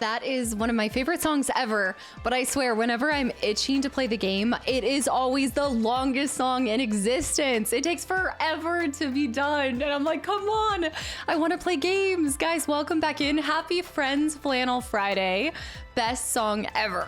That is one of my favorite songs ever, but I swear, whenever I'm itching to play the game, it is always the longest song in existence. It takes forever to be done, and I'm like, come on, I want to play games. Guys, welcome back in. Happy Friends Flannel Friday. Best song ever.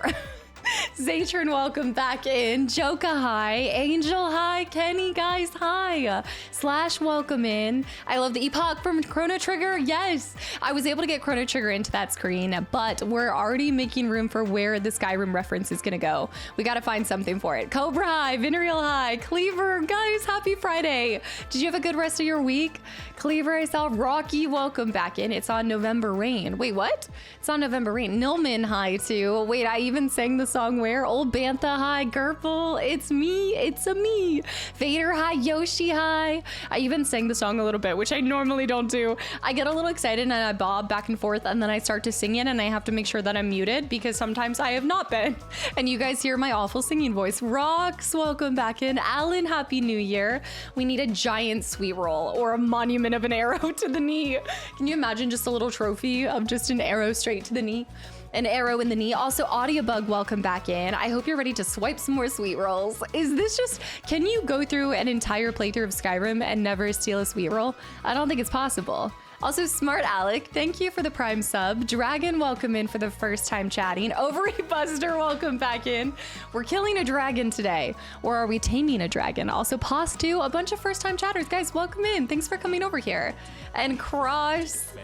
Zatron, welcome back in. Joka, hi. Angel, hi. Kenny, guys, hi. Slash, welcome in. I love the Epoch from Chrono Trigger. Yes, I was able to get Chrono Trigger into that screen, but we're already making room for where the Skyrim reference is gonna go. We gotta find something for it. Cobra, hi. Vinreal, hi. Cleaver, guys, happy Friday. Did you have a good rest of your week? Cleaver, I saw. Rocky, welcome back in. It's on November Rain. Wait, what? It's on November Rain. Nilman, hi, too. Wait, I even sang the song where? Old Bantha, hi. Gerpel, it's me. It's a me. Vader, hi. Yoshi, hi. I even sang the song a little bit, which I normally don't do. I get a little excited and I bob back and forth, and then I start to sing it, and I have to make sure that I'm muted because sometimes I have not been. And you guys hear my awful singing voice. Rox, welcome back in. Alan, happy new year. We need a giant sweet roll or a monument of an arrow to the knee. Can you imagine just a little trophy of just an arrow straight to the knee? An arrow in the knee. Also, Audiobug, welcome back in. I hope you're ready to swipe some more sweet rolls. Is this just, can you go through an entire playthrough of Skyrim and never steal a sweet roll? I don't think it's possible. Also, Smart Alec, thank you for the Prime sub. Dragon, welcome in for the first time chatting. Ovary Buster, welcome back in. We're killing a dragon today. Or are we taming a dragon? Also, Pos 2, a bunch of first time chatters. Guys, welcome in. Thanks for coming over here. And Cross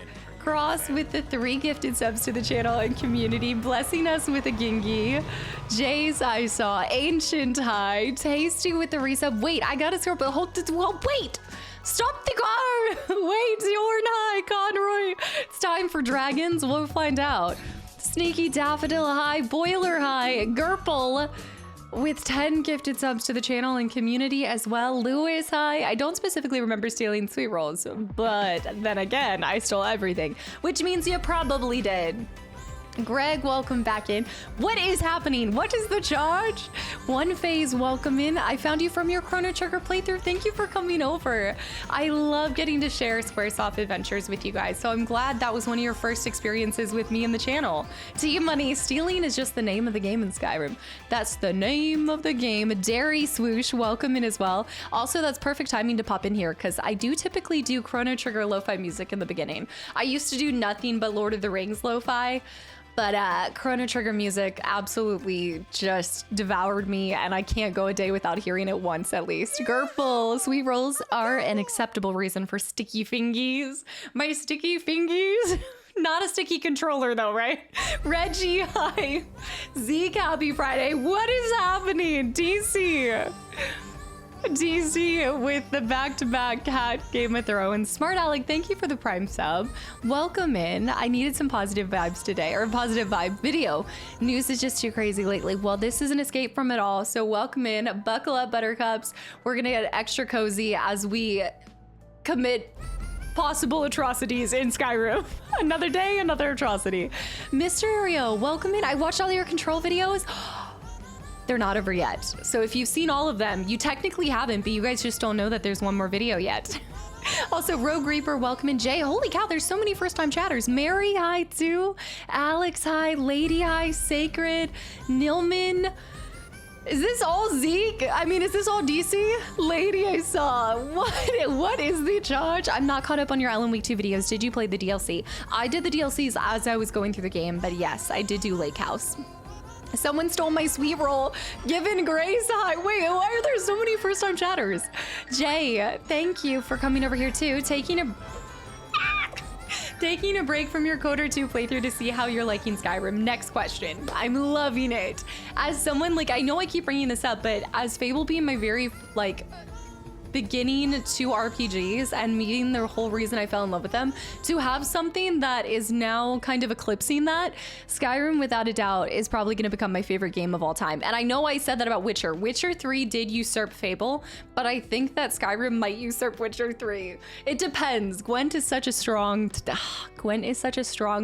with the 3 gifted subs to the channel and community, blessing us with a Gingy. Jace, I saw. Ancient, hi. Tasty with the resub. Wait, I gotta scroll, but hold this. Well, wait. Stop the car! Wait, Yorn, hi. Conroy. It's time for dragons. We'll find out. Sneaky Daffodil, hi. Boiler, hi. Gerpel with 10 gifted subs to the channel and community as well. Lewis, hi. I don't specifically remember stealing sweet rolls, but then again, I stole everything, which means you probably did. Greg, welcome back in. What is happening? What is the charge? One Phase, welcome in. I found you from your Chrono Trigger playthrough. Thank you for coming over. I love getting to share Squaresoft adventures with you guys, so I'm glad that was one of your first experiences with me in the channel. Team Money, stealing is just the name of the game in Skyrim. That's the name of the game. Dairy Swoosh, welcome in as well. Also, that's perfect timing to pop in here because I do typically do Chrono Trigger lo-fi music in the beginning. I used to do nothing but Lord of the Rings lo-fi, but Chrono Trigger music absolutely just devoured me, and I can't go a day without hearing it once at least. Gerpel, sweet rolls are an acceptable reason for sticky fingies. My sticky fingies? Not a sticky controller though, right? Reggie, hi. Zeke, happy Friday. What is happening? DC with the back-to-back cat Game of Thrones. Smart Alec, thank you for the Prime sub. Welcome in. I needed some positive vibes today, or a positive vibe video. News is just too crazy lately. Well, this is an escape from it all, so welcome in. Buckle up, Buttercups. We're gonna get extra cozy as we commit possible atrocities in Skyrim. Another day, another atrocity. Mysterio, welcome in. I watched all your control videos. They're not over yet. So if you've seen all of them, you technically haven't, but you guys just don't know that there's one more video yet. Also, Rogue Reaper, welcome in. Jay, holy cow, there's so many first-time chatters. Mary, hi too. Alex, hi. Lady, hi. Sacred. Nilman. Is this all Zeke? I mean, is this all DC? Lady, I saw. What is the charge? I'm not caught up on your Alan Week 2 videos. Did you play the DLC? I did the DLCs as I was going through the game, but yes, I did do Lake House. Someone stole my sweet roll. Given Grace, hi. Wait, why are there so many first-time chatters? Jay, thank you for coming over here too. Taking a break from your Coder 2 playthrough to see how you're liking Skyrim. Next question. I'm loving it. As someone, like, I know I keep bringing this up, but as Fable being my very, like, beginning to RPGs and meeting the whole reason I fell in love with them, to have something that is now kind of eclipsing that, Skyrim without a doubt is probably going to become my favorite game of all time. And I know I said that about Witcher. Witcher 3 did usurp Fable, but I think that Skyrim might usurp Witcher 3. It depends. Gwent is such a strong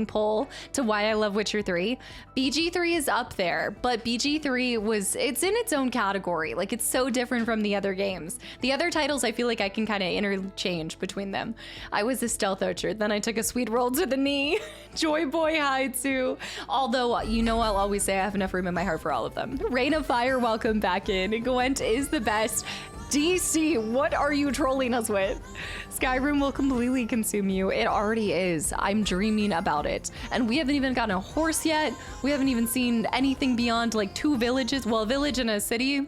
pull to why I love Witcher 3. BG3 is up there, but BG3 it's in its own category. Like, it's so different from the other games. The other titles, I feel like I can kind of interchange between them. I was a stealth archer, then I took a sweet roll to the knee. Joy Boy, hi too. Although, you know, I'll always say I have enough room in my heart for all of them. Rain of Fire, welcome back in. Gwent is the best. DC, what are you trolling us with? Skyrim will completely consume you. It already is. I'm dreaming about it. And we haven't even gotten a horse yet. We haven't even seen anything beyond like 2 villages. Well, a village and a city.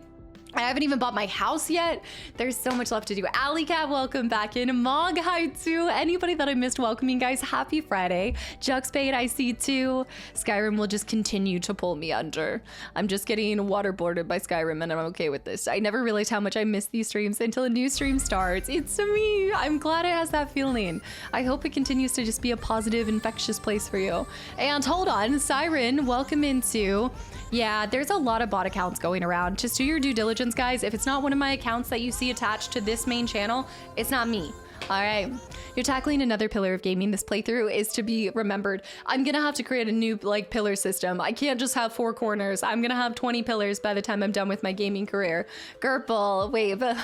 I haven't even bought my house yet. There's so much left to do. Alley Cat, welcome back in. Mog, hi too. Anybody that I missed welcoming, guys, happy Friday. Juxspade, I see too. Skyrim will just continue to pull me under. I'm just getting waterboarded by Skyrim and I'm okay with this. I never realized how much I miss these streams until a new stream starts. It's me. I'm glad it has that feeling. I hope it continues to just be a positive, infectious place for you. And hold on, Siren, welcome into... Yeah, there's a lot of bot accounts going around. Just do your due diligence, guys. If it's not one of my accounts that you see attached to this main channel, it's not me. All right, you're tackling another pillar of gaming. This playthrough is to be remembered. I'm gonna have to create a new like pillar system. I can't just have 4 corners. I'm gonna have 20 pillars by the time I'm done with my gaming career. Gerpel, wait, but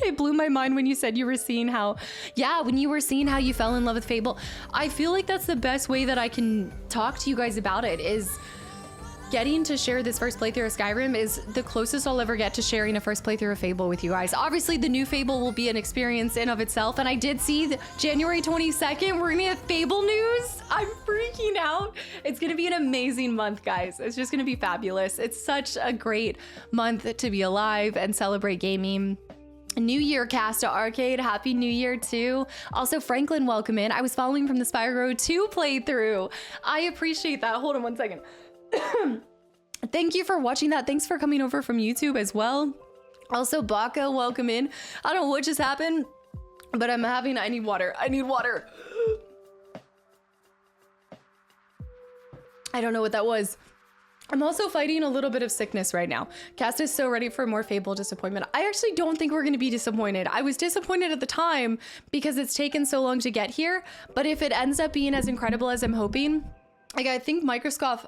it blew my mind when you said you were seeing how, yeah, when you were seeing how you fell in love with Fable. I feel like that's the best way that I can talk to you guys about it is getting to share this first playthrough of Skyrim is the closest I'll ever get to sharing a first playthrough of Fable with you guys. Obviously, the new Fable will be an experience in of itself, and I did see January 22nd, we're gonna get Fable news. I'm freaking out. It's gonna be an amazing month, guys. It's just gonna be fabulous. It's such a great month to be alive and celebrate gaming. New Year, Casta Arcade. Happy New Year too. Also, Franklin, welcome in. I was following from the Spyro 2 playthrough. I appreciate that. Hold on one second. Thank you for watching that. Thanks for coming over from YouTube as well. Also, Baka, welcome in. I don't know what just happened, but I need water. I need water. I don't know what that was. I'm also fighting a little bit of sickness right now. Cast is so ready for more Fable disappointment. I actually don't think we're going to be disappointed. I was disappointed at the time because it's taken so long to get here, but if it ends up being as incredible as I'm hoping, like I think Microscope,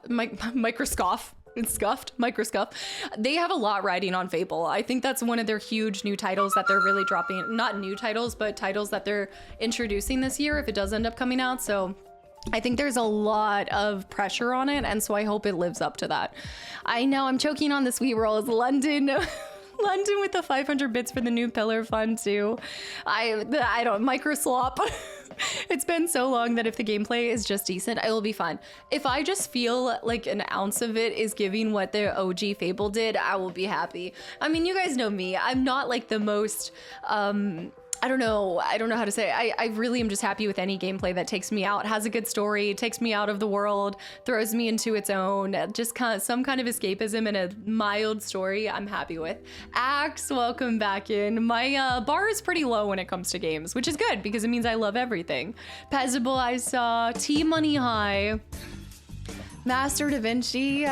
they have a lot riding on Fable. I think that's one of their huge new titles that they're really dropping. Not new titles, but titles that they're introducing this year if it does end up coming out. So I think there's a lot of pressure on it, and so I hope it lives up to that. I know I'm choking on the sweet rolls. London. London with the 500 bits for the new pillar fund too. I don't microslop. It's been so long that if the gameplay is just decent, I will be fine. If I just feel like an ounce of it is giving what the OG Fable did, I will be happy. I mean, you guys know me. I'm not like the most I don't know how to say it. I really am just happy with any gameplay that takes me out, has a good story, takes me out of the world, throws me into its own, just kind of some kind of escapism and a mild story I'm happy with. Axe, welcome back in. My bar is pretty low when it comes to games, which is good because it means I love everything. Pezzable, I saw. T-Money High. Master Da Vinci,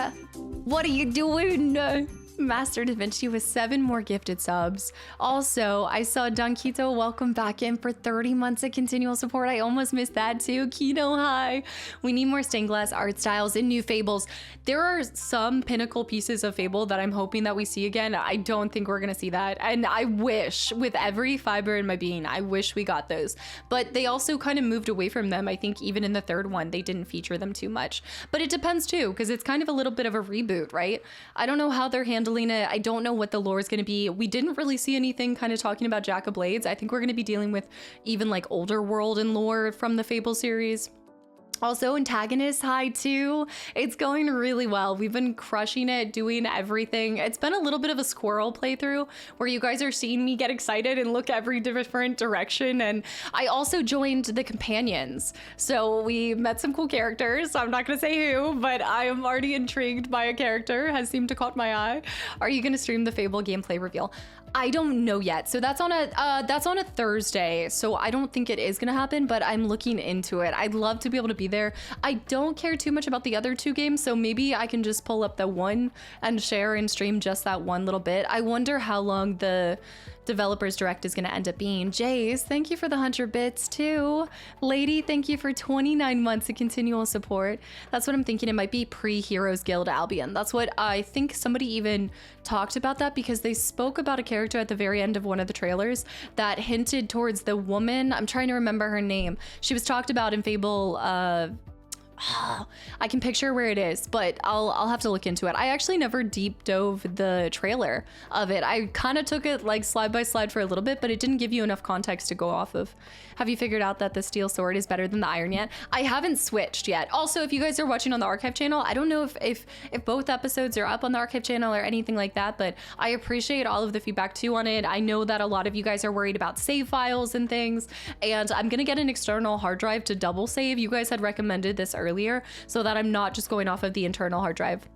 what are you doing? Master Da Vinci with 7 more gifted subs. Also, I saw Dunkito welcome back in for 30 months of continual support. I almost missed that too. Kino High. We need more stained glass art styles in new Fables. There are some pinnacle pieces of Fable that I'm hoping that we see again. I don't think we're gonna see that. And I wish, with every fiber in my being, I wish we got those. But they also kind of moved away from them. I think even in the 3rd one, they didn't feature them too much. But it depends too, because it's kind of a little bit of a reboot, right? I don't know how they're handling it. I don't know what the lore is going to be. We didn't really see anything kind of talking about Jack of Blades. I think we're going to be dealing with even like older world and lore from the Fable series. Also, Antagonist, hi too. It's going really well. We've been crushing it, doing everything. It's been a little bit of a squirrel playthrough where you guys are seeing me get excited and look every different direction. And I also joined the companions. So we met some cool characters. I'm not gonna say who, but I am already intrigued by a character, has seemed to caught my eye. Are you gonna stream the Fable gameplay reveal? I don't know yet. So that's on a Thursday. So I don't think it is gonna happen, but I'm looking into it. I'd love to be able to be there. I don't care too much about the other 2 games, so maybe I can just pull up the one and share and stream just that one little bit. I wonder how long the developers direct is going to end up being. Jace, thank you for the 100 bits too. Lady, thank you for 29 months of continual support. That's what I'm thinking. It might be pre-Heroes Guild Albion. That's what I think. Somebody even talked about that because they spoke about a character at the very end of one of the trailers that hinted towards the woman. I'm trying to remember her name. She was talked about in Fable. I can picture where it is, but I'll have to look into it. I actually never deep dove the trailer of it. I kind of took it like slide by slide for a little bit, but it didn't give you enough context to go off of. Have you figured out that the steel sword is better than the iron yet? I haven't switched yet. Also, if you guys are watching on the archive channel, I don't know if both episodes are up on the archive channel or anything like that, but I appreciate all of the feedback too on it. I know that a lot of you guys are worried about save files and things, and I'm gonna get an external hard drive to double save. You guys had recommended this earlier so that I'm not just going off of the internal hard drive.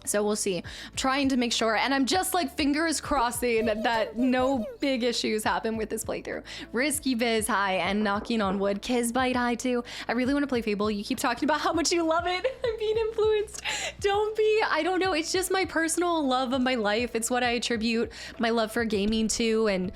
So we'll see. I'm trying to make sure, and I'm just like fingers crossing that no big issues happen with this playthrough. Risky Biz, hi, and knocking on wood. Kizbite, hi too. I really want to play Fable. You keep talking about how much you love it. I'm being influenced. Don't be. I don't know. It's just my personal love of my life. It's what I attribute my love for gaming to, and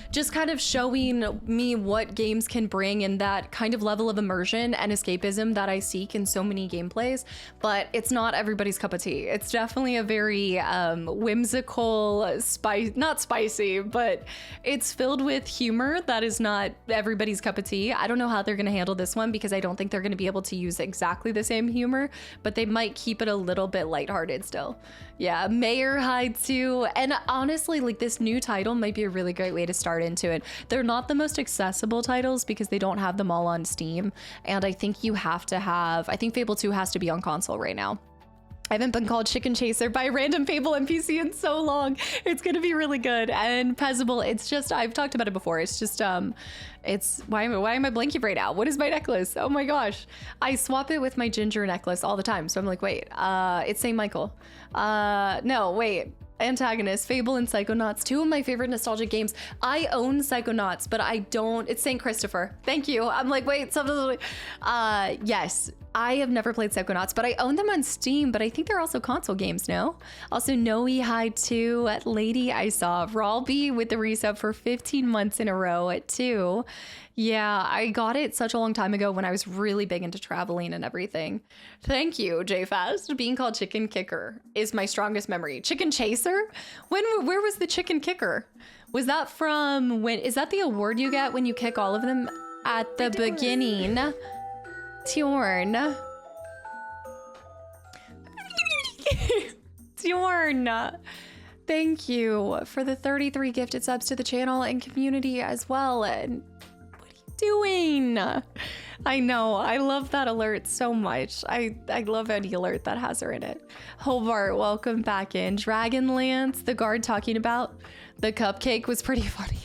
just kind of showing me what games can bring and that kind of level of immersion and escapism that I seek in so many gameplays. But it's not everybody's cup of tea. It's definitely a very whimsical, not spicy, but it's filled with humor that is not everybody's cup of tea. I don't know how they're going to handle this one because I don't think they're going to be able to use exactly the same humor, but they might keep it a little bit lighthearted still. Yeah, Mayor Hide too. And honestly, like this new title might be a really great way to start into it. They're not the most accessible titles because they don't have them all on Steam. And I think you have to have, I think Fable 2 has to be on console right now. I haven't been called Chicken Chaser by a random Fable NPC in so long. It's gonna be really good. And Pezzable, it's just, I've talked about it before. It's just, it's, why am I blanking right now? What is my necklace? Oh my gosh. I swap it with my ginger necklace all the time. So I'm like, wait, it's St. Michael. No, wait. Antagonist, Fable and Psychonauts, two of my favorite nostalgic games. I own Psychonauts, but I don't, it's St. Christopher. Thank you. I'm like, wait, something, yes. I have never played Psychonauts, but I own them on Steam, but I think they're also console games, no? Also, Noe High 2, Lady I saw, Ralby with the resub for 15 months in a row at 2. Yeah, I got it such a long time ago when I was really big into traveling and everything. Thank you, JFast. Being called Chicken Kicker is my strongest memory. Chicken Chaser? Where was the Chicken Kicker? Was that from when? Is that the award you get when you kick all of them at the beginning? Tjorn. Tjorn. Thank you for the 33 gifted subs to the channel and community as well. And what are you doing? I know, I love that alert so much. I love any alert that has her in it. Hobart, welcome back in. Dragonlance, the guard talking about the cupcake was pretty funny.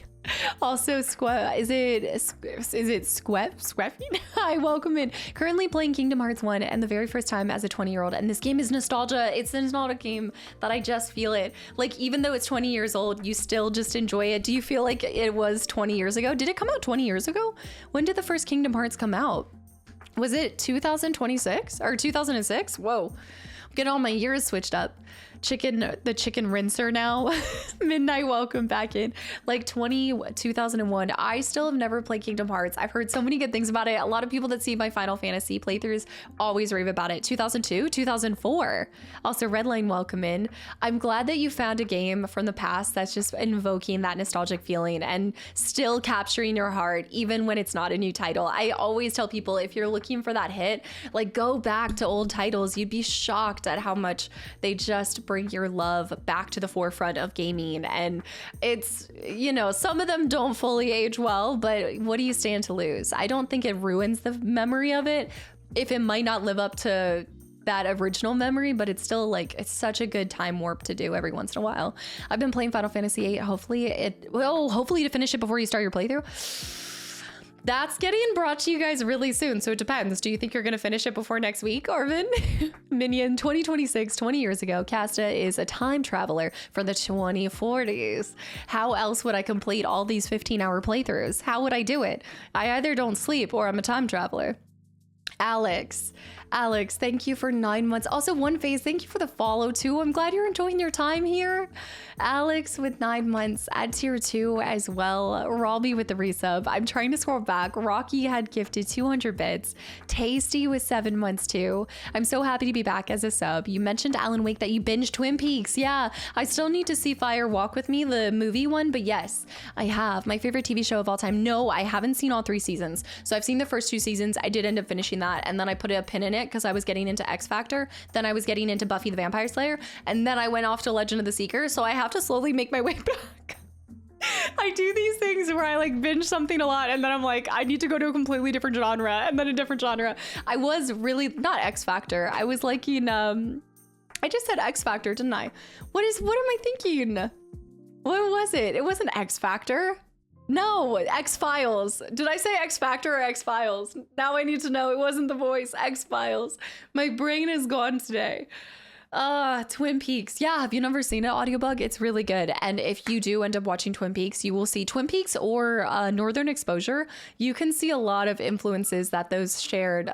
Also, is it Squeffing? Hi, welcome in. Currently playing Kingdom Hearts 1 and the very first time as a 20-year-old, and this game is nostalgia. It's a nostalgic game that I just feel it. Like, even though it's 20 years old, you still just enjoy it. Do you feel like it was 20 years ago? Did it come out 20 years ago? When did the first Kingdom Hearts come out? Was it 2026 or 2006? Whoa, I'm getting all my years switched up. The chicken rinser now. Midnight, welcome back in. Like 2001. I still have never played Kingdom Hearts. I've heard so many good things about it. A lot of people that see my Final Fantasy playthroughs always rave about it. 2002, 2004. Also, Redline, welcome in. I'm glad that you found a game from the past that's just invoking that nostalgic feeling and still capturing your heart, even when it's not a new title. I always tell people, if you're looking for that hit, like go back to old titles. You'd be shocked at how much they just bring your love back to the forefront of gaming. And it's, you know, some of them don't fully age well, but what do you stand to lose? I don't think it ruins the memory of it if it might not live up to that original memory, but it's still like, it's such a good time warp to do every once in a while. I've been playing Final Fantasy VIII. Hopefully to finish it before you start your playthrough. That's getting brought to you guys really soon, so it depends. Do you think you're going to finish it before next week, Arvin? Minion 2026, 20 years ago, Casta is a time traveler from the 2040s. How else would I complete all these 15-hour playthroughs? How would I do it? I either don't sleep or I'm a time traveler. Alex, Alex, thank you for 9 months. Also, One Phase, thank you for the follow too. I'm glad you're enjoying your time here. Alex with 9 months at tier 2 as well. Robbie with the resub. I'm trying to scroll back. Rocky had gifted 200 bits. Tasty with 7 months too. I'm so happy to be back as a sub. You mentioned Alan Wake that you binged Twin Peaks. Yeah, I still need to see Fire Walk with Me, the movie one, but yes, I have. My favorite TV show of all time. No, I haven't seen all 3 seasons. So I've seen the first 2 seasons. I did end up finishing that, and then I put a pin in it because I was getting into X Factor. Then I was getting into Buffy the Vampire Slayer, and then I went off to Legend of the Seeker. So I have to slowly make my way back. I do these things where I like binge something a lot, and then I'm like, I need to go to a completely different genre, and then a different genre. I was really not X Factor. I was liking I just said X Factor, didn't I? What am I thinking? What was it? It wasn't X Factor. No, X-Files. Did I say X Factor or X-Files? Now I need to know. It wasn't The Voice. X-Files. My brain is gone today. Twin Peaks. Yeah, have you never seen it, Audiobug? It's really good. And if you do end up watching Twin Peaks, you will see Twin Peaks or Northern Exposure. You can see a lot of influences that those shared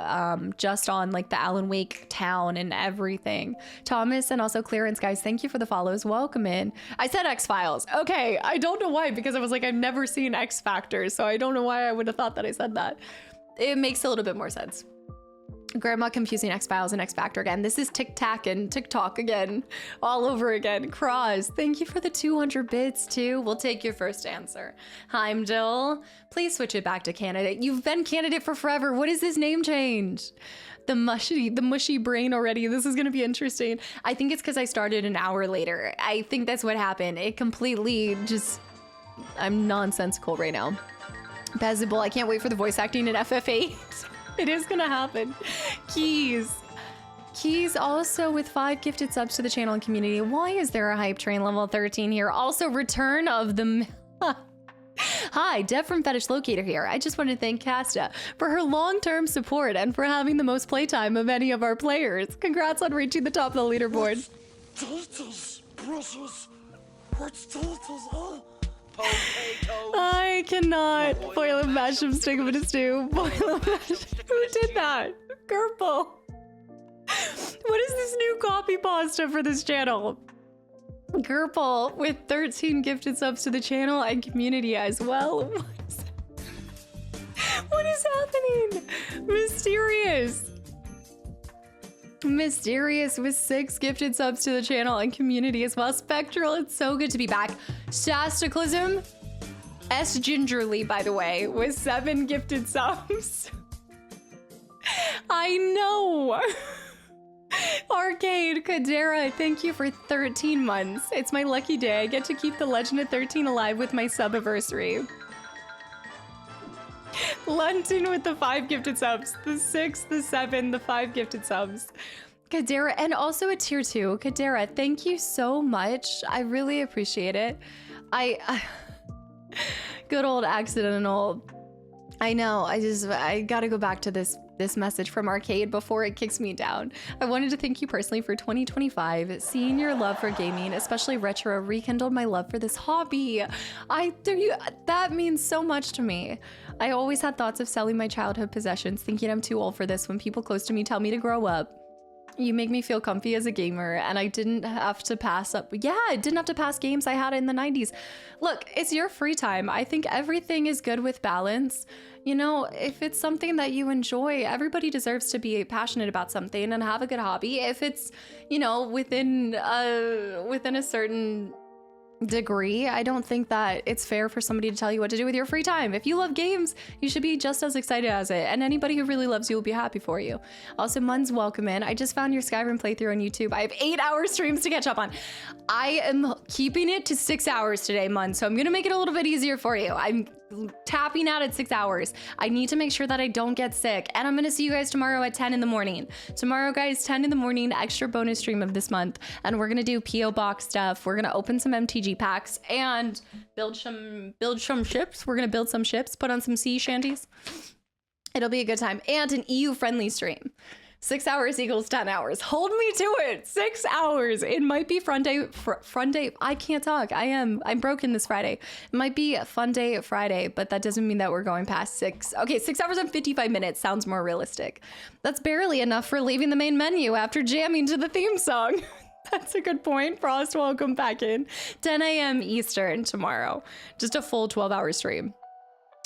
just on like the Alan Wake town and everything. Thomas and also Clearance, guys, thank you for the follows. Welcome in. I said X-Files. Okay, I don't know why, because I was like, I've never seen X Factor, so I don't know why I would have thought that I said that. It makes a little bit more sense. Grandma confusing X-Files and X Factor again. This is Tic Tac and TikTok again, all over again. Cross, thank you for the 200 bits too. We'll take your first answer. Heimdall, please switch it back to candidate. You've been candidate for forever. What is this name change? The mushy brain already. This is gonna be interesting. I think it's because I started an hour later. I think that's what happened. It completely just, I'm nonsensical right now. Bezable, I can't wait for the voice acting in FF8. It is gonna happen. Keys also with 5 gifted subs to the channel and community. Why is there a hype train level 13 here? Also return of the... Hi, Dev from Fetish Locator here. I just want to thank Casta for her long-term support and for having the most playtime of any of our players. Congrats on reaching the top of the leaderboard. Deltas, Brussels. What's deltas, huh? I cannot boil and mash them, stick them in a stew. Boil and mash. Who did that? Gerbil. What is this new copy pasta for this channel? Gerbil with 13 gifted subs to the channel and community as well. What is happening? Mysterious with 6 gifted subs to the channel and community as well. Spectral, it's so good to be back. Kastaclysm, S Gingerly, by the way, with 7 gifted subs. I know. Arcade Kadera, thank you for 13 months. It's my lucky day. I get to keep the legend of 13 alive with my subiversary. London with the 5 gifted subs. The 6, the 7, the 5 gifted subs. Kadera, and also a tier 2. Kadera, thank you so much. I really appreciate it. Good old accidental. I know, I gotta go back to this message from Arcade before it kicks me down. I wanted to thank you personally for 2025. Seeing your love for gaming, especially retro, rekindled my love for this hobby. That means so much to me. I always had thoughts of selling my childhood possessions, thinking I'm too old for this when people close to me tell me to grow up. You make me feel comfy as a gamer, and I didn't have to pass up. Yeah, I didn't have to pass games I had in the 90s. Look, it's your free time. I think everything is good with balance. You know, if it's something that you enjoy, everybody deserves to be passionate about something and have a good hobby. If it's, you know, within a certain degree, I don't think that it's fair for somebody to tell you what to do with your free time. If you love games, you should be just as excited as it, and anybody who really loves you will be happy for you. Also, Mun's welcome in. I just found your Skyrim playthrough on YouTube. I have 8-hour streams to catch up on. I am keeping it to 6 hours today, Mun, so I'm gonna make it a little bit easier for you. I'm tapping out at 6 hours. I need to make sure that I don't get sick, and I'm gonna see you guys tomorrow at 10 in the morning. Tomorrow, guys, 10 in the morning, extra bonus stream of this month, and we're gonna do PO box stuff. We're gonna open some MTG packs and build some ships. We're gonna build some ships, put on some sea shanties. It'll be a good time, and an EU friendly stream. 6 hours equals 10 hours. Hold me to it. 6 hours. It might be fun day. Fun day. I can't talk. I'm broken this Friday. It might be a fun day Friday, but that doesn't mean that we're going past 6. Okay, 6 hours and 55 minutes sounds more realistic. That's barely enough for leaving the main menu after jamming to the theme song. That's a good point. Frost, welcome back in. 10 a.m. Eastern tomorrow. Just a full 12-hour stream.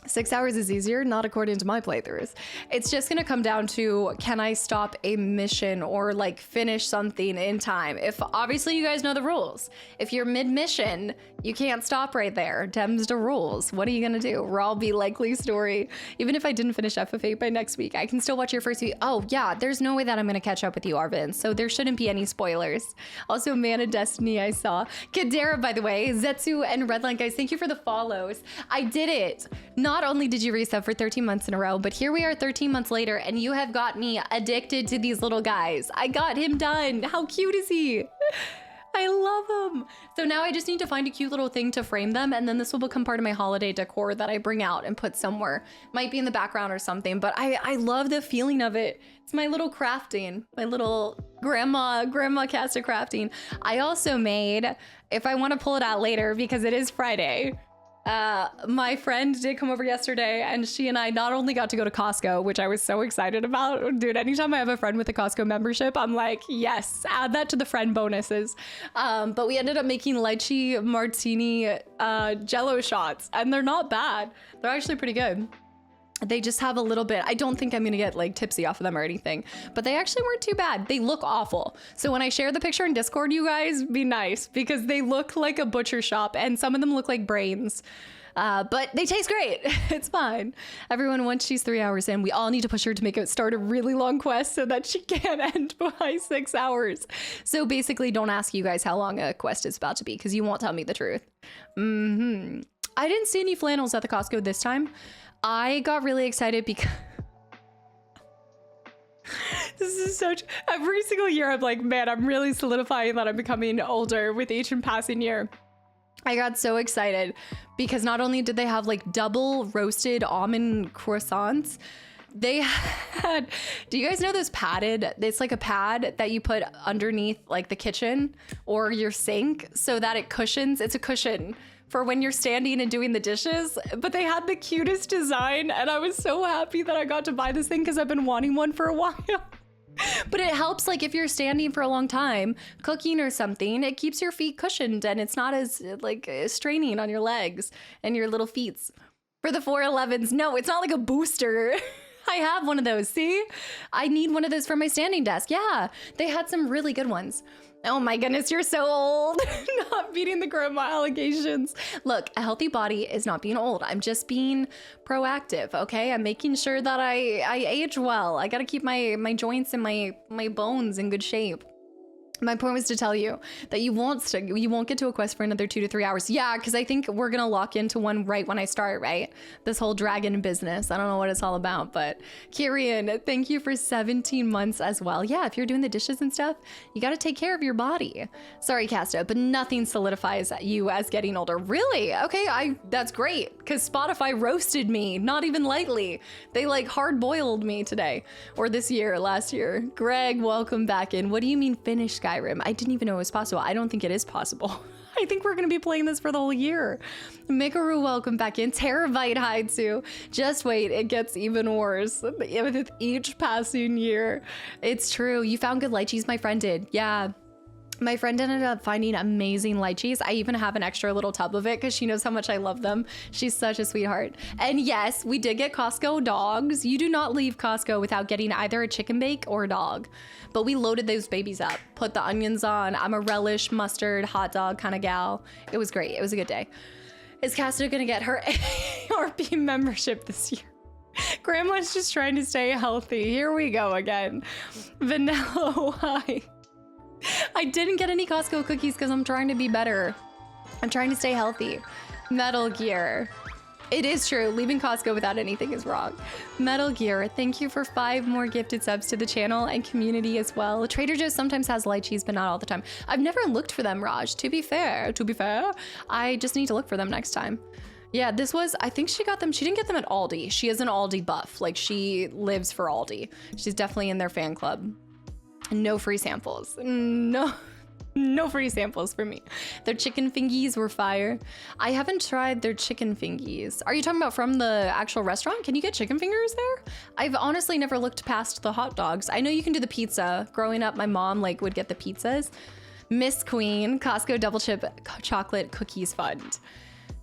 6 hours is easier, not according to my playthroughs. It's just gonna come down to, can I stop a mission or like finish something in time? If obviously you guys know the rules. If you're mid-mission, you can't stop right there. Dems to rules. What are you gonna do? Raw be likely story. Even if I didn't finish FF8 by next week, I can still watch your first week. Oh yeah, there's no way that I'm gonna catch up with you, Arvin. So there shouldn't be any spoilers. Also, Man of Destiny I saw. Kadera, by the way, Zetsu and Redline, guys, thank you for the follows. I did it. Not only did you resub for 13 months in a row, but here we are 13 months later and you have got me addicted to these little guys. I got him done. How cute is he? I love him. So now I just need to find a cute little thing to frame them, and then this will become part of my holiday decor that I bring out and put somewhere. Might be in the background or something, but I love the feeling of it. It's my little crafting, my little grandma Casta crafting. I also made, if I want to pull it out later because it is Friday, my friend did come over yesterday and she and I not only got to go to Costco, which I was so excited about. Dude, anytime I have a friend with a Costco membership, I'm like, yes, add that to the friend bonuses. But we ended up making lychee martini jello shots, and they're not bad. They're actually pretty good. They just have a little bit, I don't think I'm gonna get like tipsy off of them or anything, but they actually weren't too bad. They look awful. So when I share the picture in Discord, you guys, be nice, because they look like a butcher shop and some of them look like brains. But they taste great. It's fine. Everyone, once she's 3 hours in, we all need to push her to start a really long quest so that she can't end by 6 hours. So basically, don't ask you guys how long a quest is about to be, because you won't tell me the truth. I didn't see any flannels at the Costco this time. I got really excited because this is such, every single year I'm like, man, I'm really solidifying that I'm becoming older with each passing year. I got so excited because not only did they have like double roasted almond croissants, they had, do you guys know those padded, it's like a pad that you put underneath like the kitchen or your sink so that it cushions, it's a cushion for when you're standing and doing the dishes, but they had the cutest design and I was so happy that I got to buy this thing because I've been wanting one for a while. But it helps like if you're standing for a long time cooking or something, it keeps your feet cushioned and it's not as like straining on your legs and your little feet. For the 411s, no, it's not like a booster. I have one of those, see? I need one of those for my standing desk. Yeah, they had some really good ones. Oh my goodness, you're so old. Not beating the grandma allegations. Look, a healthy body is not being old. I'm just being proactive, okay? I'm making sure that I age well. I gotta keep my joints and my bones in good shape. My point was to tell you that you won't get to a quest for another 2 to 3 hours. Yeah, because I think we're gonna lock into one right when I start, right? This whole dragon business. I don't know what it's all about, but Kyrian, thank you for 17 months as well. Yeah, if you're doing the dishes and stuff, you gotta take care of your body. Sorry, Casta, but nothing solidifies you as getting older. Really? Okay, that's great, because Spotify roasted me, not even lightly. They like hard boiled me today, or this year, last year. Greg, welcome back in. What do you mean finish Skyrim? I didn't even know it was possible. I don't think it is possible. I think we're going to be playing this for the whole year. Mikaru, welcome back in. Terabyte Haitsu. Just wait, it gets even worse with each passing year. It's true. You found good lychees, my friend did. Yeah. My friend ended up finding amazing lychees. I even have an extra little tub of it because she knows how much I love them. She's such a sweetheart. And yes, we did get Costco dogs. You do not leave Costco without getting either a chicken bake or a dog. But we loaded those babies up, put the onions on. I'm a relish, mustard, hot dog kind of gal. It was great. It was a good day. Is Casta gonna get her ARP membership this year? Grandma's just trying to stay healthy. Here we go again. Vanilla, hi. I didn't get any Costco cookies because I'm trying to be better. I'm trying to stay healthy. Metal Gear. It is true, leaving Costco without anything is wrong. Metal Gear, thank you for 5 more gifted subs to the channel and community as well. Trader Joe's sometimes has lychees, but not all the time. I've never looked for them, Raj. To be fair, I just need to look for them next time. Yeah, this was, I think she got them, she didn't get them at Aldi. She is an Aldi buff. Like, she lives for Aldi. She's definitely in their fan club. No free samples. No free samples for me. Their chicken fingies were fire. I haven't tried their chicken fingies. Are you talking about from the actual restaurant? Can you get chicken fingers there? I've honestly never looked past the hot dogs. I know you can do the pizza. Growing up, my mom like would get the pizzas. Miss Queen, Costco double chip chocolate cookies fund.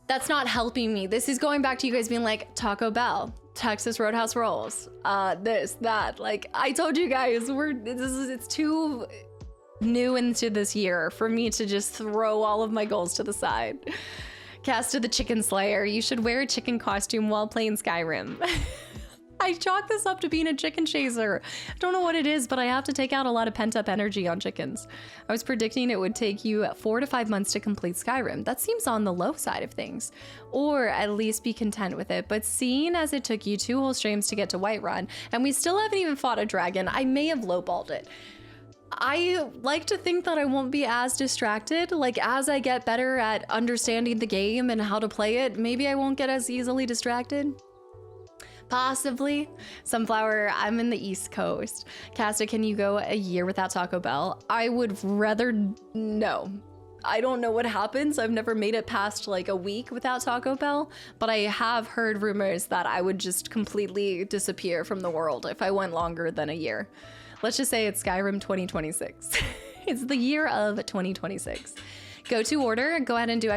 That's not helping me. This is going back to you guys being like Taco Bell, Texas Roadhouse rolls, this, that. Like I told you guys, it's too new into this year for me to just throw all of my goals to the side. Cast of the Chicken Slayer. You should wear a chicken costume while playing Skyrim. I chalk this up to being a chicken chaser. I don't know what it is, but I have to take out a lot of pent-up energy on chickens. I was predicting it would take you 4 to 5 months to complete Skyrim. That seems on the low side of things. Or at least be content with it. But seeing as it took you 2 whole streams to get to Whiterun, and we still haven't even fought a dragon, I may have lowballed it. I like to think that I won't be as distracted. Like as I get better at understanding the game and how to play it, maybe I won't get as easily distracted. Possibly. Sunflower, I'm in the East Coast. Casta, can you go a year without Taco Bell? I would rather no. I don't know what happens. I've never made it past like a week without Taco Bell, but I have heard rumors that I would just completely disappear from the world if I went longer than a year. Let's just say it's Skyrim 2026. It's the year of 2026. Go to order, go ahead and do !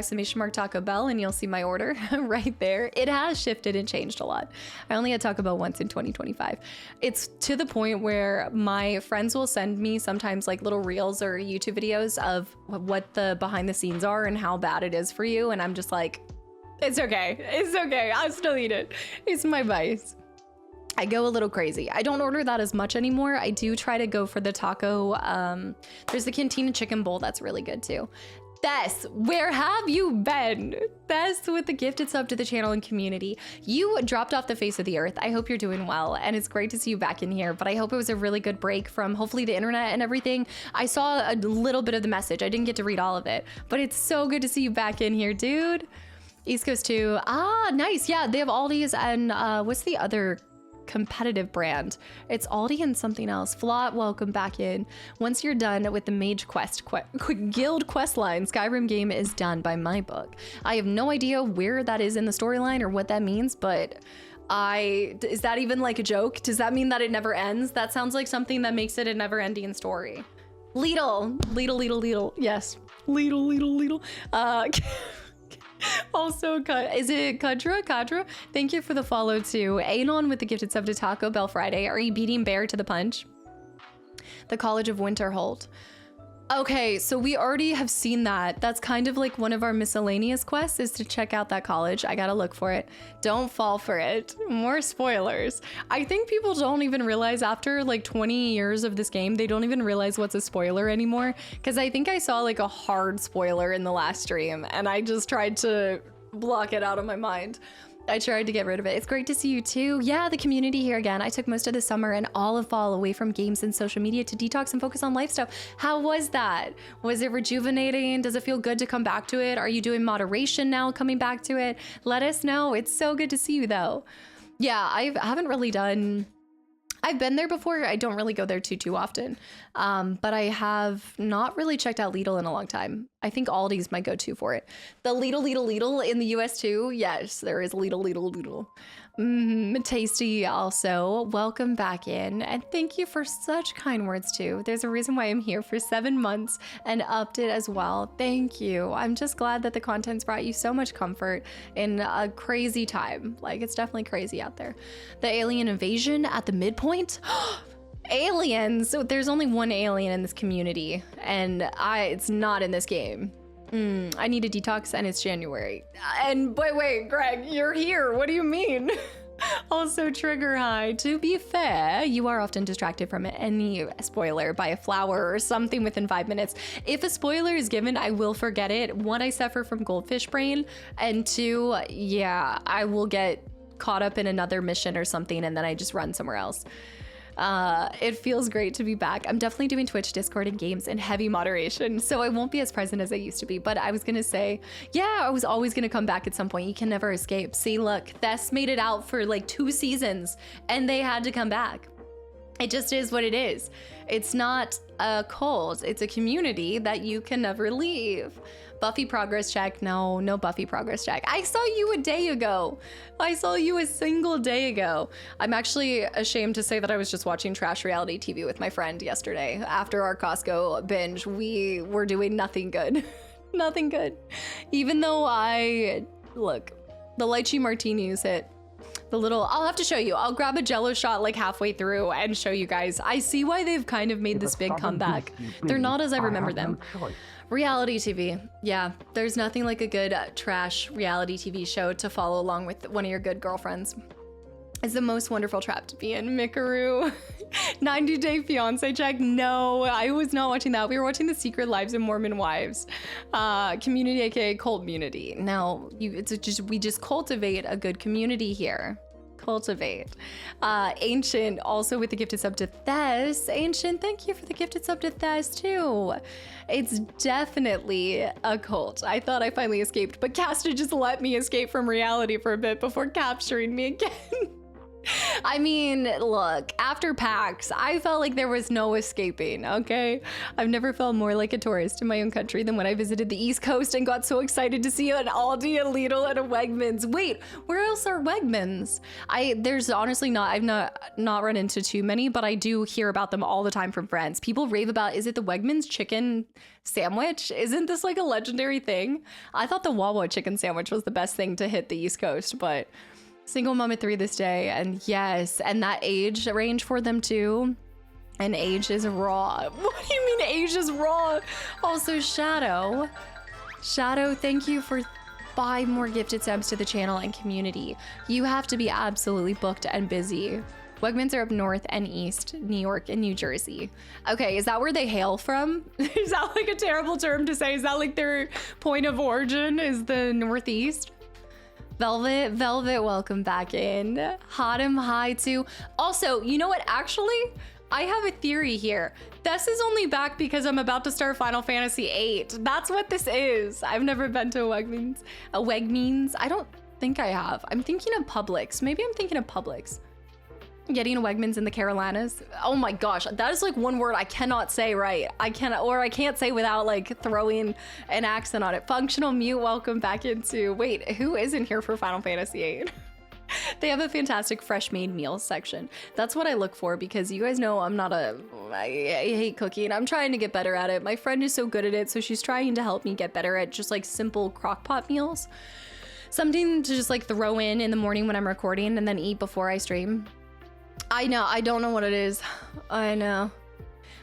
Taco Bell and you'll see my order right there. It has shifted and changed a lot. I only had Taco Bell once in 2025. It's to the point where my friends will send me sometimes like little reels or YouTube videos of what the behind the scenes are and how bad it is for you. And I'm just like, it's okay. It's okay. I'll still eat it. It's my vice. I go a little crazy. I don't order that as much anymore. I do try to go for the taco. There's the Cantina chicken bowl. That's really good too. Tess, where have you been? Tess with the gifted sub to the channel and community. You dropped off the face of the earth. I hope you're doing well, and it's great to see you back in here, but I hope it was a really good break from hopefully the internet and everything. I saw a little bit of the message. I didn't get to read all of it, but it's so good to see you back in here, dude. East Coast 2. Ah, nice. Yeah, they have Aldi's and what's the other competitive brand? It's Aldi and something else. Flot, welcome back in. Once you're done with the Mage Quest Guild quest line, Skyrim game is done by my book. I have no idea where that is in the storyline or what that means, but is that even like a joke? Does that mean that it never ends? That sounds like something that makes it a never-ending story. Lidl. Yes. Lidl. Also, is it Kadra? Thank you for the follow too. Anon with the gifted sub to Taco Bell Friday. Are you beating Bear to the punch? The College of Winterhold. Okay, so we already have seen that. That's kind of like one of our miscellaneous quests is to check out that college. I gotta look for it. Don't fall for it. More spoilers. I think people don't even realize after like 20 years of this game, they don't even realize what's a spoiler anymore. Because I think I saw like a hard spoiler in the last stream and I just tried to block it out of my mind. I tried to get rid of it. It's great to see you too. Yeah, the community here again. I took most of the summer and all of fall away from games and social media to detox and focus on life stuff. How was that? Was it rejuvenating? Does it feel good to come back to it? Are you doing moderation now coming back to it? Let us know. It's so good to see you though. Yeah, I haven't really done... I've been there before. I don't really go there too often. But I have not really checked out Lidl in a long time. I think Aldi's my go-to for it. The Lidl in the US too. Yes, there is Lidl. Tasty also. Welcome back in. And thank you for such kind words too. There's a reason why I'm here for 7 months and upped it as well. Thank you. I'm just glad that the content's brought you so much comfort in a crazy time. Like it's definitely crazy out there. The alien invasion at the midpoint. Aliens. So there's only one alien in this community and it's not in this game. I need a detox and it's January. And wait, Greg, you're here. What do you mean? Also trigger high. To be fair, you are often distracted from any spoiler by a flower or something within 5 minutes. If a spoiler is given, I will forget it. 1, I suffer from goldfish brain, and 2, yeah, I will get caught up in another mission or something and then I just run somewhere else. It feels great to be back. I'm definitely doing Twitch, Discord, and games in heavy moderation, so I won't be as present as I used to be. But I was gonna say, yeah, I was always gonna come back at some point. You can never escape. See, look, Thess made it out for like 2 seasons, and they had to come back. It just is what it is. It's not a cult. It's a community that you can never leave. Buffy progress check. No Buffy progress check. I saw you a day ago. I saw you a single day ago. I'm actually ashamed to say that I was just watching trash reality TV with my friend yesterday. After our Costco binge, we were doing nothing good. Nothing good. Even though look, the lychee martinis hit. The little, I'll have to show you. I'll grab a jello shot like halfway through and show you guys. I see why they've kind of made this big comeback. They're not as I remember them. Reality TV. Yeah, there's nothing like a good trash reality TV show to follow along with one of your good girlfriends. It's the most wonderful trap to be in. Mikaru. 90 Day Fiance check. No, I was not watching that. We were watching The Secret Lives of Mormon Wives. Community, aka cult community. Now, we just cultivate a good community here. Cultivate. Ancient, also with the gifted sub to Thess. Ancient, thank you for the gifted sub to Thess too. It's definitely a cult. I thought I finally escaped, but Casta just let me escape from reality for a bit before capturing me again. I mean, look, after PAX, I felt like there was no escaping, okay? I've never felt more like a tourist in my own country than when I visited the East Coast and got so excited to see an Aldi, a Lidl, and a Wegmans. Wait, where else are Wegmans? There's honestly I've not run into too many, but I do hear about them all the time from friends. People rave about, is it the Wegmans chicken sandwich? Isn't this like a legendary thing? I thought the Wawa chicken sandwich was the best thing to hit the East Coast, but single mom at 3 this day, and yes, and that age range for them too. And age is raw. What do you mean age is raw? Also, Shadow, thank you for 5 more gifted subs to the channel and community. You have to be absolutely booked and busy. Wegmans are up north and east, New York and New Jersey. Okay, is that where they hail from? Is that like a terrible term to say? Is that like their point of origin is the Northeast? Velvet, welcome back in. Hotum hi too. Also, you know what? Actually, I have a theory here. This is only back because I'm about to start Final Fantasy VIII. That's what this is. I've never been to a Wegmans. A Wegmans? I don't think I have. I'm thinking of Publix. Maybe I'm thinking of Publix. Getting a Wegmans in the Carolinas. Oh my gosh, that is like one word I cannot say right. I can't say without like throwing an accent on it. Functional mute, welcome back into, wait, who isn't here for Final Fantasy VIII? They have a fantastic fresh made meals section. That's what I look for because you guys know I hate cooking. I'm trying to get better at it. My friend is so good at it, so she's trying to help me get better at just like simple crock pot meals. Something to just like throw in the morning when I'm recording and then eat before I stream. I know, I don't know what it is. I know.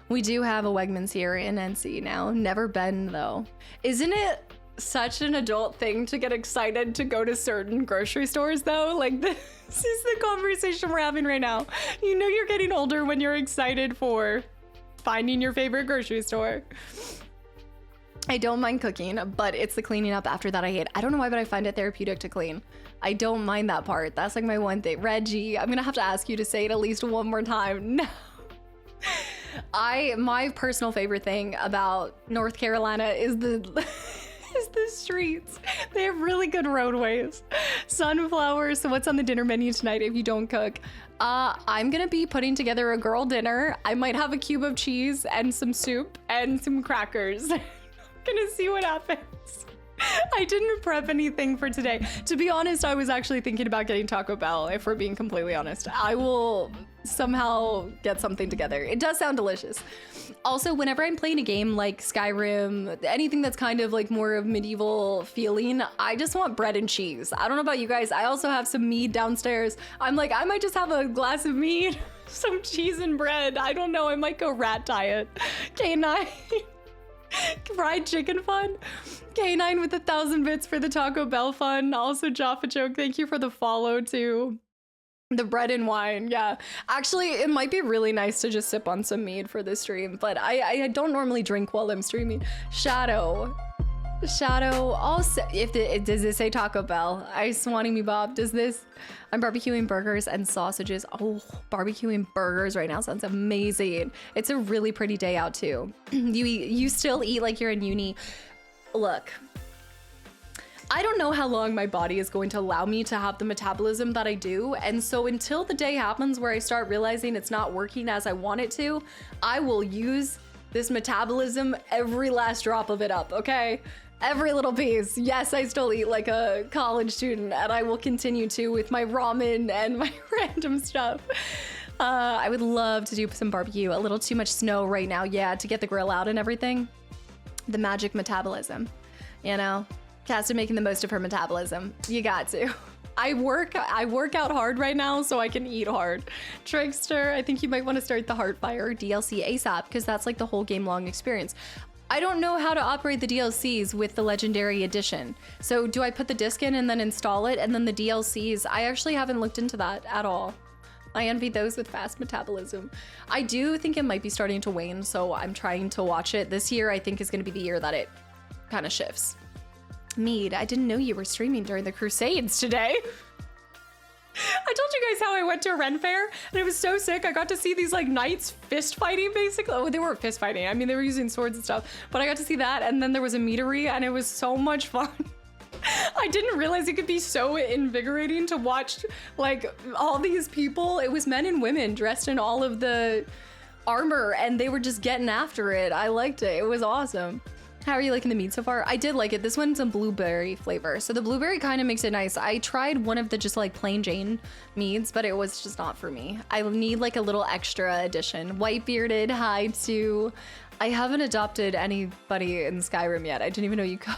We do have a Wegmans here in NC now. Never been though. Isn't it such an adult thing to get excited to go to certain grocery stores though? Like this is the conversation we're having right now. You know you're getting older when you're excited for finding your favorite grocery store. I don't mind cooking, but it's the cleaning up after that I hate. I don't know why, but I find it therapeutic to clean. I don't mind that part. That's like my one thing. Reggie, I'm gonna have to ask you to say it at least one more time. No. My personal favorite thing about North Carolina is the streets. They have really good roadways. Sunflowers. So what's on the dinner menu tonight if you don't cook? I'm gonna be putting together a girl dinner. I might have a cube of cheese and some soup and some crackers. Gonna see what happens. I didn't prep anything for today. To be honest, I was actually thinking about getting Taco Bell, if we're being completely honest. I will somehow get something together. It does sound delicious. Also, whenever I'm playing a game like Skyrim, anything that's kind of like more of medieval feeling, I just want bread and cheese. I don't know about you guys. I also have some mead downstairs. I'm like, I might just have a glass of mead, some cheese and bread. I don't know. I might go rat diet. K9. Fried chicken fun. K9 with 1,000 bits for the Taco Bell fun. Also, Jaffa Joke, thank you for the follow too. The bread and wine, yeah. Actually, it might be really nice to just sip on some mead for this stream, but I don't normally drink while I'm streaming. Shadow, Shadow also, does this say Taco Bell? Ice wanting me Bob, does this? I'm barbecuing burgers and sausages. Oh, barbecuing burgers right now sounds amazing. It's a really pretty day out too. You still eat like you're in uni. Look, I don't know how long my body is going to allow me to have the metabolism that I do. And so until the day happens where I start realizing it's not working as I want it to, I will use this metabolism, every last drop of it up, okay? Every little piece. Yes, I still eat like a college student, and I will continue to with my ramen and my random stuff. I would love to do some barbecue. A little too much snow right now, yeah, to get the grill out and everything. The magic metabolism, you know? Casta making the most of her metabolism. You got to. I work out hard right now so I can eat hard. Trickster, I think you might want to start the Heartfire DLC ASAP because that's like the whole game long experience. I don't know how to operate the DLCs with the Legendary Edition. So do I put the disc in and then install it and then the DLCs? I actually haven't looked into that at all. I envy those with fast metabolism. I do think it might be starting to wane, so I'm trying to watch it. This year I think is going to be the year that it kind of shifts. Mead, I didn't know you were streaming during the Crusades today. I told you guys how I went to a Ren fair and it was so sick. I got to see these like knights fist fighting basically. Oh, they weren't fist fighting. I mean, they were using swords and stuff, but I got to see that. And then there was a meadery and it was so much fun. I didn't realize it could be so invigorating to watch like all these people. It was men and women dressed in all of the armor and they were just getting after it. I liked it. It was awesome. How are you liking the mead so far? I did like it. This one's a blueberry flavor. So the blueberry kind of makes it nice. I tried one of the just like plain Jane meads, but it was just not for me. I need like a little extra addition. White bearded, hi to. I haven't adopted anybody in Skyrim yet. I didn't even know you could.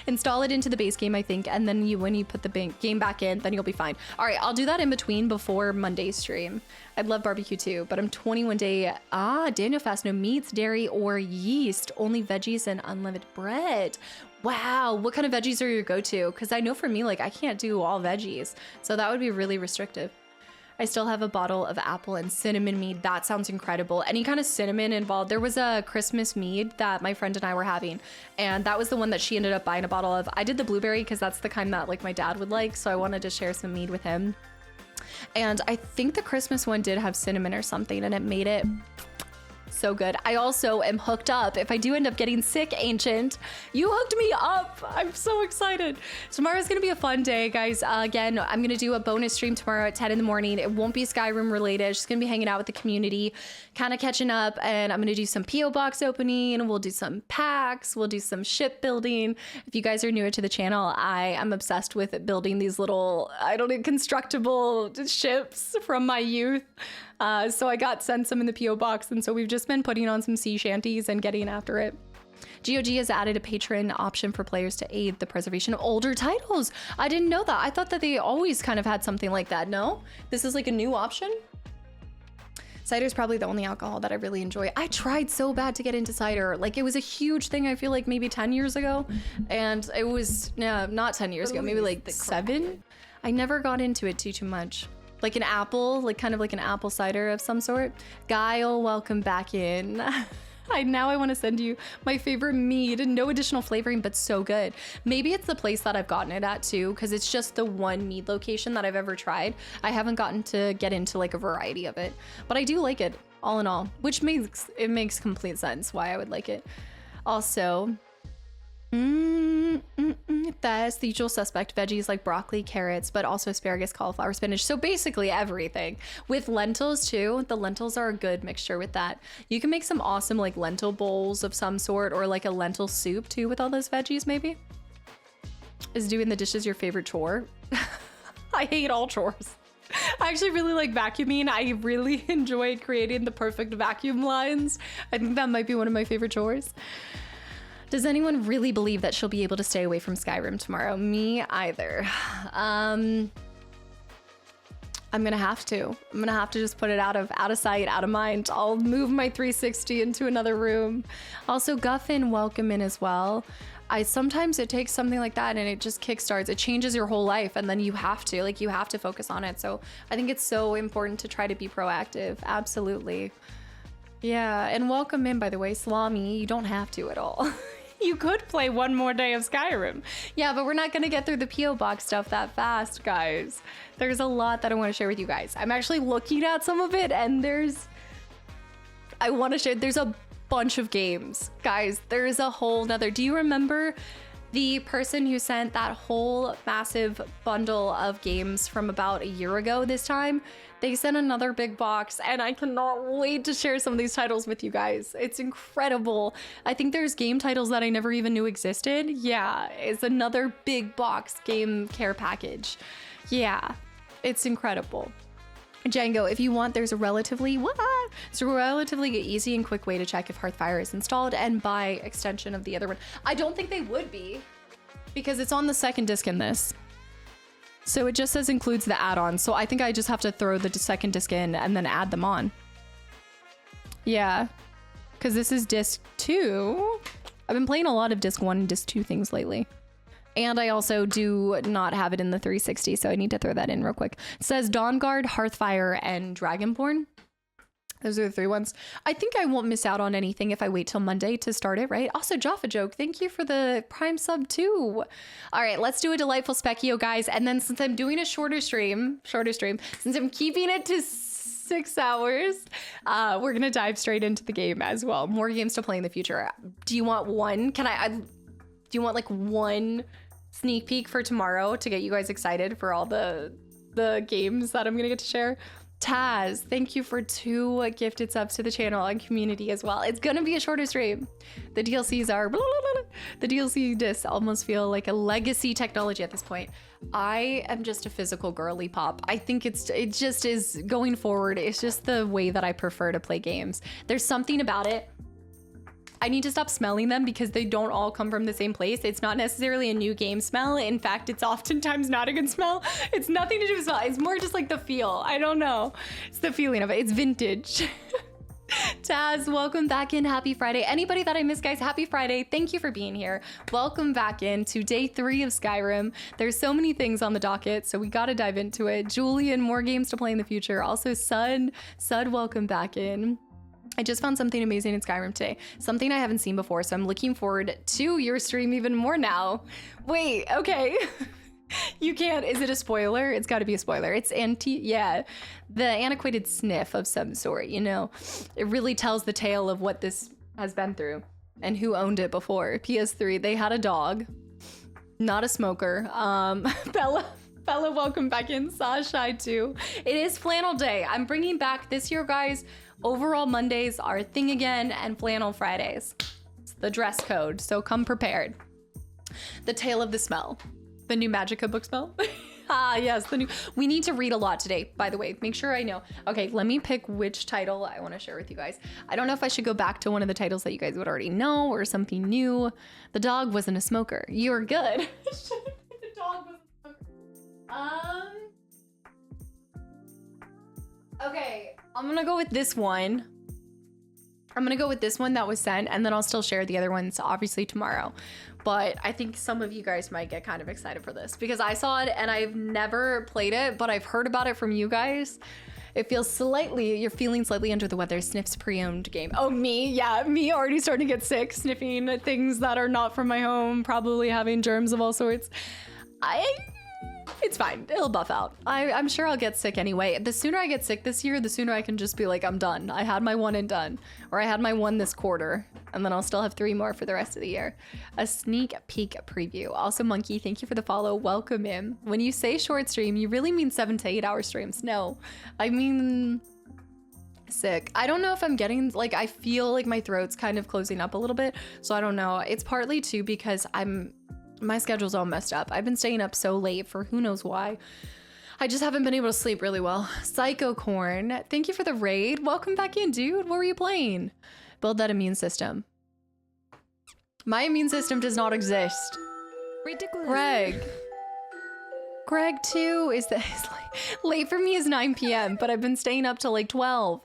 Install it into the base game, I think, and then when you put the game back in, then you'll be fine. All right, I'll do that in between before Monday's stream. I'd love barbecue too, but I'm 21 day. Daniel Fast, no meats, dairy, or yeast, only veggies and unlimited bread. Wow, what kind of veggies are your go-to? Because I know for me, like I can't do all veggies, so that would be really restrictive. I still have a bottle of apple and cinnamon mead. That sounds incredible. Any kind of cinnamon involved. There was a Christmas mead that my friend and I were having, and that was the one that she ended up buying a bottle of. I did the blueberry because that's the kind that like my dad would like, so I wanted to share some mead with him. And I think the Christmas one did have cinnamon or something, and it made it so good. I also am hooked up. If I do end up getting sick, Ancient, you hooked me up. I'm so excited. Tomorrow's gonna be a fun day, guys. Again, I'm gonna do a bonus stream tomorrow at 10 in the morning. It won't be Skyrim related. It's just gonna be hanging out with the community, kind of catching up, and I'm gonna do some PO box opening. We'll do some packs. We'll do some ship building. If you guys are newer to the channel, I am obsessed with building these little, constructible ships from my youth. So I got sent some in the PO box, and so we've just been putting on some sea shanties and getting after it. GOG has added a patron option for players to aid the preservation of older titles. I didn't know that. I thought that they always kind of had something like that. No, this is like a new option. Cider is probably the only alcohol that I really enjoy. I tried so bad to get into cider. Like it was a huge thing, I feel like maybe 10 years ago. And it was, not 10 years ago, maybe like 7. I never got into it too much. Like an apple, like kind of like an apple cider of some sort. Guile, welcome back in. Now I want to send you my favorite mead, and no additional flavoring, but so good. Maybe it's the place that I've gotten it at too, because it's just the one mead location that I've ever tried. I haven't gotten to get into like a variety of it, but I do like it all in all, which makes complete sense why I would like it. Also, that's the usual suspect veggies like broccoli, carrots, but also asparagus, cauliflower, spinach. So basically everything. With lentils too. The lentils are a good mixture with that. You can make some awesome like lentil bowls of some sort, or like a lentil soup too with all those veggies maybe. Is doing the dishes your favorite chore? I hate all chores. I actually really like vacuuming. I really enjoy creating the perfect vacuum lines. I think that might be one of my favorite chores. Does anyone really believe that she'll be able to stay away from Skyrim tomorrow? Me either. I'm gonna have to. I'm gonna have to just put it out of sight, out of mind. I'll move my 360 into another room. Also, Guffin, welcome in as well. Sometimes it takes something like that and it just kickstarts. It changes your whole life, and then you have to focus on it. So I think it's so important to try to be proactive. Absolutely. Yeah, and welcome in, by the way, Salami. You don't have to at all. You could play one more day of Skyrim. Yeah, but we're not gonna get through the P.O. Box stuff that fast, guys. There's a lot that I want to share with you guys. I'm actually looking at some of it, and I want to share, there's a bunch of games. Guys, there is a whole nother, do you remember the person who sent that whole massive bundle of games from about a year ago this time? They sent another big box, and I cannot wait to share some of these titles with you guys. It's incredible. I think there's game titles that I never even knew existed. Yeah, it's another big box game care package. Yeah, it's incredible. Django, if you want, there's a relatively easy and quick way to check if Hearthfire is installed, and by extension of the other one. I don't think they would be, because it's on the second disc in this. So it just says includes the add-ons. So I think I just have to throw the second disc in and then add them on. Yeah, because this is disc 2. I've been playing a lot of disc 1 and disc 2 things lately. And I also do not have it in the 360, so I need to throw that in real quick. It says Dawnguard, Hearthfire, and Dragonborn. Those are the 3 ones. I think I won't miss out on anything if I wait till Monday to start it, right? Also, Jaffa Joke, thank you for the Prime sub too. All right, let's do a delightful Specchio, guys. And then since I'm doing a shorter stream, since I'm keeping it to 6 hours, we're gonna dive straight into the game as well. More games to play in the future. Do you want one? Do you want like one sneak peek for tomorrow to get you guys excited for all the games that I'm gonna get to share? Taz, thank you for 2 gifted subs to the channel and community as well. It's gonna be a shorter stream. The DLCs are the DLC discs almost feel like a legacy technology at this point. I am just a physical girly pop. I think it just is going forward. It's just the way that I prefer to play games. There's something about it. I need to stop smelling them because they don't all come from the same place. It's not necessarily a new game smell. In fact, it's oftentimes not a good smell. It's nothing to do with smell. It's more just like the feel. I don't know. It's the feeling of it. It's vintage. Taz, welcome back in. Happy Friday. Anybody that I missed, guys, happy Friday. Thank you for being here. Welcome back in to day 3 of Skyrim. There's so many things on the docket, so we got to dive into it. Julian, more games to play in the future. Also, Sud, welcome back in. I just found something amazing in Skyrim today. Something I haven't seen before, so I'm looking forward to your stream even more now. Wait, okay. You can't, is it a spoiler? It's gotta be a spoiler. It's the antiquated sniff of some sort, you know? It really tells the tale of what this has been through and who owned it before. PS3, they had a dog, not a smoker. Bella, welcome back in. Sashai too. It is flannel day. I'm bringing back this year, guys. Overall Mondays are a thing again, and flannel Fridays. It's the dress code, so come prepared. The Tale of the Smell. The new Magica book smell. Yes, we need to read a lot today, by the way. Make sure I know. Okay, let me pick which title I want to share with you guys. I don't know if I should go back to one of the titles that you guys would already know or something new. The dog wasn't a smoker. You're good. The dog wasn't a smoker. Okay, I'm gonna go with this one. That was sent, and then I'll still share the other ones, obviously, tomorrow. But I think some of you guys might get kind of excited for this because I saw it and I've never played it, but I've heard about it from you guys. It feels you're feeling slightly under the weather. Sniffs pre-owned game. Oh, me? Yeah, me already starting to get sick, sniffing things that are not from my home, probably having germs of all sorts. It's fine. It'll buff out. I'm sure I'll get sick anyway. The sooner I get sick this year, the sooner I can just be like, I'm done. I had my one and done. Or I had my one this quarter, and then I'll still have 3 more for the rest of the year. A sneak peek preview. Also, Monkey, thank you for the follow. Welcome in. When you say short stream, you really mean 7 to 8 hour streams. No, I mean sick. I don't know if I'm getting, like, I feel like my throat's kind of closing up a little bit. So I don't know. It's partly too because my schedule's all messed up. I've been staying up so late for who knows why. I just haven't been able to sleep really well. Psycho Corn, thank you for the raid. Welcome back in, dude. What were you playing? Build that immune system. My immune system does not exist. Ridiculous. Greg too is late for me is 9 p.m., but I've been staying up till like 12.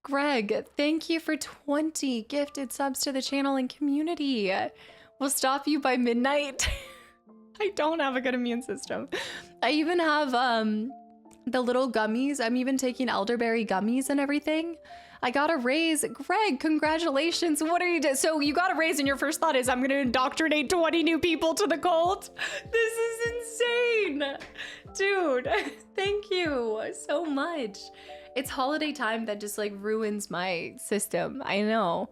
Greg, thank you for 20 gifted subs to the channel and community. Will stop you by midnight. I don't have a good immune system. I even have the little gummies. I'm even taking elderberry gummies and everything. I got a raise. Greg, congratulations. What are you doing? So you got a raise and your first thought is I'm going to indoctrinate 20 new people to the cult? This is insane. Dude, thank you so much. It's holiday time that just like ruins my system. I know.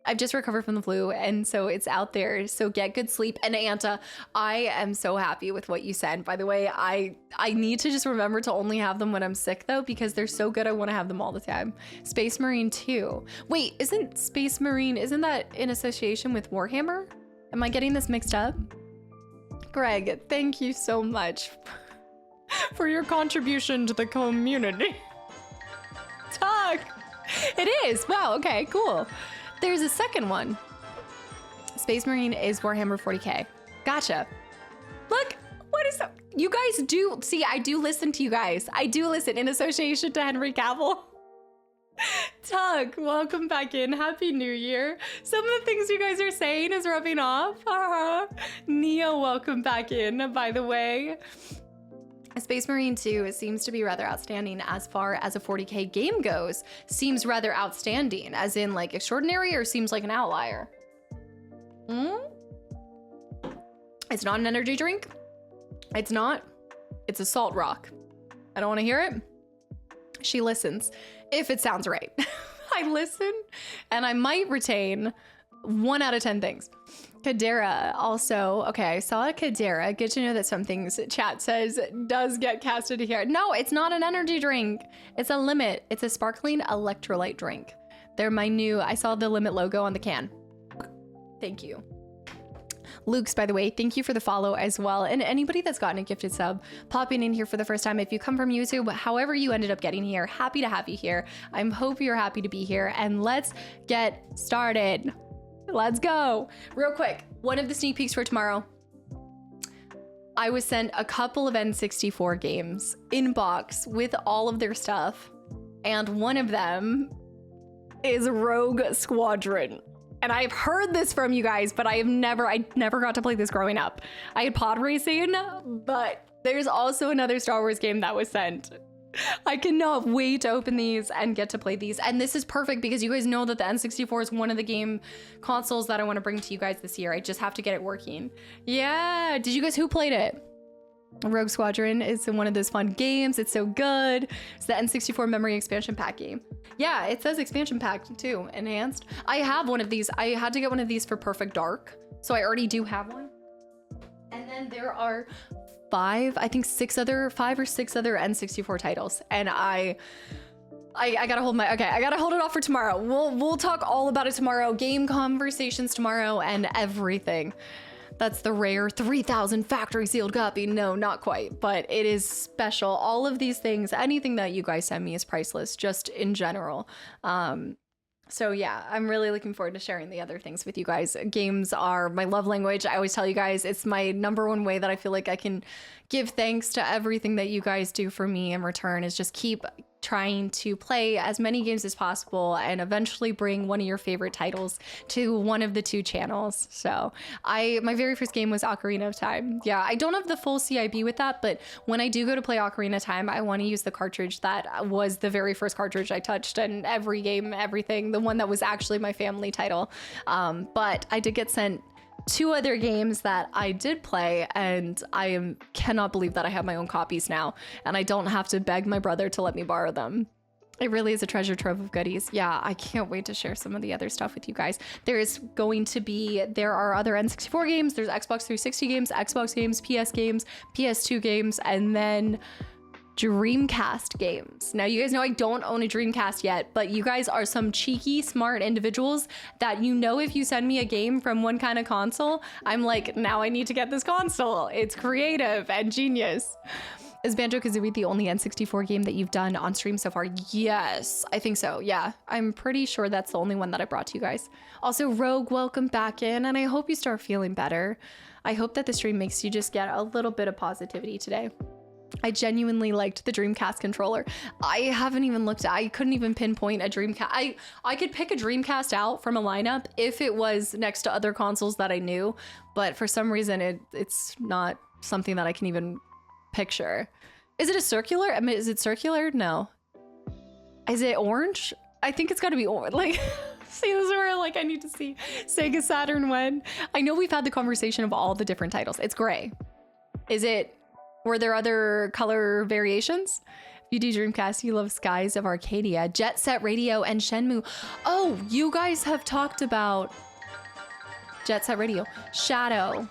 I've just recovered from the flu, and so it's out there. So get good sleep. And Anta, I am so happy with what you said. By the way, I need to just remember to only have them when I'm sick, though, because they're so good. I want to have them all the time. Space Marine 2. Wait, isn't Space Marine, isn't that in association with Warhammer? Am I getting this mixed up? Greg, thank you so much for your contribution to the community. Talk. It is. Wow. Okay, cool. There's a second one. Space Marine is Warhammer 40k. Gotcha. Look, what is that? You guys do, see, I do listen to you guys. I do listen in association to Henry Cavill. Tug, welcome back in. Happy New Year. Some of the things you guys are saying is rubbing off. Neo, welcome back in, by the way. Space Marine 2 seems to be rather outstanding as far as a 40k game goes. Seems rather outstanding, as in like extraordinary, or seems like an outlier? It's not an energy drink. It's not. It's a salt rock. I don't want to hear it. She listens. If it sounds right. I listen, and I might retain 1 out of 10 things. Kadera also, okay, I saw a Kadera. Good to know that some things chat says does get casted here. No, it's not an energy drink. It's a Limit. It's a sparkling electrolyte drink. They're my new, I saw the Limit logo on the can. Thank you. Luke's, by the way, thank you for the follow as well. And anybody that's gotten a gifted sub, popping in here for the first time, if you come from YouTube, however you ended up getting here, happy to have you here. I hope you're happy to be here, and let's get started. Let's go. Real quick, one of the sneak peeks for tomorrow. I was sent a couple of N64 games in box with all of their stuff. And one of them is Rogue Squadron. And I've heard this from you guys, but I never got to play this growing up. I had pod racing, but there's also another Star Wars game that was sent. I cannot wait to open these and get to play these. And this is perfect because you guys know that the N64 is one of the game consoles that I want to bring to you guys this year. I just have to get it working. Yeah. Did you guys, who played it? Rogue Squadron is one of those fun games. It's so good. It's the N64 memory expansion pack game. Yeah, it says expansion pack too, enhanced. I have one of these. I had to get one of these for Perfect Dark. So I already do have one. And then there are 5 or 6 other N64 titles, and I gotta hold my, okay, I gotta hold it off for tomorrow. We'll talk all about it tomorrow. Game conversations tomorrow and everything. That's the rare 3000 factory sealed copy. No, not quite, but it is special. All of these things, anything that you guys send me is priceless, just in general. So yeah, I'm really looking forward to sharing the other things with you guys. Games are my love language. I always tell you guys, it's my #1 way that I feel like I can give thanks to everything that you guys do for me in return, is just keep trying to play as many games as possible and eventually bring one of your favorite titles to one of the 2 channels. So my very first game was Ocarina of Time. Yeah, I don't have the full CIB with that, but when I do go to play Ocarina of Time, I want to use the cartridge that was the very first cartridge I touched in every game, everything, the one that was actually my family title. But I did get sent 2 other games that I did play, and I cannot believe that I have my own copies now, and I don't have to beg my brother to let me borrow them. It really is a treasure trove of goodies. Yeah, I can't wait to share some of the other stuff with you guys. There are other N64 games, there's Xbox 360 games, Xbox games, PS games, PS2 games, and then Dreamcast games. Now, you guys know I don't own a Dreamcast yet, but you guys are some cheeky, smart individuals that, you know, if you send me a game from one kind of console, I'm like, now I need to get this console. It's creative and genius. Is Banjo-Kazooie the only N64 game that you've done on stream so far? Yes, I think so. Yeah, I'm pretty sure that's the only one that I brought to you guys. Also, Rogue, welcome back in, and I hope you start feeling better. I hope that the stream makes you just get a little bit of positivity today. I genuinely liked the Dreamcast controller. I haven't even looked at, I couldn't even pinpoint a Dreamcast. I could pick a Dreamcast out from a lineup if it was next to other consoles that I knew, but for some reason it's not something that I can even picture. Is it a circular? I mean, is it circular? No. Is it orange? I think it's got to be like. See, this is where like I need to see Sega Saturn when. I know we've had the conversation of all the different titles. It's gray. Were there other color variations? You do Dreamcast, you love Skies of Arcadia, Jet Set Radio, and Shenmue. Oh, you guys have talked about Jet Set Radio. Shadow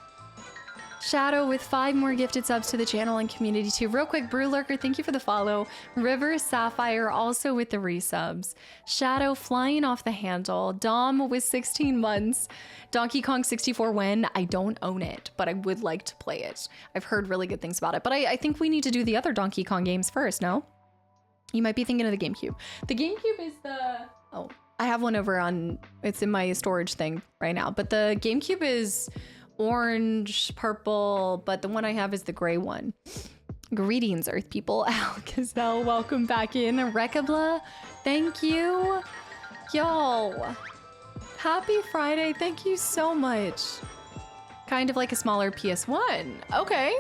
with 5 more gifted subs to the channel and community too. Real quick, Brew Lurker, thank you for the follow. River Sapphire also with the resubs. Shadow flying off the handle. Dom with 16 months. Donkey Kong 64 when? I don't own it, but I would like to play it. I've heard really good things about it, but I think we need to do the other Donkey Kong games first, no? You might be thinking of the GameCube. The GameCube is oh, I have one over on, it's in my storage thing right now, but the GameCube is orange, purple, but the one I have is the gray one. Greetings, Earth people. Alcazell, welcome back in. Rekabla, thank you. Y'all, happy Friday. Thank you so much. Kind of like a smaller PS1. Okay.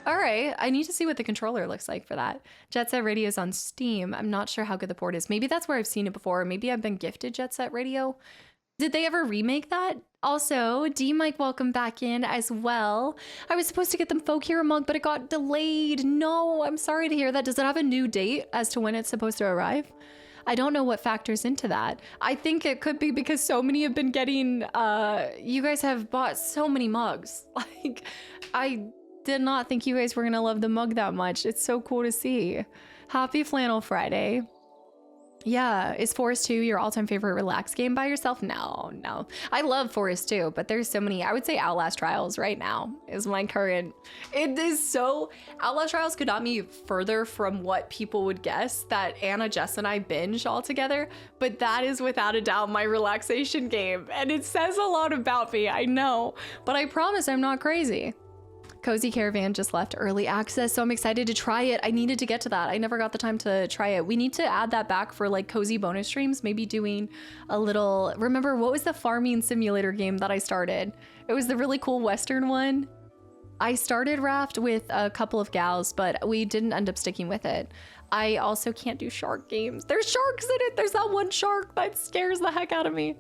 All right. I need to see what the controller looks like for that. Jet Set Radio is on Steam. I'm not sure how good the port is. Maybe that's where I've seen it before. Maybe I've been gifted Jet Set Radio. Did they ever remake that? Also, D-Mike, welcome back in as well. I was supposed to get them Folk Hero mug, but it got delayed. No, I'm sorry to hear that. Does it have a new date as to when it's supposed to arrive? I don't know what factors into that. I think it could be because so many have been getting, you guys have bought so many mugs. Like, I did not think you guys were gonna love the mug that much. It's so cool to see. Happy Flannel Friday. Yeah, is Forest 2 your all-time favorite relax game by yourself? No. I love Forest 2, but there's so many. I would say Outlast Trials right now is my current. It is so, Outlast Trials could not be further from what people would guess that Anna, Jess, and I binge all together, but that is without a doubt my relaxation game, and it says a lot about me, I know, but I promise I'm not crazy. Cozy Caravan just left early access, so I'm excited to try it. I needed to get to that. I never got the time to try it. We need to add that back for like cozy bonus streams, maybe doing a little, remember what was the farming simulator game that I started? It was the really cool Western one. I started Raft with a couple of gals, but we didn't end up sticking with it. I also can't do shark games. There's sharks in it. There's that one shark that scares the heck out of me.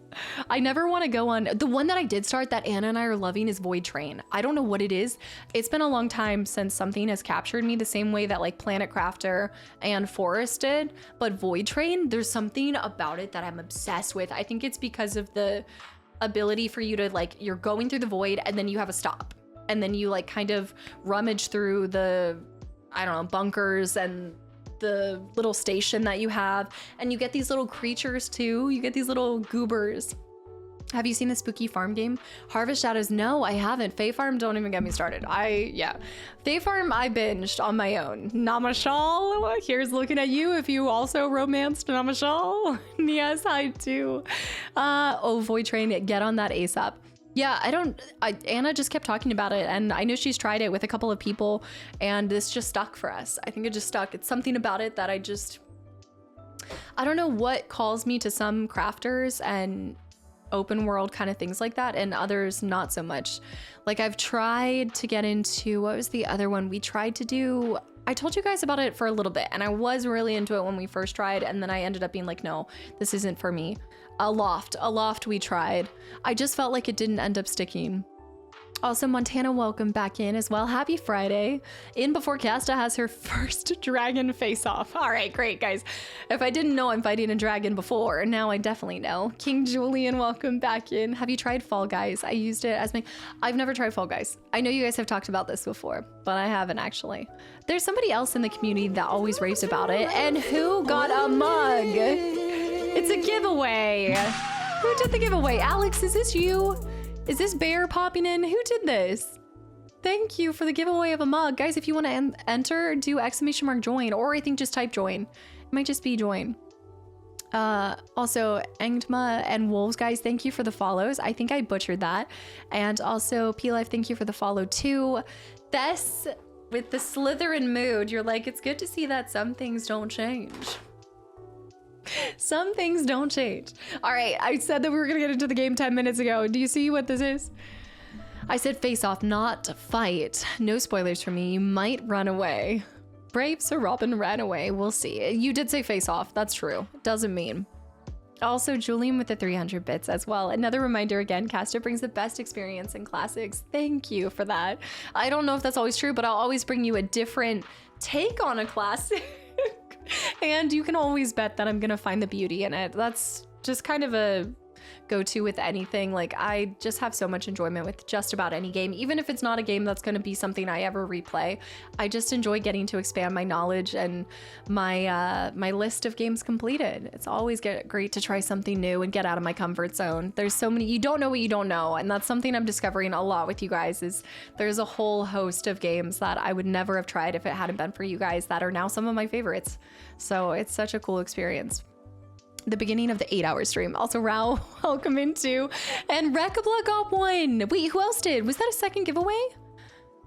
I never want to go on. The one that I did start that Anna and I are loving is Void Train. I don't know what it is. It's been a long time since something has captured me the same way that like Planet Crafter and Forest did. But Void Train, there's something about it that I'm obsessed with. I think it's because of the ability for you to like, you're going through the void and then you have a stop. And then you like kind of rummage through the, I don't know, bunkers and the little station that you have, and you get these little creatures too. You get these little goobers. Have you seen the spooky farm game? Harvest Shadows? No, I haven't. Fae Farm, don't even get me started. Yeah. Fae Farm, I binged on my own. Namashal, here's looking at you if you also romanced Namashal. Yes, I do. Oh, Void Train, get on that ASAP. Yeah, Anna just kept talking about it, and I know she's tried it with a couple of people, and this just stuck for us. I think it just stuck. It's something about it that I don't know what calls me to some crafters and open world kind of things like that, and others not so much. Like I've tried to get into, what was the other one we tried to do? I told you guys about it for a little bit, and I was really into it when we first tried, and then I ended up being like, no, this isn't for me. A loft we tried. I just felt like it didn't end up sticking. Also, Montana, welcome back in as well. Happy Friday. In before Casta has her first dragon face-off. All right, great, guys. If I didn't know I'm fighting a dragon before, now I definitely know. King Julian, welcome back in. Have you tried Fall Guys? I used it as my... I've never tried Fall Guys. I know you guys have talked about this before, but I haven't actually. There's somebody else in the community that always raves about it, and who got a mug? It's a giveaway. Who did the giveaway? Alex, is this you? Is this Bear popping in? Who did this? Thank you for the giveaway of a mug. Guys, if you want to enter, do !join, or I think just type join. It might just be join. Also, Engdma and Wolves, guys, thank you for the follows. I think I butchered that. And also, P-Life, thank you for the follow too. Thess, with the Slytherin mood, you're like, it's good to see that some things don't change. Some things don't change. All right, I said that we were gonna get into the game 10 minutes ago. Do you see what this is? I said face off, not fight. No spoilers for me. You might run away. Brave Sir Robin ran away. We'll see. You did say face off. That's true. Doesn't mean Also, Julian with the 300 bits as well. Another reminder again, Casta brings the best experience in classics. Thank you for that. I don't know if that's always true, but I'll always bring you a different take on a classic. And you can always bet that I'm gonna find the beauty in it. That's just kind of a go-to with anything. Like, I just have so much enjoyment with just about any game, even if it's not a game that's going to be something I ever replay. I just enjoy getting to expand my knowledge and my my list of games completed. It's always great to try something new and get out of my comfort zone. There's so many, you don't know what you don't know, and that's something I'm discovering a lot with you guys. Is there's a whole host of games that I would never have tried if it hadn't been for you guys that are now some of my favorites. So it's such a cool experience. The beginning of the 8-hour stream. Also, Rao, welcome into. And Rekabla got one. Wait, who else did? Was that a second giveaway?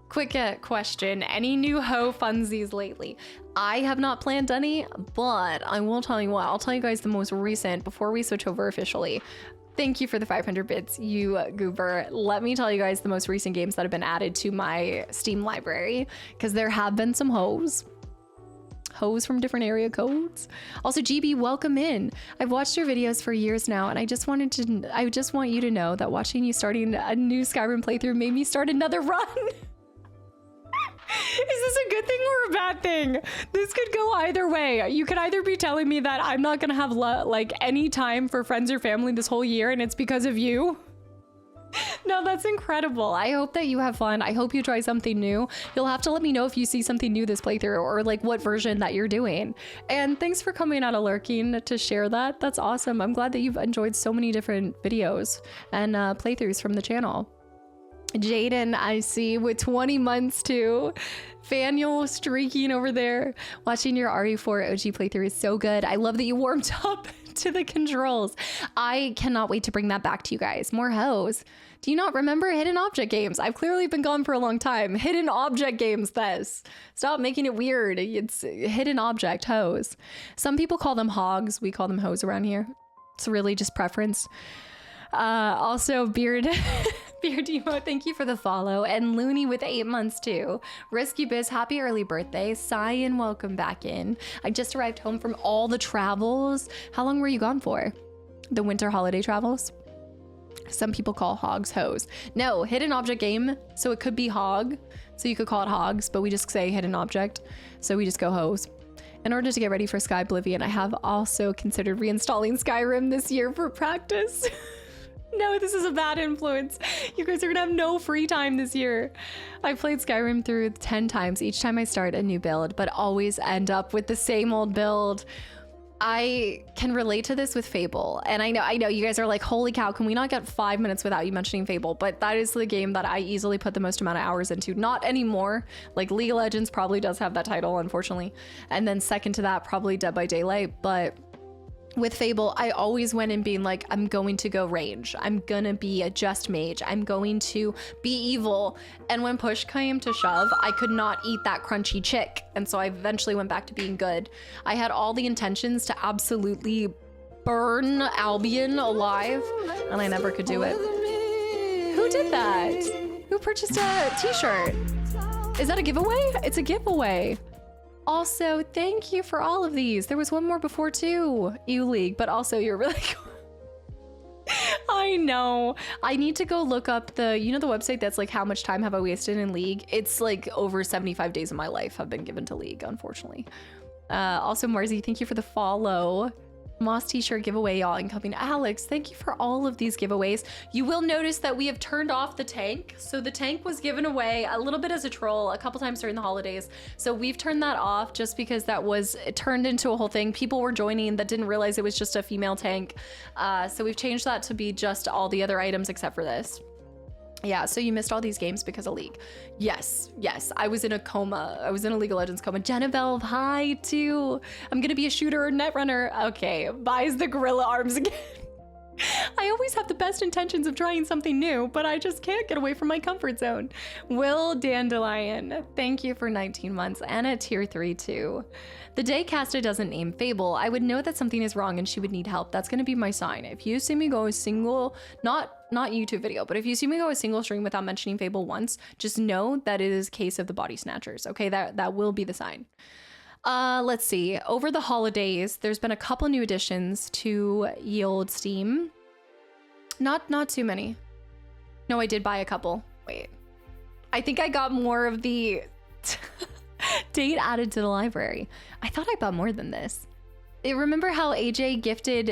Quick question. Any new hoe funsies lately? I have not planned any, but I will tell you what. I'll tell you guys the most recent before we switch over officially. Thank you for the 500 bits, you goober. Let me tell you guys the most recent games that have been added to my Steam library, because there have been some hoes from different area codes. Also, GB, welcome in. I've watched your videos for years now, and I just want you to know that watching you starting a new Skyrim playthrough made me start another run. Is this a good thing or a bad thing? This could go either way. You could either be telling me that I'm not gonna have like any time for friends or family this whole year, and it's because of you. No, that's incredible. I hope that you have fun. I hope you try something new. You'll have to let me know if you see something new this playthrough, or like what version that you're doing. And thanks for coming out of lurking to share that. That's awesome. I'm glad that you've enjoyed so many different videos and playthroughs from the channel. Jaden, I see, with 20 months too. Faniel streaking over there. Watching your RE4 OG playthrough is so good. I love that you warmed up to the controls. I cannot wait to bring that back to you guys. More hoes. Do you not remember hidden object games? I've clearly been gone for a long time. Hidden object games, Tess. Stop making it weird. It's hidden object hoes. Some people call them hogs. We call them hoes around here. It's really just preference. Also, Beard Emo, thank you for the follow. And Looney with 8 months too. Risky Biz, happy early birthday. Cyan, welcome back in. I just arrived home from all the travels. How long were you gone for? The winter holiday travels? Some people call hogs hoes. No, hidden object game. So it could be hog. So you could call it hogs, but we just say hidden object. So we just go hoes. In order to get ready for Sky Oblivion, I have also considered reinstalling Skyrim this year for practice. No, this is a bad influence. You guys are gonna have no free time this year. I've played Skyrim through 10 times. Each time I start a new build, but always end up with the same old build. I can relate to this with Fable. And I know you guys are like, holy cow, can we not get 5 minutes without you mentioning Fable? But that is the game that I easily put the most amount of hours into. Not anymore. Like League of Legends probably does have that title, unfortunately. And then second to that, probably Dead by Daylight. But with Fable, I always went in being like, I'm going to go range. I'm gonna be a just mage. I'm going to be evil. And when push came to shove, I could not eat that crunchy chick. And so I eventually went back to being good. I had all the intentions to absolutely burn Albion alive, and I never could do it. Who did that? Who purchased a t-shirt? Is that a giveaway? It's a giveaway. Also, thank you for all of these. There was one more before too, U-League, but also you're really cool. I know. I need to go look up the, you know, the website that's like, how much time have I wasted in League? It's like over 75 days of my life have been given to League, unfortunately. Also, Marzi, thank you for the follow. Moss t-shirt giveaway, y'all, incoming. Alex, thank you for all of these giveaways. You will notice that we have turned off the tank. So the tank was given away a little bit as a troll a couple times during the holidays. So we've turned that off just because that was turned into a whole thing. People were joining that didn't realize it was just a female tank. So we've changed that to be just all the other items except for this. Yeah, so you missed all these games because of League. Yes, I was in a coma. I was in a League of Legends coma. Genevieve, hi too. I'm gonna be a shooter or net runner. Okay, buys the gorilla arms again. I always have the best intentions of trying something new, but I just can't get away from my comfort zone. Will Dandelion, thank you for 19 months and a tier 3 too. The day Casta doesn't name Fable, I would know that something is wrong and she would need help. That's gonna be my sign. If you see me go a single, not YouTube video, but if you see me go a single stream without mentioning Fable once, just know that it is a case of the body snatchers. Okay, that will be the sign. Let's see. Over the holidays, there's been a couple new additions to ye olde Steam. Not too many. No, I did buy a couple. Wait. I think I got more of the date added to the library. I thought I bought more than this. Remember how AJ gifted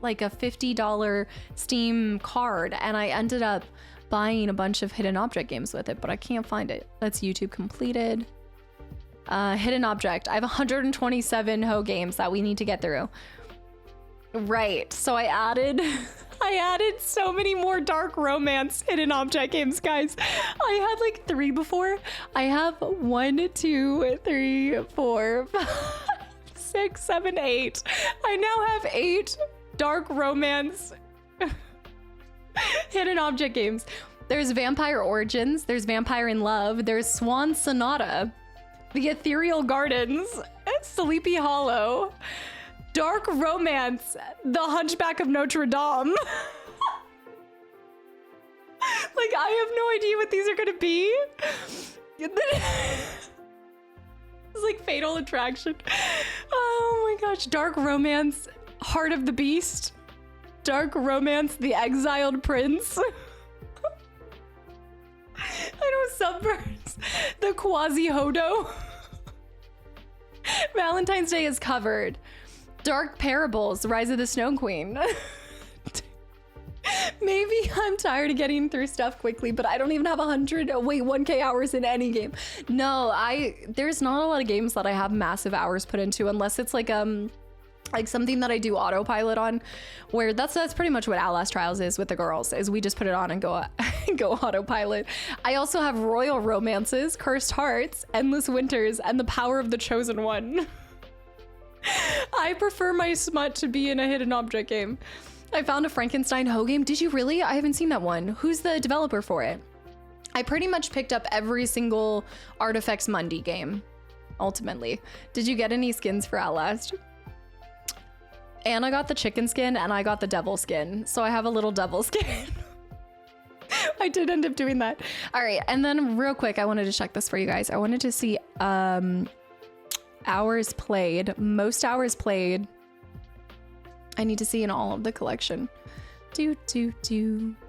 like a $50 Steam card, and I ended up buying a bunch of hidden object games with it, but I can't find it. That's YouTube completed. Hidden object. I have 127 Ho games that we need to get through. Right. So I added so many more dark romance hidden object games, guys. I had like 3 before. I have 1, 2, 3, 4, 5, 6, 7, 8. I now have 8 dark romance hidden object games. There's Vampire Origins, there's Vampire in Love, there's Swan Sonata, The Ethereal Gardens, Sleepy Hollow, Dark Romance, The Hunchback of Notre Dame. Like, I have no idea what these are gonna be. It's like Fatal Attraction. Oh my gosh. Dark Romance, Heart of the Beast. Dark Romance, The Exiled Prince. I know, Subverse. The Quasi-Hodo. Valentine's Day is covered. Dark Parables, Rise of the Snow Queen. Maybe I'm tired of getting through stuff quickly, but I don't even have 1K hours in any game. No, there's not a lot of games that I have massive hours put into, unless it's like something that I do autopilot on, where that's pretty much what Outlast Trials is with the girls, is we just put it on and go autopilot. I also have Royal Romances, Cursed Hearts, Endless Winters, and The Power of the Chosen One. I prefer my smut to be in a hidden object game. I found a Frankenstein Ho game. Did you really? I haven't seen that one. Who's the developer for it? I pretty much picked up every single Artifacts Mundi game, ultimately. Did you get any skins for Outlast? And I got the chicken skin and I got the devil skin. So I have a little devil skin. I did end up doing that. All right, and then real quick, I wanted to check this for you guys. I wanted to see hours played, most hours played. I need to see in all of the collection.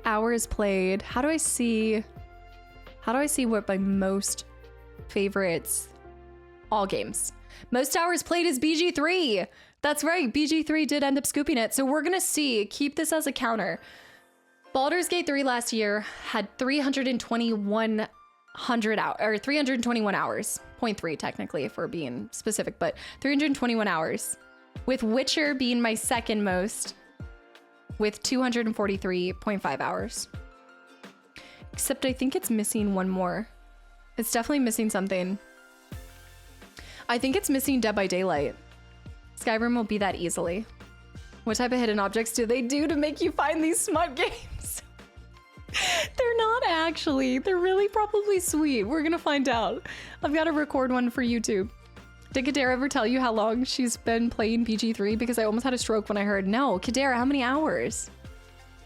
Hours played. How do I see what my most favorites? All games. Most hours played is BG3. That's right, BG3 did end up scooping it. So we're gonna see, keep this as a counter. Baldur's Gate 3 last year had 321 hours. 0.3 technically if we're being specific, but 321 hours. With Witcher being my second most, with 243.5 hours. Except I think it's missing one more. It's definitely missing something. I think it's missing Dead by Daylight. Skyrim will be that easily. What type of hidden objects do they do to make you find these smut games? They're not actually. They're really probably sweet. We're gonna find out. I've got to record one for YouTube. Did Kadera ever tell you how long she's been playing BG3? Because I almost had a stroke when I heard, no. Kadera, how many hours?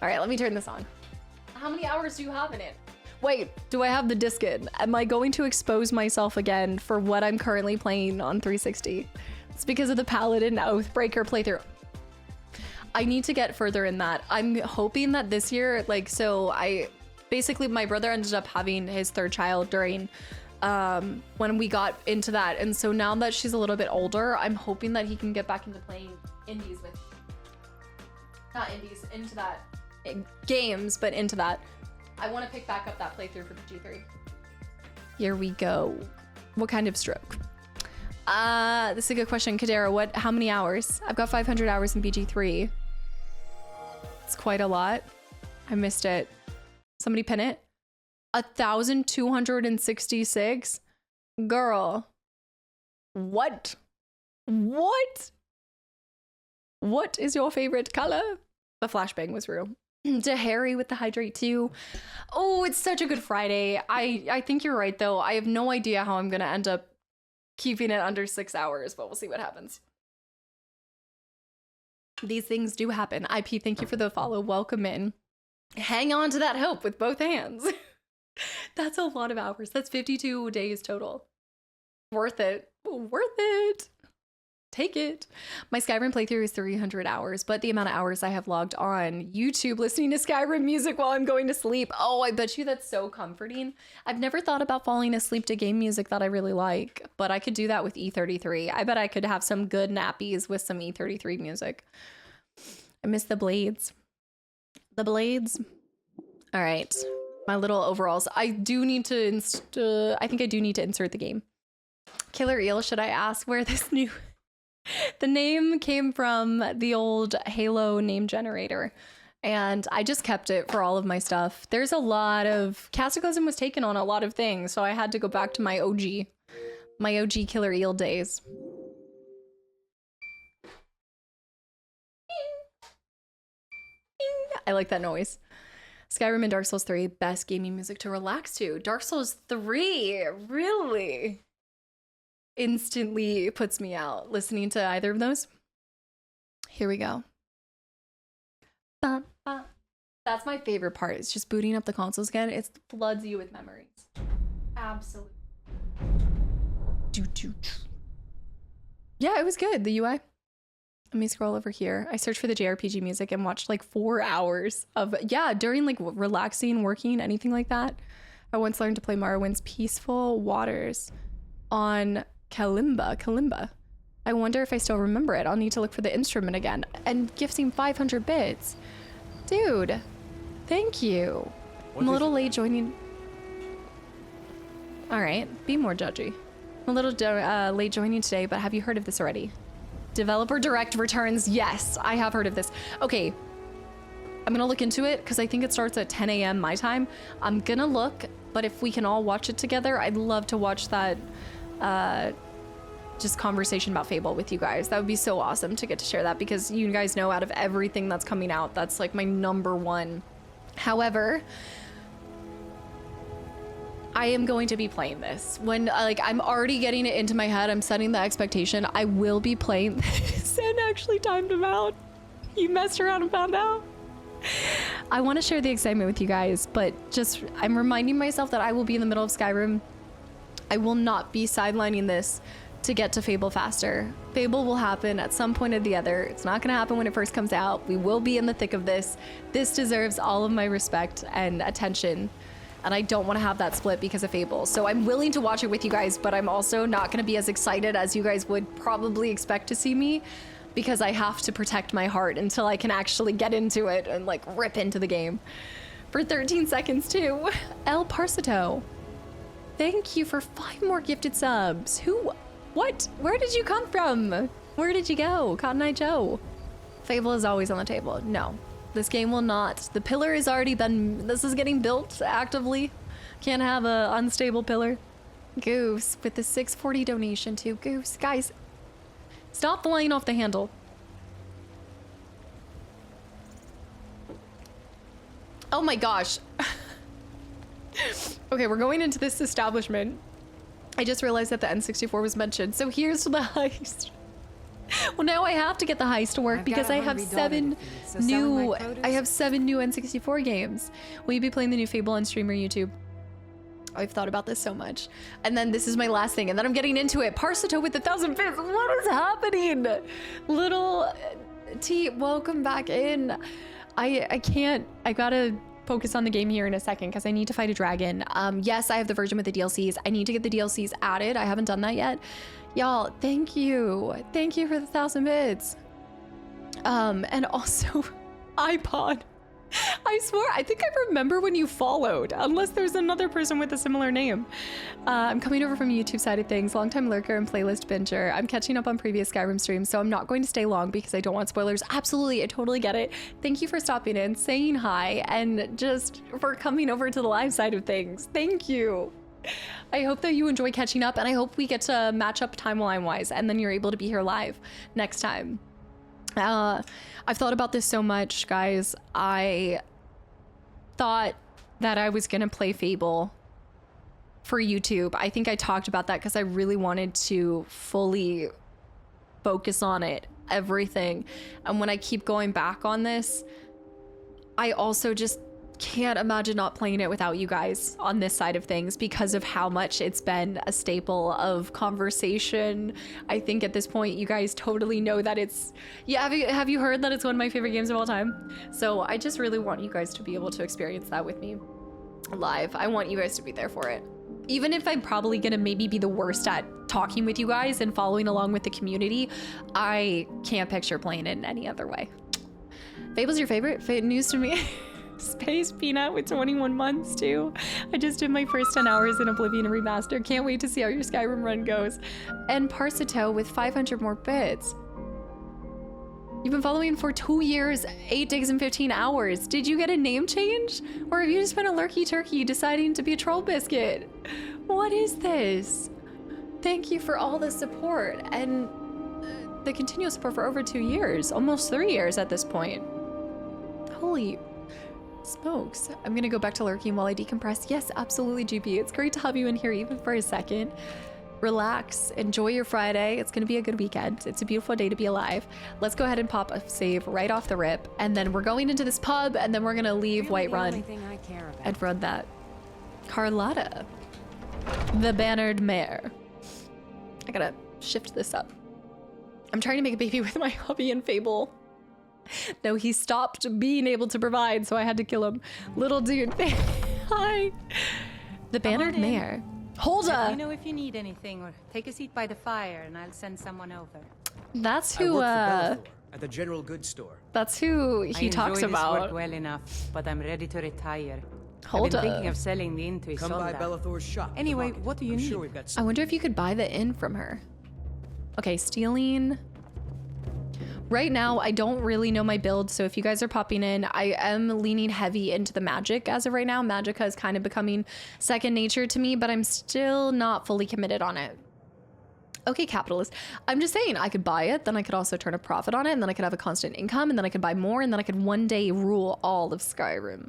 All right, let me turn this on. How many hours do you have in it? Wait, do I have the disc in? Am I going to expose myself again for what I'm currently playing on 360? It's because of the Paladin Oathbreaker playthrough. I need to get further in that. I'm hoping that this year, basically my brother ended up having his 3rd child during when we got into that, and so now that she's a little bit older, I'm hoping that he can get back into playing indies with, not indies, into that games, but into that. I want to pick back up that playthrough for G3. Here we go. What kind of stroke? This is a good question. Kadera, how many hours? I've got 500 hours in BG3. It's quite a lot. I missed it. Somebody pin it. 1,266? Girl. What? What is your favorite color? The flashbang was real. To Harry with the hydrate too. Oh, it's such a good Friday. I think you're right though. I have no idea how I'm gonna end up keeping it under 6 hours, but we'll see what happens. These things do happen. IP, thank you for the follow. Welcome in. Hang on to that hope with both hands. That's a lot of hours. That's 52 days total. Worth it. Worth it. Take it. My Skyrim playthrough is 300 hours, but the amount of hours I have logged on YouTube listening to Skyrim music while I'm going to sleep. Oh, I bet you that's so comforting. I've never thought about falling asleep to game music that I really like, but I could do that with E33. I bet I could have some good nappies with some E33 music. I miss the blades. The blades. All right. My little overalls. I do need to, I think I do need to insert the game. Killer Eel, should I ask where this new... The name came from the old Halo name generator, and I just kept it for all of my stuff. There's a lot of... Kastaclysm was taken on a lot of things, so I had to go back to my OG Killer Eel days. I like that noise. Skyrim and Dark Souls 3, best gaming music to relax to. Dark Souls 3, really? Instantly puts me out listening to either of those. Here we go. That's my favorite part. It's just booting up the consoles again. It floods you with memories. Absolutely. Yeah, it was good. The UI. Let me scroll over here. I searched for the JRPG music and watched like 4 hours of, yeah, during like relaxing, working, anything like that. I once learned to play Morrowind's Peaceful Waters on Kalimba. I wonder if I still remember it. I'll need to look for the instrument again. And gifting 500 bits. Dude, thank you. I'm a little late joining. All right, be more judgy. I'm a little late joining today, but have you heard of this already? Developer Direct returns. Yes, I have heard of this. Okay, I'm gonna look into it because I think it starts at 10 a.m. my time. I'm gonna look, but if we can all watch it together, I'd love to watch that just conversation about Fable with you guys. That would be so awesome to get to share that, because you guys know out of everything that's coming out, that's like my #1. However, I am going to be playing this when like I'm already getting it into my head. I'm setting the expectation. I will be playing this and actually timed him out. You messed around and found out. I want to share the excitement with you guys, but just I'm reminding myself that I will be in the middle of Skyrim. I will not be sidelining this to get to Fable faster. Fable will happen at some point or the other. It's not gonna happen when it first comes out. We will be in the thick of this. This deserves all of my respect and attention. And I don't want to have that split because of Fable. So I'm willing to watch it with you guys, but I'm also not gonna be as excited as you guys would probably expect to see me, because I have to protect my heart until I can actually get into it and like rip into the game. For 13 seconds too. El Parsito. Thank you for 5 more gifted subs. Who? What? Where did you come from? Where did you go? Cotton Eye Joe. Fable is always on the table. No, this game will not. The pillar has already been, this is getting built actively. Can't have a unstable pillar. Goose with the 640 donation too. Goose, guys, stop flying off the handle. Oh my gosh. Okay, we're going into this establishment. I just realized that the N64 was mentioned. So here's the heist. Well, now I have to get the heist to work because I have 7 new N64 games. Will you be playing the new Fable on stream or YouTube? I've thought about this so much. And then this is my last thing, and then I'm getting into it. Parsito with 1,000 bits. What is happening? Little T, welcome back in. I can't, I gotta focus on the game here in a second because I need to fight a dragon. Yes, I have the version with the DLCs. I need to get the DLCs added. I haven't done that yet. Y'all, thank you. Thank you for the 1,000 bits. And also iPod. I swear, I think I remember when you followed, unless there's another person with a similar name. I'm coming over from YouTube side of things, longtime lurker and playlist binger. I'm catching up on previous Skyrim streams, so I'm not going to stay long because I don't want spoilers. Absolutely, I totally get it. Thank you for stopping in, saying hi, and just for coming over to the live side of things. Thank you. I hope that you enjoy catching up, and I hope we get to match up timeline-wise, and then you're able to be here live next time. I've thought about this so much, guys. I thought that I was gonna play Fable for YouTube. I think I talked about that because I really wanted to fully focus on it, everything. And when I keep going back on this, I also just can't imagine not playing it without you guys on this side of things because of how much it's been a staple of conversation. I think at this point you guys totally know that it's, yeah, have you heard that it's one of my favorite games of all time? So I just really want you guys to be able to experience that with me live. I want you guys to be there for it. Even if I'm probably gonna maybe be the worst at talking with you guys and following along with the community, I can't picture playing it in any other way. Fable's your favorite? News to me. Space Peanut with 21 months too. I just did my first 10 hours in Oblivion Remaster. Can't wait to see how your Skyrim run goes. And Parsito with 500 more bits. You've been following for 2 years, 8 days and 15 hours. Did you get a name change? Or have you just been a lurky turkey deciding to be a troll biscuit? What is this? Thank you for all the support and the continual support for over 2 years, almost 3 years at this point. Holy smokes. I'm gonna go back to lurking while I decompress. Yes, absolutely, GP. It's great to have you in here even for a second. Relax, enjoy your Friday. It's gonna be a good weekend. It's a beautiful day to be alive. Let's go ahead and pop a save right off the rip. And then we're going into this pub and then we're gonna leave Whiterun and run that. Carlotta, the bannered mare. I gotta shift this up. I'm trying to make a baby with my hobby and Fable. No, he stopped being able to provide, so I had to kill him. Little dude, hi. The bannered mare. Hold Let up. me know if you need anything, or take a seat by the fire, and I'll send someone over. That's I who. work for Bellathor at the general goods store. That's who he talks I enjoy about. this work well enough, but I'm ready to retire. Hold I've been up. thinking of selling the inn to Come by Isolda. Bellathor's shop. at the Anyway, market. what do you I'm need? Sure we've got I some. wonder if you could buy the inn from her. Okay, stealing. Right now, I don't really know my build, so if you guys are popping in, I am leaning heavy into the magic as of right now. Magicka is kind of becoming second nature to me, but I'm still not fully committed on it. Okay, capitalist. I'm just saying I could buy it, then I could also turn a profit on it, and then I could have a constant income, and then I could buy more, and then I could one day rule all of Skyrim.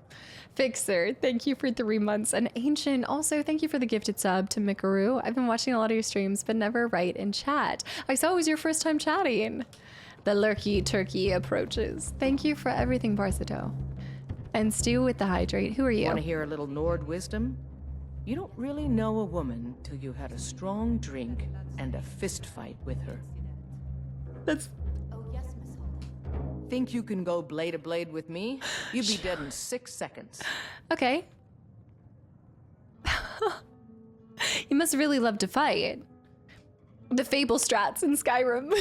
Fixer, thank you for 3 months. And Ancient, also thank you for the gifted sub to Mikaru. I've been watching a lot of your streams, but never write in chat. I saw it was your first time chatting. The lurky turkey approaches. Thank you for everything, Barsito. And Stu with the hydrate. Who are you? Want to hear a little Nord wisdom? You don't really know a woman till you had a strong drink and a fist fight with her. That's Think you can go blade to blade with me? You'd be dead in 6 seconds. okay. You must really love to fight. The Fable strats in Skyrim.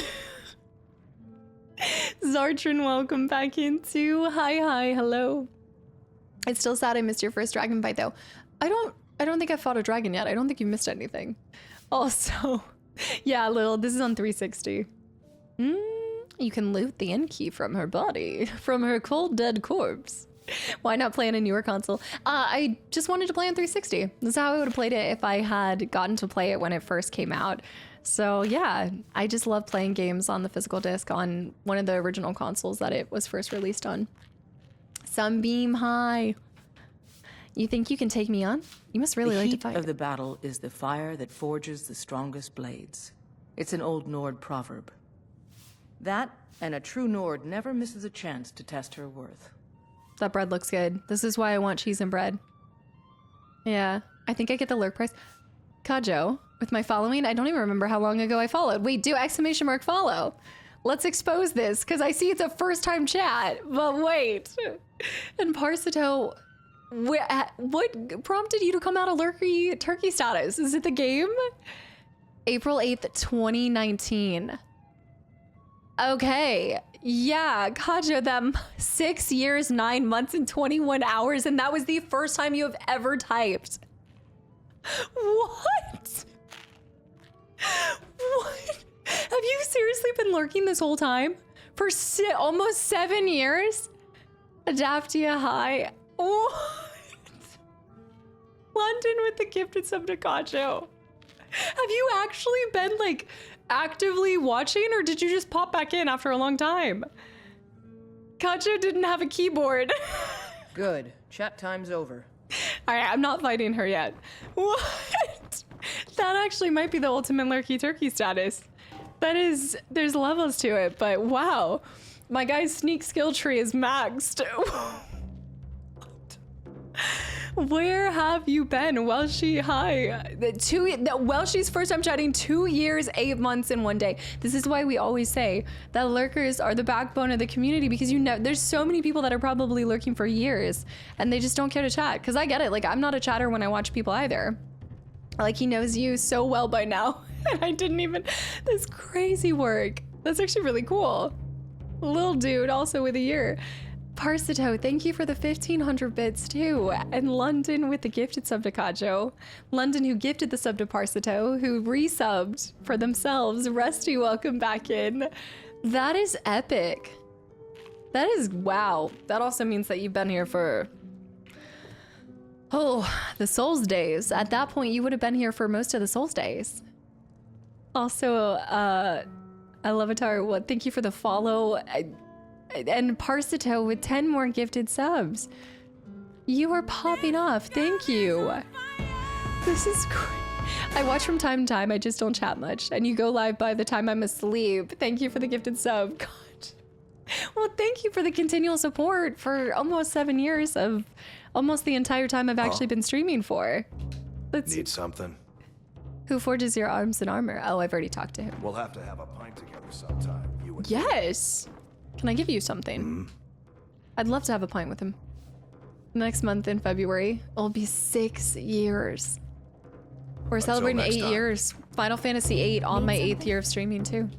Zartrin, welcome back in too. Hi, hello. It's still sad I missed your first dragon fight though. I don't think I fought a dragon yet. I don't think you missed anything. Also, yeah, Lil, this is on 360. You can loot the inn key from her body, from her cold dead corpse. Why not play on a newer console? I just wanted to play on 360. This is how I would have played it if I had gotten to play it when it first came out. So yeah, I just love playing games on the physical disc on one of the original consoles that it was first released on. Sunbeam High. You think you can take me on? You must really The like to heat fight. of the battle is the fire that forges the strongest blades. It's an old Nord proverb. That, and a true Nord never misses a chance to test her worth. That bread looks good. This is why I want cheese and bread. Yeah, I think I get the lurk price. Kajo, with my following, I don't even remember how long ago I followed. Wait, do exclamation mark follow. Let's expose this, because I see it's a first time chat, but wait. And Parsito, what prompted you to come out of lurky turkey status? Is it the game? April 8th, 2019. Okay, yeah, Kajo, that 6 years, 9 months, and 21 hours, and that was the first time you have ever typed. What? What? Have you seriously been lurking this whole time? For almost 7 years? Adaptia High. What? London with the gifted sub to Kajo. Have you actually been, like, actively watching, or did you just pop back in after a long time? Kajo didn't have a keyboard. Good. Chat time's over. All right, I'm not fighting her yet. What? That actually might be the ultimate lurky turkey status. That is, there's levels to it, but wow. My guy's sneak skill tree is maxed. Where have you been? Welshie, hi. Welshie's first time chatting, 2 years, 8 months, and 1 day. This is why we always say that lurkers are the backbone of the community, because you know there's so many people that are probably lurking for years and they just don't care to chat. Because I get it. Like, I'm not a chatter when I watch people either. Like, he knows you so well by now. And I didn't even, this crazy work. That's actually really cool. Little dude, also with a year. Parsito, thank you for the 1,500 bits too. And London with the gifted sub to Kajo. London, who gifted the sub to Parsito, who resubbed for themselves. Rusty, welcome back in. That is epic. That is, wow. That also means that you've been here for, oh, the Souls days. At that point, you would have been here for most of the Souls days. Also, I love Atar. Well, thank you for the follow. And Parsito with 10 more gifted subs. You are popping off. Thank you. This is great. I watch from time to time. I just don't chat much. And you go live by the time I'm asleep. Thank you for the gifted sub. God. Well, thank you for the continual support for almost 7 years of almost the entire time I've actually been streaming for. Need something? Who forges your arms and armor? Oh, I've already talked to him. We'll have to have a pint together sometime. You and Yes. Can I give you something? I'd love to have a pint with him. Next month in February, it'll be 6 years. We're celebrating next 8 time. years. Final Fantasy VIII on my 8th year of streaming too.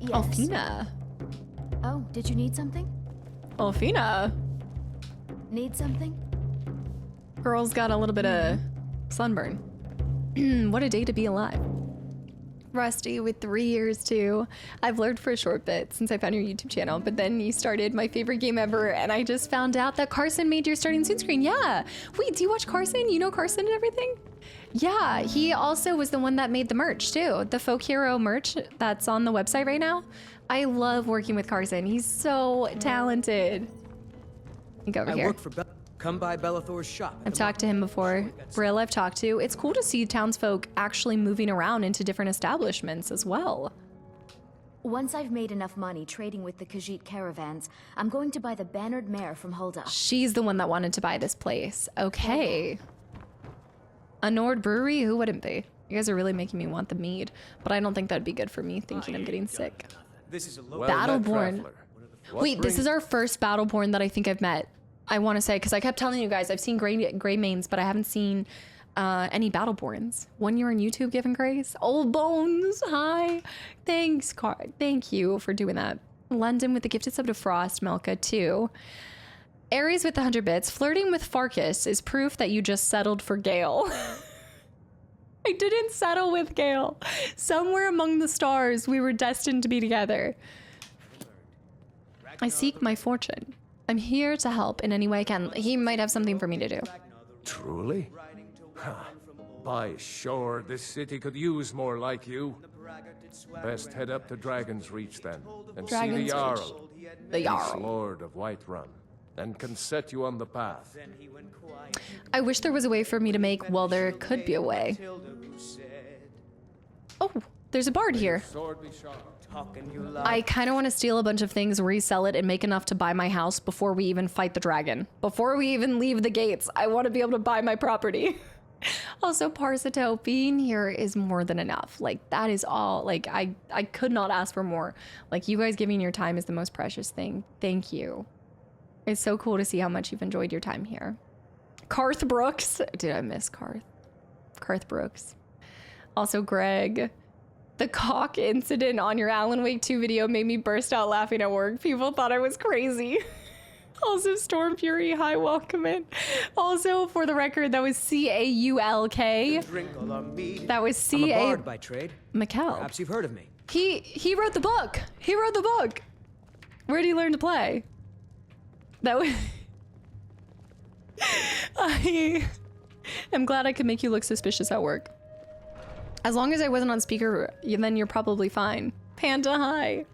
Yes. Alfina. Oh, did you need something? Alfina. Need something? Girl's got a little bit of sunburn. What a day to be alive. Rusty with 3 years too. I've learned for a short bit since I found your YouTube channel, but then you started my favorite game ever, and I just found out that Carson made your starting soon screen. Yeah. Wait, do you watch Carson? You know Carson and everything? Yeah, he also was the one that made the merch too. The Folk Hero merch that's on the website right now. I love working with Carson. He's so talented. Go over I here. work for Come by Bellathor's shop. I've talked to him before. Brill I've talked to. It's cool to see townsfolk actually moving around into different establishments as well. Once I've made enough money trading with the Khajiit caravans, I'm going to buy the bannered mare from Hulda. She's the one that wanted to buy this place. Okay. A Nord brewery? Who wouldn't be? You guys are really making me want the mead, but I don't think that'd be good for me, thinking I'm getting sick. This is a low Battleborn. Wait, this is our first Battleborn that I think I've met. I want to say, because I kept telling you guys, I've seen gray mains, but I haven't seen any Battleborns. 1 year on YouTube, given grace. Old Bones, hi. Thanks, thank you for doing that. London with the gifted sub to Frost, Melka too. Aries with the 100 bits. Flirting with Farkas is proof that you just settled for Gale. I didn't settle with Gale. Somewhere among the stars, we were destined to be together. I seek my fortune. I'm here to help in any way I can. He might have something for me to do. Truly? By sure, this city could use more like you. Best head up to Dragon's Reach then, and see Dragon's the Reach. Jarl. The He's Jarl. Lord of Whiterun, and can set you on the path. I wish there was a way for me to make, well, there could be a way. Oh, there's a bard here. Sword be sharp. I kind of want to steal a bunch of things, resell it, and make enough to buy my house before we even fight the dragon. Before we even leave the gates, I want to be able to buy my property. Also, Parsito, being here is more than enough. Like, that is all. Like, I could not ask for more. Like, you guys giving your time is the most precious thing. Thank you. It's so cool to see how much you've enjoyed your time here. Karth Brooks. Dude, I miss Karth. Karth Brooks. Also, Greg. The cock incident on your Alan Wake 2 video made me burst out laughing at work. People thought I was crazy. Also, Storm Fury, hi, welcome in. Also, for the record, that was C-A-U-L-K. That was I'm a C-A... bard by trade. McKell. Perhaps you've heard of me. He wrote the book. He wrote the book. Where did he learn to play? That was... I am glad I could make you look suspicious at work. As long as I wasn't on speaker, then you're probably fine. Panda, hi.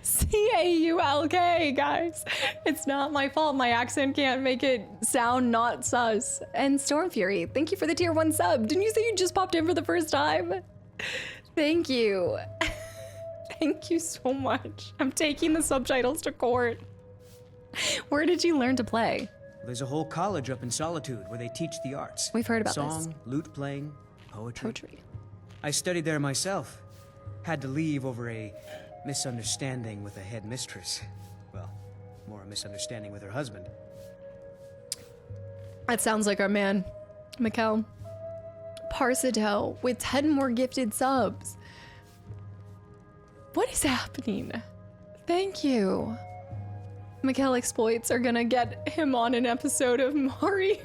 C-A-U-L-K, guys. It's not my fault. My accent can't make it sound not sus. And Storm Fury, thank you for the tier 1 sub. Didn't you say you just popped in for the first time? Thank you. Thank you so much. I'm taking the subtitles to court. Where did you learn to play? There's a whole college up in Solitude where they teach the arts. We've heard about Song, this. lute playing, poetry. Poetry. I studied there myself. Had to leave over a misunderstanding with the head mistress. Well, more a misunderstanding with her husband. That sounds like our man, Mikkel. Parsido with 10 more gifted subs. What is happening? Thank you. Mikkel exploits are gonna get him on an episode of Mari.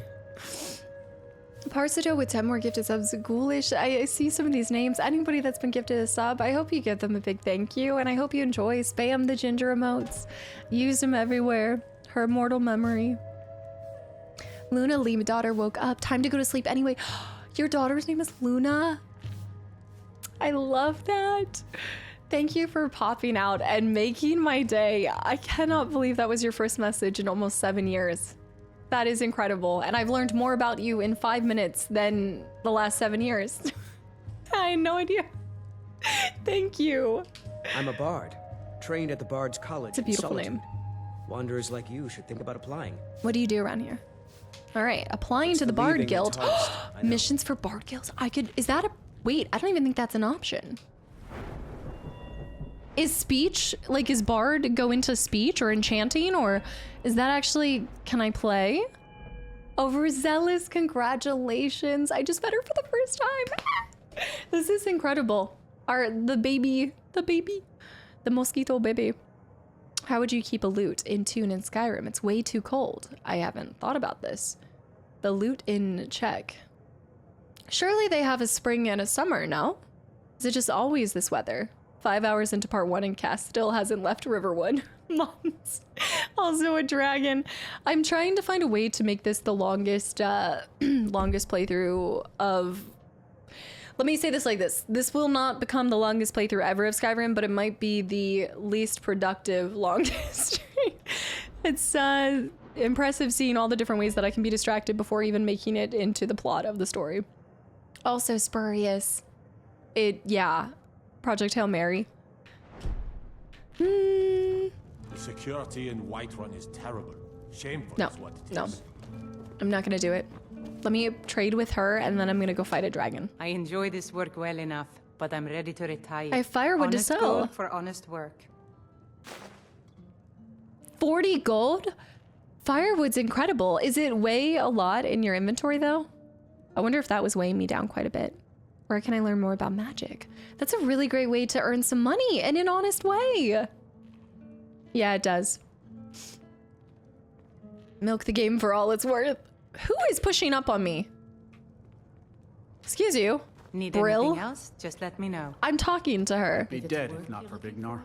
Parsido with 10 more gifted subs. Ghoulish. I see some of these names. Anybody that's been gifted a sub, I hope you give them a big thank you, and I hope you enjoy. Spam the ginger emotes. Use them everywhere. Her immortal memory. Luna Lee, my daughter woke up. Time to go to sleep anyway. Your daughter's name is Luna? I love that. Thank you for popping out and making my day. I cannot believe that was your first message in almost 7 years. That is incredible. And I've learned more about you in 5 minutes than the last 7 years. I had no idea. Thank you. I'm a bard, trained at the Bard's College. It's a beautiful in Solitude. name. Wanderers like you should think about applying. What do you do around here? All right, applying to the Bard believing Guild. it's hardest, I know. Missions for Bard Guilds. Is that a, wait, I don't even think that's an option. Is speech, like is Bard go into speech or enchanting, or is that actually, can I play? Overzealous, congratulations. I just met her for the first time. This is incredible. The mosquito baby. How would you keep a lute in tune in Skyrim? It's way too cold. I haven't thought about this. The lute in Czech. Surely they have a spring and a summer, no? Is it just always this weather? 5 hours into part 1 and Cass still hasn't left Riverwood. Mom's also a dragon. I'm trying to find a way to make this the longest longest playthrough of... Let me say this like this. This will not become the longest playthrough ever of Skyrim, but it might be the least productive longest. It's impressive seeing all the different ways that I can be distracted before even making it into the plot of the story. Also spurious. Yeah. Project Hail Mary. The security in Whiterun is terrible. Shameful is what it is. I'm not gonna do it. Let me trade with her, and then I'm gonna go fight a dragon. I enjoy this work well enough, but I'm ready to retire. I have firewood to Honest sell. gold for honest work. 40 gold? Firewood's incredible. Is it weigh a lot in your inventory, though? I wonder if that was weighing me down quite a bit. Where can I learn more about magic? That's a really great way to earn some money in an honest way. Yeah, it does. Milk the game for all it's worth. Who is pushing up on me? Excuse you. Need Brill? anything else? Just let me know. I'm talking to her. Be dead if not for Vignor.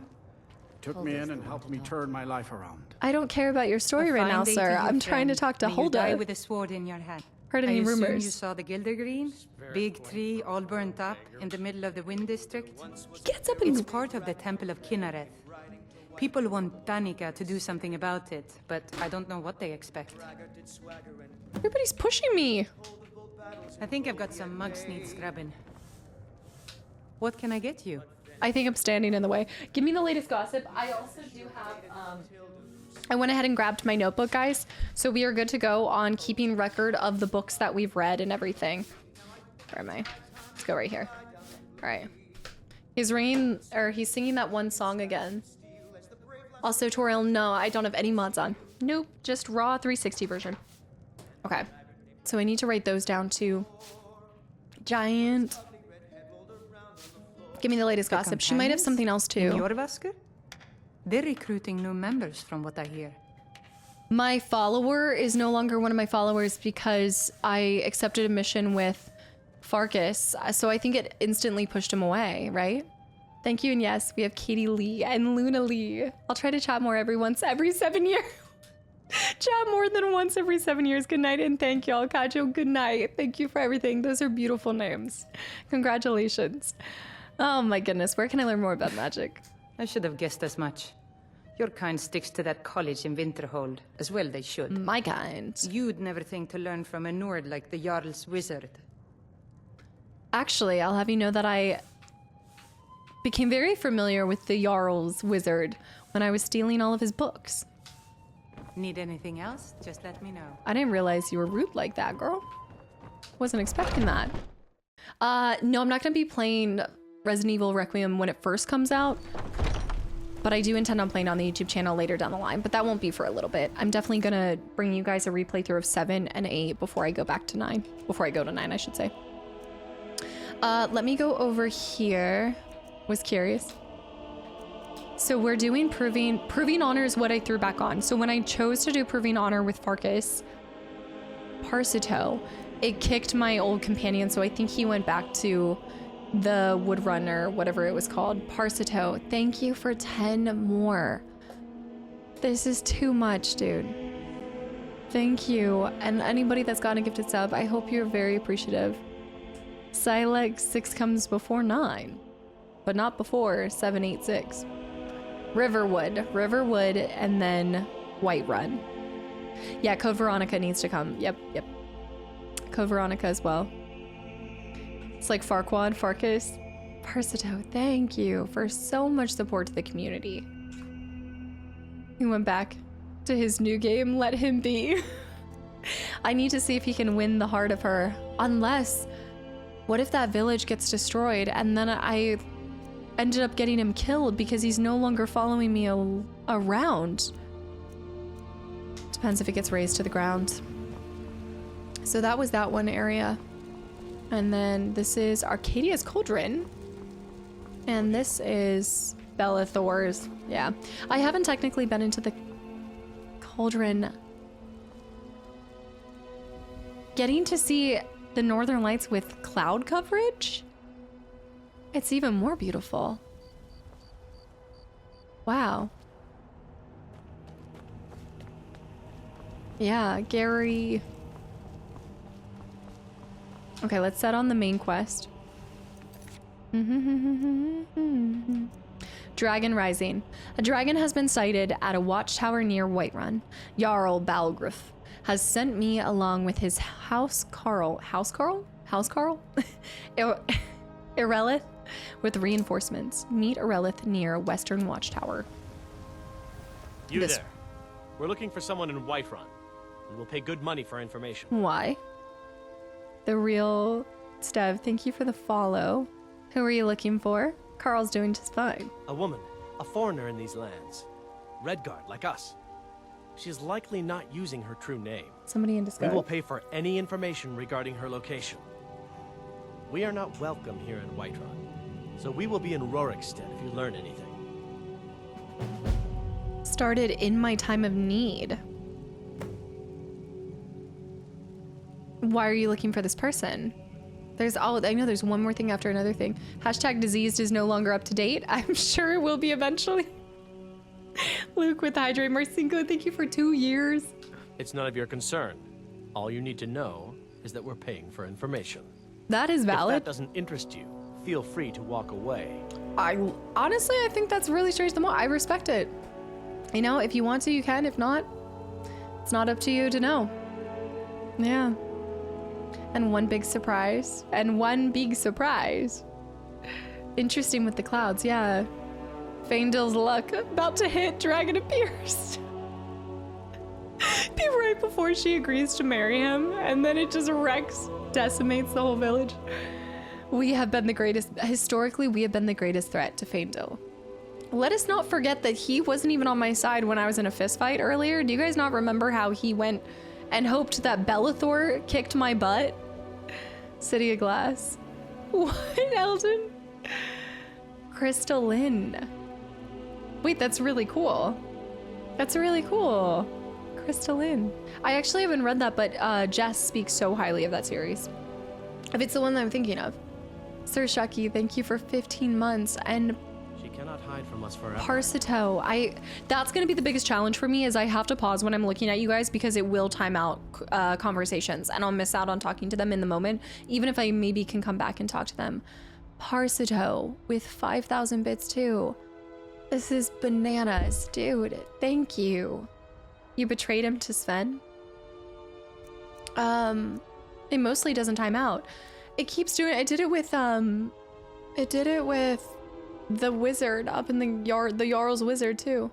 Took me in and helped me turn my life around. I don't care about your story A right fine now, day sir. you, I'm trying to friend. talk to May you die Hulda. with a sword in your hand. Heard any I assume rumors? you saw the Gildergreen? Big tree, all burnt up, in the middle of the Wind District? He gets up It's and... part of the Temple of Kinnareth. People want Danica to do something about it, but I don't know what they expect. Everybody's pushing me. I think I've got some mugs need scrubbing. What can I get you? I think I'm standing in the way. Give me the latest gossip. I also do have... I went ahead and grabbed my notebook, guys. So we are good to go on keeping record of the books that we've read and everything. Where am I? Let's go right here. All right. He's singing that one song again. Also, Toriel, no, I don't have any mods on. Nope, just raw 360 version. Okay. So I need to write those down too. Giant. Give me the latest gossip. She might have something else too. Jorvasker? They're recruiting new members from what I hear. My follower is no longer one of my followers because I accepted a mission with Farkas, so I think it instantly pushed him away, right? Thank you, and yes, we have Katie Lee and Luna Lee. I'll try to chat more every 7 years. Chat more than once every 7 years. Good night, and thank y'all. Kajo, good night. Thank you for everything. Those are beautiful names. Congratulations. Oh my goodness, where can I learn more about magic? I should have guessed as much. Your kind sticks to that college in Winterhold. As well they should. My kind. You'd never think to learn from a Nord like the Jarl's wizard. Actually, I'll have you know that I became very familiar with the Jarl's wizard when I was stealing all of his books. Need anything else? Just let me know. I didn't realize you were rude like that, girl. Wasn't expecting that. No, I'm not gonna be playing Resident Evil Requiem when it first comes out, but I do intend on playing on the YouTube channel later down the line, but that won't be for a little bit. I'm definitely gonna bring you guys a replay through of 7 and 8 before I go back to 9. Before I go to 9, I should say. Let me go over here. Was curious. So we're doing Proving Honor is what I threw back on. So when I chose to do Proving Honor with Farkas Parsito, it kicked my old companion, so I think he went back to the Whiterun or whatever it was called. Parsito, thank you for 10 more. This is too much, dude. Thank you. And anybody that's got a gifted sub, I hope you're very appreciative. Silex 6 comes before 9, but not before 7, 8, 6. Riverwood, and then Whiterun. Yeah, Code Veronica needs to come. Yep. Code Veronica as well. It's like Farquaad, Farkas. Parsito, thank you for so much support to the community. He went back to his new game, let him be. I need to see if he can win the heart of her. Unless, what if that village gets destroyed and then I ended up getting him killed because he's no longer following me around? Depends if it gets razed to the ground. So that was that one area. And then this is Arcadia's Cauldron. And this is Bellathor's. Yeah. I haven't technically been into the Cauldron. Getting to see the Northern Lights with cloud coverage? It's even more beautiful. Wow. Yeah, Gary. Okay, let's set on the main quest. Dragon Rising. A dragon has been sighted at a watchtower near Whiterun. Jarl Balgruuf has sent me along with his Housecarl Irelith with reinforcements. Meet Irelith near Western Watchtower. You there. We're looking for someone in Whiterun. We will pay good money for information. Why? The real Stev, thank you for the follow. Who are you looking for? Carl's doing just fine. A woman, a foreigner in these lands. Redguard, like us. She is likely not using her true name. Somebody in disguise. We will pay for any information regarding her location. We are not welcome here in Whiterun, so we will be in Rorikstead if you learn anything. Started in my time of need. Why are you looking for this person? I know there's one more thing after another thing. Hashtag diseased is no longer up to date. I'm sure it will be eventually. Luke with Hydrate Marcinko, thank you for 2 years. It's none of your concern. All you need to know is that we're paying for information. That is valid. If that doesn't interest you, feel free to walk away. Honestly, I think that's really strange. I respect it. You know, if you want to, you can. If not, it's not up to you to know. Yeah. And one big surprise. Interesting with the clouds, yeah. Faendal's luck about to hit. Dragon appears. Be right before she agrees to marry him, and then it just decimates the whole village. Historically, we have been the greatest threat to Faendal. Let us not forget that he wasn't even on my side when I was in a fist fight earlier. Do you guys not remember how he went and hoped that Bellathor kicked my butt? City of Glass. What, Eldon? Crystalline. Wait, that's really cool. That's really cool. Crystalline. I actually haven't read that, but Jess speaks so highly of that series. If it's the one that I'm thinking of. Sir Shucky, thank you for 15 months. And she cannot hide from us forever. Parsito, that's gonna be the biggest challenge for me, is I have to pause when I'm looking at you guys because it will time out conversations and I'll miss out on talking to them in the moment, even if I maybe can come back and talk to them. Parsito with 5,000 bits too. This is bananas, dude. Thank you. You betrayed him to Sven? It mostly doesn't time out. It keeps doing it. It did it with the wizard up in the Jarl's wizard too.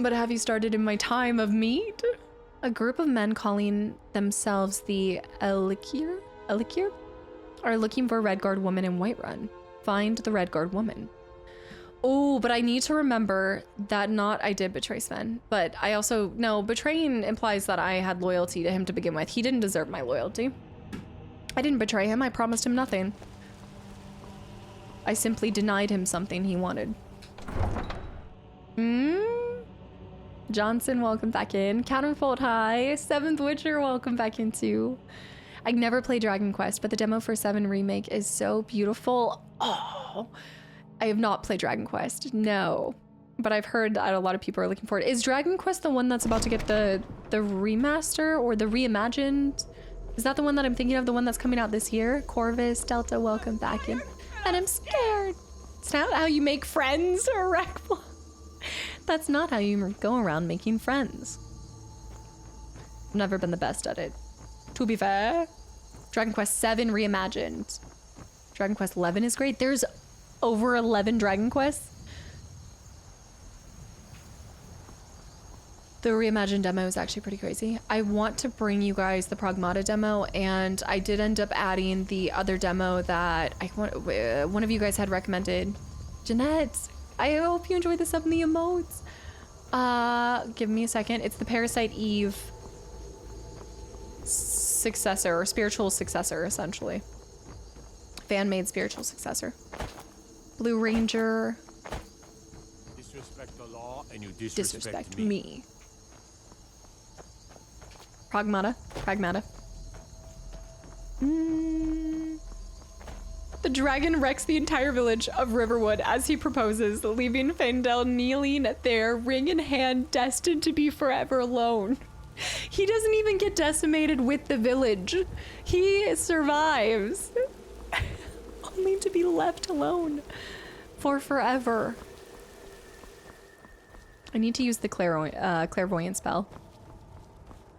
But have you started in my time of need? A group of men calling themselves the Elikir are looking for a Redguard woman in Whiterun. Find the Redguard woman. Oh, but I need to remember that I did betray Sven, but I also, no, betraying implies that I had loyalty to him to begin with. He didn't deserve my loyalty. I didn't betray him, I promised him nothing. I simply denied him something he wanted. Johnson, welcome back in. Counterfold, hi. 7th Witcher, welcome back in too. I never played Dragon Quest, but the demo for 7 Remake is so beautiful. Oh, I have not played Dragon Quest, no. But I've heard that a lot of people are looking for it. Is Dragon Quest the one that's about to get the remaster or the reimagined? Is that the one that I'm thinking of, the one that's coming out this year? Corvus, Delta, welcome back in. And I'm scared. It's not how you make friends, or Rackball. That's not how you go around making friends. I've never been the best at it. To be fair, Dragon Quest 7 reimagined. Dragon Quest 11 is great. There's over 11 Dragon Quests. The reimagined demo is actually pretty crazy. I want to bring you guys the Pragmata demo, and I did end up adding the other demo that one of you guys had recommended. Jeanette, I hope you enjoyed the sub and the emotes. Give me a second. It's the Parasite Eve successor, or spiritual successor, essentially. Fan-made spiritual successor. Blue Ranger. Disrespect the law and you Disrespect me. Pragmata. The dragon wrecks the entire village of Riverwood as he proposes, leaving Faendal kneeling there, ring in hand, destined to be forever alone. He doesn't even get decimated with the village. He survives. Only to be left alone for forever. I need to use the clairvoyant spell.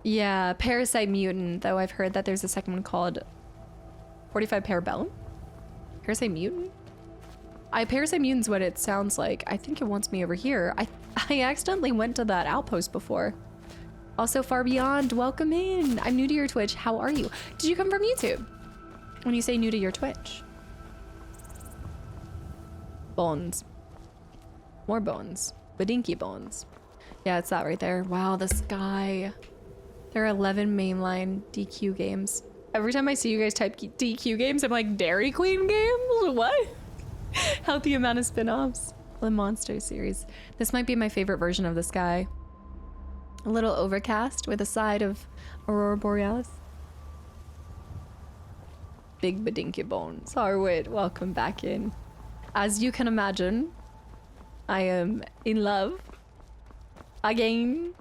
Yeah, Parasite Mutant, though I've heard that there's a second one called 45 Parabellum? Parasite Mutant? Parasite Mutant's what it sounds like. I think it wants me over here. I accidentally went to that outpost before. Also, Far Beyond, welcome in. I'm new to your Twitch. How are you? Did you come from YouTube? When you say new to your Twitch. Bones. More bones. Badinky bones. Yeah, it's that right there. Wow, the sky. There are 11 mainline DQ games. Every time I see you guys type DQ games, I'm like, Dairy Queen games? What? Healthy amount of spin-offs. The Monster series. This might be my favorite version of the sky. A little overcast with a side of Aurora Borealis. Big Badinky bones. Harwood, welcome back in. As you can imagine, I am in love. Again.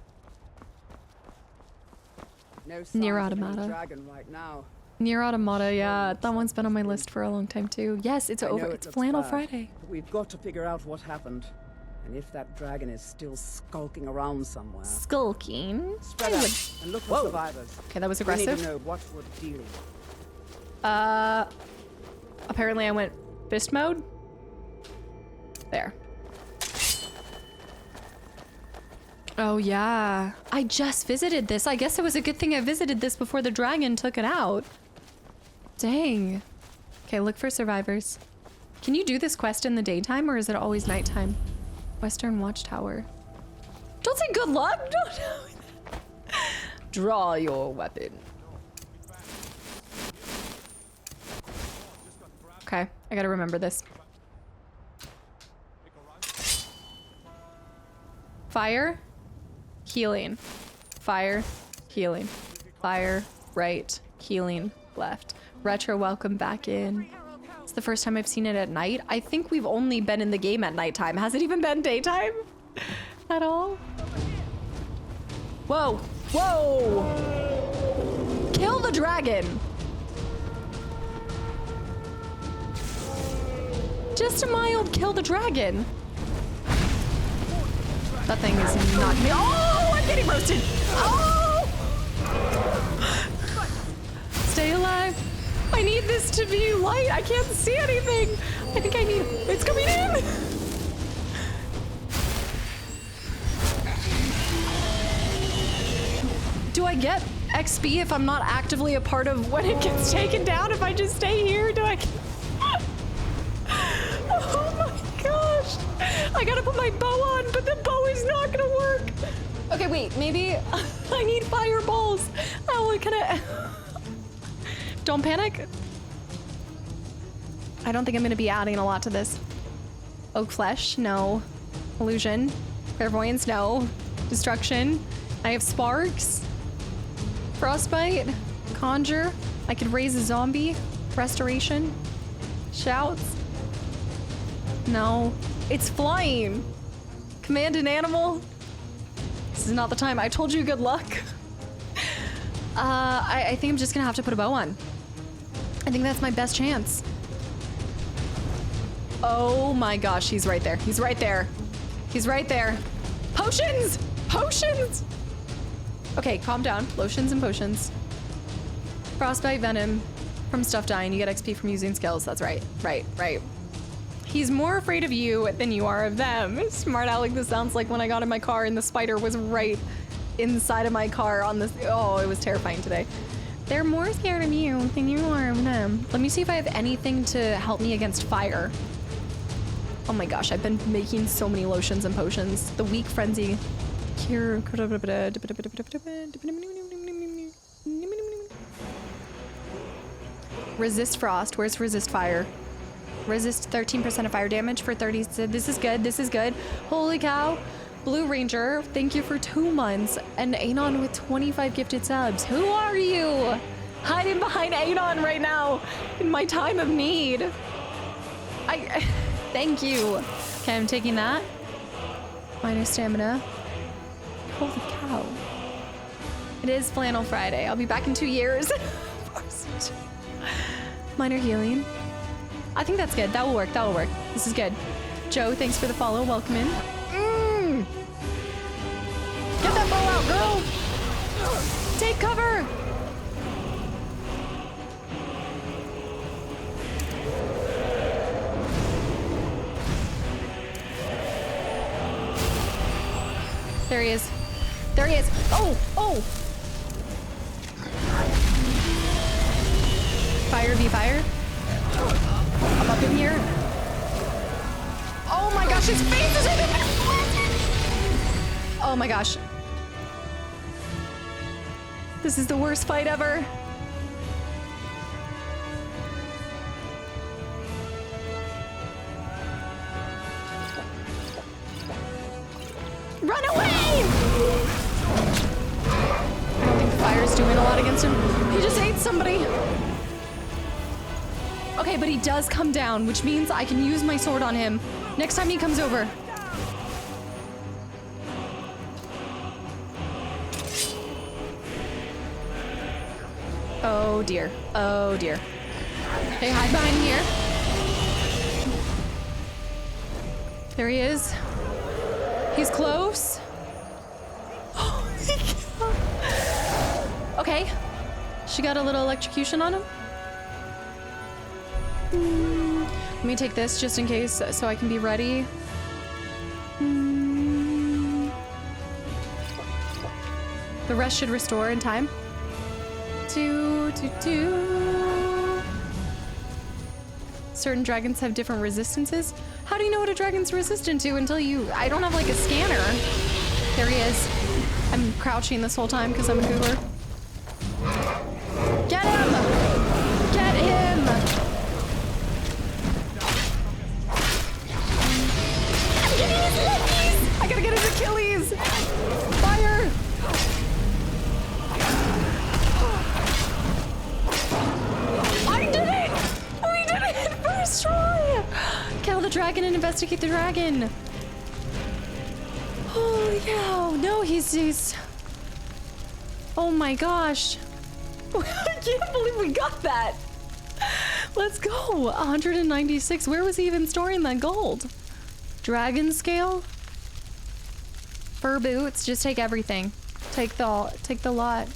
No Nier Automata. Right now. Nier Automata, yeah, that one's been on my list for a long time too. Yes, it's over. It's Flannel Friday. But we've got to figure out what happened. And if that dragon is still skulking around somewhere. Skulking? Spread out and look for survivors. Okay, that was We aggressive. need to know what we're dealing with. Apparently I went fist mode. There. Oh yeah, I just visited this. I guess it was a good thing I visited this before the dragon took it out. Dang. Okay, look for survivors. Can you do this quest in the daytime or is it always nighttime? Western Watchtower. Don't say good luck. Don't. Draw your weapon. Okay, I gotta remember this. Fire, healing. Fire, healing. Fire, right, healing, left. Retro, welcome back in. It's the first time I've seen it at night. I think we've only been in the game at nighttime. Has it even been daytime at all? Whoa, whoa! Kill the dragon! Just a mild kill the dragon. That thing is not me. Oh, I'm getting roasted. Oh! Stay alive. I need this to be light. I can't see anything. I think I need, it's coming in. get XP if I'm not actively a part of when it gets taken down? If I just stay here, do I? Oh my gosh! I gotta put my bow on, but the bow is not gonna work. Okay, wait, maybe I need fireballs. Oh, can I? Don't panic. I don't think I'm gonna be adding a lot to this. Oak flesh, no. Illusion. Clairvoyance, no. Destruction. I have sparks. Frostbite. Conjure. I could raise a zombie. Restoration. Shouts. No. It's flying. Command an animal. This is not the time. I told you good luck. I think I'm just gonna have to put a bow on. I think that's my best chance. Oh my gosh, he's right there. He's right there. He's right there. Potions! Potions! Okay, calm down. Lotions and potions. Frostbite venom from stuff dying. You get XP from using skills. That's right. Right. He's more afraid of you than you are of them. Smart Alec, this sounds like when I got in my car and the spider was right inside of my car on this. Oh, it was terrifying today. They're more scared of you than you are of them. Let me see if I have anything to help me against fire. Oh my gosh, I've been making so many lotions and potions. The weak frenzy. Cure. Resist frost. Where's resist fire? Resist 13% of fire damage for 30. So this is good. This is good. Holy cow. Blue Ranger, thank you for 2 months. And Anon with 25 gifted subs. Who are you? Hiding behind Anon right now in my time of need. Thank you. Okay, I'm taking that. Minus stamina. Holy cow. It is Flannel Friday. I'll be back in 2 years. Minor healing. I think that's good. That will work. That will work. This is good. Joe, thanks for the follow. Welcome in. Get that bow out, girl. Take cover. There he is. There he is. Oh. Fire v fire. I'm up in here. Oh my gosh, his face is in it. Oh my gosh. This is the worst fight ever. Run away! I don't think fire's doing a lot against him. He just ate somebody. Okay, but he does come down, which means I can use my sword on him next time he comes over. Oh dear. Oh dear. Hey, hide behind here. There he is. He's close. Okay. She got a little electrocution on him. Let me take this just in case so I can be ready. The rest should restore in time. Certain dragons have different resistances. How do you know what a dragon's resistant to until you... I don't have like a scanner. There he is. I'm crouching this whole time because I'm a goober. Get him! Get him! I'm getting his leggies! I gotta get his Achilles! Fire! I did it! We did it! First try! Kill the dragon and investigate the dragon. Holy cow. No, he's... Oh my gosh. I can't believe we got that. Let's go. 196. Where was he even storing that gold? Dragon scale? Fur boots. Just take everything. Take the lot.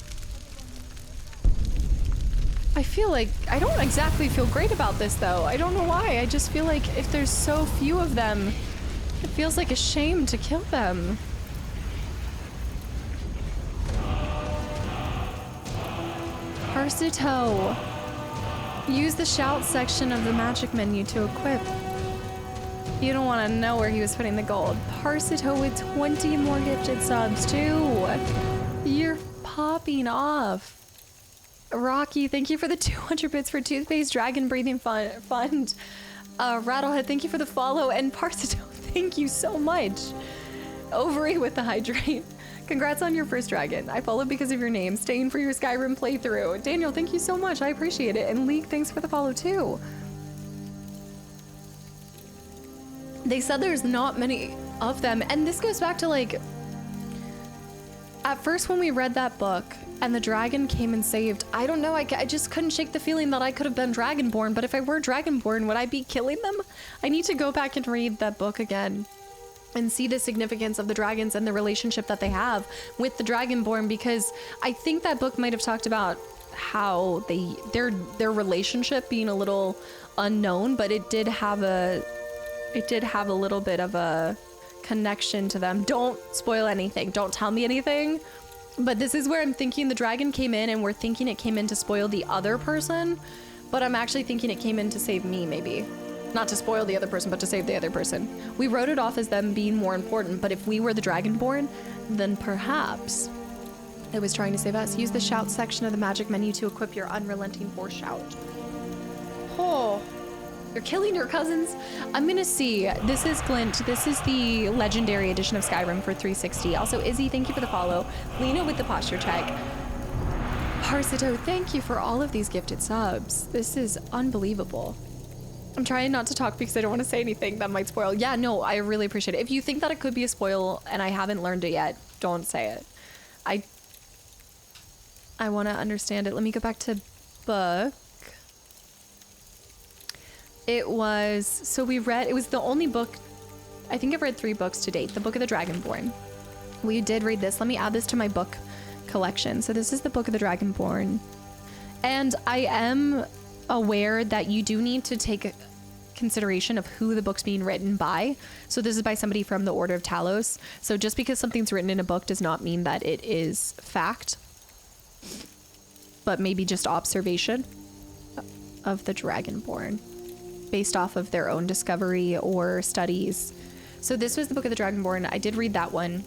I feel like I don't exactly feel great about this though. I don't know why. I just feel like if there's so few of them, it feels like a shame to kill them. Parsuto. Use the shout section of the magic menu to equip. You don't want to know where he was putting the gold. Parsuto with 20 more gifted subs too. You're popping off. Rocky, thank you for the 200 bits for Toothpaste Dragon Breathing Fund. Rattlehead, thank you for the follow. And Parsuto, thank you so much. Ovary with the hydrate. Congrats on your first dragon. I followed because of your name. Staying for your Skyrim playthrough. Daniel, thank you so much. I appreciate it. And Leek, thanks for the follow too. They said there's not many of them. And this goes back to like, at first when we read that book and the dragon came and saved, I don't know, I just couldn't shake the feeling that I could have been Dragonborn. But if I were Dragonborn, would I be killing them? I need to go back and read that book again and see the significance of the dragons and the relationship that they have with the Dragonborn, because I think that book might have talked about how their relationship being a little unknown, but it did have a little bit of a connection to them. Don't spoil anything. Don't tell me anything. But this is where I'm thinking the dragon came in and we're thinking it came in to spoil the other person, but I'm actually thinking it came in to save me, maybe. Not to spoil the other person, but to save the other person. We wrote it off as them being more important, but if we were the Dragonborn, then perhaps it was trying to save us. Use the shout section of the magic menu to equip your unrelenting force shout. Oh, you're killing your cousins. I'm gonna see. This is Glint. This is the legendary edition of Skyrim for 360. Also, Izzy, thank you for the follow. Lena with the posture check. Parsuto, thank you for all of these gifted subs. This is unbelievable. I'm trying not to talk because I don't want to say anything that might spoil. Yeah, no, I really appreciate it. If you think that it could be a spoil and I haven't learned it yet, don't say it. I want to understand it. Let me go back to book. It was the only book, I think I've read 3 books to date. The Book of the Dragonborn. We did read this. Let me add this to my book collection. So this is the Book of the Dragonborn. And I am aware that you do need to take consideration of who the book's being written by. So this is by somebody from the Order of Talos. So just because something's written in a book does not mean that it is fact, but maybe just observation of the Dragonborn based off of their own discovery or studies. So this was the Book of the Dragonborn. I did read that one.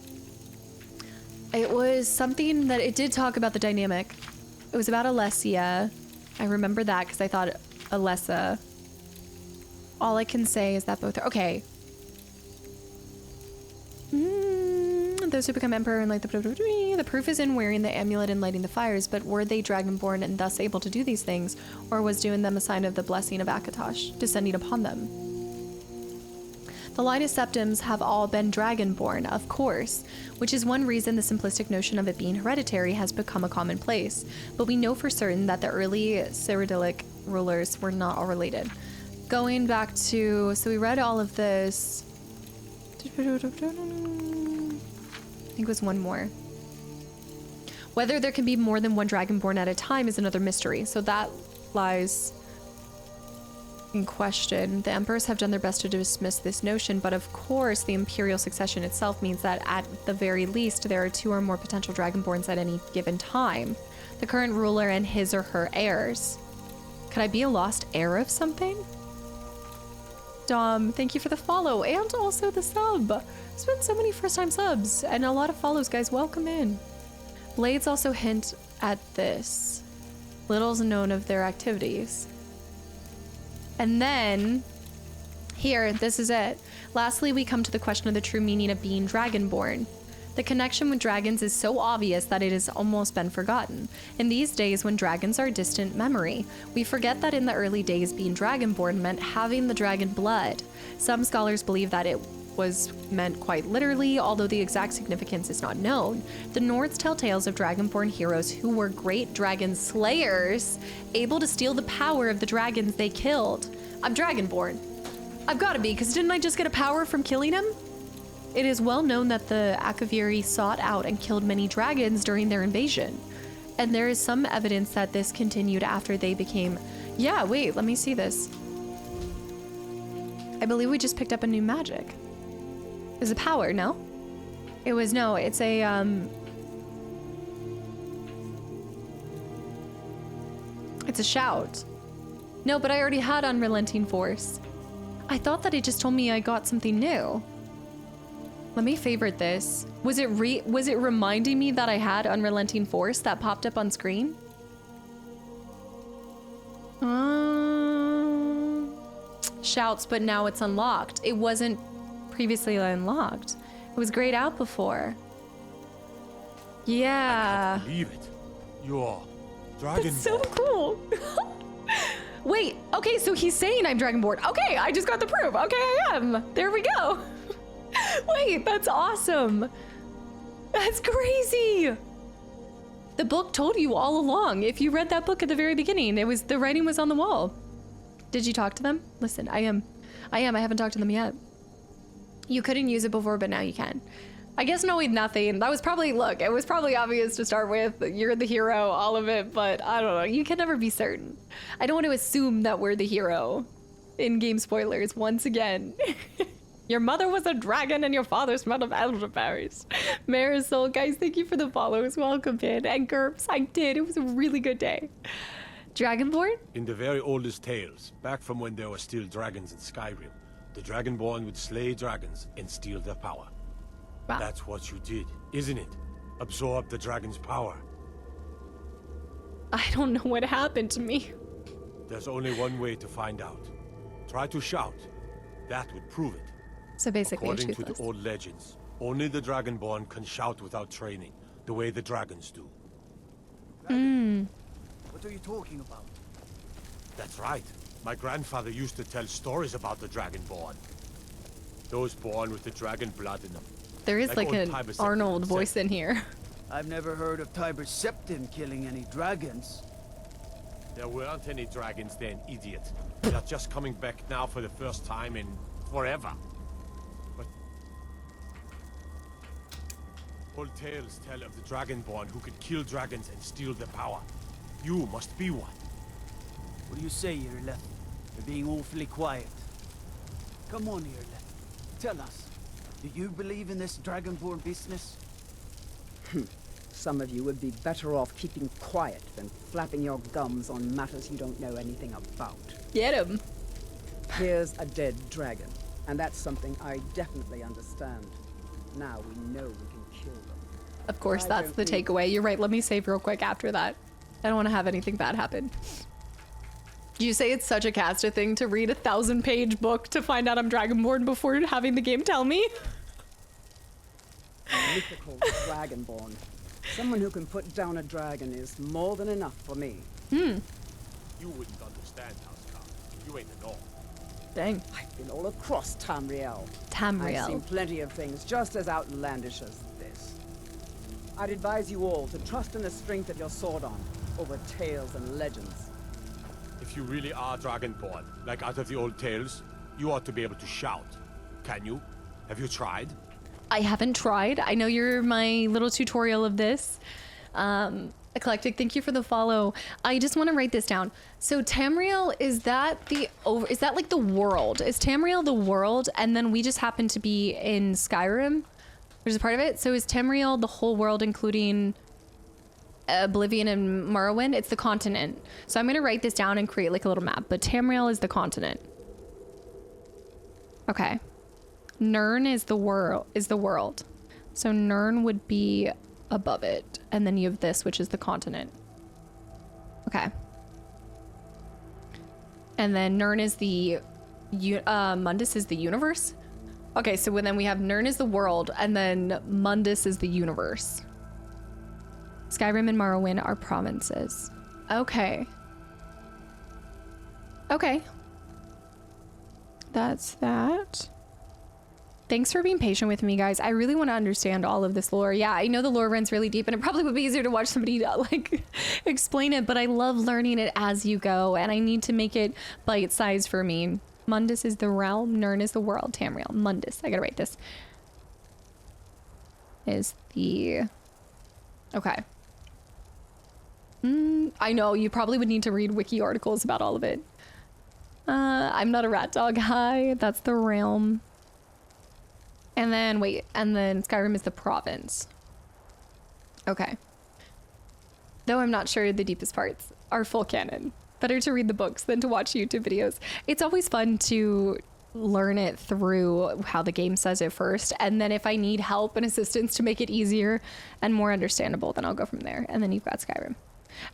It was something that it did talk about the dynamic. It was about Alessia. I remember that because I thought Alessa. All I can say is that both are okay. Those who become emperor and light the proof is in wearing the amulet and lighting the fires, but were they Dragonborn and thus able to do these things, or was doing them a sign of the blessing of Akatosh descending upon them? The lightest septums have all been Dragonborn, of course, which is one reason the simplistic notion of it being hereditary has become a commonplace, but we know for certain that the early Cyrodiilic rulers were not all related. Going back to, so we read all of this. I think it was one more. Whether there can be more than one Dragonborn at a time is another mystery, so that lies in question. The emperors have done their best to dismiss this notion, but of course the imperial succession itself means that at the very least there are 2 or more potential Dragonborns at any given time. The current ruler and his or her heirs. Could I be a lost heir of something? Dom, thank you for the follow and also the sub. There's been so many first-time subs and a lot of follows, guys. Welcome in. Blades also hint at this. Little's known of their activities. And then, here, this is it. Lastly, we come to the question of the true meaning of being Dragonborn. The connection with dragons is so obvious that it has almost been forgotten. In these days, when dragons are a distant memory, we forget that in the early days, being Dragonborn meant having the dragon blood. Some scholars believe that it was meant quite literally, although the exact significance is not known. The Nords tell tales of Dragonborn heroes who were great dragon slayers, able to steal the power of the dragons they killed. I'm Dragonborn. I've got to be, because didn't I just get a power from killing him? It is well known that the Akaviri sought out and killed many dragons during their invasion. And there is some evidence that this continued after they became... Yeah, wait, let me see this. I believe we just picked up a new magic. Is it power? No? It was, no, it's a, It's a shout. No, but I already had Unrelenting Force. I thought that it just told me I got something new. Let me favorite this. Was it reminding me that I had Unrelenting Force that popped up on screen? Shouts, but now it's unlocked. It wasn't previously unlocked. It was grayed out before. Yeah. I can't believe it. You're Dragonborn. That's so cool. Wait, okay, so he's saying I'm Dragonborn. Okay, I just got the proof. Okay, I am. There we go. Wait, that's awesome. That's crazy. The book told you all along. If you read that book at the very beginning, the writing was on the wall. Did you talk to them? Listen, I haven't talked to them yet. You couldn't use it before, but now you can. I guess knowing nothing, that was probably, look, it was probably obvious to start with. You're the hero, all of it, but I don't know. You can never be certain. I don't want to assume that we're the hero. In-game spoilers, once again. Your mother was a dragon and your father smelled of elderberries. Marisol, guys, thank you for the follows. Welcome in. And GURPS, I did. It was a really good day. Dragonborn? In the very oldest tales, back from when there were still dragons in Skyrim, the Dragonborn would slay dragons and steal their power. Wow. That's what you did, isn't it? Absorb the dragon's power. I don't know what happened to me. There's only one way to find out. Try to shout. That would prove it. So basically, according to the old legends, only the Dragonborn can shout without training, the way the dragons do. What are you talking about? That's right. My grandfather used to tell stories about the Dragonborn. Those born with the dragon blood in them. There is like an Arnold voice in here. I've never heard of Tiber Septim killing any dragons. There weren't any dragons then, idiot. They're just coming back now for the first time in forever. But old tales tell of the Dragonborn who could kill dragons and steal their power. You must be one. What do you say, Irle? You're being awfully quiet. Come on, Irle. Tell us. Do you believe in this Dragonborn business? Some of you would be better off keeping quiet than flapping your gums on matters you don't know anything about. Get him. Here's a dead dragon, and that's something I definitely understand. Now we know we can kill them. Of course, that's the takeaway. You're right. Let me save real quick after that. I don't want to have anything bad happen. You say it's such a Casta thing to read a 1,000-page book to find out I'm Dragonborn before having the game tell me? Mythical Dragonborn. Someone who can put down a dragon is more than enough for me. You wouldn't understand, Housecarl. You ain't at all. Dang. I've been all across Tamriel. Tamriel. I've seen plenty of things just as outlandish as this. I'd advise you all to trust in the strength of your sword arm over tales and legends. If you really are Dragonborn, like out of the old tales, you ought to be able to shout. Can you? Have you tried? I haven't tried. I know you're my little tutorial of this. Eclectic, thank you for the follow. I just want to write this down. So Tamriel, is that like the world? Is Tamriel the world and then we just happen to be in Skyrim? There's a part of it. So is Tamriel the whole world including Oblivion and Morrowind? It's the continent. So I'm going to write this down and create like a little map, but Tamriel is the continent. Okay. Nirn is the world. So Nirn would be above it. And then you have this, which is the continent. Okay. And then Nirn is the, Mundus is the universe. Okay, so then we have Nirn is the world, and then Mundus is the universe. Skyrim and Morrowind are provinces. Okay. Okay. That's that. Thanks for being patient with me, guys. I really want to understand all of this lore. Yeah, I know the lore runs really deep, and it probably would be easier to watch somebody like explain it, but I love learning it as you go, and I need to make it bite-sized for me. Mundus is the realm, Nirn is the world, Tamriel. Mundus, I gotta write this. Is the... Okay. I know, you probably would need to read wiki articles about all of it. I'm not a rat dog. Hi, that's the realm. And then, wait, and then Skyrim is the province. Okay. Though I'm not sure the deepest parts are full canon. Better to read the books than to watch YouTube videos. It's always fun to learn it through how the game says it first, and then if I need help and assistance to make it easier and more understandable, then I'll go from there. And then you've got Skyrim.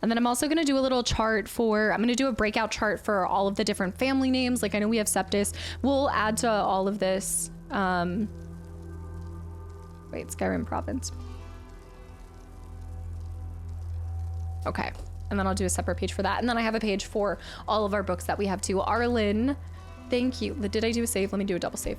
And then I'm also going to do a little chart I'm going to do a breakout chart for all of the different family names. Like I know we have Septus. We'll add to all of this. Wait, Skyrim province. Okay. And then I'll do a separate page for that. And then I have a page for all of our books that we have too. Arlen, thank you. Did I do a save? Let me do a double save.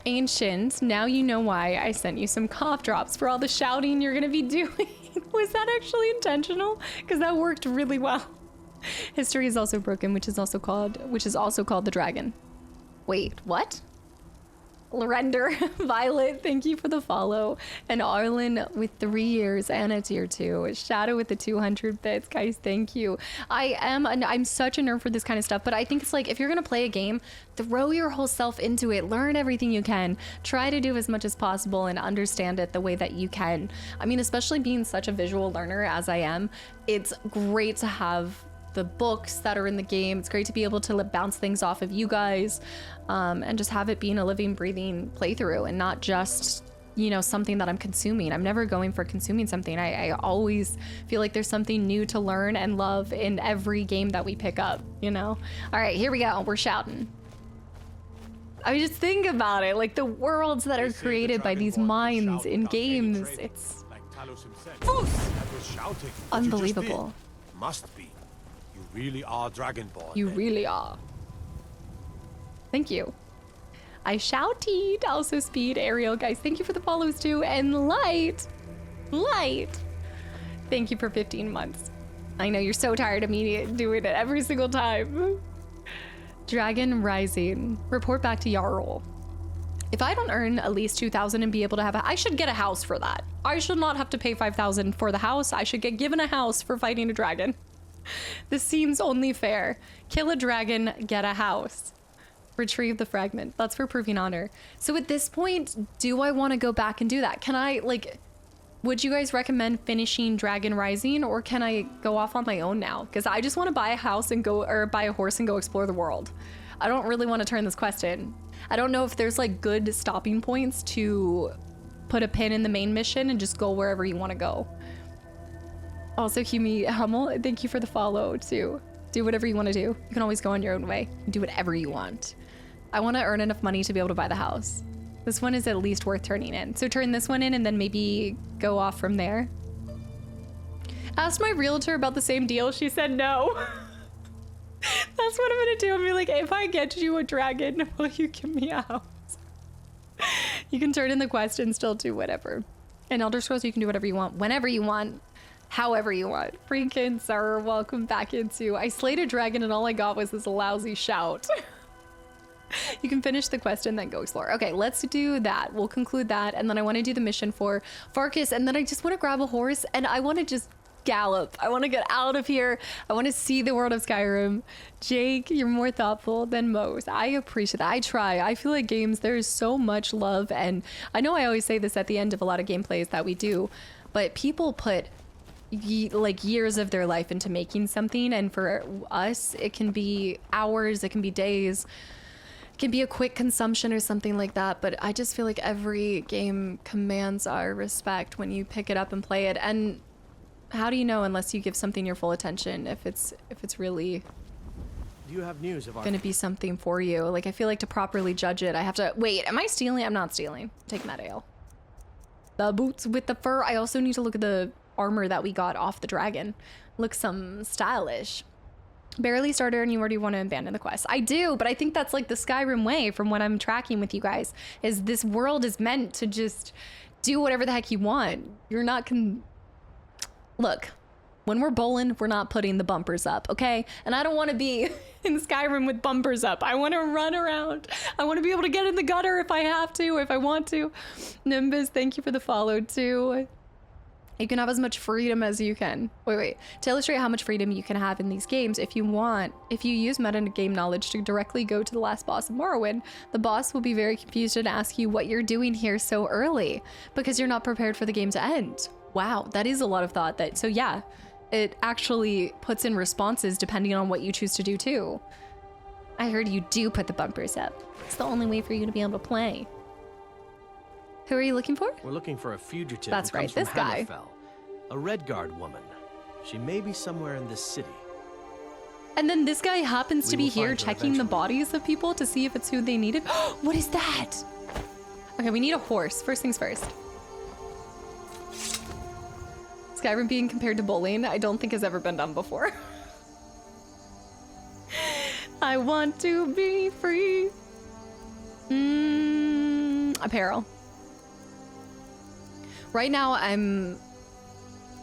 Ancient, now you know why I sent you some cough drops for all the shouting you're gonna be doing. Was that actually intentional? Because that worked really well. History is also broken, which is also called the dragon. Wait, what? Lorender, Violet, thank you for the follow. And Arlen with 3 years and a tier 2. Shadow with the 200 bits. Guys, thank you. I'm such a nerd for this kind of stuff, but I think it's like if you're gonna play a game, throw your whole self into it, learn everything you can, try to do as much as possible and understand it the way that you can. I mean, especially being such a visual learner as I am, it's great to have the books that are in the game. It's great to be able to bounce things off of you guys, and just have it being a living, breathing playthrough and not just, you know, something that I'm consuming. I'm never going for consuming something. I always feel like there's something new to learn and love in every game that we pick up, you know? All right, here we go. We're shouting. I mean, just think about it, like the worlds that are created by these minds in games. It's unbelievable. Must be. You really are Dragonborn. You really are. Thank you. I shouted. Also speed, Ariel, guys. Thank you for the follows too. And Light. Thank you for 15 months. I know you're so tired of me doing it every single time. Dragon Rising. Report back to Jarl. If I don't earn at least 2,000 and be able to have I should get a house for that. I should not have to pay 5,000 for the house. I should get given a house for fighting a dragon. This seems only fair. Kill a dragon, get a house. Retrieve the fragment. That's for proving honor. So at this point, do I want to go back and do that? Can I, like, would you guys recommend finishing Dragon Rising, or can I go off on my own now? Because I just want to buy a house and go, or buy a horse and go explore the world. I don't really want to turn this quest in. I don't know if there's like good stopping points to put a pin in the main mission and just go wherever you want to go. Also, Humi Hummel, thank you for the follow too. Do whatever you want to do. You can always go on your own way. Do whatever you want. I want to earn enough money to be able to buy the house. This one is at least worth turning in. So turn this one in and then maybe go off from there. Asked my realtor about the same deal. She said no. That's what I'm gonna do. I'm be like, if I get you a dragon, will you give me a house? You can turn in the quest and still do whatever. In Elder Scrolls, you can do whatever you want, whenever you want, however you want. Freaking sir, welcome back into. I slayed a dragon and all I got was this lousy shout. You can finish the quest and then go explore. Okay, let's do that. We'll conclude that. And then I want to do the mission for Farkas. And then I just want to grab a horse and I want to just gallop. I want to get out of here. I want to see the world of Skyrim. Jake, you're more thoughtful than most. I appreciate that. I try. I feel like games, there's so much love. And I know I always say this at the end of a lot of gameplays that we do, but people put like years of their life into making something. And for us, it can be hours, it can be days. Can be a quick consumption or something like that, but I just feel like every game commands our respect when you pick it up and play it. And how do you know unless you give something your full attention if it's really do you have news of gonna be something for you? Like, I feel like to properly judge it, I have to wait. Am I stealing? I'm not stealing. Take that ale. The boots with the fur. I also need to look at the armor that we got off the dragon. Looks some stylish. Barely started and you already want to abandon the quest. I do, but I think that's like the Skyrim way from what I'm tracking with you guys, is this world is meant to just do whatever the heck you want. You're not look, when we're bowling, we're not putting the bumpers up, okay? And I don't want to be in Skyrim with bumpers up. I want to run around. I want to be able to get in the gutter if I have to, if I want to. Nimbus, thank you for the follow too. You can have as much freedom as you can. Wait. To illustrate how much freedom you can have in these games, if you use metagame knowledge to directly go to the last boss of Morrowind, the boss will be very confused and ask you what you're doing here so early, because you're not prepared for the game to end. Wow, that is a lot of thought. So yeah, it actually puts in responses depending on what you choose to do too. I heard you do put the bumpers up. It's the only way for you to be able to play. Who are you looking for? We're looking for a fugitive. That's who comes right, from this guy. Hammerfell. A Redguard woman. She may be somewhere in this city. And then this guy happens to We be will here find her checking the eventually. bodies of people to see if it's who they needed. What is that? Okay, we need a horse. First things first. Skyrim being compared to bowling, I don't think has ever been done before. I want to be free. Apparel. Right now, I'm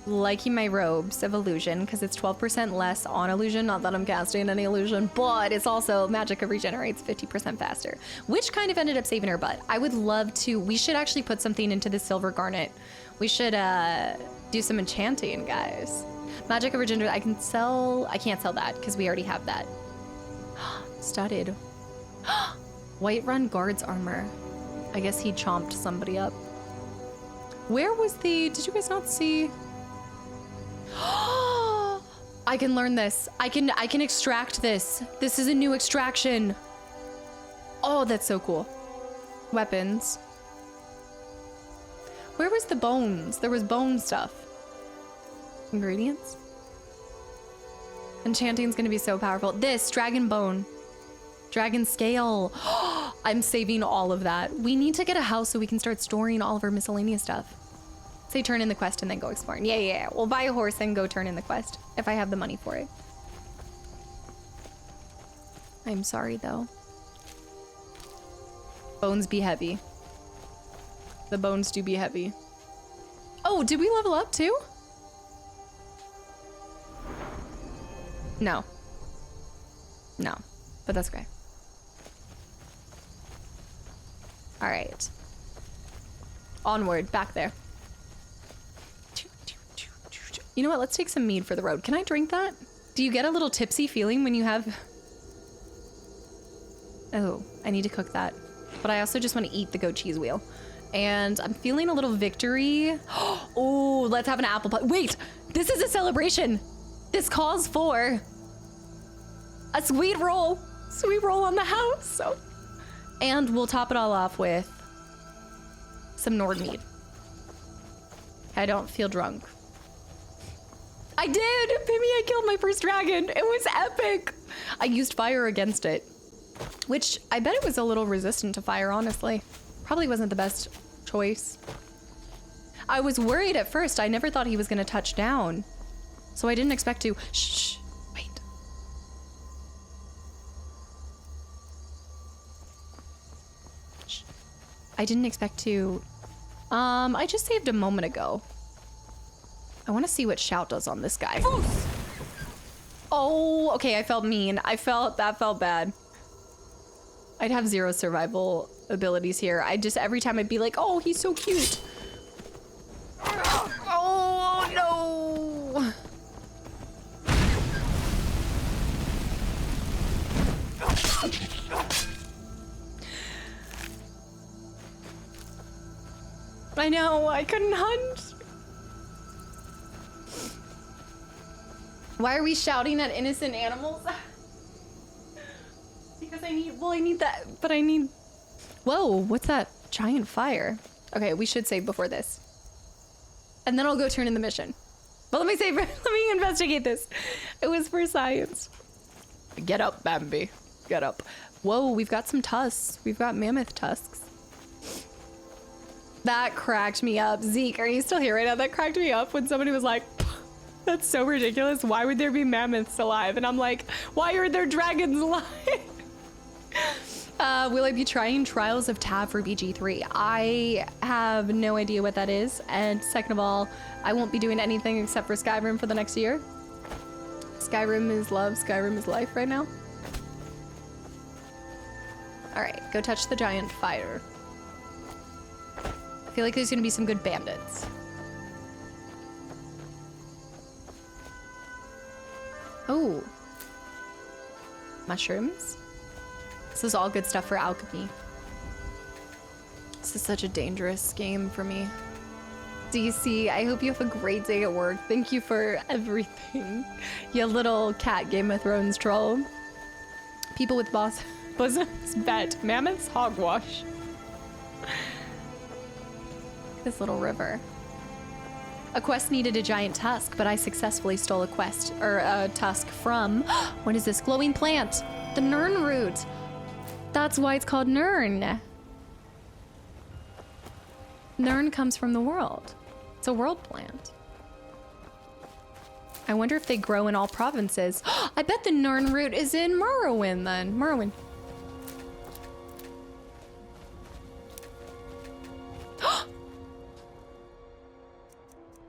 liking my robes of illusion because it's 12% less on illusion. Not that I'm casting any illusion, but it's also magic regenerates 50% faster, which kind of ended up saving her butt. I would love to. We should actually put something into the silver garnet. We should do some enchanting, guys. Magic regenerate. I can't sell that because we already have that. Studded. Whiterun guard's armor. I guess he chomped somebody up. Where was did you guys not see? I can learn this. I can extract this. This is a new extraction. Oh, that's so cool. Weapons. Where was the bones? There was bone stuff. Ingredients. Enchanting's gonna be so powerful. This, dragon bone. Dragon scale. I'm saving all of that. We need to get a house so we can start storing all of our miscellaneous stuff. Say turn in the quest and then go exploring. Yeah. We'll buy a horse and go turn in the quest if I have the money for it. I'm sorry though. Bones be heavy. The bones do be heavy. Oh, did we level up too? No. No, but that's okay. All right. Onward, back there. You know what? Let's take some mead for the road. Can I drink that? Do you get a little tipsy feeling when you have... Oh, I need to cook that. But I also just want to eat the goat cheese wheel. And I'm feeling a little victory. Oh, let's have an apple pie. Wait, this is a celebration. This calls for a sweet roll. Sweet roll on the house. So. And we'll top it all off with some Nord mead. I don't feel drunk. I did! Maybe I killed my first dragon. It was epic. I used fire against it, which I bet it was a little resistant to fire, honestly. Probably wasn't the best choice. I was worried at first. I never thought he was gonna touch down. So I didn't expect to. Shh, wait. Shh. I didn't expect to. I just saved a moment ago. I want to see what shout does on this guy. Oh, okay, I felt mean. That felt bad. I'd have 0 survival abilities here. Every time I'd be like, oh, he's so cute. Oh, no. I know, I couldn't hunt. Why are we shouting at innocent animals? Because I need that, but I need... Whoa, what's that giant fire? Okay, we should save before this. And then I'll go turn in the mission. But let me save, let me investigate this. It was for science. Get up, Bambi, get up. Whoa, we've got some tusks. We've got mammoth tusks. That cracked me up. Zeke, are you still here right now? That cracked me up when somebody was like, that's so ridiculous. Why would there be mammoths alive? And I'm like, why are there dragons alive? Will I be trying Trials of Tav for BG3? I have no idea what that is. And second of all, I won't be doing anything except for Skyrim for the next year. Skyrim is love, Skyrim is life right now. All right, go touch the giant fire. I feel like there's gonna be some good bandits. Oh. Mushrooms. This is all good stuff for alchemy. This is such a dangerous game for me. DC, I hope you have a great day at work. Thank you for everything. You little cat Game of Thrones troll. People with bosoms bet. Mammoths hogwash. This little river. A quest needed a giant tusk, but I successfully stole a tusk from, what is this, glowing plant? The Nern root. That's why it's called Nern. Nern comes from the world. It's a world plant. I wonder if they grow in all provinces. I bet the Nern root is in Morrowind then. Morrowind.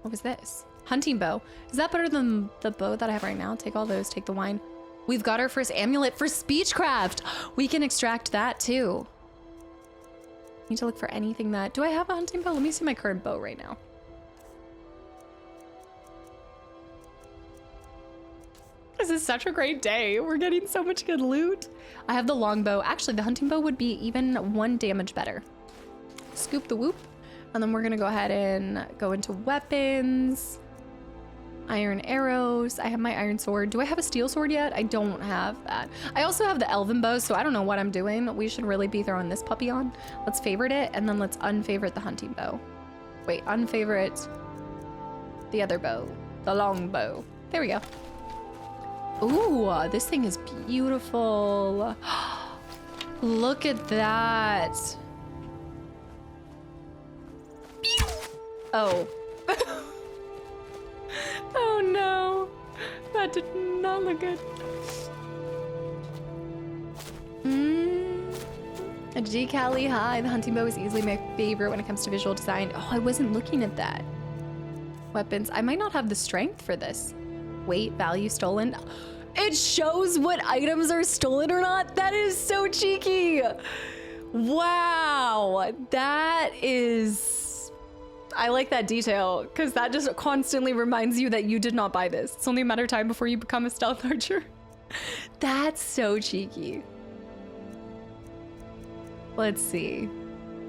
What was this? Hunting bow. Is that better than the bow that I have right now? Take all those, take the wine. We've got our first amulet for speechcraft. We can extract that too. Need to look for anything that, do I have a hunting bow? Let me see my current bow right now. This is such a great day. We're getting so much good loot. I have the longbow. Actually, the hunting bow would be even 1 damage better. Scoop the whoop. And then we're gonna go ahead and go into weapons. Iron arrows. I have my iron sword. Do I have a steel sword yet? I don't have that. I also have the elven bow, so I don't know what I'm doing. We should really be throwing this puppy on. Let's favorite it, and then let's unfavorite the hunting bow. Wait, unfavorite the other bow. The long bow. There we go. Ooh, this thing is beautiful. Look at that. Oh. Oh no. That did not look good. A G-Cali high. The hunting bow is easily my favorite when it comes to visual design. Oh, I wasn't looking at that. Weapons. I might not have the strength for this. Weight, value, stolen. It shows what items are stolen or not. That is so cheeky. Wow. That is... I like that detail, because that just constantly reminds you that you did not buy this. It's only a matter of time before you become a stealth archer. That's so cheeky. Let's see.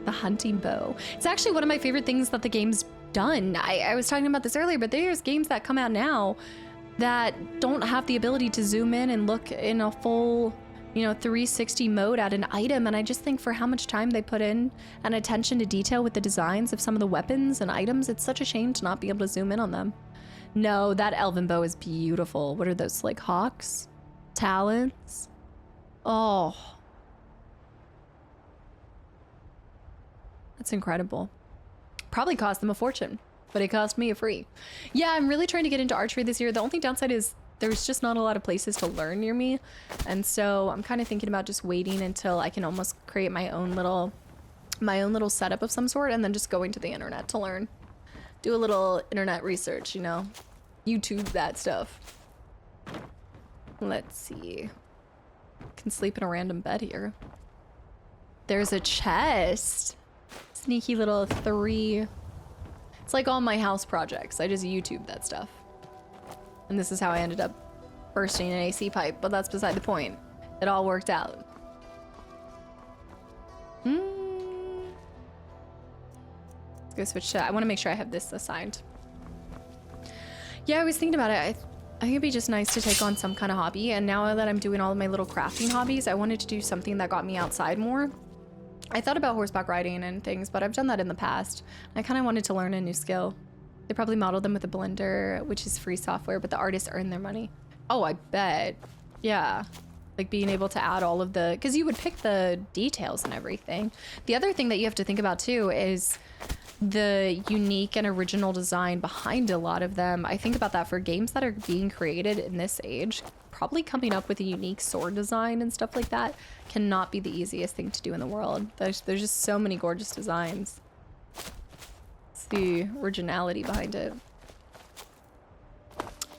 The hunting bow. It's actually one of my favorite things that the game's done. I was talking about this earlier, but there's games that come out now that don't have the ability to zoom in and look in a full, 360 mode at an item, and I just think for how much time they put in and attention to detail with the designs of some of the weapons and items, it's such a shame to not be able to zoom in on them. No, that elven bow is beautiful. What are those, like hawks? Talons? Oh. That's incredible. Probably cost them a fortune, but it cost me a free. Yeah, I'm really trying to get into archery this year. The only downside is there's just not a lot of places to learn near me. And so I'm kind of thinking about just waiting until I can almost create my own little setup of some sort, and then just going to the internet to learn. Do a little internet research, YouTube that stuff. Let's see. Can sleep in a random bed here. There's a chest. Sneaky little 3. It's like all my house projects. I just YouTube that stuff. And this is how I ended up bursting an AC pipe, but that's beside the point. It all worked out. Let's go switch to, I want to make sure I have this assigned. Yeah, I was thinking about it. I think it'd be just nice to take on some kind of hobby, and now that I'm doing all of my little crafting hobbies, I wanted to do something that got me outside more. I thought about horseback riding and things, but I've done that in the past. I kind of wanted to learn a new skill. They probably modeled them with a Blender, which is free software, but the artists earn their money. Oh, I bet. Yeah. Like being able to add all of the, because you would pick the details and everything. The other thing that you have to think about too is the unique and original design behind a lot of them. I think about that for games that are being created in this age. Probably coming up with a unique sword design and stuff like that cannot be the easiest thing to do in the world. There's just so many gorgeous designs. It's the originality behind it.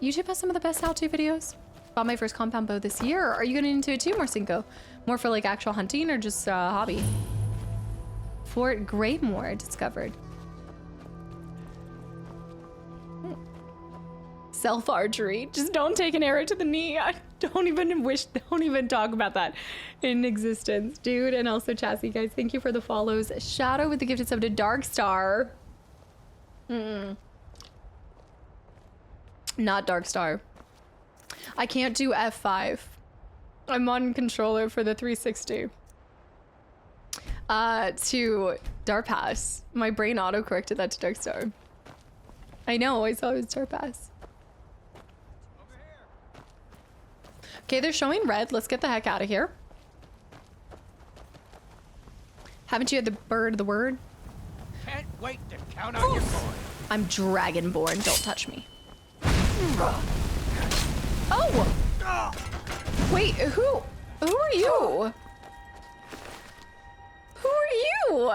YouTube has some of the best how-to videos. Bought my first compound bow this year. Are you getting into it too, Morcinco? More for like actual hunting or just hobby? Fort Greymore discovered. Self-archery. Just don't take an arrow to the knee. I don't even talk about that in existence, dude. And also Chassis, guys, thank you for the follows. Shadow with the gifted sub to Darkstar. Not Darkstar. I can't do F5. I'm on controller for the 360. To Darpass. My brain auto-corrected that to Darkstar. I know, I saw it was Darpass. Okay, they're showing red. Let's get the heck out of here. Haven't you had the bird the word? Can't wait to count on your coin. I'm Dragonborn. Don't touch me. Oh! Wait, who are you? Who are you?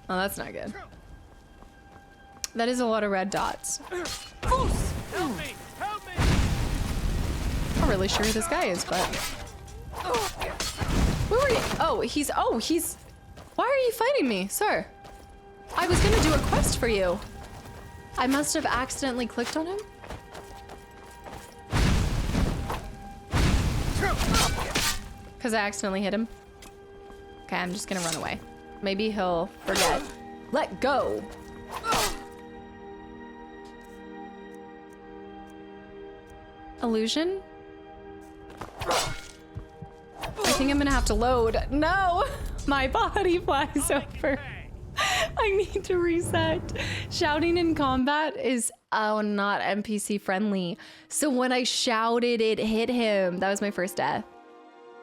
Oh, that's not good. That is a lot of red dots. Help me! Help me! I'm not really sure who this guy is, but... Who are you? Oh, he's... Why are you fighting me, sir? I was gonna do a quest for you. I must have accidentally clicked on him. Because I accidentally hit him. Okay, I'm just gonna run away. Maybe he'll forget. Let go. Illusion? I think I'm gonna have to load. No! My body flies over. I need to reset. Shouting in combat is not NPC friendly. So when I shouted, it hit him. That was my first death.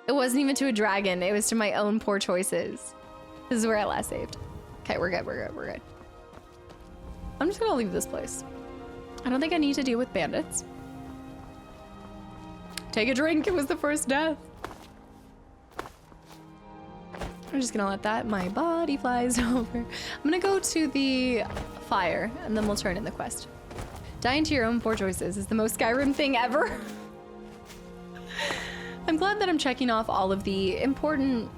It wasn't even to a dragon. It was to my own poor choices. This is where I last saved. Okay, we're good, we're good, we're good. I'm just gonna leave this place. I don't think I need to deal with bandits. Take a drink, it was the first death. I'm just gonna let that, my body flies over. I'm gonna go to the fire and then we'll turn in the quest. Dying to your own poor choices is the most Skyrim thing ever. I'm glad that I'm checking off all of the important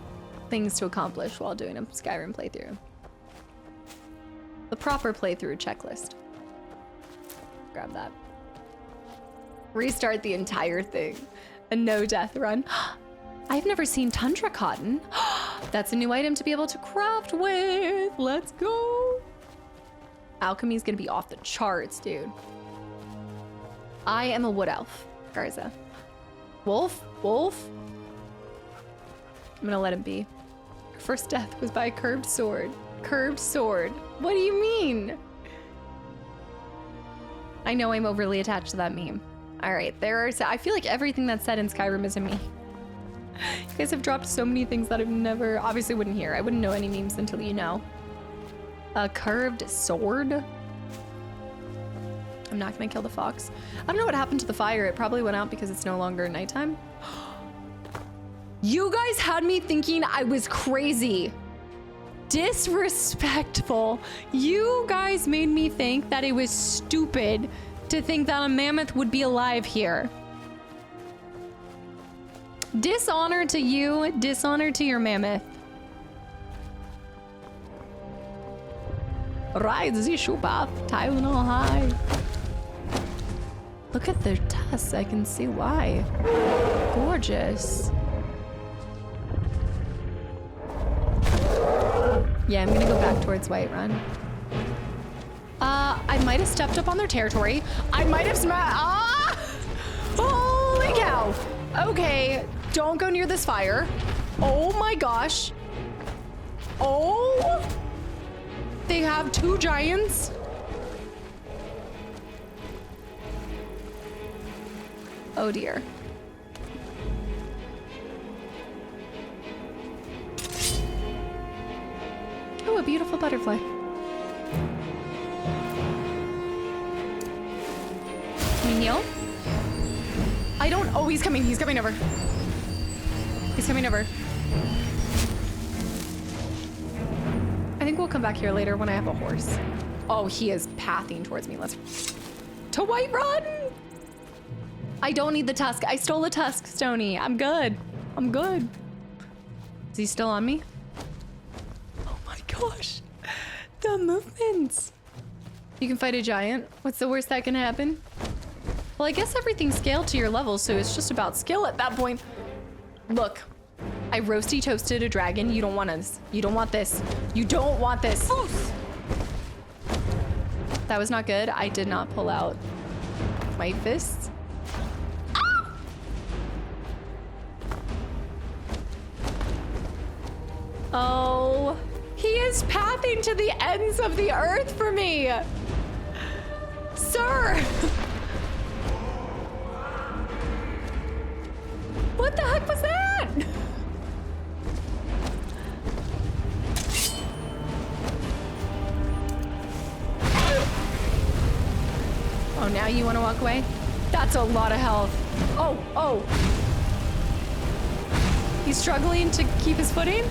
things to accomplish while doing a Skyrim playthrough. The proper playthrough checklist. Grab that. Restart the entire thing. A no death run. I've never seen tundra cotton. That's a new item to be able to craft with. Let's go. Alchemy is gonna be off the charts, dude. I am a wood elf, Garza. Wolf? Wolf? I'm gonna let him be. First death was by a curved sword. Curved sword. What do you mean? I know I'm overly attached to that meme. All right, I feel like everything that's said in Skyrim is a meme. You guys have dropped so many things that I've never, obviously wouldn't hear. I wouldn't know any memes until you know. A curved sword? I'm not gonna kill the fox. I don't know what happened to the fire. It probably went out because it's no longer nighttime. You guys had me thinking I was crazy. Disrespectful. You guys made me think that it was stupid to think that a mammoth would be alive here. Dishonor to you, dishonor to your mammoth. Ride the Shubath, Tylenol high. Look at their tusks, I can see why. Gorgeous. Yeah, I'm gonna go back towards Whiterun. I might have stepped up on their territory. I might have Holy cow! Okay, don't go near this fire. Oh my gosh. Oh! They have two giants. Oh dear. Oh, a beautiful butterfly. Can we heal? I don't. Oh, he's coming. He's coming over. He's coming over. I think we'll come back here later when I have a horse. Oh, he is pathing towards me. Let's... To Whiterun! I don't need the tusk. I stole a tusk, Stony. I'm good. I'm good. Is he still on me? Oh my gosh. The movements. You can fight a giant. What's the worst that can happen? Well, I guess everything's scaled to your level, so it's just about skill at that point. Look. I roasty toasted a dragon. You don't want us. You don't want this. You don't want this. That was not good. I did not pull out my fists. Ah! Oh, he is pathing to the ends of the earth for me. Sir. What the heck was that? Oh, now you want to walk away? That's a lot of health. Oh, oh. He's struggling to keep his footing?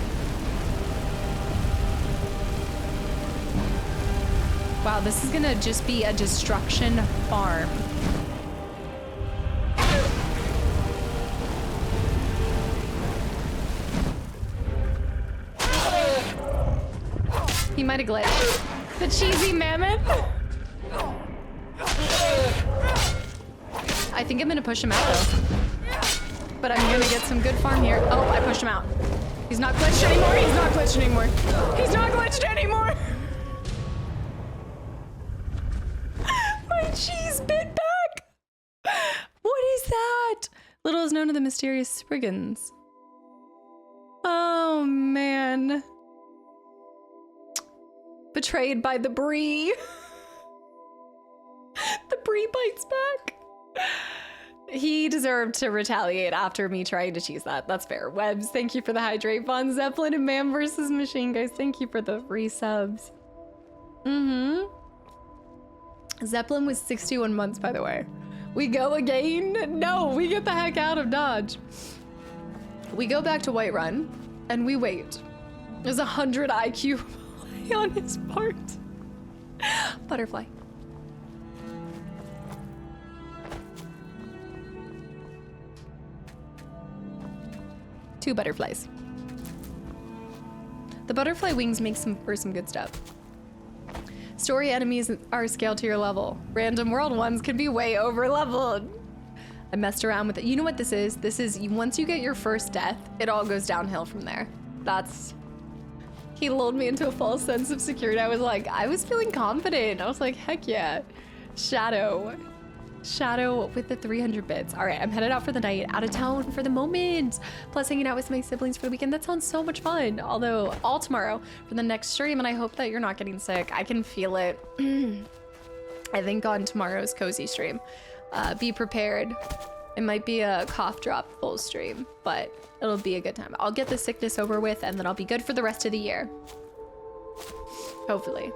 Wow, this is gonna just be a destruction farm. He might have glitched. The cheesy mammoth? I think I'm gonna push him out though. But I'm gonna get some good farm here. Oh, I pushed him out. He's not glitched anymore. He's not glitched anymore. He's not glitched anymore. My cheese bit back. What is that? Little is known of the mysterious Spriggans. Oh man. Betrayed by the Bree. The Bree bites back. He deserved to retaliate after me trying to cheese that. That's fair. Webs, thank you for the hydrate fund. Zeppelin and Man versus Machine, guys. Thank you for the resubs. Zeppelin was 61 months, by the way. We go again? No, we get the heck out of Dodge. We go back to Whiterun and we wait. There's 100 IQ on his part. Butterfly. Two butterflies. The butterfly wings make for some good stuff. Story enemies are scaled to your level. Random world ones can be way over leveled. I messed around with it. You know what this is? This is once you get your first death, it all goes downhill from there. He lulled me into a false sense of security. I was feeling confident. I was like, heck yeah. Shadow with the 300 bits. All right, I'm headed out for the night, out of town for the moment. Plus hanging out with my siblings for the weekend. That sounds so much fun. Although all tomorrow for the next stream, and I hope that you're not getting sick. I can feel it. I think on tomorrow's cozy stream. Be prepared. It might be a cough drop full stream, but it'll be a good time. I'll get the sickness over with and then I'll be good for the rest of the year. Hopefully.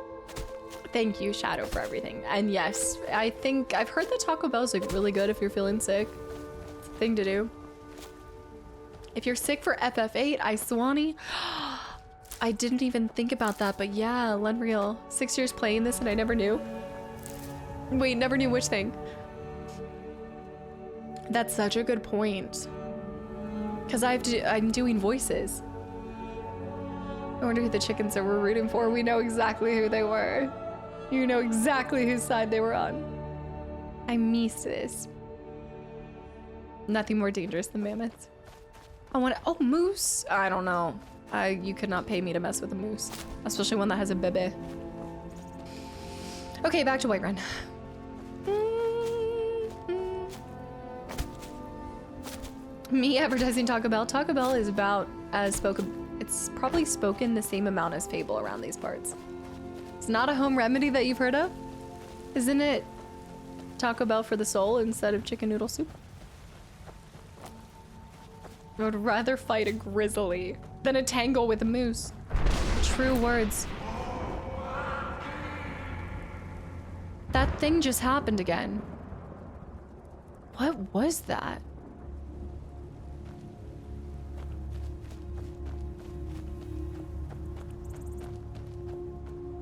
Thank you, Shadow, for everything. And yes, I think I've heard that Taco Bell's like really good if you're feeling sick. It's a thing to do. If you're sick for FF8, Iswani. I didn't even think about that, but yeah, Lenreal. 6 years playing this and I never knew. Wait, never knew which thing. That's such a good point. Because I'm doing voices. I wonder who the chickens that we're rooting for. We know exactly who they were. You know exactly whose side they were on. I miss this. Nothing more dangerous than mammoths. Oh, moose. I don't know. You could not pay me to mess with a moose. Especially one that has a bebe. Okay, back to Whiterun. Me advertising Taco Bell. Taco Bell is about as spoken. It's probably spoken the same amount as Fable around these parts. It's not a home remedy that you've heard of? Isn't it Taco Bell for the soul instead of chicken noodle soup? I would rather fight a grizzly than a tangle with a moose. True words. That thing just happened again. What was that?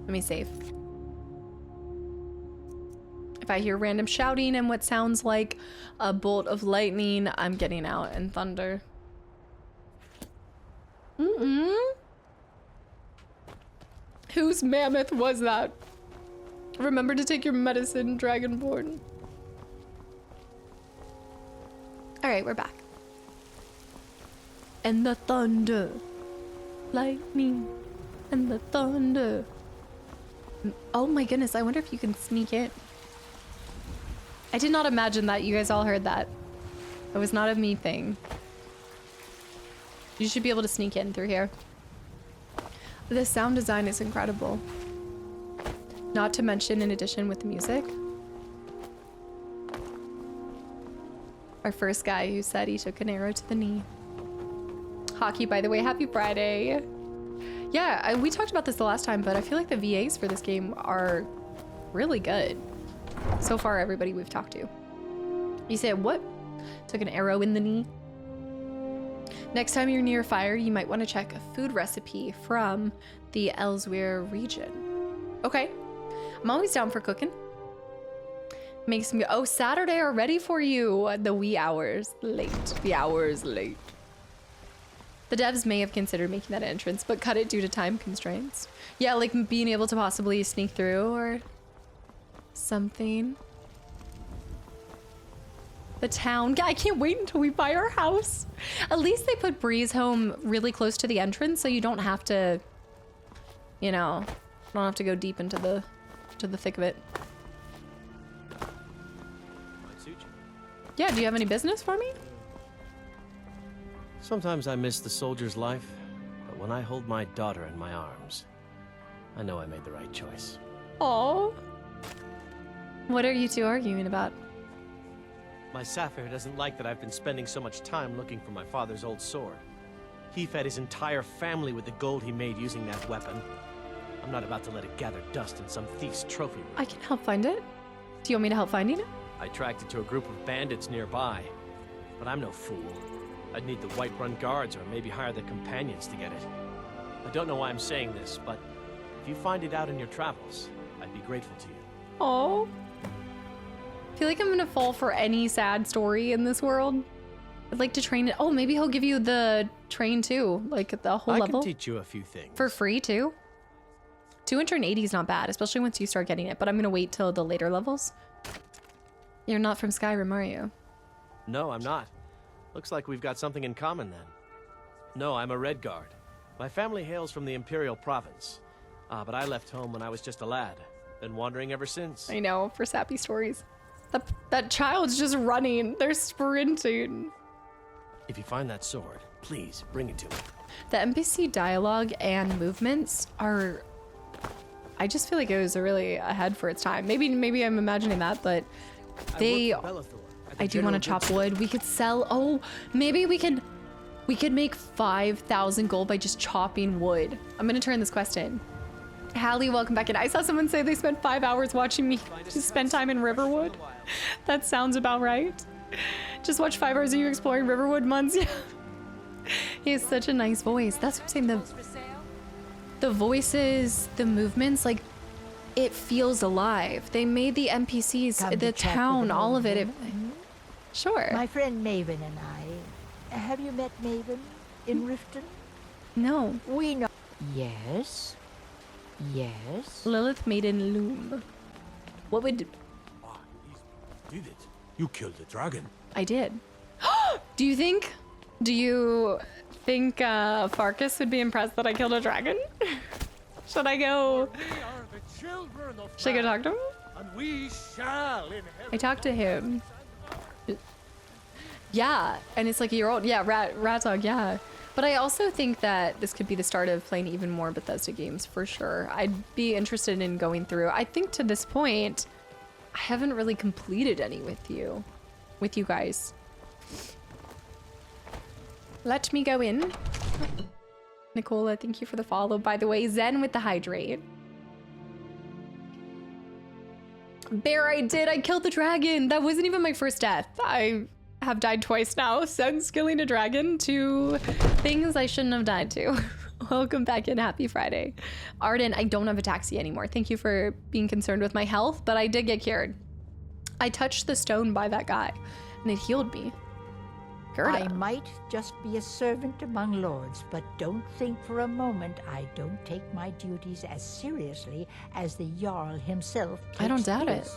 Let me save. If I hear random shouting and what sounds like a bolt of lightning, I'm getting out, and thunder. Whose mammoth was that? Remember to take your medicine, Dragonborn. All right, we're back. and the thunder. Lightning and the thunder. Oh my goodness, I wonder if you can sneak in. I did not imagine that you guys all heard that. It was not a me thing. You should be able to sneak in through here. The sound design is incredible. Not to mention, in addition with the music, our first guy who said he took an arrow to the knee. Hockey, by the way, happy Friday. Yeah, we talked about this the last time, but I feel like the VAs for this game are really good. So far, everybody we've talked to. You said what? Took an arrow in the knee? Next time you're near a fire, you might want to check a food recipe from the Elsewhere region. Okay. I'm always down for cooking. Makes me, oh, Saturday already for you. The wee hours late. The hours late. The devs may have considered making that entrance, but cut it due to time constraints. Yeah, like being able to possibly sneak through or something. The town. I can't wait until we buy our house. At least they put Breeze Home really close to the entrance, so you don't have to, you know, don't have to go deep into the thick of it. Might suit you. Yeah, do you have any business for me? Sometimes I miss the soldier's life, but when I hold my daughter in my arms, I know I made the right choice. Oh. What are you two arguing about? My Sapphire doesn't like that I've been spending so much time looking for my father's old sword. He fed his entire family with the gold he made using that weapon. I'm not about to let it gather dust in some thief's trophy room. I can help find it. Do you want me to help finding it? I tracked it to a group of bandits nearby, but I'm no fool. I'd need the Whiterun guards or maybe hire the companions to get it. I don't know why I'm saying this, but if you find it out in your travels, I'd be grateful to you. Oh. I feel like I'm gonna fall for any sad story in this world. I'd like to train it. Oh, maybe he'll give you the train too, like the whole level. I can teach you a few things. For free too? 280 is not bad, especially once you start getting it, but I'm gonna wait till the later levels. You're not from Skyrim, are you? No, I'm not. Looks like we've got something in common then. No, I'm a Red Guard. My family hails from the Imperial Province. But I left home when I was just a lad. Been wandering ever since. I know, for sappy stories. That child's just running. They're sprinting. If you find that sword, please bring it to me. The NPC dialogue and movements are... I just feel like it was really ahead for its time. Maybe I'm imagining that, but they... I do want to chop wood. We could sell... Oh, maybe we could make 5,000 gold by just chopping wood. I'm going to turn this quest in. Hallie, welcome back in. I saw someone say they spent 5 hours watching me just spend time in Riverwood. That sounds about right. Just watch 5 hours of you exploring Riverwood months. Yeah. He has such a nice voice. That's what I'm saying. The voices, the movements, like, it feels alive. They made the NPCs, the town, all of it. Sure. My friend Maven and I. Have you met Maven in Riften? No. We know. Yes. Yes. Lilith Maiden Loom. What would... Did it? You killed the dragon. I did. Do you think Farkas would be impressed that I killed a dragon? Should I go... Should I go talk to him? And we shall inherit. I talked to him. Yeah, and it's like a year old. Yeah, rat dog, yeah. But I also think that this could be the start of playing even more Bethesda games for sure. I'd be interested in going through. I think to this point, I haven't really completed any with you guys. Let me go in. Nicola, thank you for the follow. By the way, Zen with the hydrate. Bear, I killed the dragon. That wasn't even my first death. I have died twice now since killing a dragon to things I shouldn't have died to. Welcome back in. Happy Friday. Arden, I don't have a taxi anymore. Thank you for being concerned with my health, but I did get cured. I touched the stone by that guy and it healed me. Gerda. I might just be a servant among lords, but don't think for a moment I don't take my duties as seriously as the Jarl himself takes I don't doubt his. it.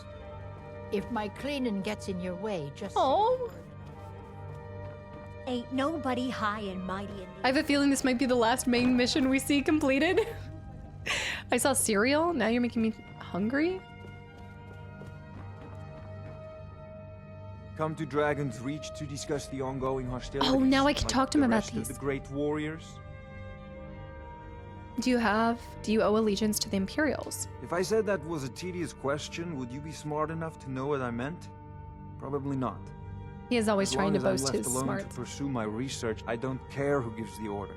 If my cleaning gets in your way, just... Oh. Ain't nobody high and mighty in I have a feeling this might be the last main mission we see completed. I saw cereal. Now you're making me hungry. Come to Dragon's Reach to discuss the ongoing hostilities. Oh, now I can talk to him about the these. rest of the great warriors. Do you owe allegiance to the Imperials? If I said that was a tedious question, would you be smart enough to know what I meant? Probably not. He is always trying to boast his As long as I'm left alone smarts. to pursue my research, I don't care who gives the orders.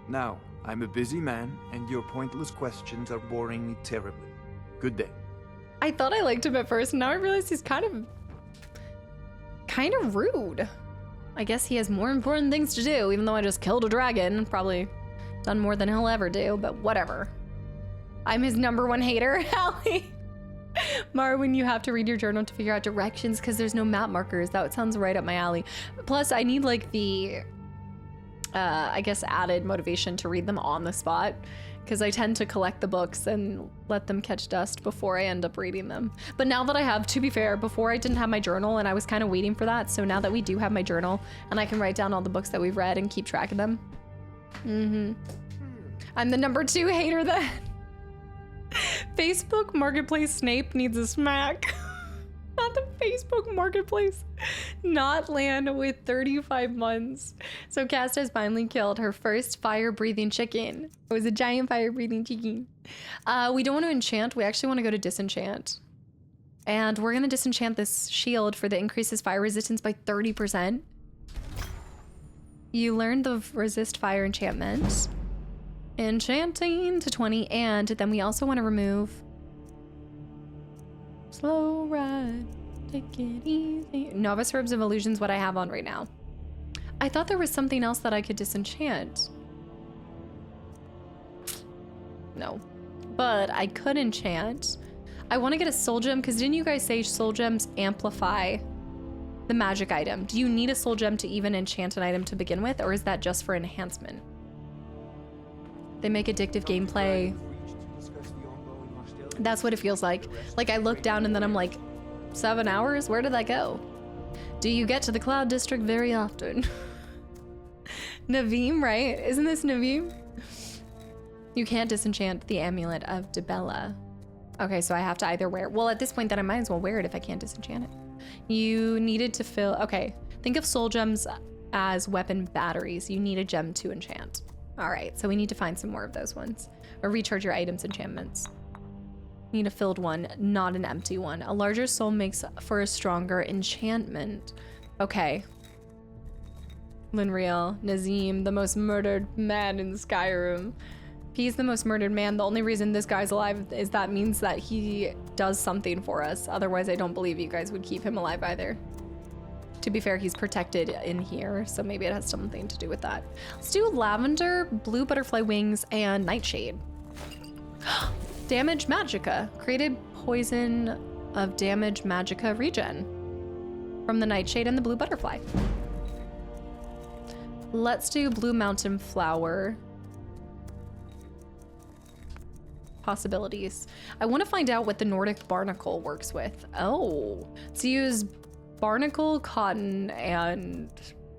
Now, I'm a busy man, and your pointless questions are boring me terribly. Good day. I thought I liked him at first, and now I realize he's kind of rude. I guess he has more important things to do, even though I just killed a dragon. Probably done more than he'll ever do, but whatever. I'm his #1 hater, Allie. Marwin, you have to read your journal to figure out directions because there's no map markers. That sounds right up my alley. Plus, I need like the, I guess, added motivation to read them on the spot because I tend to collect the books and let them catch dust before I end up reading them. But now that I have, to be fair, before I didn't have my journal and I was kind of waiting for that. So now that we do have my journal and I can write down all the books that we've read and keep track of them. I'm the #2 hater then. Facebook Marketplace Snape needs a smack. Not the Facebook Marketplace. Not land with 35 months. So Cast has finally killed her first fire-breathing chicken. It was a giant fire-breathing chicken. We don't want to enchant. We actually want to go to disenchant. And we're going to disenchant this shield for the increases fire resistance by 30%. You learned the resist fire enchantment. Enchanting to 20, and then we also want to remove slow ride, take it easy. Novice Robes of Illusion's what I have on right now. I thought there was something else that I could disenchant. No, but I could enchant. I want to get a soul gem because didn't you guys say soul gems amplify the magic item? Do you need a soul gem to even enchant an item to begin with, or is that just for enhancement? They make addictive gameplay. That's what it feels like. Like I look down and then I'm like, 7 hours? Where did that go? Do you get to the Cloud District very often? Naveem, right? Isn't this Naveem? You can't disenchant the Amulet of Dibella. Okay, so I have to either wear, well, at this point then I might as well wear it if I can't disenchant it. You needed to fill, okay. Think of soul gems as weapon batteries. You need a gem to enchant. All right, so we need to find some more of those ones. Or recharge your items enchantments. Need a filled one, not an empty one. A larger soul makes for a stronger enchantment. Okay. Linreal, Nazim, the most murdered man in Skyrim. He's the most murdered man. The only reason this guy's alive is that means that he does something for us. Otherwise, I don't believe you guys would keep him alive either. To be fair, he's protected in here, so maybe it has something to do with that. Let's do lavender, blue butterfly wings, and nightshade. Damage magicka. Created poison of damage magicka regen from the nightshade and the blue butterfly. Let's do blue mountain flower. Possibilities. I want to find out what the Nordic barnacle works with. Oh, let's use barnacle, cotton, and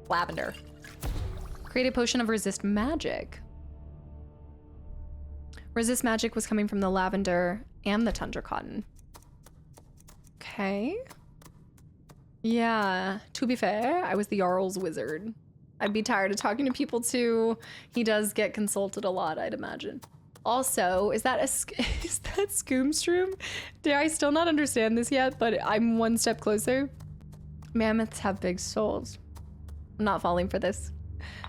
lavender. Create a potion of resist magic. Resist magic was coming from the lavender and the tundra cotton. Okay. Yeah, to be fair, I was the Jarl's wizard. I'd be tired of talking to people too. He does get consulted a lot, I'd imagine. Also, is that Scoomstroom? Do I still not understand this yet, but I'm one step closer. Mammoths have big souls. I'm not falling for this.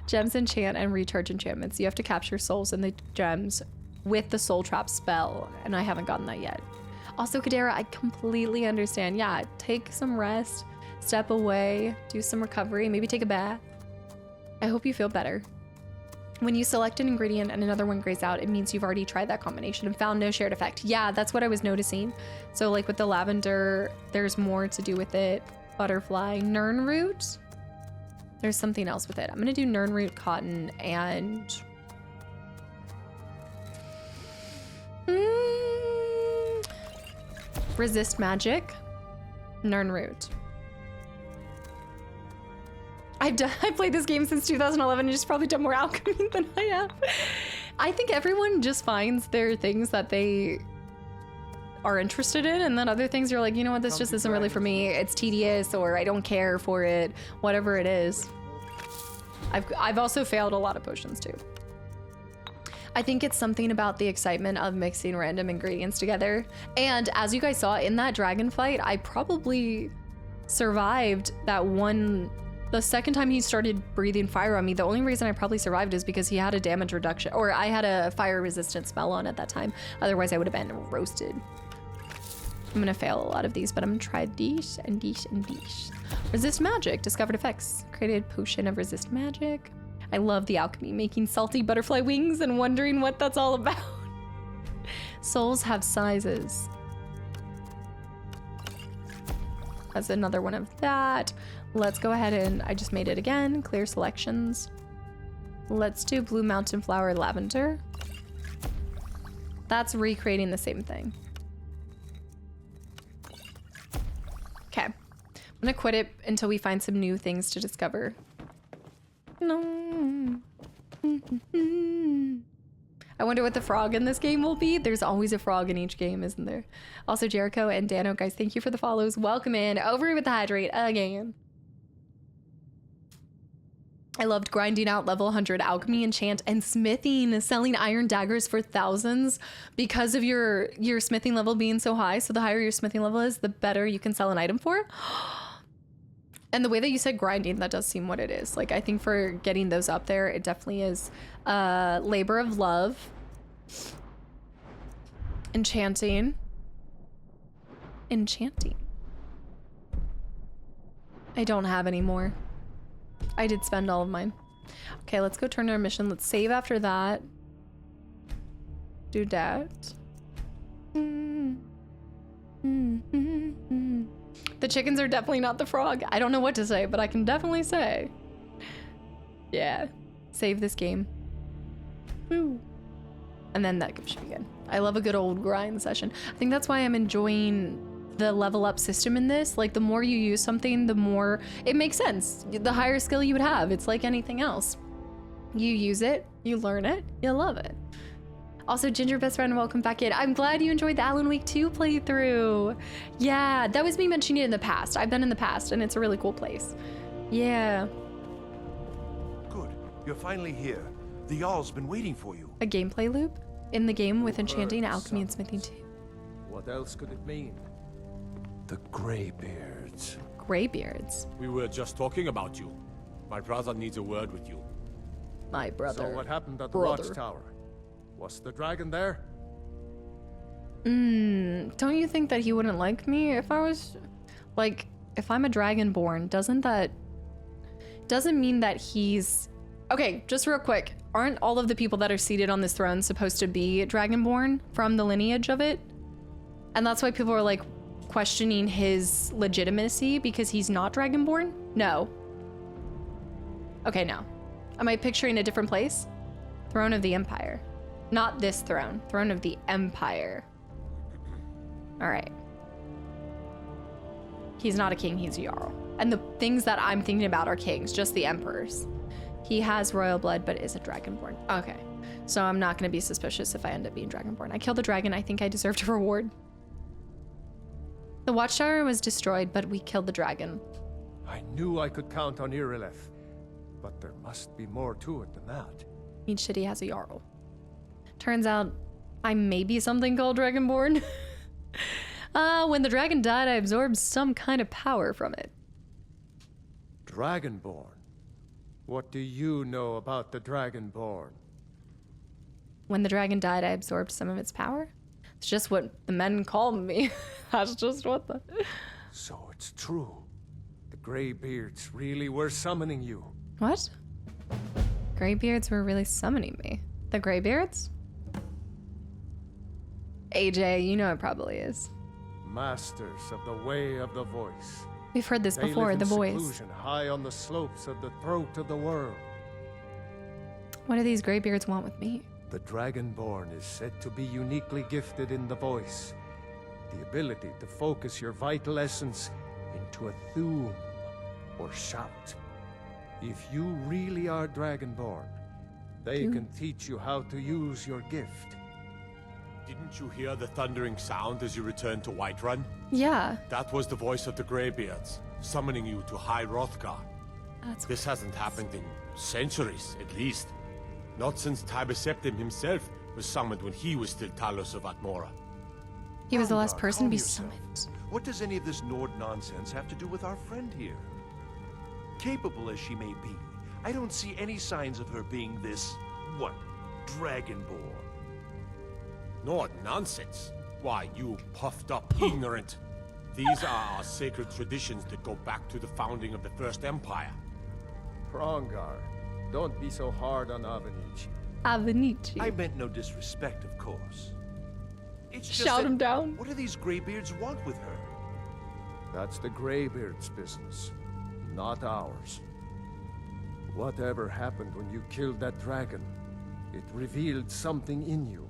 Gems enchant and recharge enchantments. You have to capture souls in the gems with the soul trap spell, and I haven't gotten that yet. Also, Kadera, I completely understand. Yeah, take some rest, step away, do some recovery, maybe take a bath. I hope you feel better. When you select an ingredient and another one grays out, it means you've already tried that combination and found no shared effect. Yeah, that's what I was noticing. So like with the lavender, there's more to do with it. Butterfly, Nern root. There's something else with it. I'm gonna do Nern root, cotton, and resist magic, Nern root. I played this game since 2011 and just probably done more alchemy than I have. I think everyone just finds their things that they are interested in, and then other things you're like, you know what, this just isn't really for me. It's tedious, or I don't care for it, whatever it is. I've also failed a lot of potions too. I think it's something about the excitement of mixing random ingredients together. And as you guys saw in that dragon fight, I probably survived that one. The second time he started breathing fire on me, the only reason I probably survived is because he had a damage reduction, or I had a fire resistant spell on at that time. Otherwise I would have been roasted. I'm gonna fail a lot of these, but I'm gonna try these and these and these. Resist magic, discovered effects. Created potion of resist magic. I love the alchemy, making salty butterfly wings and wondering what that's all about. Souls have sizes. That's another one of that. Let's go ahead and, I just made it again, clear selections. Let's do blue mountain flower lavender. That's recreating the same thing. Okay, I'm gonna quit it until we find some new things to discover. No. I wonder what the frog in this game will be. There's always a frog in each game, isn't there? Also, Jericho and Dano, guys, thank you for the follows. Welcome in. Over with the hydrate again. I loved grinding out level 100 alchemy, enchant, and smithing, selling iron daggers for thousands because of your smithing level being so high. So the higher your smithing level is, the better you can sell an item for. And the way that you said grinding, that does seem what it is. Like, I think for getting those up there, it definitely is labor of love. Enchanting. Enchanting. I don't have any more. I did spend all of mine. Okay, let's go turn our mission. Let's save after that. Do that. The chickens are definitely not the frog. I don't know what to say, but I can definitely say. Yeah. Save this game. Woo. And then that should be good. I love a good old grind session. I think that's why I'm enjoying the level up system in this. Like, the more you use something, the more it makes sense. The higher skill you would have. It's like anything else. You use it, you learn it, you love it. Also, Ginger best friend, welcome back in. I'm glad you enjoyed the Alan Wake 2 playthrough. Yeah, that was me mentioning it in the past. I've been in the past, and it's a really cool place. Yeah. Good. You're finally here. The Jarl's been waiting for you. A gameplay loop in the game with enchanting, alchemy, and smithing too. What else could it mean? The Greybeards. Greybeards? We were just talking about you. My brother needs a word with you. My brother. So what happened at the watchtower? Was the dragon there? Don't you think that he wouldn't like me if I was... Like, if I'm a Dragonborn, doesn't mean that he's... Okay, just real quick. Aren't all of the people that are seated on this throne supposed to be Dragonborn from the lineage of it? And that's why people are like questioning his legitimacy because he's not Dragonborn? No. Okay, no. Am I picturing a different place? Throne of the Empire. Not this throne. Throne of the Empire. All right. He's not a king, he's a Jarl. And the things that I'm thinking about are kings, just the emperors. He has royal blood, but is a Dragonborn. Okay. So I'm not gonna be suspicious if I end up being Dragonborn. I killed a dragon, I think I deserved a reward. The watchtower was destroyed, but we killed the dragon. I knew I could count on Irileth, but there must be more to it than that. Each city has a Jarl. Turns out I may be something called Dragonborn. When the dragon died, I absorbed some kind of power from it. Dragonborn? What do you know about the Dragonborn? When the dragon died, I absorbed some of its power? It's just what the men called me. That's just what the... So it's true. The Greybeards really were summoning you. What? Greybeards were really summoning me. The Greybeards? AJ, you know it probably is. Masters of the way of the voice. We've heard this They before, live the in voice. seclusion, high on the slopes of the throat of the world. What do these Greybeards want with me? The Dragonborn is said to be uniquely gifted in the voice. The ability to focus your vital essence into a thum or shout. If you really are Dragonborn, they can teach you how to use your gift. Didn't you hear the thundering sound as you returned to Whiterun? Yeah. That was the voice of the Greybeards, summoning you to High Hrothgar. This hasn't happened in centuries, at least. Not since Tiber Septim himself was summoned when he was still Talos of Atmora. He was the last Hrothgar, person to be calm yourself. summoned. What does any of this Nord nonsense have to do with our friend here? Capable as she may be, I don't see any signs of her being this, what, Dragonborn. Nord nonsense? Why, you puffed up ignorant. These are our sacred traditions that go back to the founding of the First Empire. Hrongar, don't be so hard on Avenici. Avenici. I meant no disrespect, of course. It's just Shout that, him down. What do these Greybeards want with her? That's the Greybeards' business, not ours. Whatever happened when you killed that dragon, it revealed something in you,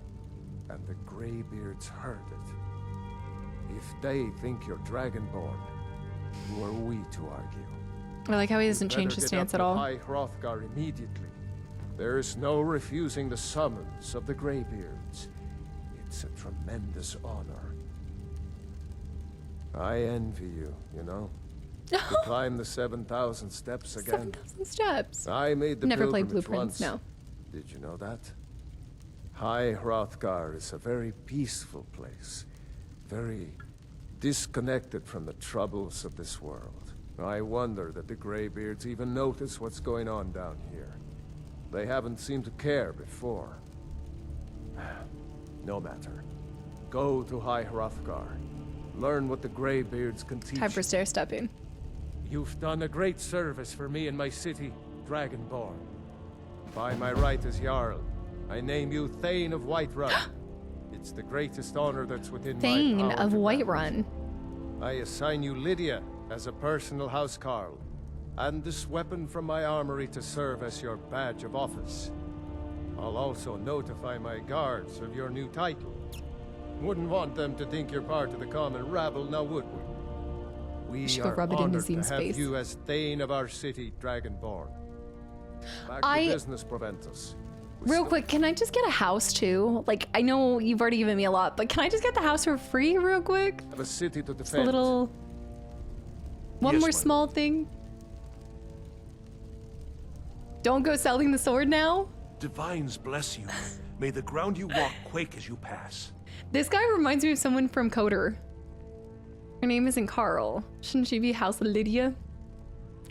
and the Greybeards heard it. If they think you're Dragonborn, who are we to argue? I like how he doesn't change his stance at all. High Hrothgar immediately. There's no refusing the summons of the Greybeards. It's a tremendous honor. I envy you, you know? To climb the 7,000 steps again. 7,000 steps. I made the Never played pilgrimage Blueprints, once. no. Did you know that? High Hrothgar is a very peaceful place. Very disconnected from the troubles of this world. I wonder that the Greybeards even notice what's going on down here. They haven't seemed to care before. No matter. Go to High Hrothgar. Learn what the Greybeards can teach. Time for stair stepping. You've done a great service for me and my city, Dragonborn. By my right as Jarl, I name you Thane of Whiterun. It's the greatest honor that's within my Thane power of to Whiterun. I assign you Lydia as a personal housecarl, and this weapon from my armory to serve as your badge of office. I'll also notify my guards of your new title. Wouldn't want them to think you're part of the common rabble, now would we? We should go are rub it in honored Nazim's to have face. you as Thane of our city, Dragonborn. Back to business, Proventus. Real quick, can I just get a house too? Like, I know you've already given me a lot, but can I just get the house for free real quick? Have a city to defend. Just a little... One Yes, more my small thing. Don't go selling the sword now? Divines bless you. May the ground you walk quake as you pass. This guy reminds me of someone from Coder. Her name isn't Carl. Shouldn't she be House Lydia?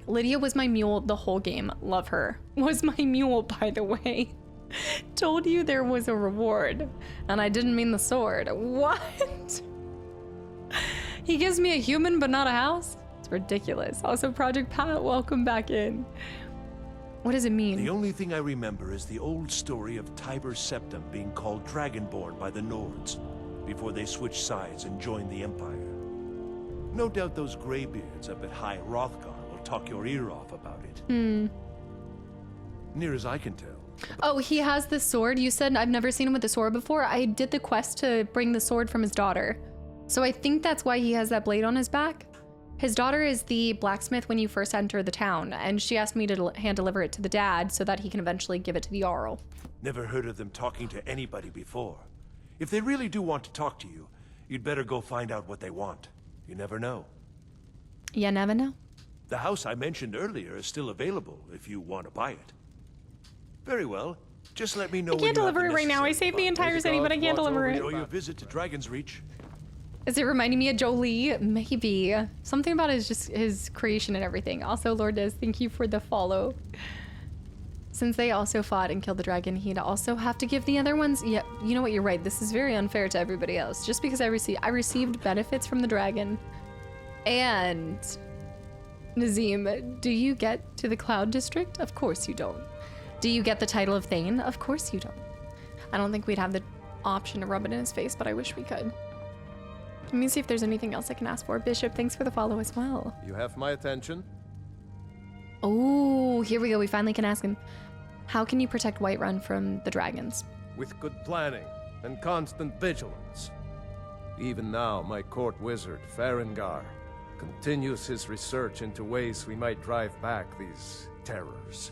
Lydia was my mule the whole game. Love her. Was my mule, by the way. Told you there was a reward. And I didn't mean the sword. What? He gives me a human but not a house? It's ridiculous. Also, Project Pat, welcome back in. What does it mean? The only thing I remember is the old story of Tiber Septim being called Dragonborn by the Nords before they switched sides and joined the Empire. No doubt those Greybeards up at High Hrothgar will talk your ear off about it. Near as I can tell. Oh, he has the sword. You said I've never seen him with the sword before. I did the quest to bring the sword from his daughter. So I think that's why he has that blade on his back. His daughter is the blacksmith when you first enter the town, and she asked me to hand deliver it to the dad so that he can eventually give it to the Jarl. Never heard of them talking to anybody before. If they really do want to talk to you, you'd better go find out what they want. You never know. You never know. The house I mentioned earlier is still available if you want to buy it. Very well. Just let me know. I can't deliver it right now. I saved the entire city, but I can't deliver it. Enjoy your visit to Dragon's Reach. Is it reminding me of Jolie? Maybe. Something about his creation and everything. Also, Lord Diz, thank you for the follow. Since they also fought and killed the dragon, he'd also have to give the other ones. Yeah, you know what? You're right. This is very unfair to everybody else. Just because I received benefits from the dragon. And Nazim, do you get to the Cloud District? Of course you don't. Do you get the title of Thane? Of course you don't. I don't think we'd have the option to rub it in his face, but I wish we could. Let me see if there's anything else I can ask for. Bishop, thanks for the follow as well. You have my attention. Oh, here we go. We finally can ask him. How can you protect Whiterun from the dragons? With good planning and constant vigilance. Even now, my court wizard, Farengar, continues his research into ways we might drive back these terrors.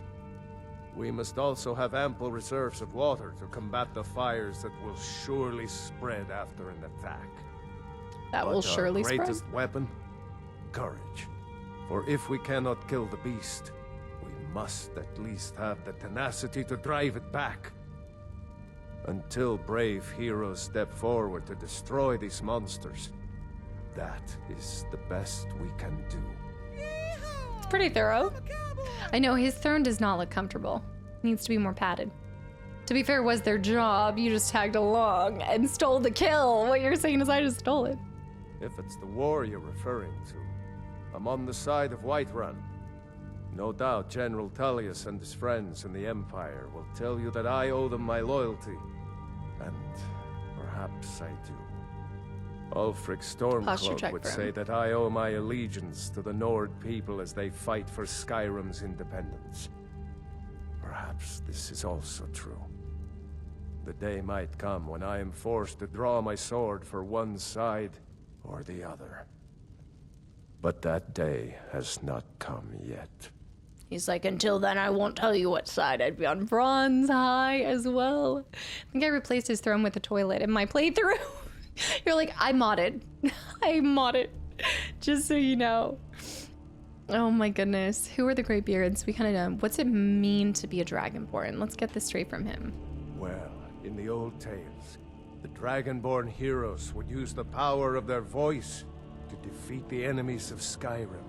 We must also have ample reserves of water to combat the fires that will surely spread after an attack. That will surely our spread. greatest weapon? Courage. For if we cannot kill the beast, we must at least have the tenacity to drive it back. Until brave heroes step forward to destroy these monsters, that is the best we can do. It's pretty thorough. I know his throne does not look comfortable. It needs to be more padded. To be fair, it was their job. You just tagged along and stole the kill. What you're saying is I just stole it. If it's the war you're referring to, I'm on the side of Whiterun. No doubt General Tullius and his friends in the Empire will tell you that I owe them my loyalty. And perhaps I do. Ulfric Stormcloak would say that I owe my allegiance to the Nord people as they fight for Skyrim's independence. Perhaps this is also true. The day might come when I am forced to draw my sword for one side or the other. But that day has not come yet. He's like, until then, I won't tell you what side I'd be on. Bronze high as well. I think I replaced his throne with a toilet in my playthrough. You're like, I modded. I modded. Just so you know. Oh my goodness. Who are the Greybeards? We kind of know. What's it mean to be a Dragonborn? Let's get this straight from him. Well, in the old tales, the Dragonborn heroes would use the power of their voice to defeat the enemies of Skyrim.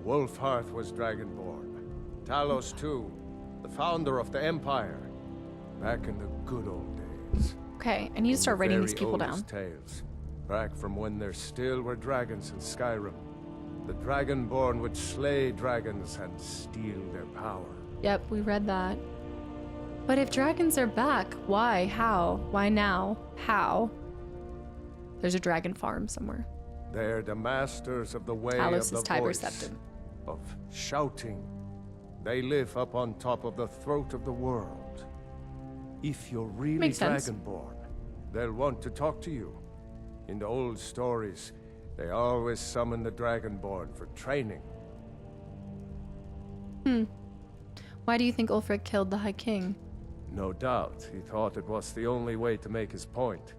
Wolfhearth was Dragonborn. Talos too, the founder of the Empire. Back in the good old days. Okay, I need to start writing these people down. Tales, back from when there still were dragons in Skyrim. The Dragonborn would slay dragons and steal their power. Yep, we read that. But if dragons are back, why? How? Why now? How? There's a dragon farm somewhere. They're the masters of the way Talos of is the Tiber voice, Septim. of shouting. They live up on top of the throat of the world. If you're really Makes sense. Dragonborn, they'll want to talk to you. In the old stories, they always summon the Dragonborn for training. Why do you think Ulfric killed the High King? No doubt, he thought it was the only way to make his point.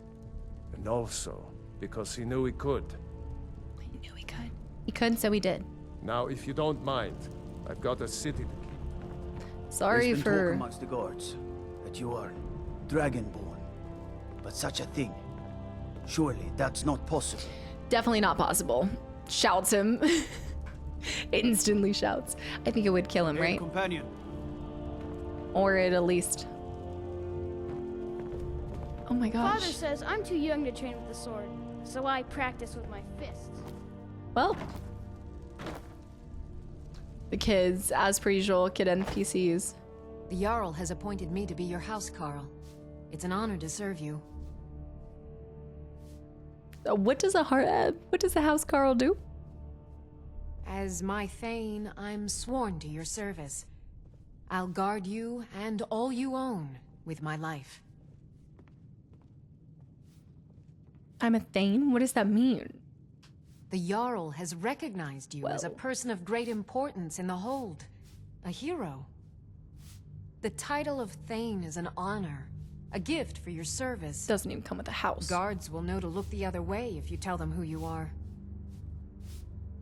And also, because he knew he could. He knew he could. He could, so he did. Now, if you don't mind, I've got a city to keep. Sorry There's been talk for... amongst the guards that you are Dragonborn. But such a thing, surely that's not possible. Definitely not possible. Shouts him. Instantly shouts. I think it would kill him, Hey, right? companion. Or it at least... Oh my gosh. Father says I'm too young to train with the sword, so I practice with my fists. Well, the kids, as per usual, kid NPCs. The Jarl has appointed me to be your housecarl. It's an honor to serve you. What does the housecarl do? As my Thane, I'm sworn to your service. I'll guard you and all you own with my life. I'm a Thane? What does that mean? The Jarl has recognized you as a person of great importance in the Hold. A hero. The title of Thane is an honor. A gift for your service. Doesn't even come with a house. Guards will know to look the other way if you tell them who you are.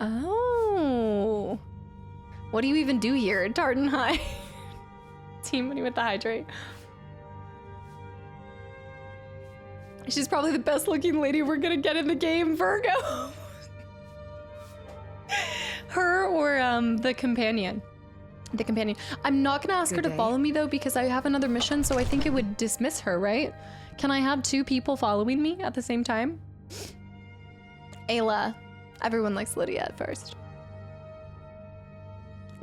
Oh. What do you even do here at Tartan High? Team money with the hydrate. She's probably the best looking lady we're gonna get in the game, Virgo. Her or the companion. The companion. I'm not gonna ask her to follow me though because I have another mission, so I think it would dismiss her, right? Can I have 2 people following me at the same time? Ayla. Everyone likes Lydia at first.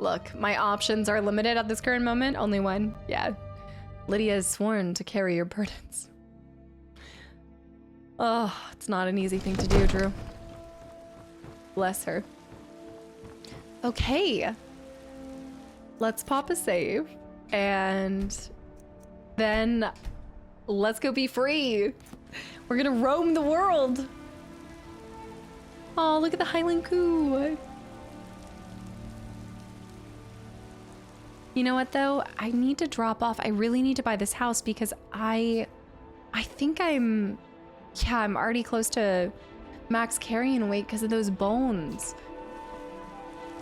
Look, my options are limited at this current moment. Only one. Yeah. Lydia is sworn to carry your burdens. Oh, it's not an easy thing to do, Drew. Bless her. Okay. Let's pop a save. And then let's go be free. We're gonna roam the world. Oh, look at the Highland Coup. You know what though? I need to drop off. I really need to buy this house because I think I'm already close to max carrying weight because of those bones.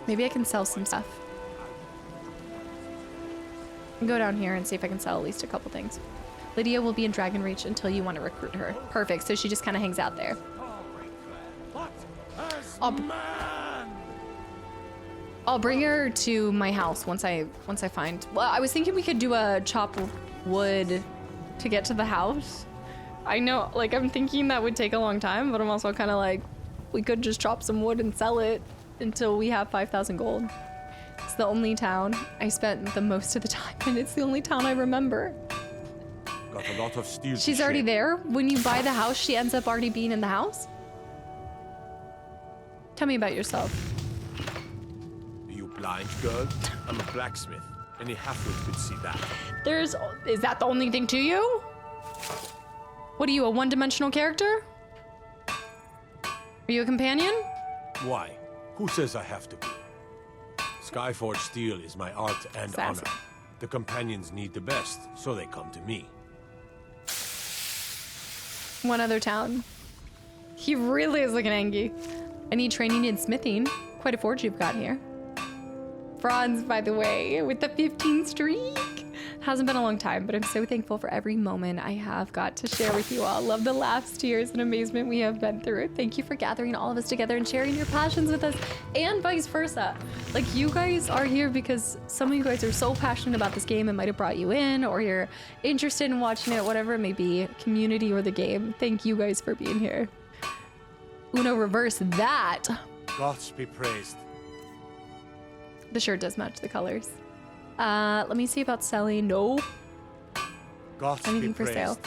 Maybe I can sell some stuff. And go down here and see if I can sell at least a couple things. Lydia will be in Dragon Reach until you want to recruit her. Perfect. So she just kind of hangs out there. I'll bring her to my house once I find. Well, I was thinking we could do a chop wood to get to the house. I know, like, I'm thinking that would take a long time, but I'm also kind of like, we could just chop some wood and sell it until we have 5,000 gold. It's the only town I spent the most of the time, and it's the only town I remember. Got a lot of steel. She's already there. When you buy the house, she ends up already being in the house. Tell me about yourself. Blind girl? I'm a blacksmith. Any halfwit could see that. Is that the only thing to you? What are you, a one-dimensional character? Are you a companion? Why? Who says I have to be? Skyforged steel is my art and Sassy. honor. The companions need the best, so they come to me. One other town. He really is looking angry. I need training in smithing. Quite a forge you've got here. Franz, by the way, with the 15 streak. Hasn't been a long time, but I'm so thankful for every moment I have got to share with you all. Love the laughs, tears, and amazement we have been through. Thank you for gathering all of us together and sharing your passions with us, and vice versa. Like, you guys are here because some of you guys are so passionate about this game and might have brought you in, or you're interested in watching it, whatever it may be, community or the game. Thank you guys for being here. Uno, reverse that. Gods be praised. The shirt does match the colors. Let me see about selling. No. Gods Anything be for praised. sale.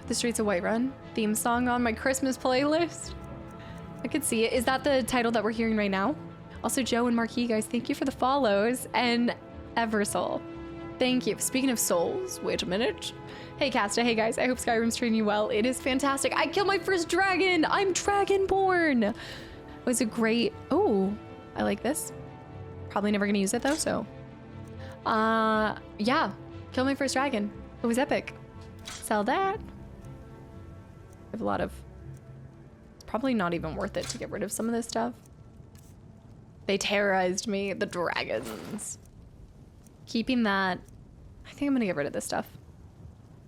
The Streets of Whiterun theme song on my Christmas playlist. I could see it. Is that the title that we're hearing right now? Also, Joe and Marquis, guys, thank you for the follows. And Eversoul, thank you. Speaking of souls, wait a minute. Hey, Casta. Hey, guys. I hope Skyrim's treating you well. It is fantastic. I killed my first dragon. I'm Dragonborn. It was a great... Oh, I like this. Probably never gonna use it though, so. Yeah, killed my first dragon. It was epic. Sell that. I have a lot of, it's probably not even worth it to get rid of some of this stuff. They terrorized me, the dragons. Keeping that, I think I'm gonna get rid of this stuff.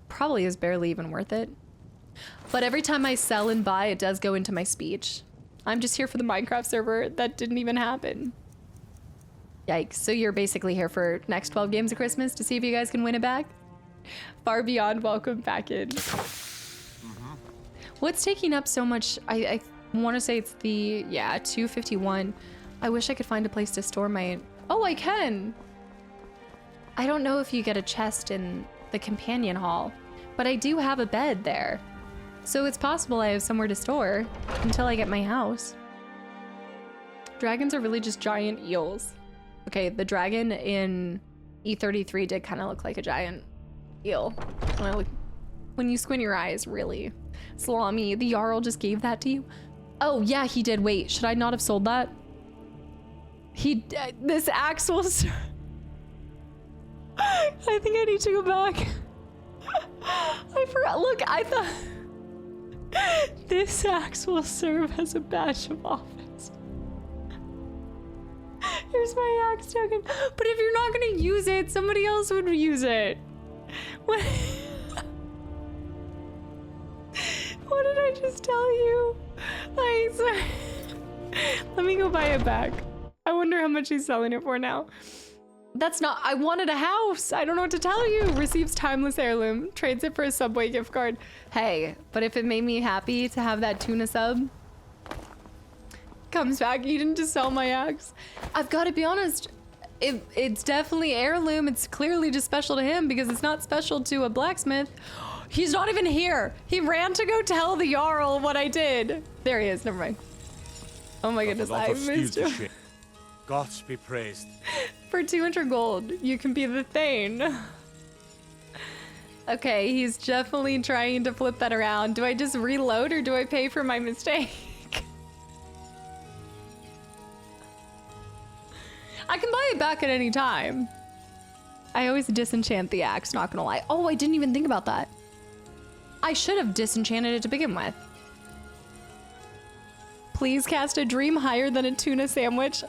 Probably is barely even worth it. But every time I sell and buy, it does go into my speech. I'm just here for the Minecraft server. That didn't even happen. Yikes. So you're basically here for next 12 games of Christmas to see if you guys can win it back? Far beyond, welcome back in. What's taking up so much? I want to say it's the, yeah, 251. I wish I could find a place to store my, oh, I can. I don't know if you get a chest in the companion hall, but I do have a bed there. So it's possible I have somewhere to store until I get my house. Dragons are really just giant eels. Okay, the dragon in E33 did kind of look like a giant eel. When you squint your eyes, really. Salami, the Jarl just gave that to you? Oh, yeah, he did. Wait, should I not have sold that? This axe will... I think I need to go back. I forgot. Look, I thought... This axe will serve as a badge of office. Here's my axe token. But if you're not gonna use it, somebody else would use it. What? What did I just tell you? I swear. Let me go buy it back. I wonder how much he's selling it for now. That's not, I wanted a house. I don't know what to tell you. Receives timeless heirloom. Trades it for a Subway gift card. Hey, but if it made me happy to have that tuna sub, comes back eating to sell my axe. I've got to be honest, it's definitely heirloom. It's clearly just special to him because it's not special to a blacksmith. He's not even here. He ran to go tell the Jarl what I did. There he is, never mind. Oh my goodness, I missed him. Gods be praised. For 200 gold, you can be the Thane. Okay, he's definitely trying to flip that around. Do I just reload or do I pay for my mistake? I can buy it back at any time. I always disenchant the axe, not gonna lie. Oh, I didn't even think about that. I should have disenchanted it to begin with. Please cast a dream higher than a tuna sandwich.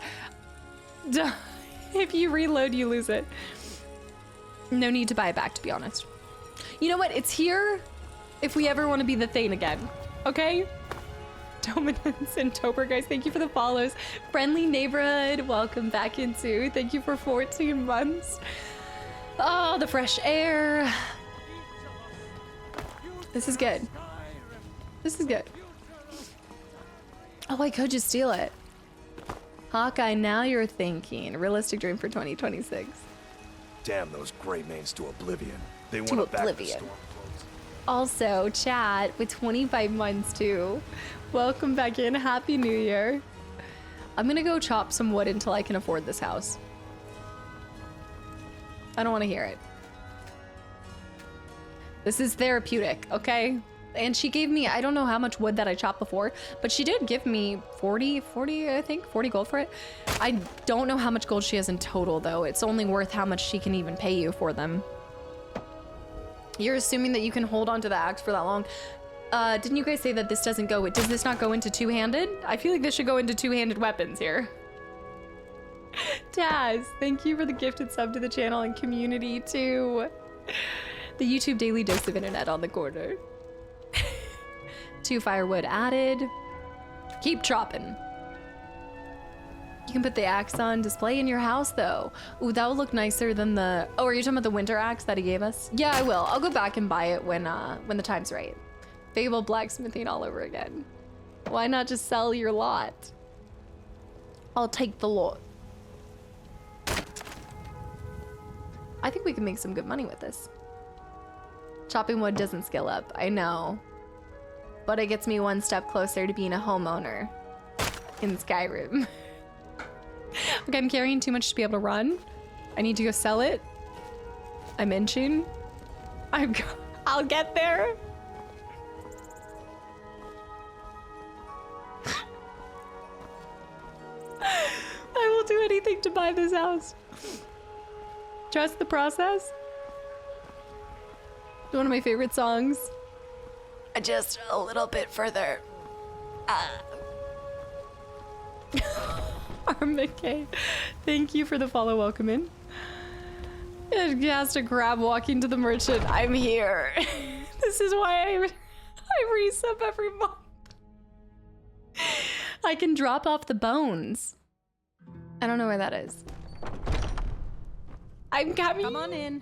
If you reload, you lose it. No need to buy it back, to be honest. You know what? It's here if we ever want to be the Thane again. Okay? Dominance and Tober, guys, thank you for the follows. Friendly Neighborhood, welcome back into. Thank you for 14 months. Oh, the fresh air. This is good. This is good. Oh, I could just steal it. Hawkeye, now you're thinking. Realistic dream for 2026. Damn those Grey Manes to oblivion. They To want to back the oblivion. Stormcloaks. Also, chat with 25 months too. Welcome back in. Happy New Year. I'm gonna go chop some wood until I can afford this house. I don't want to hear it. This is therapeutic, okay? And she gave me, I don't know how much wood that I chopped before, but she did give me 40, I think, 40 gold for it. I don't know how much gold she has in total, though. It's only worth how much she can even pay you for them. You're assuming that you can hold onto the axe for that long. Didn't you guys say that this doesn't go, does this not go into two-handed? I feel like this should go into two-handed weapons here. Taz, thank you for the gifted sub to the channel and community too. The YouTube daily dose of internet on the corner. 2 firewood added. Keep chopping. You can put the axe on display in your house though. Ooh, that would look nicer than the, oh, are you talking about the winter axe that he gave us? Yeah, I will. I'll go back and buy it when the time's right. Fable blacksmithing all over again. Why not just sell your lot? I'll take the lot. I think we can make some good money with this. Chopping wood doesn't scale up, I know. But it gets me one step closer to being a homeowner in Skyrim. Okay, I'm carrying too much to be able to run. I need to go sell it. I'm inching. I'll get there. I will do anything to buy this house. Trust the process. One of my favorite songs. Just a little bit further. Armicay, thank you for the follow. Welcome in. It has to grab walking to the merchant. I'm here. This is why I resub every month. I can drop off the bones. I don't know where that is. I'm coming. Come on in.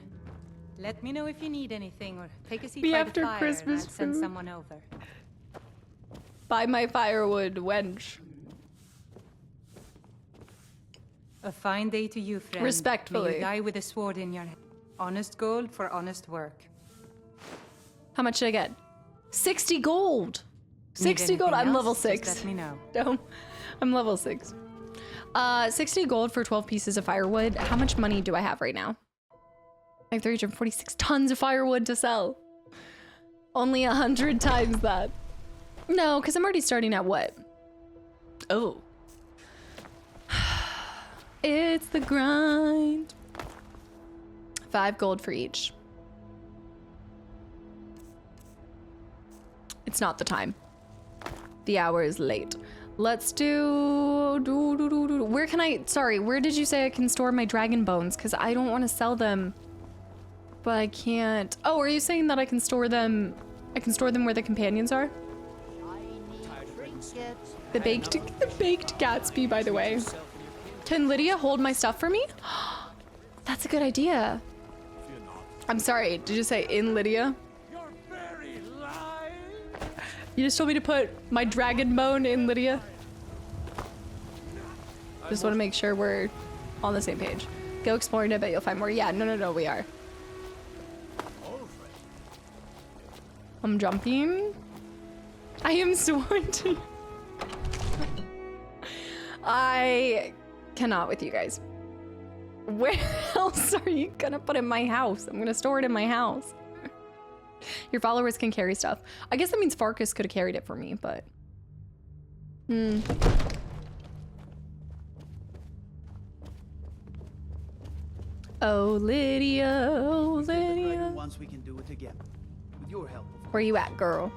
Let me know if you need anything, or take a seat Be by after the fire Christmas and I'll send food. someone over. Buy my firewood, wench. A fine day to you, friend. Respectfully. May you die with a sword in your hand. Honest gold for honest work. How much did I get? 60 gold. Need 60 gold. anything I'm else? level Just 6. let me know. No, I'm level 6. 60 gold for 12 pieces of firewood. How much money do I have right now? I have 346 tons of firewood to sell. Only 100 times that. No, because I'm already starting at what? Oh. It's the grind. 5 gold for each. It's not the time. The hour is late. Let's do... Where can I... Sorry, where did you say I can store my dragon bones? Because I don't want to sell them. But I can't... Oh, are you saying that I can store them... I can store them where the companions are? The baked Gatsby, by the way. Can Lydia hold my stuff for me? That's a good idea. I'm sorry, did you say in Lydia? You just told me to put my dragon bone in Lydia? Just want to make sure we're on the same page. Go exploring, I bet you'll find more. Yeah, no, we are. I'm jumping. I am sworn to... I cannot with you guys. Where else are you gonna put it in my house? I'm gonna store it in my house. Your followers can carry stuff. I guess that means Farkas could have carried it for me, but... Oh, Lydia. Oh, Let's get the Lydia. dragon once we can do it again. With your help. Where you at, girl?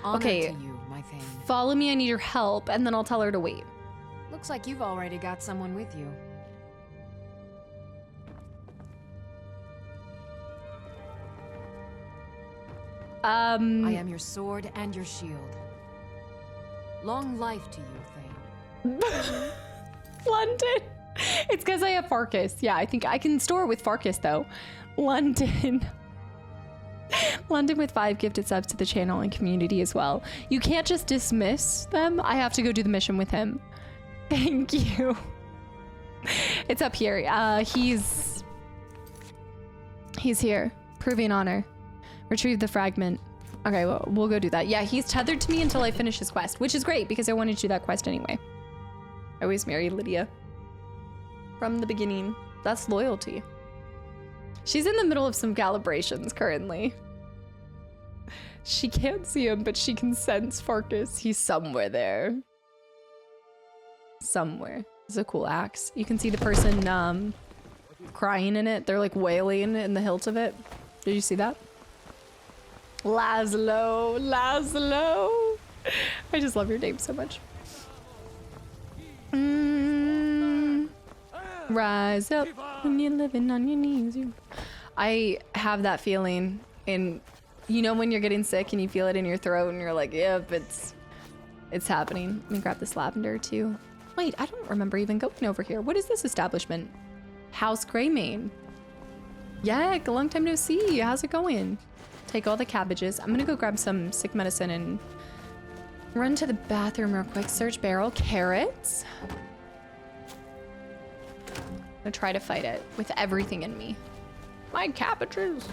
Honor Okay. to you, my Thane. Follow me, I need your help, and then I'll tell her to wait. Looks like you've already got someone with you. I am your sword and your shield. Long life to you, Thane. London. It's because I have Farkas. Yeah, I think I can store with Farkas, though. London. London with 5 gifted subs to the channel and community as well. You can't just dismiss them. I have to go do the mission with him. Thank you. It's up here. He's here. Proving honor. Retrieve the fragment. Okay, well, we'll go do that. Yeah, he's tethered to me until I finish his quest, which is great because I wanted to do that quest anyway. I always marry Lydia. From the beginning. That's loyalty. She's in the middle of some calibrations currently. She can't see him, but she can sense Farkas. He's somewhere there. Somewhere. It's a cool axe. You can see the person crying in it. They're like wailing in the hilt of it. Did you see that? Laszlo. Laszlo. I just love your name so much. Rise up when you're living on your knees. I have that feeling in, you know, when you're getting sick and you feel it in your throat and you're like, yep, it's happening. Let me grab this lavender too. Wait, I don't remember even going over here. What is this establishment? House Greymane. Yeah, a long time no see. How's it going? Take all the cabbages. I'm gonna go grab some sick medicine and run to the bathroom real quick. Search barrel. Carrots. I'm gonna try to fight it with everything in me. My cabbages.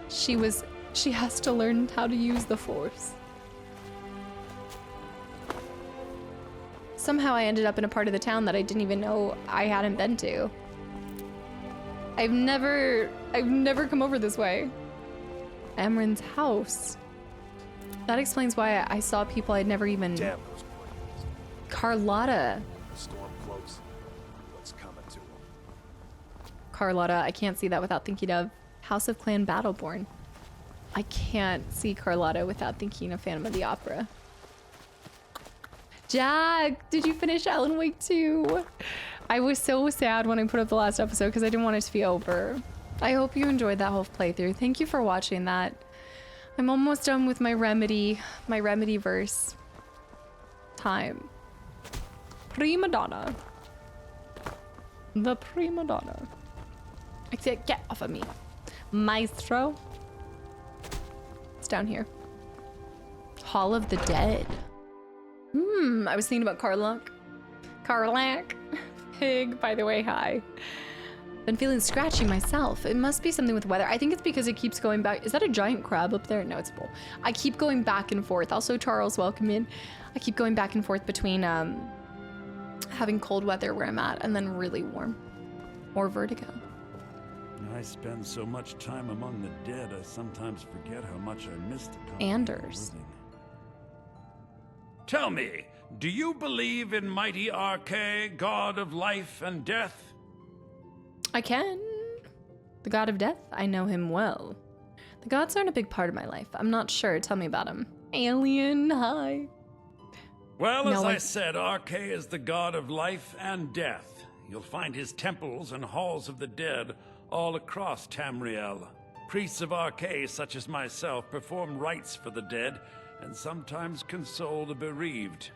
She has to learn how to use the Force. Somehow I ended up in a part of the town that I didn't even know I hadn't been to. I've never come over this way. Amren's house. That explains why I saw people I'd never even... Damn those planes. Carlotta. Storm close. What's coming to them? Carlotta, I can't see that without thinking of House of Clan Battleborn. I can't see Carlotta without thinking of Phantom of the Opera. Jack, did you finish Alan Wake 2? I was so sad when I put up the last episode because I didn't want it to be over. I hope you enjoyed that whole playthrough. Thank you for watching that. I'm almost done with my remedy verse time. Prima donna. The prima donna. I said, get off of me. Maestro. It's down here. Hall of the Dead. I was thinking about Karlak. Pig, by the way, hi. Been feeling scratchy myself. It must be something with weather. I think it's because it keeps going back. Is that a giant crab up there? No, it's a bull. I keep going back and forth. Also, Charles, welcome in. I keep going back and forth between having cold weather where I'm at and then really warm. Or vertigo. I spend so much time among the dead, I sometimes forget how much I missed the company of the Anders. living. Tell me, do you believe in mighty Arche, god of life and death? I can. The god of death, I know him well. The gods aren't a big part of my life. I'm not sure. Tell me about him. Alien, hi. Well, as I said, Arche is the god of life and death. You'll find his temples and halls of the dead all across Tamriel. Priests of Arche, such as myself, perform rites for the dead and sometimes console the bereaved.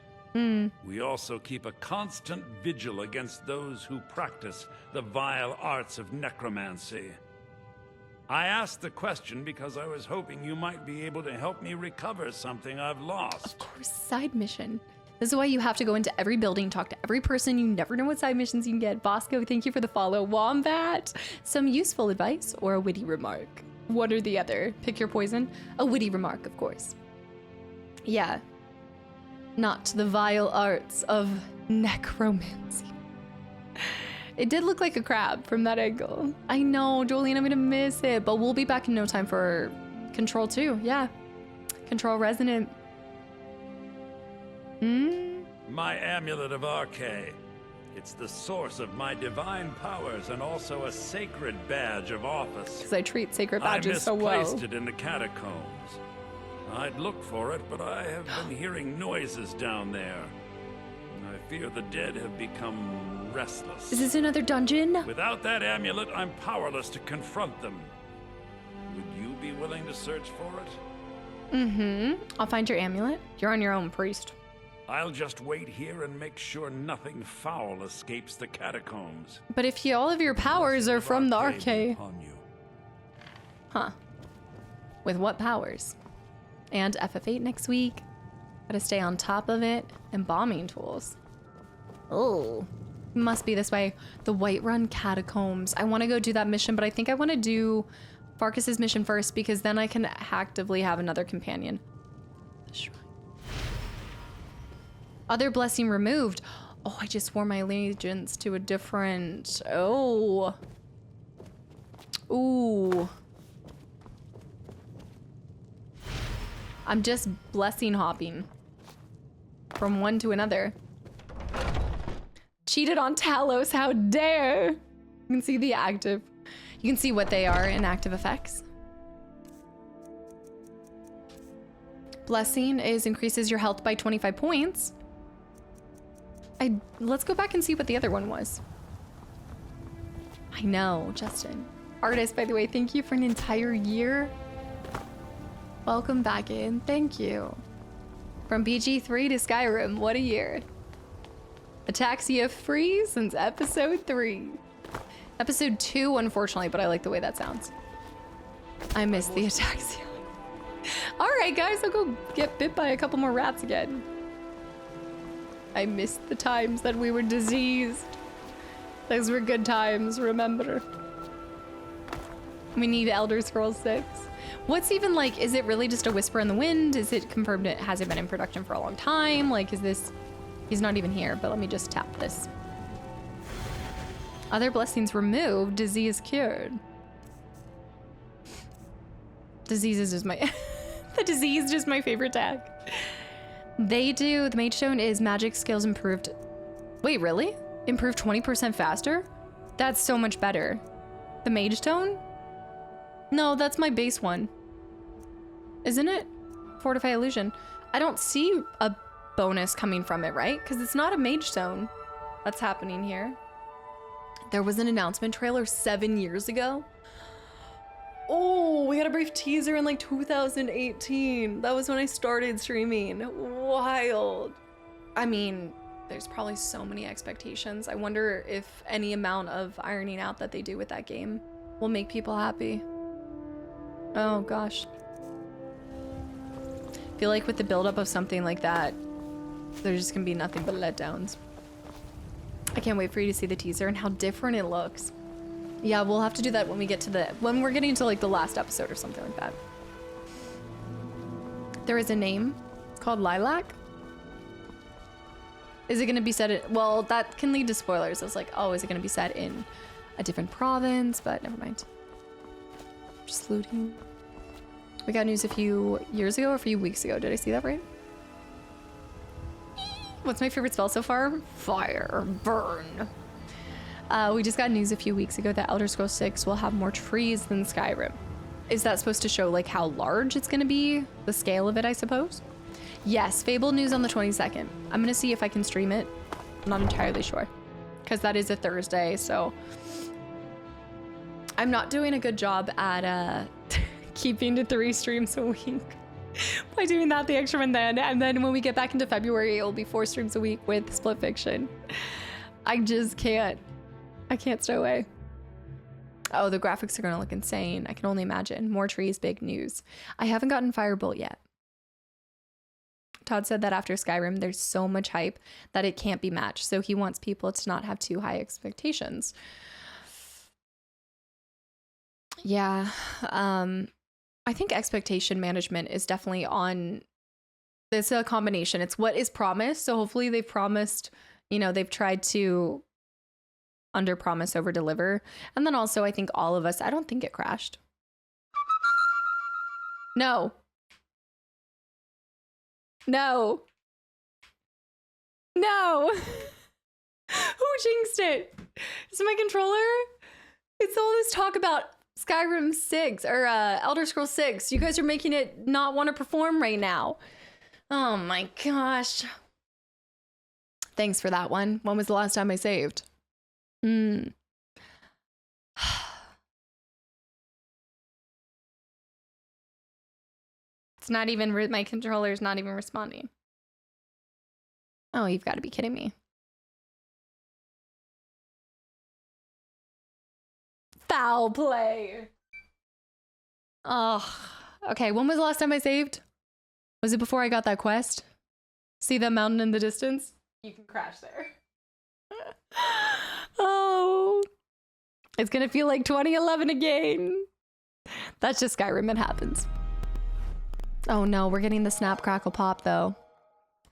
We also keep a constant vigil against those who practice the vile arts of necromancy. I asked the question because I was hoping you might be able to help me recover something I've lost. Of course, side mission. This is why you have to go into every building, talk to every person. You never know what side missions you can get. Bosco, thank you for the follow. Wombat, some useful advice or a witty remark. One or the other. Pick your poison. A witty remark, of course. Yeah. Not the vile arts of necromancy. It did look like a crab from that angle. I know, Jolene, I'm gonna miss it, but we'll be back in no time for Control 2. Yeah. Control Resonant. My amulet of Arche. It's the source of my divine powers and also a sacred badge of office. Because I treat sacred badges so well. I misplaced it in the catacombs. I'd look for it, but I have been hearing noises down there. I fear the dead have become restless. Is this another dungeon? Without that amulet, I'm powerless to confront them. Would you be willing to search for it? Mm-hmm. I'll find your amulet. You're on your own, priest. I'll just wait here and make sure nothing foul escapes the catacombs. But if all of your powers are from the arcade. Huh. With what powers? And FF8 next week. Gotta stay on top of it. And bombing tools. Oh. Must be this way. The Whiterun catacombs. I want to go do that mission, but I think I want to do Farkas's mission first because then I can actively have another companion. The shrine. Other blessing removed. Oh, I just swore my allegiance to a different... Oh. Ooh. I'm just blessing hopping. From one to another. Cheated on Talos, how dare! You can see the active. You can see what they are in active effects. Blessing is increases your health by 25 points. Let's go back and see what the other one was. I know, Justin. Artist, by the way, thank you for an entire year. Welcome back in, thank you. From BG3 to Skyrim, what a year. Ataxia free since episode 3. Episode 2, unfortunately, but I like the way that sounds. I miss the ataxia. All right, guys, I'll go get bit by a couple more rats again. I missed the times that we were diseased. Those were good times, remember. We need Elder Scrolls 6. What's even like, is it really just a whisper in the wind? Is it confirmed it hasn't been in production for a long time? Like, is this, he's not even here, but let me just tap this. Other blessings removed, disease cured. Disease is just my, the disease is just my favorite tag. They do, the Mage Stone is magic skills improved. Wait, really? Improved 20% faster? That's so much better. The Mage Stone? No, that's my base one. Isn't it? Fortify Illusion. I don't see a bonus coming from it, right? Because it's not a Mage Stone that's happening here. There was an announcement trailer 7 years ago. Oh, we got a brief teaser in like 2018. That was when I started streaming. Wild. I mean, there's probably so many expectations. I wonder if any amount of ironing out that they do with that game will make people happy. Oh gosh. I feel like with the buildup of something like that, there's just gonna be nothing but letdowns. I can't wait for you to see the teaser and how different it looks. Yeah, we'll have to do that when we get to when we're getting to like the last episode or something like that. There is a name. It's called Lilac. Is it gonna be set in, well, that can lead to spoilers. I was like, oh, is it gonna be set in a different province? But never mind. Just looting. We got news a few years ago or a few weeks ago. Did I see that right? What's my favorite spell so far? Fire. Burn. We just got news a few weeks ago that Elder Scrolls 6 will have more trees than Skyrim. Is that supposed to show like how large it's gonna be? The scale of it, I suppose? Yes, Fable news on the 22nd. I'm gonna see if I can stream it. I'm not entirely sure. Because that is a Thursday, so... I'm not doing a good job at keeping to 3 streams a week. By doing that the extra one then. And then when we get back into February, it will be 4 streams a week with Split Fiction. I just can't. I can't stay away. Oh, the graphics are gonna look insane. I can only imagine. More trees, big news. I haven't gotten Firebolt yet. Todd said that after Skyrim, there's so much hype that it can't be matched. So he wants people to not have too high expectations. Yeah. I think expectation management is definitely on. It's a combination. It's what is promised. So hopefully they've promised, you know, they've tried to under promise, over deliver. And then also I think all of us, I don't think it crashed. No. No. No. Who jinxed it? Is it my controller? It's all this talk about Skyrim 6 or Elder Scrolls 6. You guys are making it not want to perform right now. Oh my gosh. Thanks for that one. When was the last time I saved? It's not even, my controller's not even responding. Oh, you've got to be kidding me. Foul play. Oh, okay. When was the last time I saved? Was it before I got that quest? See that mountain in the distance? You can crash there. Oh, it's gonna feel like 2011 again. That's just Skyrim. It happens. Oh no, we're getting the snap crackle pop though.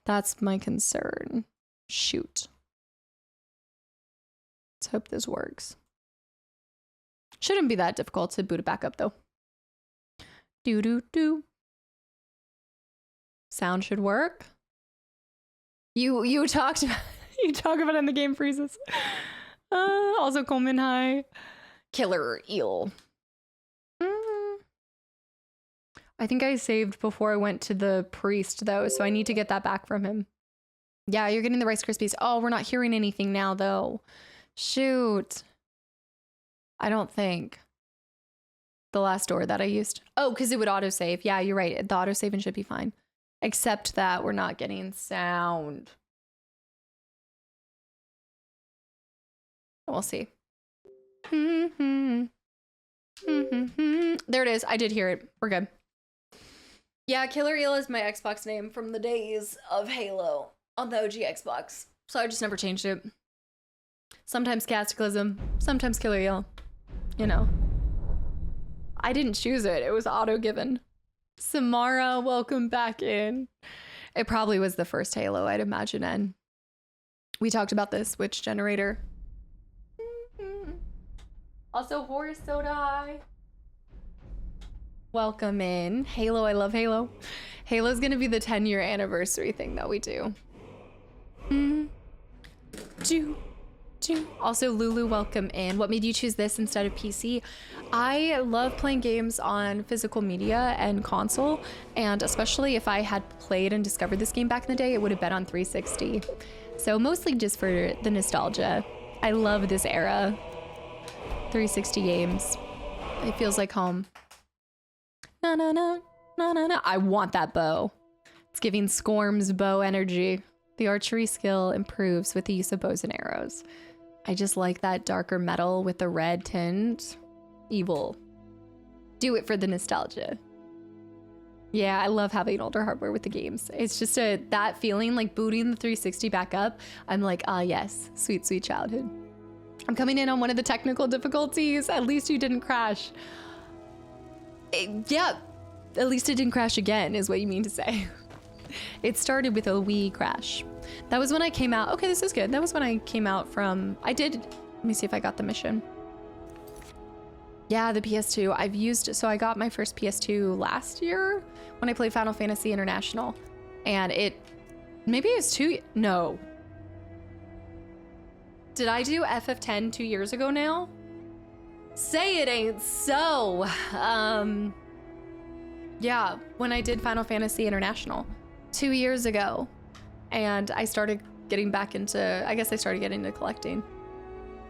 That's my concern. Shoot. Let's hope this works. Shouldn't be that difficult to boot it back up though. Do. Sound should work. You talked about you talk about it in the game freezes. Also Coleman high. Killer eel. I think I saved before I went to the priest though, so I need to get that back from him. Yeah, you're getting the Rice Krispies. Oh, we're not hearing anything now though. Shoot. I don't think. The last door that I used. Oh, because it would autosave. Yeah, you're right. The autosaving should be fine. Except that we're not getting sound. We'll see. There it is. I did hear it. We're good. Yeah, Killer Eel is my Xbox name from the days of Halo on the OG Xbox. So I just never changed it. Sometimes Kastaclysm, sometimes Killer Eel. You know. I didn't choose it. It was auto-given. Samara, welcome back in. It probably was the first Halo, I'd imagine, and we talked about this witch generator. Also, Horse Soda High. Welcome in. Halo, I love Halo. Halo's gonna be the 10-year anniversary thing that we do. Also, Lulu, welcome in. What made you choose this instead of PC? I love playing games on physical media and console, and especially if I had played and discovered this game back in the day, it would have been on 360. So mostly just for the nostalgia. I love this era. 360 games. It feels like home. No. I want that bow. It's giving Scorm's bow energy. The archery skill improves with the use of bows and arrows. I just like that darker metal with the red tint. Evil. Do it for the nostalgia. Yeah, I love having older hardware with the games. It's just that feeling like booting the 360 back up. I'm like, ah, yes, sweet, sweet childhood. I'm coming in on one of the technical difficulties. At least you didn't crash. Yeah, at least it didn't crash again is what you mean to say. It started with a wee crash. That was when I came out. Okay, this is good. That was when I came out from, let me see if I got the mission. Yeah, the PS2. So I got my first PS2 last year when I played Final Fantasy International. And maybe it was no. Did I do FF10 2 years ago now? Say it ain't so. Yeah, when I did Final Fantasy International 2 years ago. And I started getting back into, I guess I started getting into collecting.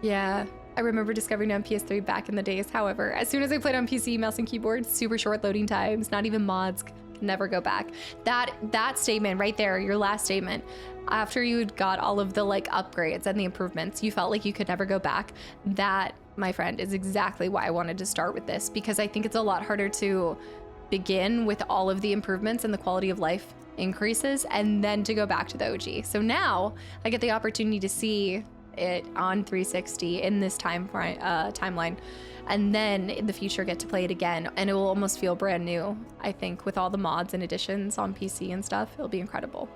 Yeah, I remember discovering it on PS3 back in the days. However, as soon as I played on PC, mouse and keyboard, super short loading times, not even mods, can never go back. That statement right there, your last statement, after you got all of the like upgrades and the improvements, you felt like you could never go back. That, my friend, is exactly why I wanted to start with this, because I think it's a lot harder to begin with all of the improvements and the quality of life increases and then to go back to the OG. So now I get the opportunity to see it on 360 in this timeline, and then in the future get to play it again, and it will almost feel brand new. I think with all the mods and additions on PC and stuff, it'll be incredible.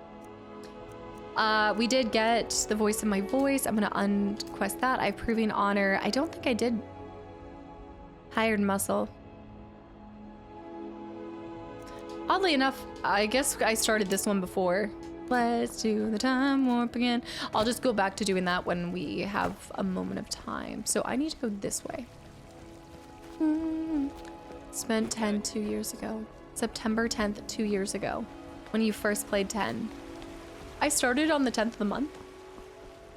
We did get the voice of my voice. I'm gonna unquest that. I've Proving Honor. I don't think I did Hired Muscle. Oddly enough, I guess I started this one before Let's do the time warp again. I'll just go back to doing that when we have a moment of time. So I need to go this way. Spent 10 2 years ago. September 10th, 2 years ago. When you first played 10. I started on the 10th of the month.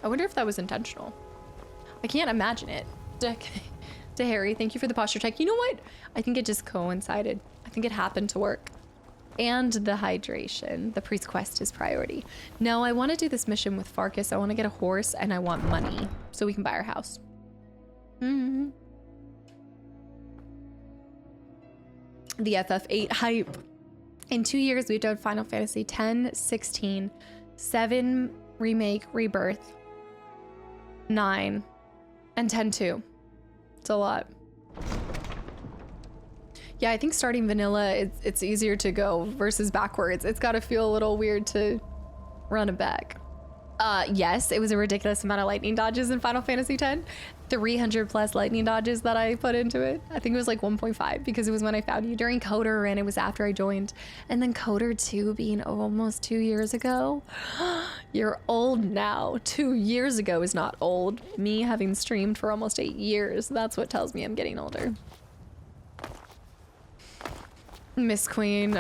I wonder if that was intentional. I can't imagine it. To Harry, thank you for the posture check. You know what? I think it just coincided. I think it happened to work. And the hydration. The priest quest is priority. No, I want to do this mission with Farkas. I want to get a horse and I want money so we can buy our house. The FF8 hype. In 2 years, we've done Final Fantasy 10, 16, 7 Remake, Rebirth, 9, and 10-2. It's a lot. Yeah, I think starting vanilla, it's easier to go versus backwards. It's got to feel a little weird to run it back. Yes, it was a ridiculous amount of lightning dodges in Final Fantasy X. 300 plus lightning dodges that I put into it. I think it was like 1.5 because it was when I found you during Coder and it was after I joined. And then Coder 2 being almost 2 years ago. You're old now. 2 years ago is not old. Me having streamed for almost 8 years, that's what tells me I'm getting older. Miss Queen.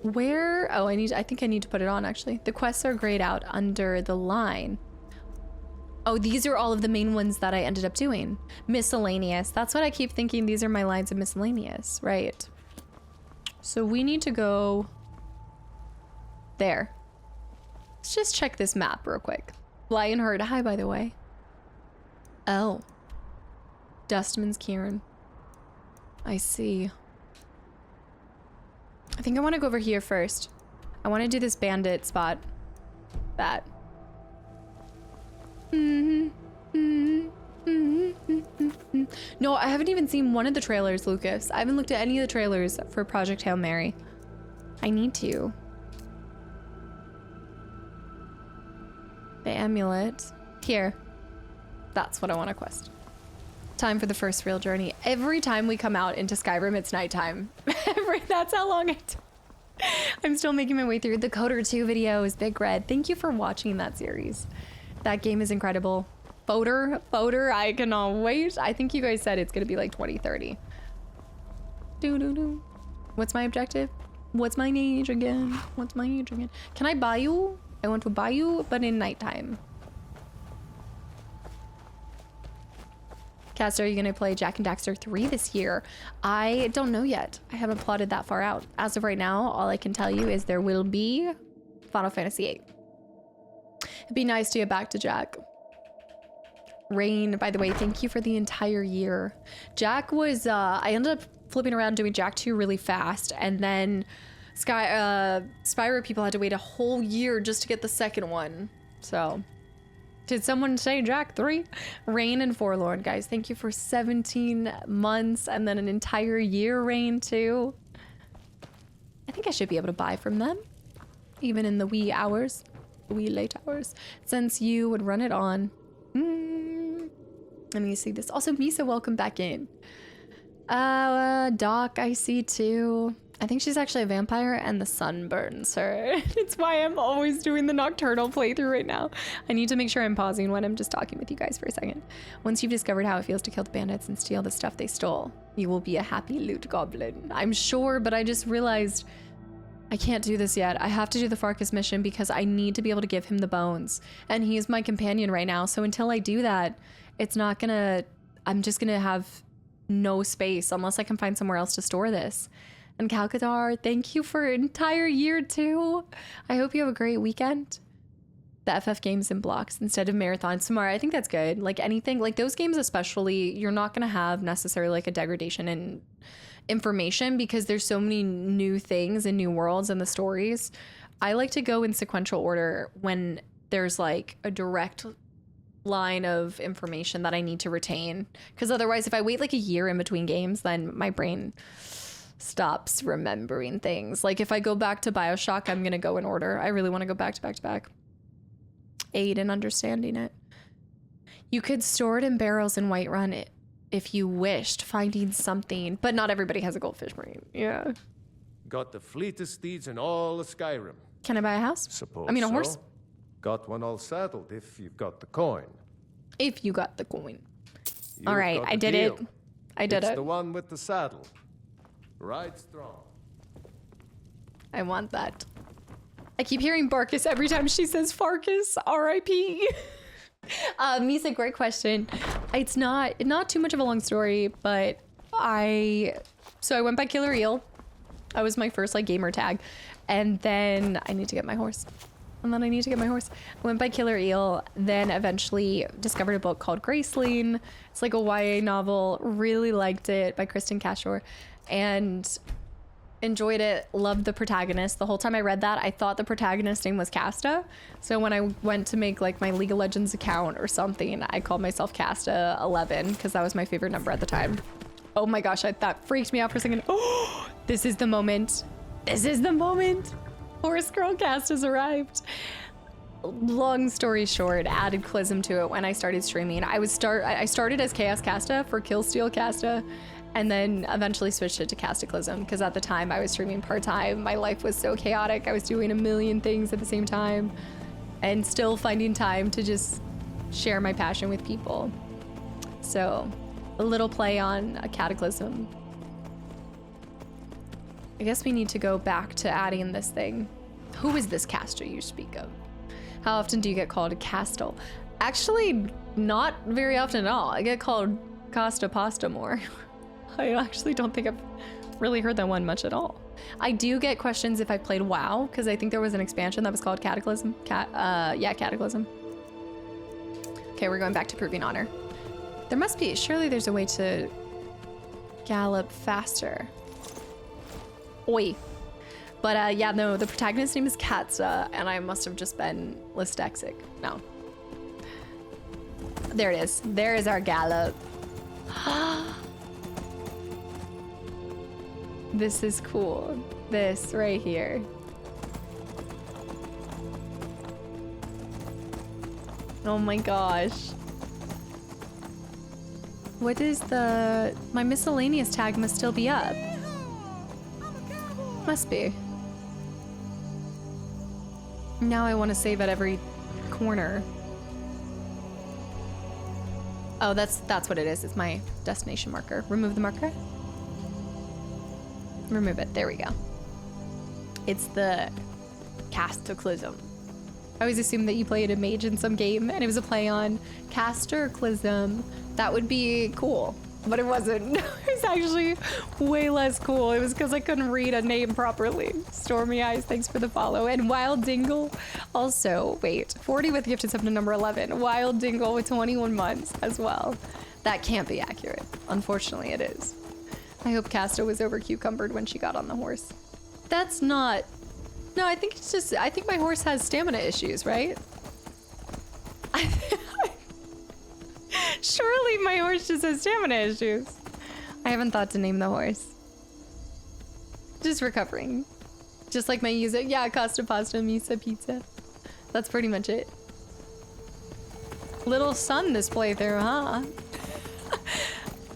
Where? Oh, I think I need to put it on actually. The quests are grayed out under the line. Oh, these are all of the main ones that I ended up doing. Miscellaneous. That's what I keep thinking. These are my lines of miscellaneous, right? So we need to go there. Let's just check this map real quick. Lionheart, hi by the way. Oh. Dustman's Cairn. I see. I think I want to go over here first. I want to do this bandit spot. That. No, I haven't even seen one of the trailers, Lucas. I haven't looked at any of the trailers for Project Hail Mary. I need to. The amulet. Here. That's what I want to quest. Time for the first real journey. Every time we come out into Skyrim, it's nighttime. That's how long I'm still making my way through. The Coder 2 video is Big Red. Thank you for watching that series. That game is incredible. Foder, I cannot wait. I think you guys said it's gonna be like 2030. What's my objective? What's my age again? What's my age again? Can I buy you? I want to buy you, but in nighttime. Cass, are you gonna play Jak and Daxter 3 this year? I don't know yet. I haven't plotted that far out. As of right now, all I can tell you is there will be Final Fantasy 8. It'd be nice to get back to Jak. Rain, by the way, thank you for the entire year. Jak was, I ended up flipping around doing Jak 2 really fast, and then Spyro people had to wait a whole year just to get the second one. So, did someone say Jak 3? Rain and Forlorn, guys, thank you for 17 months and then an entire year, Rain, too. I think I should be able to buy from them, even in the wee hours, the wee late hours, since you would run it on. Let me see this. Also, Misa, welcome back in. Doc, I see too. I think she's actually a vampire and the sun burns her. It's why I'm always doing the nocturnal playthrough right now. I need to make sure I'm pausing when I'm just talking with you guys for a second. Once you've discovered how it feels to kill the bandits and steal the stuff they stole, you will be a happy loot goblin. I'm sure, but I just realized I can't do this yet. I have to do the Farkas mission because I need to be able to give him the bones. And he's my companion right now. So until I do that, it's not gonna, I'm just gonna have no space unless I can find somewhere else to store this. And Calcadar, thank you for an entire year too. I hope you have a great weekend. The FF games in blocks instead of marathons tomorrow. I think that's good. Like anything, like those games especially, you're not gonna have necessarily like a degradation in information because there's so many new things and new worlds and the stories. I like to go in sequential order when there's like a direct line of information that I need to retain, because otherwise if I wait like a year in between games, then my brain stops remembering things. Like if I go back to BioShock, I'm gonna go in order. I really want to go back to back to back. Aid in understanding it. You could store it in barrels in Whiterun if you wished, finding something. But not everybody has a goldfish marine. Yeah. Got the fleetest steeds in all of Skyrim. Can I buy a house? Suppose I mean, a so. horse? Got one all saddled if you've got the coin. If you got the coin. You've All right, got I the did it. deal. I did it's it. the one with the saddle. Ride strong. I want that. I keep hearing Barkus every time she says Farkas. R.I.P. Misa, great question. It's not too much of a long story, but I went by Killer Eel. That was my first like gamer tag, and then I need to get my horse. I went by Killer Eel, then eventually discovered a book called Graceling. It's like a YA novel. Really liked it, by Kristen Cashore, and enjoyed it. Loved the protagonist. The whole time I read that, I thought the protagonist's name was Casta. So when I went to make like my League of Legends account or something, I called myself Casta 11 because that was my favorite number at the time. Oh my gosh, that freaked me out for a second. Oh, this is the moment. Horse Girl Cast has arrived. Long story short, added Clism to it when I started streaming. I started as Chaos Casta for Killsteel Casta, and then eventually switched it to Kastaclysm because at the time I was streaming part-time. My life was so chaotic. I was doing a million things at the same time and still finding time to just share my passion with people. So a little play on a Cataclysm. I guess we need to go back to adding this thing. Who is this caster you speak of? How often do you get called a Castle? Actually, not very often at all. I get called Costa Pasta more. I actually don't think I've really heard that one much at all. I do get questions if I played WoW, because I think there was an expansion that was called Cataclysm. Cataclysm. Okay, we're going back to Proving Honor. There must be, surely there's a way to gallop faster. Oi. But yeah, no, the protagonist's name is Katza, and I must have just been dyslexic. No. There it is. There is our gallop. This is cool. This right here. Oh my gosh. What is my miscellaneous tag must still be up. Must be. Now I want to save at every corner. Oh, that's what it is. It's my destination marker. Remove the marker. Remove it. There we go. It's the Kastaclysm. I always assumed that you played a mage in some game and it was a play on Kastaclysm. That would be cool, but it wasn't. It was actually way less cool. It was because I couldn't read a name properly. Stormy Eyes, thanks for the follow. And Wild Dingle, also, wait, 40 with gifted sub to number 11. Wild Dingle with 21 months as well. That can't be accurate. Unfortunately, it is. I hope Casta was over cucumbered when she got on the horse. That's not... No, I think it's just... I think my horse has stamina issues, right? Surely my horse just has stamina issues. I haven't thought to name the horse. Just recovering. Just like my user. Yeah, Costa Pasta, Misa Pizza. That's pretty much it. Little sun this playthrough, huh?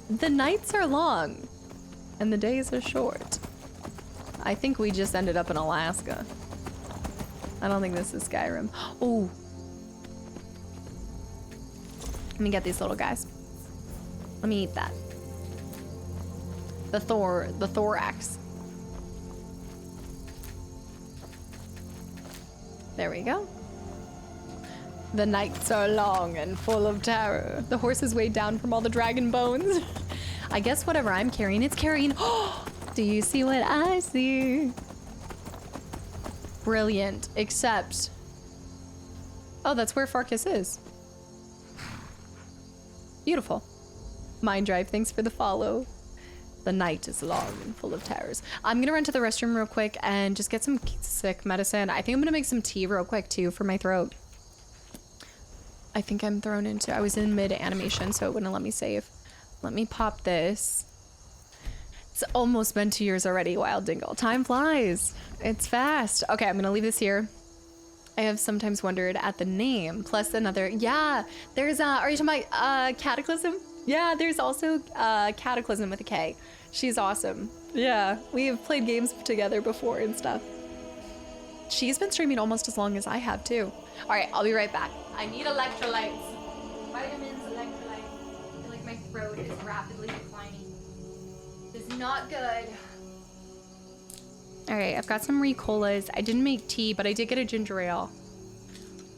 The nights are long. And the days are short. I think we just ended up in Alaska. I don't think this is Skyrim. Oh. Let me get these little guys. Let me eat that. The thorax. There we go. The nights are long and full of terror. The horse is weighed down from all the dragon bones. I guess whatever I'm carrying, it's carrying. Do you see what I see? Brilliant, except... Oh, that's where Farkas is. Beautiful. Mind Drive, thanks for the follow. The night is long and full of terrors. I'm gonna run to the restroom real quick and just get some sick medicine. I think I'm gonna make some tea real quick too for my throat. I think I'm thrown into... I was in mid-animation, so it wouldn't let me save. Let me pop this. It's almost been 2 years already, Wild Dingle. Time flies. It's fast. Okay, I'm gonna leave this here. I have sometimes wondered at the name, plus another... Yeah, there's are you talking about Cataclysm? Yeah, there's also Cataclysm with a K. She's awesome. Yeah, we have played games together before and stuff. She's been streaming almost as long as I have too. All right, I'll be right back. I need electrolytes. Vitamins, electrolytes. I feel like my throat is rapidly declining. This is not good. All right, I've got some Ricolas. I didn't make tea, but I did get a ginger ale.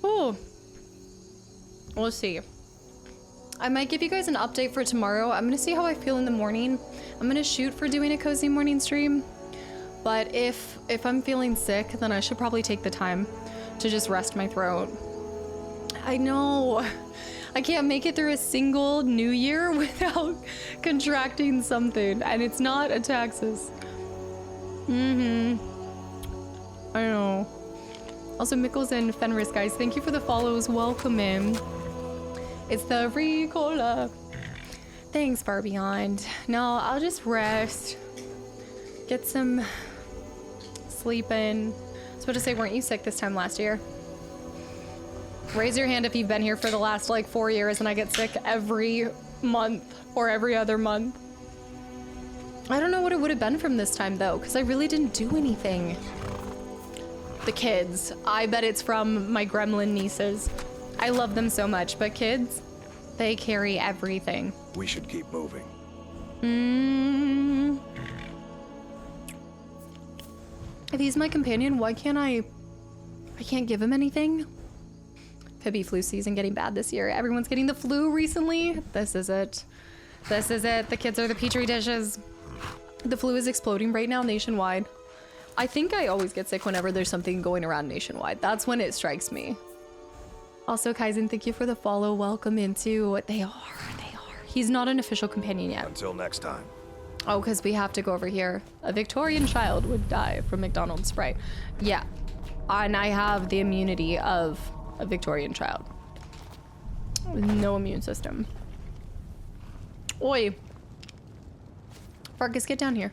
Oh, we'll see. I might give you guys an update for tomorrow. I'm gonna see how I feel in the morning. I'm gonna shoot for doing a cozy morning stream. But if I'm feeling sick, then I should probably take the time to just rest my throat. I know. I can't make it through a single new year without contracting something. And it's not a taxes. I know. Also, Mickles and Fenris, guys, thank you for the follows. Welcome in. It's the Ricola. Thanks, Far Beyond. No, I'll just rest. Get some sleep in. I was about to say, weren't you sick this time last year? Raise your hand if you've been here for the last like 4 years and I get sick every month or every other month. I don't know what it would have been from this time though, because I really didn't do anything. The kids. I bet it's from my gremlin nieces. I love them so much, but kids, they carry everything. We should keep moving. If he's my companion, why can't I can't give him anything? Could be flu season getting bad this year. Everyone's getting the flu recently. This is it. This is it. The kids are the petri dishes. The flu is exploding right now nationwide. I think I always get sick whenever there's something going around nationwide. That's when it strikes me. Also, Kaizen, thank you for the follow. Welcome into They are. He's not an official companion yet. Until next time. Oh, because we have to go over here. A Victorian child would die from McDonald's Sprite. Yeah. And I have the immunity of a Victorian child. With no immune system. Oi. Fargus, get down here.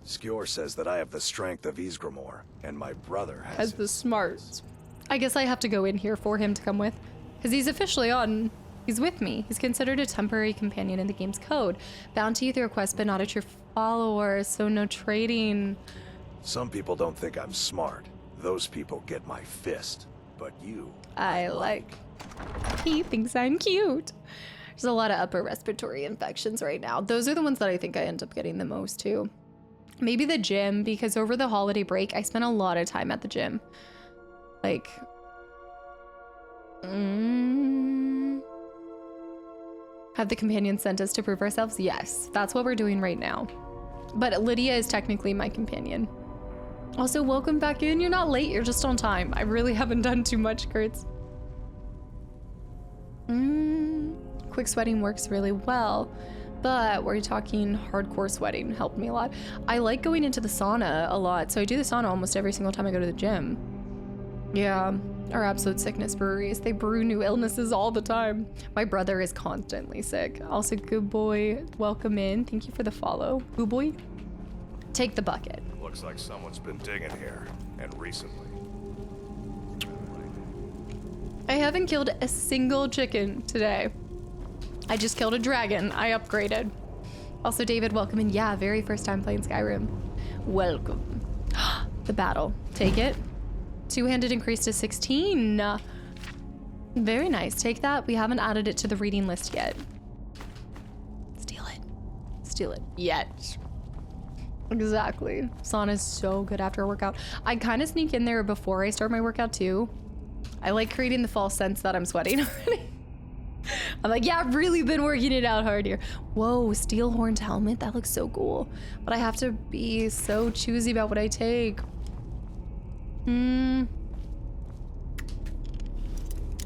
Skjor says that I have the strength of Ysgramor, and my brother has the smarts. I guess I have to go in here for him to come with. Because he's officially on. He's with me. He's considered a temporary companion in the game's code. Bound to you through a quest, but not at your followers, so no trading. Some people don't think I'm smart. Those people get my fist. But you... I like... He thinks I'm cute. There's a lot of upper respiratory infections right now. Those are the ones that I think I end up getting the most, too. Maybe the gym, because over the holiday break, I spent a lot of time at the gym. Like... Have the companions sent us to prove ourselves? Yes, that's what we're doing right now. But Lydia is technically my companion. Also, welcome back in. You're not late, you're just on time. I really haven't done too much, Kurtz. Quick sweating works really well, but we're talking hardcore sweating. Helped me a lot. I like going into the sauna a lot, so I do the sauna almost every single time I go to the gym. Yeah, our absolute sickness breweries. They brew new illnesses all the time. My brother is constantly sick. Also, good boy, welcome in. Thank you for the follow. Good boy. Take the bucket. Looks like someone's been digging here, and recently. I haven't killed a single chicken today. I just killed a dragon. I upgraded. Also, David, welcome in. Yeah, very first time playing Skyrim. Welcome. The battle. Take it. Two-handed increase to 16. Very nice. Take that. We haven't added it to the reading list yet. Steal it. Steal it. Yet. Exactly. Sauna is so good after a workout. I kind of sneak in there before I start my workout too. I like creating the false sense that I'm sweating already. I'm like, yeah, I've really been working it out hard here. Whoa, steel horned helmet. That looks so cool. But I have to be so choosy about what I take. You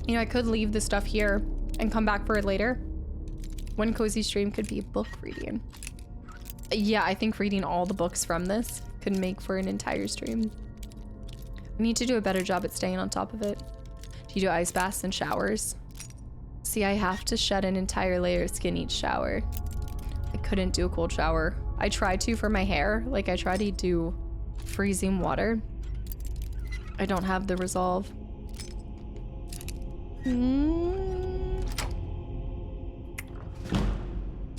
know, I could leave this stuff here and come back for it later. One cozy stream could be book reading. Yeah, I think reading all the books from this could make for an entire stream. I need to do a better job at staying on top of it. Do you do ice baths and showers? See, I have to shed an entire layer of skin each shower. I couldn't do a cold shower. I tried to for my hair. Like, I tried to do freezing water. I don't have the resolve.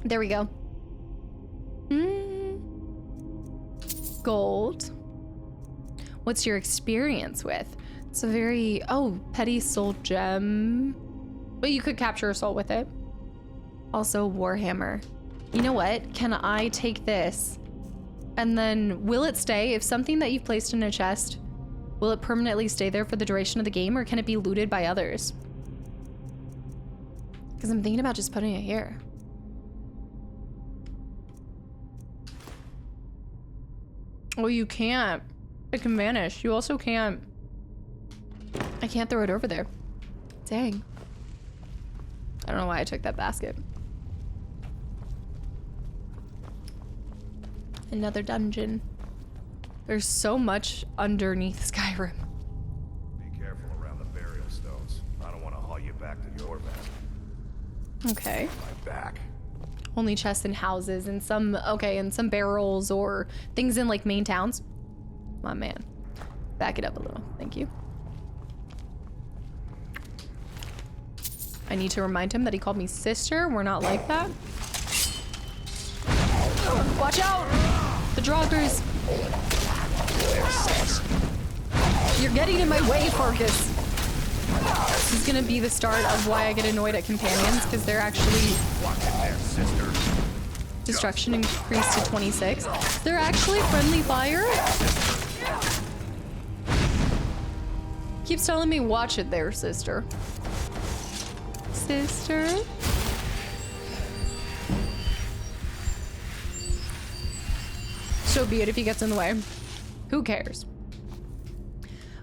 There we go. Gold. What's your experience with? It's a very, oh, petty soul gem. But you could capture a soul with it. Also, Warhammer. You know what? Can I take this? And then will it stay? If something that you've placed in a chest, will it permanently stay there for the duration of the game, or can it be looted by others? Because I'm thinking about just putting it here. Oh, you can't. It can vanish. You also can't. I can't throw it over there. Dang. I don't know why I took that basket. Another dungeon. There's so much underneath Skyrim. Be careful around the burial stones. I don't want to haul you back to your bed. Okay. My back. Only chests and houses and some, okay, and some barrels or things in like main towns. My man. Back it up a little. Thank you. I need to remind him that he called me sister. We're not like that. Watch out! The Draugrs. You're getting in my way, Farkas. This is gonna be the start of why I get annoyed at companions, because they're actually... Destruction increased to 26. They're actually friendly fire? Keeps telling me, watch it there, sister. Sister? So be it if he gets in the way. Who cares?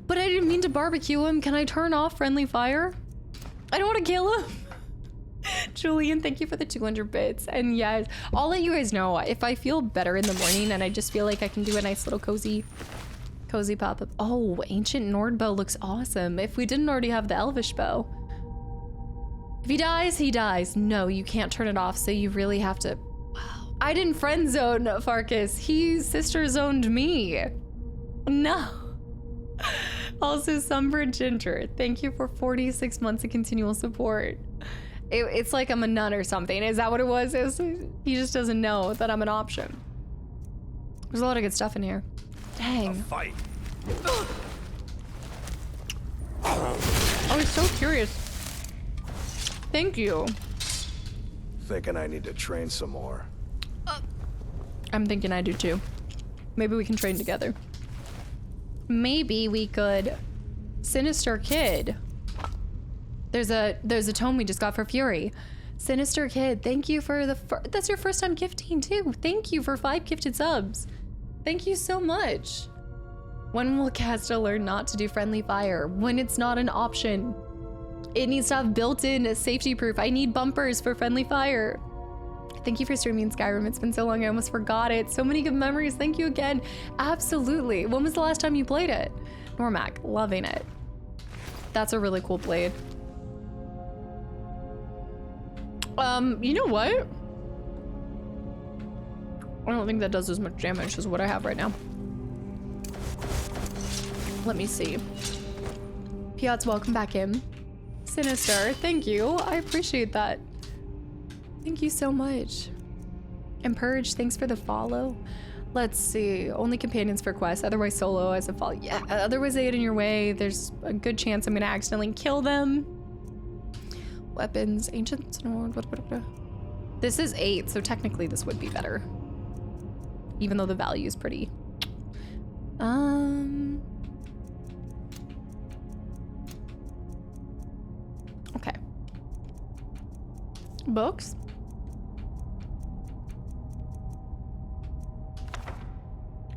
But I didn't mean to barbecue him. Can I turn off friendly fire? I don't want to kill him. Julian, thank you for the 200 bits. And yes, I'll let you guys know if I feel better in the morning and I just feel like I can do a nice little cozy pop-up. Oh, ancient Nord bow looks awesome. If we didn't already have the elvish bow. If he dies, he dies. No, you can't turn it off, so you really have to... Wow. I didn't friend zone Farkas. He sister zoned me. No. Also, Sunbird Ginger, thank you for 46 months of continual support. It's like I'm a nun or something. Is that what it was? He just doesn't know that I'm an option. There's a lot of good stuff in here. Dang. Fight. I was so curious. Thank you. Thinking I need to train some more. I'm thinking I do too. Maybe we can train together. Maybe we could... Sinister Kid. There's a tome we just got for Fury. Sinister Kid, thank you for the... That's your first time gifting too. Thank you for 5 gifted subs. Thank you so much. When will Casta learn not to do friendly fire? When it's not an option. It needs to have built-in safety proof. I need bumpers for friendly fire. Thank you for streaming Skyrim. It's been so long, I almost forgot it. So many good memories. Thank you again. Absolutely. When was the last time you played it? Normac, loving it. That's a really cool blade. You know what? I don't think that does as much damage as what I have right now. Let me see. Piot's, welcome back in. Sinister, thank you. I appreciate that. Thank you so much. And Purge, thanks for the follow. Let's see. Only companions for quests, otherwise solo as a follow. Yeah, otherwise they get in your way. There's a good chance I'm gonna accidentally kill them. Weapons, ancient Nord. This is 8, so technically this would be better. Even though the value is pretty. Okay. Books.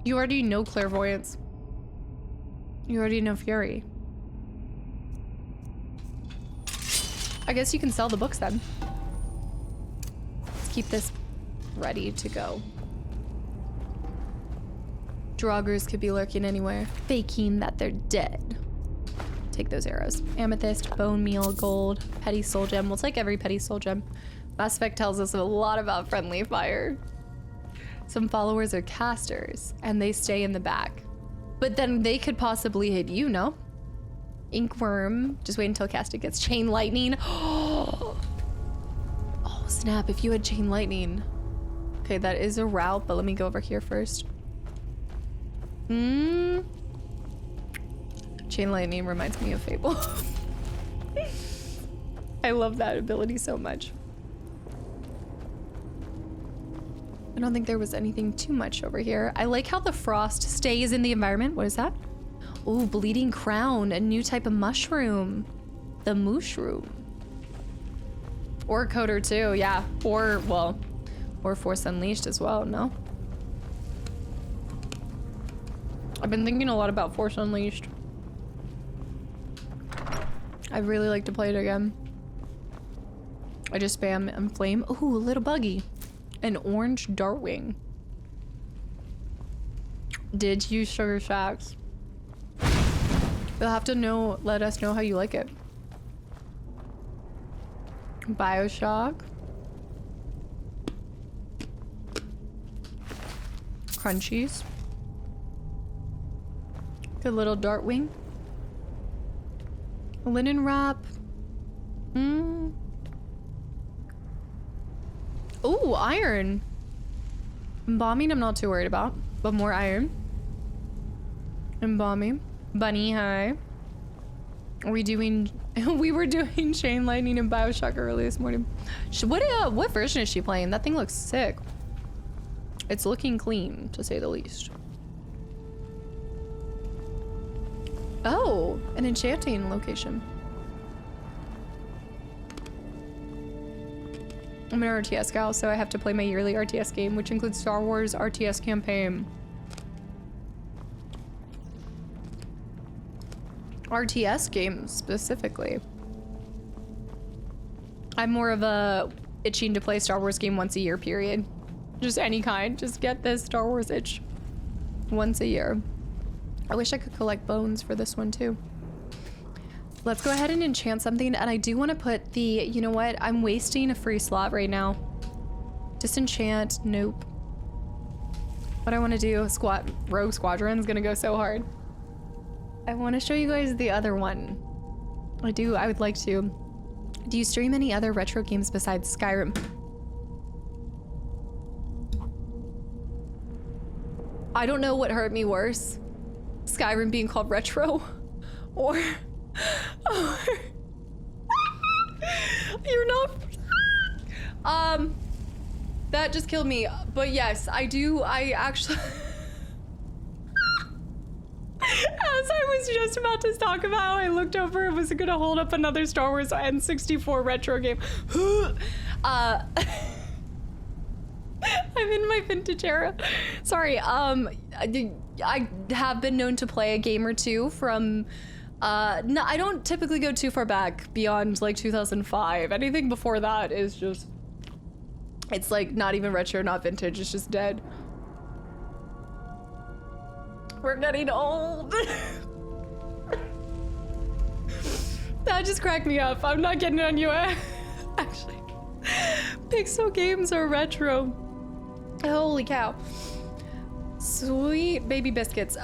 You already know clairvoyance. You already know fury. I guess you can sell the books then. Let's keep this ready to go. Draugrs could be lurking anywhere, faking that they're dead. Take those arrows. Amethyst, bone meal, gold, petty soul gem. We'll take every petty soul gem. Mass Effect tells us a lot about friendly fire. Some followers are casters, and they stay in the back. But then they could possibly hit you, no? Inkworm. Just wait until Casta gets chain lightning. Oh, Snap, if you had chain lightning. Okay, that is a route, but let me go over here first. Chain lightning reminds me of Fable. I love that ability so much. I don't think there was anything too much over here. I like how the frost stays in the environment. What is that? Ooh, bleeding crown, a new type of mushroom. The mushroom. Or coder too, yeah. Or, well, or Force Unleashed as well, no? I've been thinking a lot about Force Unleashed. I'd really like to play it again. I just spam and flame. Ooh, a little buggy. An orange dartwing. Did you Sugar Shacks? You'll have to know, let us know how you like it. Bioshock. Crunchies. Good little dartwing. A linen wrap. Ooh, iron. Embalming I'm not too worried about, but more iron. Embalming. Bunny high. Are we doing... we were doing Chain Lightning and Bioshock early this morning. What version is she playing? That thing looks sick. It's looking clean, to say the least. Oh, an enchanting location. I'm an RTS gal, so I have to play my yearly RTS game, which includes Star Wars RTS campaign. RTS games, specifically. I'm more of a itching to play Star Wars game once a year, period. Just any kind. Just get this Star Wars itch once a year. I wish I could collect bones for this one, too. Let's go ahead and enchant something, and I do want to put the, you know what? I'm wasting a free slot right now. Disenchant, nope. What I want to do, Rogue Squadron's gonna go so hard. I want to show you guys the other one. I would like to. Do you stream any other retro games besides Skyrim? I don't know what hurt me worse. Skyrim being called retro, or you're not. That just killed me. But yes, I actually. As I was just about to talk about how I looked over and was gonna hold up another Star Wars N64 retro game. I'm in my vintage era. Sorry, I have been known to play a game or two from, no, I don't typically go too far back beyond like 2005. Anything before that is just, it's like not even retro, not vintage, it's just dead. We're getting old. That just cracked me up. I'm not getting on you. Actually, Pixel games are retro. Holy cow. Sweet baby biscuits.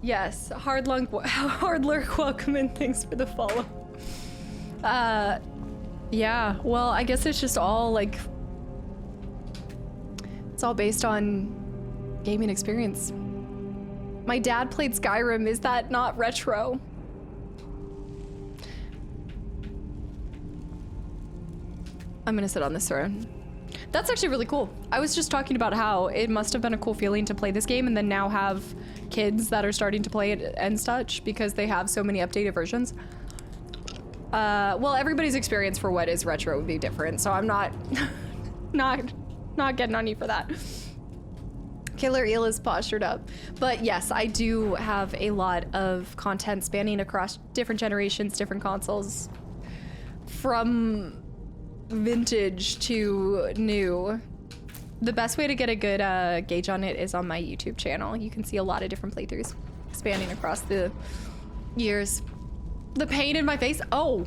Yes, hard lurk, welcome and thanks for the follow. Yeah, well, I guess it's just all like, it's all based on gaming experience. My dad played Skyrim. Is that not retro? I'm gonna sit on this throne. That's actually really cool. I was just talking about how it must have been a cool feeling to play this game and then now have kids that are starting to play it and such because they have so many updated versions. Well, everybody's experience for what is retro would be different, so I'm not getting on you for that. Killer Eel is postured up. But yes, I do have a lot of content spanning across different generations, different consoles. From vintage to new. The best way to get a good gauge on it is on my YouTube channel. You can see a lot of different playthroughs spanning across the years. The pain in my face. Oh.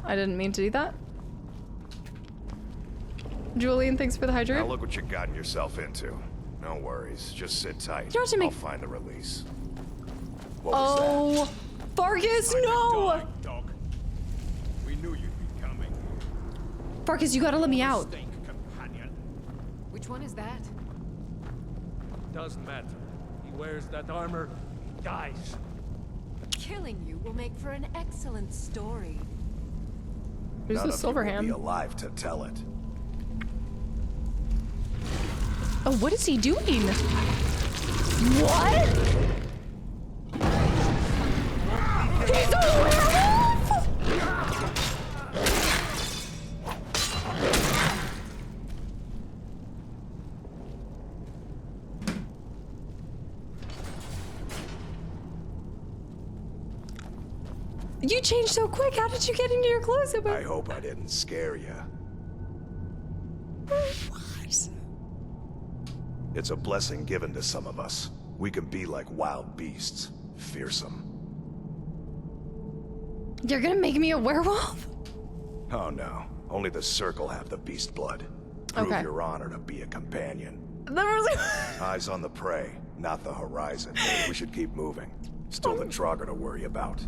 I didn't mean to do that. Julian, thanks for the hydrate. Now look what you've gotten yourself into. No worries, just sit tight. I'll find the release. What was that? Fargus, no! We knew Farkas, you gotta let me out. Which one is that? Doesn't matter. He wears that armor, he dies. Killing you will make for an excellent story. Who's the silver hand? Be alive to tell it. Oh, what is he doing? What? He's a werewolf! You changed so quick. How did you get into your clothes? I hope I didn't scare you. What? It's a blessing given to some of us. We can be like wild beasts, fearsome. You're gonna make me a werewolf? Oh no, only the Circle have the beast blood. Prove your honor to be a companion. Eyes on the prey, not the horizon. We should keep moving. Still the Draugr to worry about.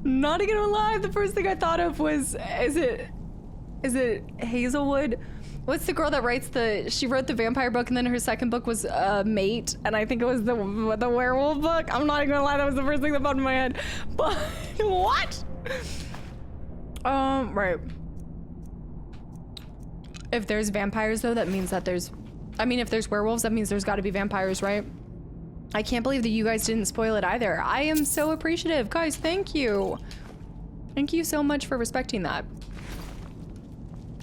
Not gonna lie, the first thing I thought of was, is it Hazelwood? What's the girl that writes she wrote the vampire book and then her second book was Mate, and I think it was the werewolf book. I'm not even gonna lie, that was the first thing that popped in my head. But what? Right. If there's vampires though, that means that if there's werewolves, that means there's gotta be vampires, right? I can't believe that you guys didn't spoil it either. I am so appreciative. Guys, thank you. Thank you so much for respecting that.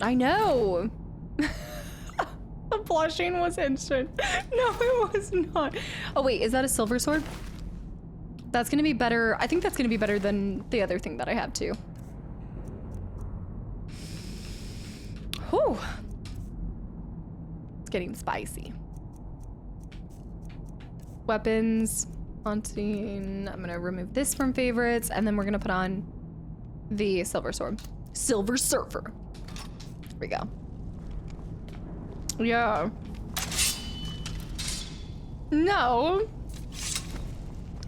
I know. The blushing was instant. No, it was not. Oh wait, is that a silver sword? That's gonna be better. I think that's gonna be better than the other thing that I have too. Whew. It's getting spicy. Weapons, haunting. I'm gonna remove this from favorites, and then we're gonna put on the silver sword. Silver Surfer. Here we go. Yeah. No.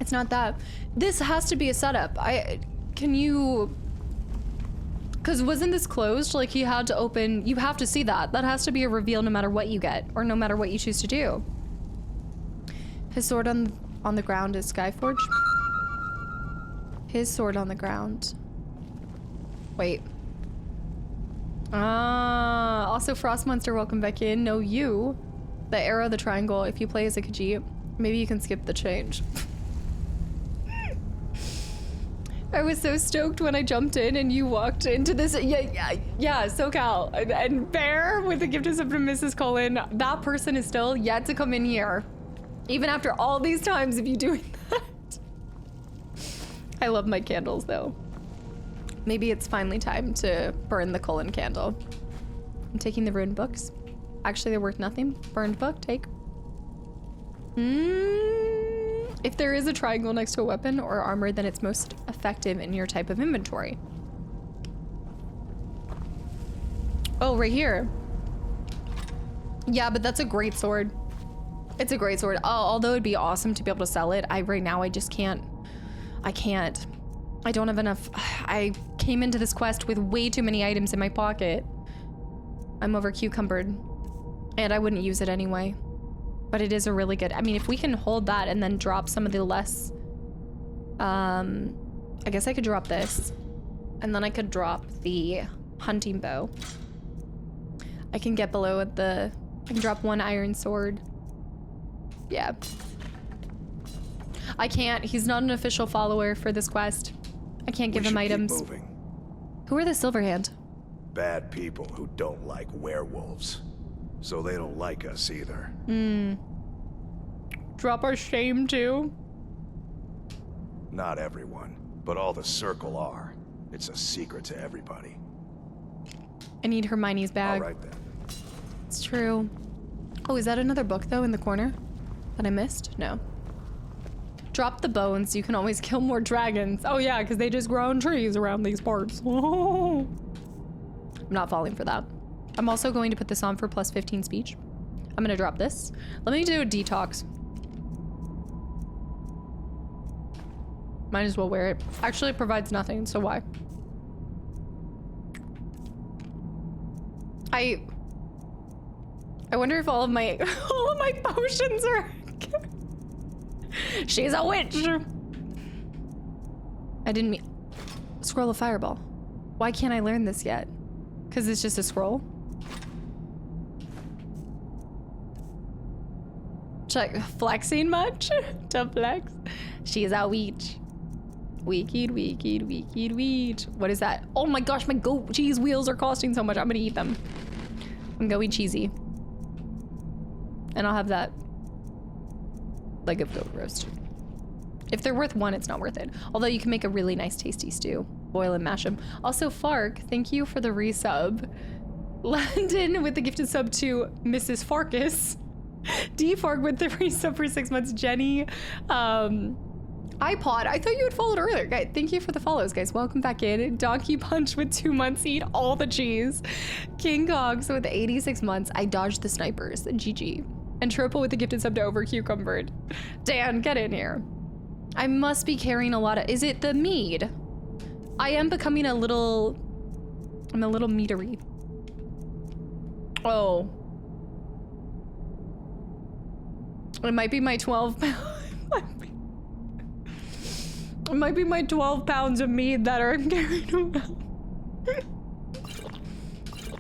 It's not that. This has to be a setup. Because wasn't this closed? Like he had to open, you have to see that. That has to be a reveal no matter what you get, or no matter what you choose to do. His sword on the ground is Skyforge. His sword on the ground. Wait. Also Frost Monster, welcome back in. No, you. The arrow, the triangle. If you play as a Khajiit, maybe you can skip the change. I was so stoked when I jumped in and you walked into this. Yeah, SoCal. And Bear with the gift of from Mrs. Cullen. That person is still yet to come in here. Even after all these times of you doing that. I love my candles though. Maybe it's finally time to burn the Cullen candle. I'm taking the ruined books. Actually, they're worth nothing. Burned book, take. If there is a triangle next to a weapon or armor, then it's most effective in your type of inventory. Oh, right here. Yeah, but that's a great sword. It's a great sword. Although it'd be awesome to be able to sell it, right now I just can't. I can't. I don't have enough. I came into this quest with way too many items in my pocket. I'm over cucumbered. And I wouldn't use it anyway. But it is a really good, I mean, if we can hold that and then drop some of the less, I guess I could drop this. And then I could drop the hunting bow. I can get below at I can drop one iron sword. Yeah. I can't, he's not an official follower for this quest. I can't give him items. Keep moving. Who are the Silverhand? Bad people who don't like werewolves. So they don't like us either. Drop our shame too? Not everyone, but all the Circle are. It's a secret to everybody. I need Hermione's bag. All right then. It's true. Oh, is that another book though in the corner that I missed? No. Drop the bones. You can always kill more dragons. Oh yeah, because they just grow on trees around these parts. I'm not falling for that. I'm also going to put this on for plus 15 speech. I'm gonna drop this. Let me do a detox. Might as well wear it. Actually, it provides nothing, so why? I wonder if all of my potions are. She's a witch. I didn't mean. Scroll of Fireball. Why can't I learn this yet? Because it's just a scroll. Check. Flexing much? To flex. She's a witch. Weeked. What is that? Oh my gosh, my goat cheese wheels are costing so much. I'm gonna eat them. I'm going cheesy. And I'll have that leg of goat roast. If they're worth one, it's not worth it. Although you can make a really nice tasty stew. Boil and mash them. Also, Fark, thank you for the resub. Landon with the gifted sub to Mrs. Farkas. D Fark with the resub for 6 months. Jenny. iPod, I thought you had followed earlier. Guys, thank you for the follows, guys. Welcome back in. Donkey Punch with 2 months. Eat all the cheese. King Gogs with 86 months. I dodged the snipers. GG. And Triple with the gifted sub to Over Cucumbered. Dan, get in here. I must be carrying a lot of... Is it the mead? I am becoming a little... I'm a little meatery. Oh. It might be my 12 pounds. It might be my 12 pounds of mead that are carrying around.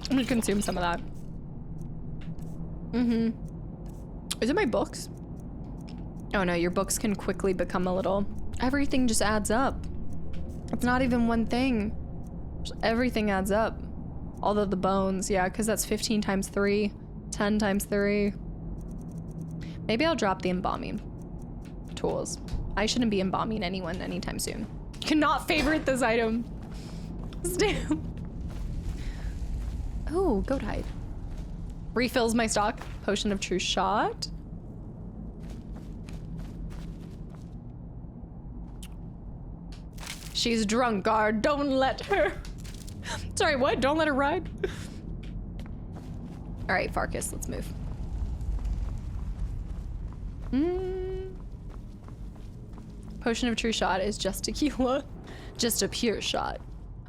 I'm gonna consume some of that. Is it my books? Oh no, your books can quickly become a little... Everything just adds up. It's not even one thing. Just everything adds up. Although the bones, yeah, because that's 15 times 3, 10 times 3. Maybe I'll drop the embalming tools. I shouldn't be embalming anyone anytime soon. Cannot favorite this item. Stamp. Oh, goat hide. Refills my stock. Potion of True Shot. She's drunk, guard. Don't let her. Sorry, what? Don't let her ride? All right, Farkas, let's move. Potion of True Shot is just tequila. Just a pure shot.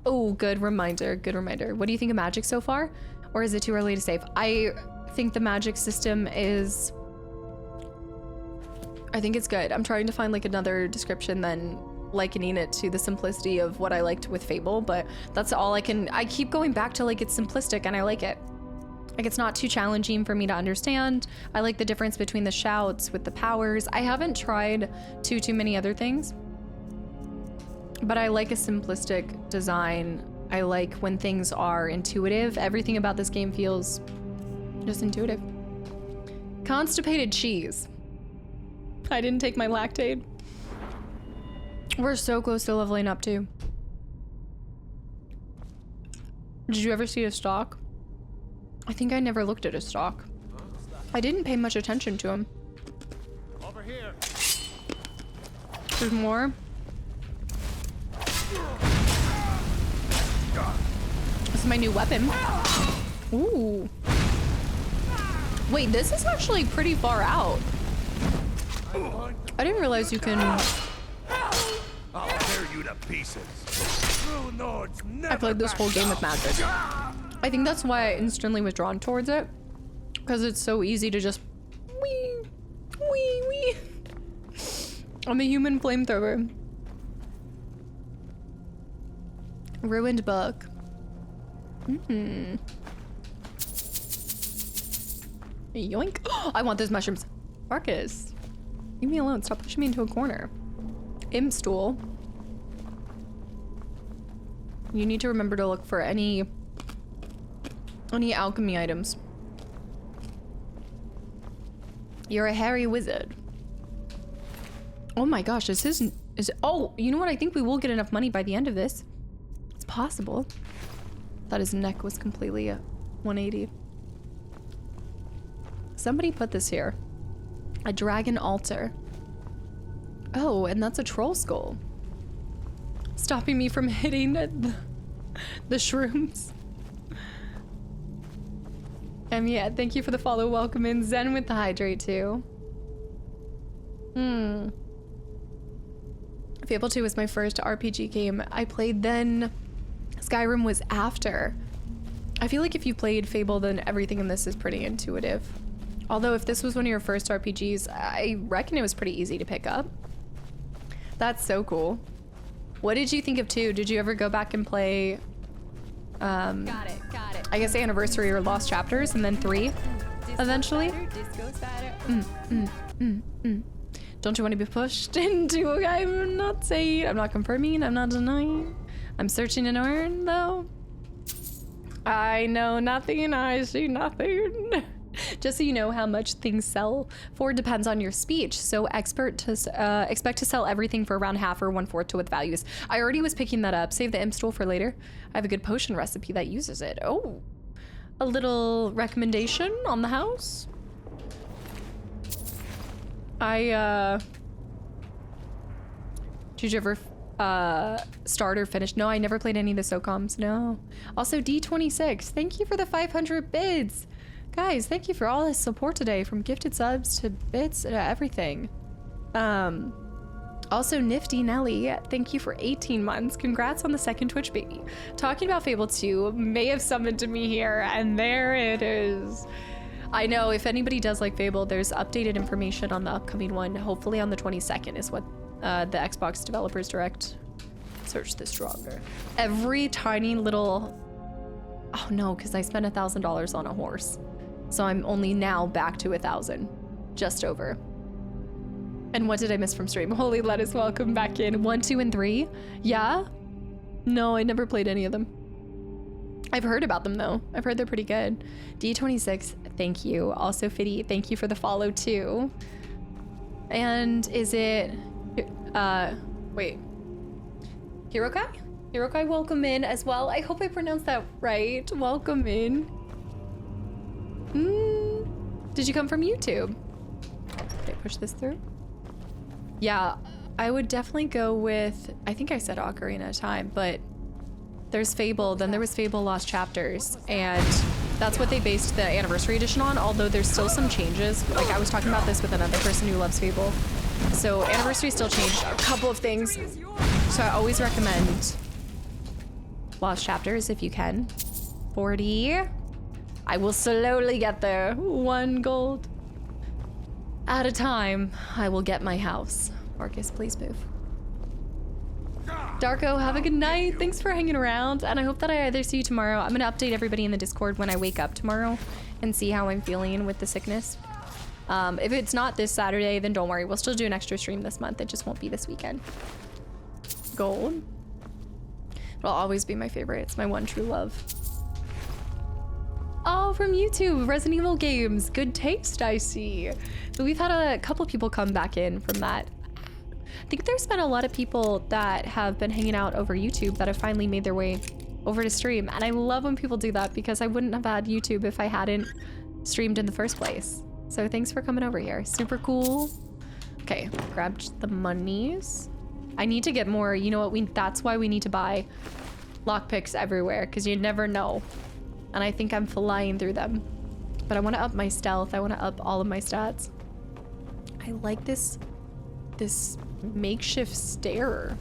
Oh, good reminder, good reminder. What do you think of magic so far? Or is it too early to save? I think the magic system is... I think it's good. I'm trying to find like another description than likening it to the simplicity of what I liked with Fable, but that's all I can... I keep going back to like it's simplistic and I like it. Like it's not too challenging for me to understand. I like the difference between the shouts with the powers. I haven't tried too many other things, but I like a simplistic design. I like when things are intuitive. Everything about this game feels just intuitive. Constipated cheese. I didn't take my lactate. We're so close to leveling up too. Did you ever see a stock? I think I never looked at a stock. I didn't pay much attention to him. Over here. There's more. This is my new weapon. Ooh. Wait, this is actually pretty far out. I didn't realize you can... I'll tear you to pieces. True Nords never I played this whole game with magic. I think that's why I instantly was drawn towards it. Because it's so easy to just... Wee, wee, wee. I'm a human flamethrower. Ruined book. Yoink. I want those mushrooms. Marcus, leave me alone. Stop pushing me into a corner. Imp stool. You need to remember to look for any alchemy items. You're a hairy wizard. Oh my gosh, this is oh, you know what? I think we will get enough money by the end of this. It's possible. Thought his neck was completely a 180. Somebody put this here. A dragon altar. Oh, and that's a troll skull. Stopping me from hitting the shrooms. Yeah, thank you for the follow. Welcome in. Zen with the hydrate too. Fable 2 was my first RPG game I played then. Skyrim was after. I feel like if you played Fable, then everything in this is pretty intuitive. Although if this was one of your first RPGs, I reckon it was pretty easy to pick up. That's so cool. What did you think of 2? Did you ever go back and play, got it. I guess Anniversary or Lost Chapters, and then 3 eventually? Don't you want to be pushed into a guy? I'm not saying, I'm not confirming, I'm not denying. I'm searching and learn though. I know nothing, I see nothing. Just so you know, how much things sell for depends on your speech. So expect to sell everything for around half or 1/4 to what the value is. I already was picking that up. Save the imp stool for later. I have a good potion recipe that uses it. Oh, a little recommendation on the house. Did you ever start or finish? No, I never played any of the SOCOMs, no. Also, D26, thank you for the 500 bids. Guys, thank you for all this support today, from gifted subs to bits to everything. Also, Nifty Nelly, thank you for 18 months. Congrats on the 2nd Twitch baby. Talking about Fable 2 may have summoned to me here, and there it is. I know, if anybody does like Fable, there's updated information on the upcoming one. Hopefully on the 22nd is what the Xbox Developers Direct. Search the stronger. Every tiny little... Oh no, because I spent $1,000 on a horse. So I'm only now back to 1,000. Just over. And what did I miss from stream? Holy Lettuce, welcome back in. 1, 2, and 3? Yeah? No, I never played any of them. I've heard about them though. I've heard they're pretty good. D26, thank you. Also Fitty, thank you for the follow too. And is it, wait. Hirokai? Hirokai, welcome in as well. I hope I pronounced that right. Welcome in. Did you come from YouTube? Did I push this through? Yeah, I would definitely go with, I think I said Ocarina of Time, but there's Fable, then there was Fable Lost Chapters, and that's what they based the Anniversary Edition on, although there's still some changes. Like, I was talking about this with another person who loves Fable. So Anniversary still changed a couple of things. So I always recommend Lost Chapters if you can. 40. I will slowly get there. 1 gold at a time. I will get my house. Marcus, please move. Darko, have a good night. Thanks for hanging around, and I hope that I either see you tomorrow. I'm gonna update everybody in the Discord when I wake up tomorrow and see how I'm feeling with the sickness. If it's not this Saturday, then don't worry. We'll still do an extra stream this month. It just won't be this weekend. Gold. It'll always be my favorite. It's my one true love. Oh, from YouTube, Resident Evil games. Good taste, I see. So we've had a couple people come back in from that. I think there's been a lot of people that have been hanging out over YouTube that have finally made their way over to stream. And I love when people do that because I wouldn't have had YouTube if I hadn't streamed in the first place. So thanks for coming over here. Super cool. Okay, grabbed the monies. I need to get more, you know what, that's why we need to buy lockpicks everywhere, because you never know. And I think I'm flying through them. But I want to up my stealth. I want to up all of my stats. I like this makeshift stair.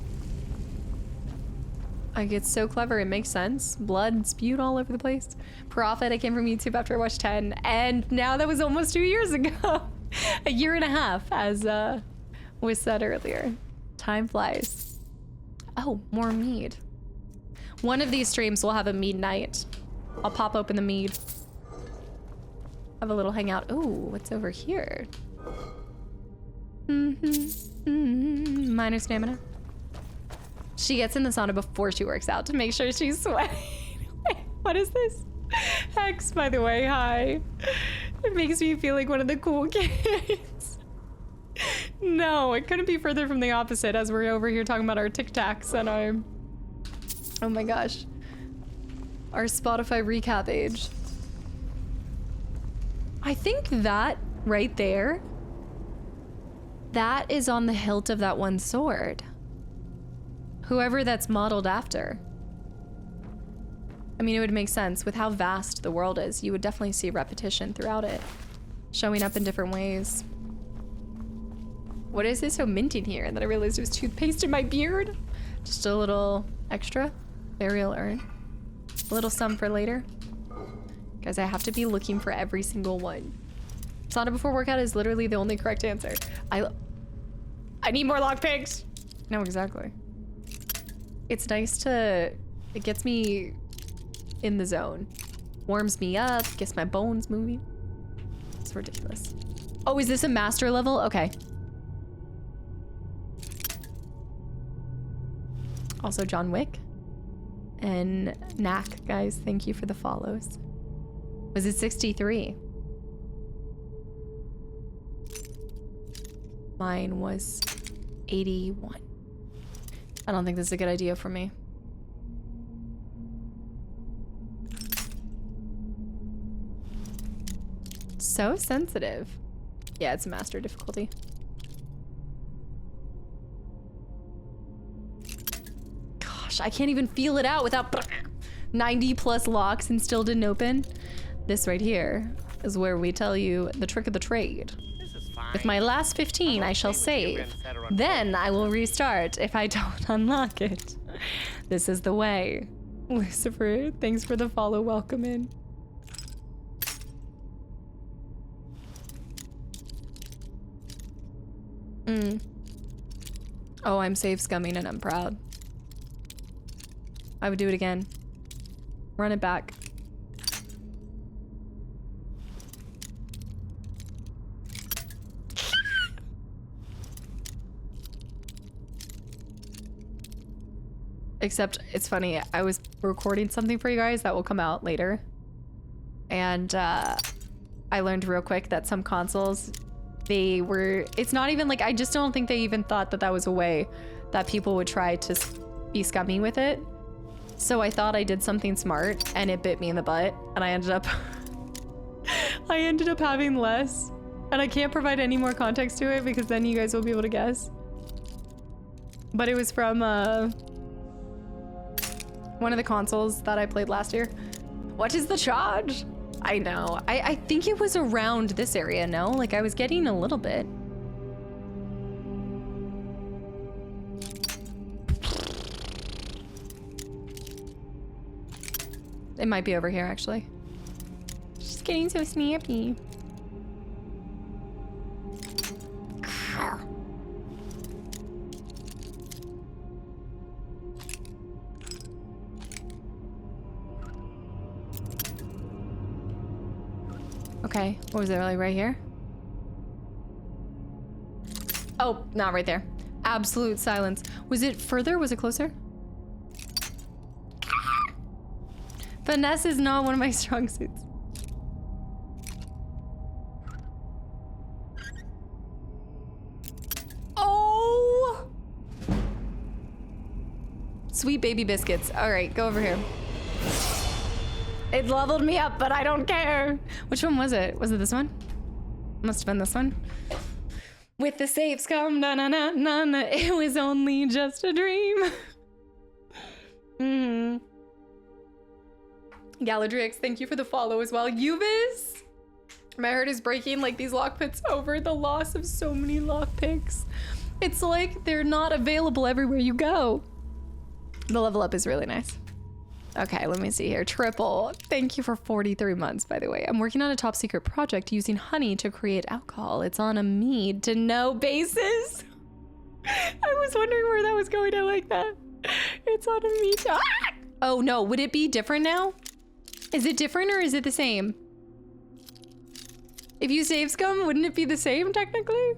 Like, it's so clever. It makes sense. Blood spewed all over the place. Profit, I came from YouTube after I watched 10. And now that was almost 2 years ago. A year and a half, as was said earlier. Time flies. Oh, more mead. One of these streams will have a mead night. I'll pop open the mead. Have a little hangout. Ooh, what's over here? Minor stamina. She gets in the sauna before she works out to make sure she's sweating. Wait, what is this? Hex, by the way, hi. It makes me feel like one of the cool kids. No, it couldn't be further from the opposite as we're over here talking about our Tic Tacs and our... Oh my gosh. Our Spotify recap age. I think that right there, that is on the hilt of that one sword. Whoever that's modeled after. I mean, it would make sense with how vast the world is. You would definitely see repetition throughout it, showing up in different ways. What is this so minting here? And then I realized it was toothpaste in my beard. Just a little extra burial urn. A little some for later. Guys, I have to be looking for every single one. Sauna before workout is literally the only correct answer. I need more lockpicks. No, exactly. It's nice to, it gets me in the zone. Warms me up, gets my bones moving. It's ridiculous. Oh, is this a master level? Okay. Also John Wick and Knack, guys, thank you for the follows. Was it 63? Mine was 81. I don't think this is a good idea for me. So sensitive. Yeah, it's a master difficulty. Gosh, I can't even feel it out without 90 plus locks and still didn't open. This right here is where we tell you the trick of the trade. With my last 15, I shall save. Then I will restart if I don't unlock it. This is the way. Lucifer, thanks for the follow. Welcome in. Oh, I'm save scumming and I'm proud. I would do it again. Run it back. Except it's funny, I was recording something for you guys that will come out later. And I learned real quick that some consoles, it's not even like, I just don't think they even thought that that was a way that people would try to be scummy with it. So I thought I did something smart and it bit me in the butt and I ended up having less. And I can't provide any more context to it because then you guys will be able to guess. But it was from one of the consoles that I played last year. What is the charge? I know. I think it was around this area, no? Like I was getting a little bit. It might be over here, actually. She's getting so snappy. Okay, what was it, like right here? Oh, not right there. Absolute silence. Was it further? Was it closer? Finesse is not one of my strong suits. Oh! Sweet baby biscuits. All right, go over here. It leveled me up, but I don't care. Which one was it? Was it this one? Must have been this one. With the saves come, na na na na na. It was only just a dream. Galadrix, thank you for the follow as well. Uvis, my heart is breaking like these lockpicks over the loss of so many lockpicks. It's like they're not available everywhere you go. The level up is really nice. Okay, let me see here. Triple. Thank you for 43 months, by the way. I'm working on a top secret project using honey to create alcohol. It's on a need to know basis. I was wondering where that was going. I like that. It's on a need to... Ah! Oh no, would it be different now? Is it different or is it the same? If you save scum, wouldn't it be the same technically?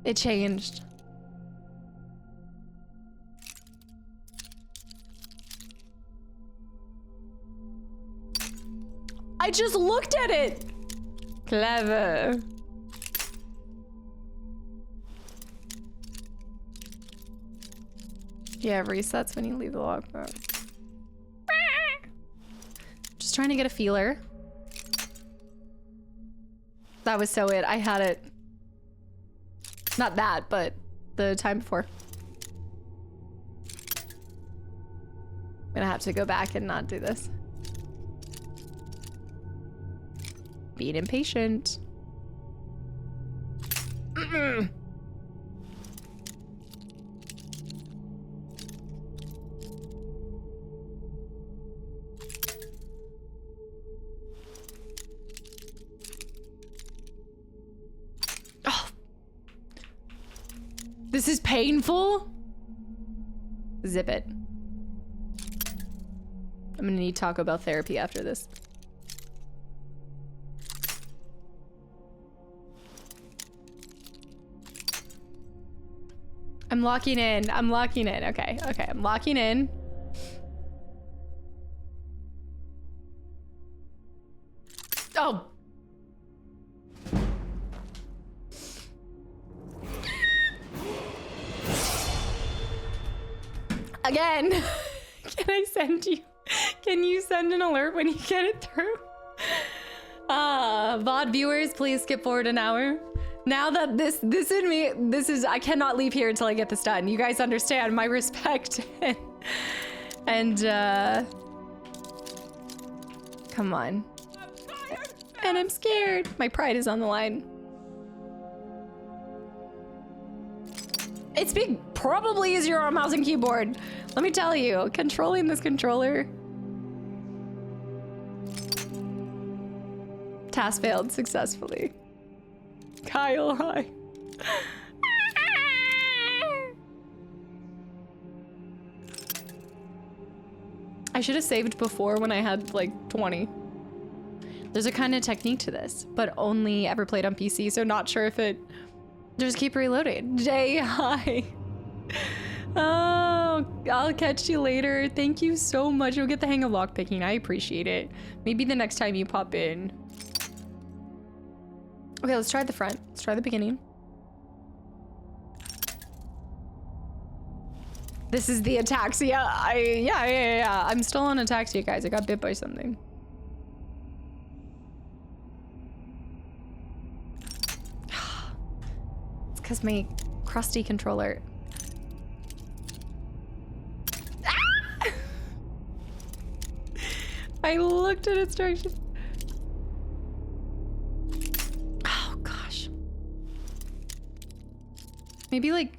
It changed. I just looked at it. Clever. Yeah, it resets when you leave the lockbox. Just trying to get a feeler. That was so it. I had it. Not that, but the time before. I'm gonna have to go back and not do this. Being impatient. This is painful. Zip it. I'm gonna need Taco Bell therapy after this. I'm locking in. I'm locking in. Okay, okay, I'm locking in. Oh. Again. Can I send you? Can you send an alert when you get it through? VOD viewers, please skip forward an hour. Now that this is, I cannot leave here until I get this done. You guys understand my respect and come on. And I'm scared. My pride is on the line. It's being probably easier on mouse and keyboard. Let me tell you, controlling this controller. Task failed successfully. Kyle, hi. I should have saved before when I had like 20. There's a kind of technique to this, but only ever played on PC, so not sure if it... Just keep reloading. Jay, hi. Oh, I'll catch you later. Thank you so much. You'll get the hang of lockpicking. I appreciate it. Maybe the next time you pop in. Okay, let's try the front. Let's try the beginning. This is the ataxia. Yeah. I'm still on ataxia, guys. I got bit by something. It's because my crusty controller. Ah! I looked at its direction. Oh gosh. Maybe like.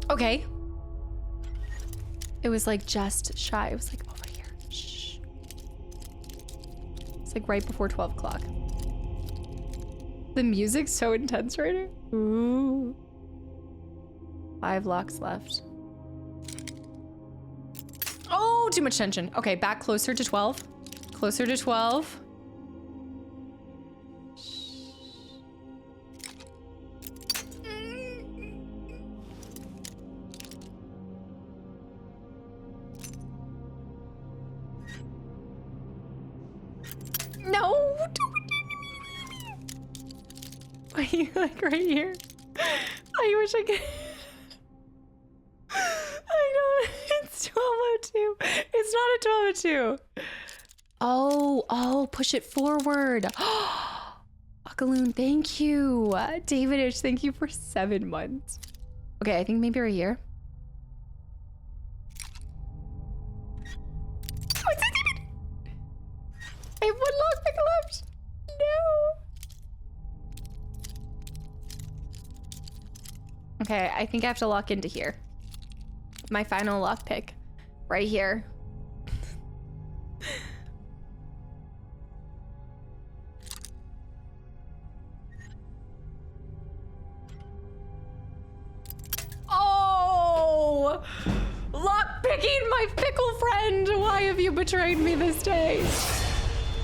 Okay. It was like just shy. It was like over here. Shh. It's like right before 12 o'clock. The music's so intense right now. Ooh. 5 locks left. Oh, too much tension. Okay, back closer to 12. Closer to 12. No! Are you like right here? I wish I could. I don't. It's 12:02. It's not a 12:02. Oh, push it forward. Akaloon, thank you. Davidish, thank you for 7 months. Okay, I think maybe right here. I have 1 lockpick left. No. Okay, I think I have to lock into here. My final lockpick, right here. Oh, lockpicking, my pickle friend. Why have you betrayed me this day?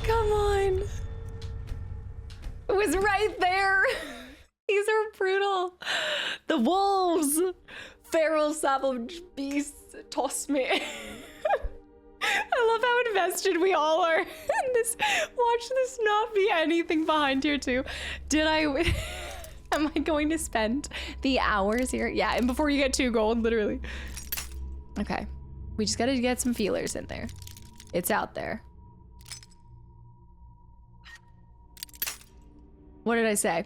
Come on. It was right there. These are brutal. The wolves. Feral savage beasts toss me. I love how invested we all are in this. Watch this not be anything behind here too. Did I... Am I going to spend the hours here? Yeah, and before you get 2 gold, literally. Okay. We just gotta get some feelers in there. It's out there. What did I say?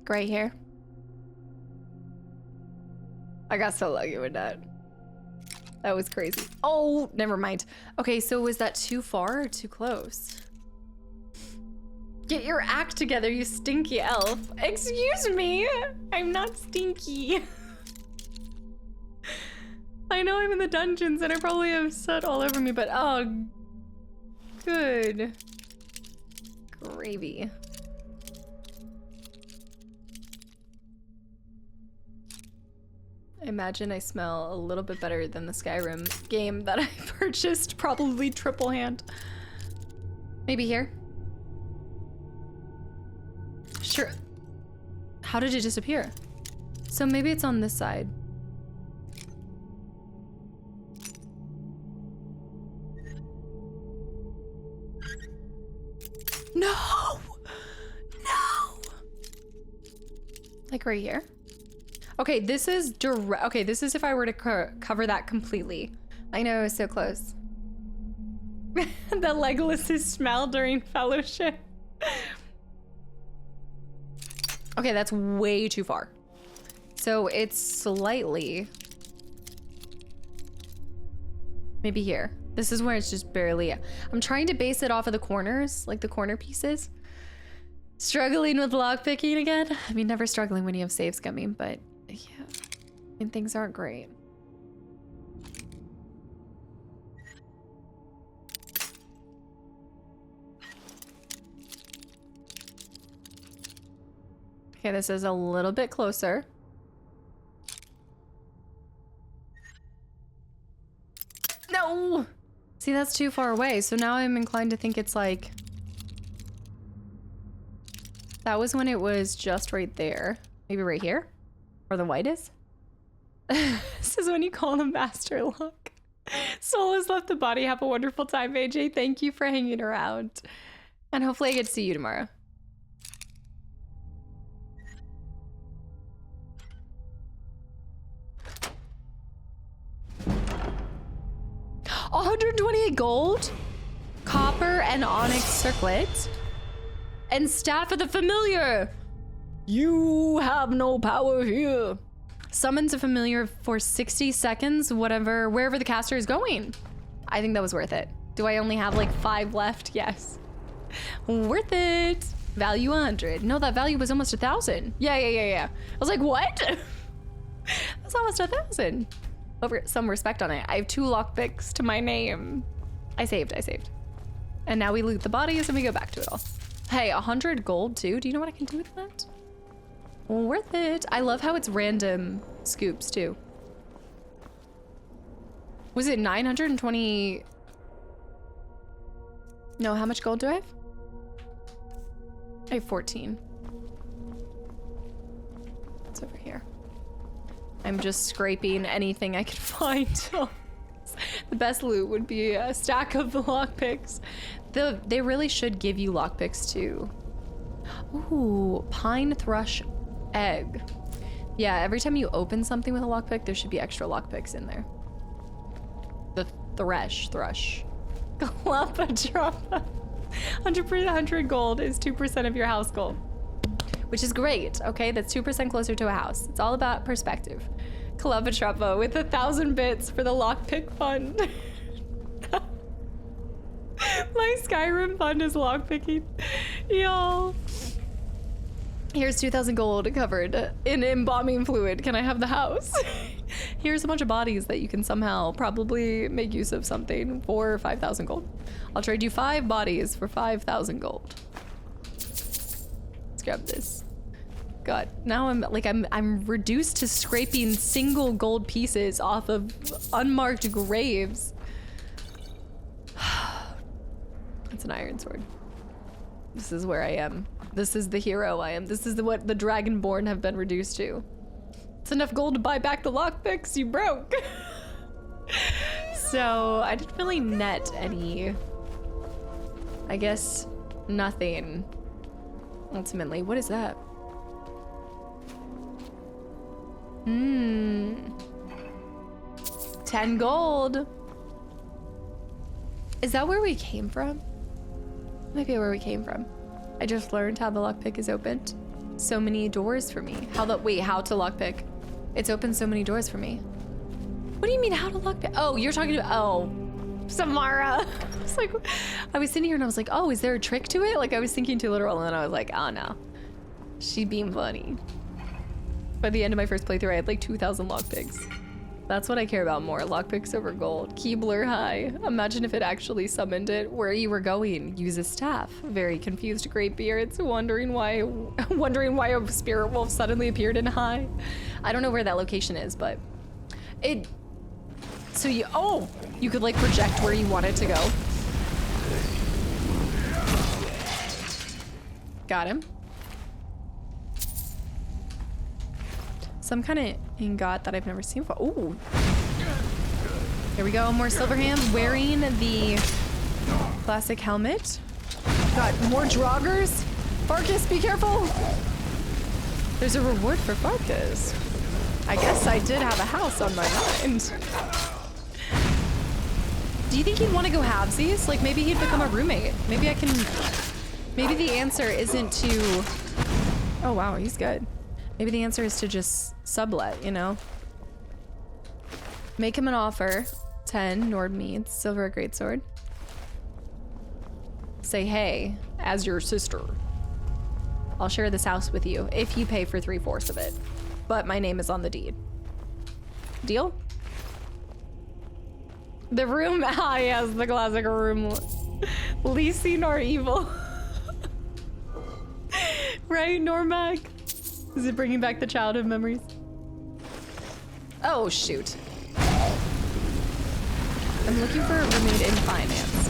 Right here. I got so lucky with that. That was crazy. Oh, never mind. Okay, so was that too far or too close? Get your act together, you stinky elf. Excuse me, I'm not stinky. I know I'm in the dungeons and I probably have soot all over me, but oh, good gravy. I imagine I smell a little bit better than the Skyrim game that I purchased, probably triple hand. Maybe here? Sure. How did it disappear? So maybe it's on this side. No! No! Like right here? Okay, this is direct. Okay, this is if I were to cover that completely. I know, it was so close. The Legolas's smell during fellowship. Okay, that's way too far. So it's slightly... maybe here. This is where it's just barely... I'm trying to base it off of the corners, like the corner pieces. Struggling with lockpicking again. I mean, never struggling when you have saves coming, but yeah. I mean, things aren't great. Okay, this is a little bit closer. No! See, that's too far away, so now I'm inclined to think it's like... that was when it was just right there. Maybe right here? Or the whitest? This is when you call the master lock. Soul has left the body. Have a wonderful time, AJ. Thank you for hanging around. And hopefully I get to see you tomorrow. $128 gold, copper and onyx circlet, and staff of the familiar. You have no power here. Summons a familiar for 60 seconds, wherever the caster is going. I think that was worth it. Do I only have like 5 left? Yes. Worth it. Value 100. No, that value was almost 1,000. Yeah. I was like, what? That's almost 1,000. Over some respect on it. I have 2 lockpicks to my name. I saved. And now we loot the bodies and we go back to it all. Hey, 100 gold too. Do you know what I can do with that? Worth it. I love how it's random scoops too. Was it 920? No, how much gold do I have? I have 14. It's over here. I'm just scraping anything I can find. The best loot would be a stack of the lockpicks. They really should give you lockpicks too. Ooh, pine thrush egg. Yeah, every time you open something with a lockpick, there should be extra lockpicks in there. The thrush. Calapatrava. 100 gold is 2% of your house gold. Which is great, okay? That's 2% closer to a house. It's all about perspective. Calapatrava with 1,000 bits for the lockpick fund. My Skyrim fund is lockpicking. Y'all. Here's 2,000 gold covered in embalming fluid. Can I have the house? Here's a bunch of bodies that you can somehow probably make use of something for 5,000 gold. I'll trade you 5 bodies for 5,000 gold. Let's grab this. God, now I'm reduced to scraping single gold pieces off of unmarked graves. It's an iron sword. This is where I am. This is the hero I am. This is what the Dragonborn have been reduced to. It's enough gold to buy back the lockpicks you broke. So I didn't really net any. I guess nothing. Ultimately, what is that? 10 gold. Is that where we came from? Might be where we came from. I just learned how the lockpick is opened. So many doors for me. How to lockpick. It's opened so many doors for me. What do you mean, how to lock pick? Oh, you're talking about, oh, Samara. It's like, I was sitting here and I was like, oh, is there a trick to it? Like, I was thinking too literal, and then I was like, oh no. She being funny. By the end of my first playthrough, I had like 2,000 lockpicks. That's what I care about more, lockpicks over gold. Keebler high. Imagine if it actually summoned it. Where you were going, use a staff. Very confused graybeards, wondering why a spirit wolf suddenly appeared in high. I don't know where that location is, but it, so you, oh, you could like project where you want it to go. Got him. Some kind of ingot that I've never seen before. Ooh. Here we go, more Silverhand wearing the classic helmet. Got more Draugrs. Farkas, be careful. There's a reward for Farkas. I guess I did have a house on my mind. Do you think he'd want to go halvesies? Like maybe he'd become a roommate. Maybe I can, maybe the answer isn't to, oh wow, he's good. Maybe the answer is to just sublet, you know? Make him an offer. 10 Nord meads, silver greatsword. Say, hey, as your sister, I'll share this house with you if you pay for 3/4 of it. But my name is on the deed. Deal? The room, ah yes, the classic room. Leasing or evil. Right, Normac? Is it bringing back the childhood memories? Oh, shoot. I'm looking for a roommate in finance.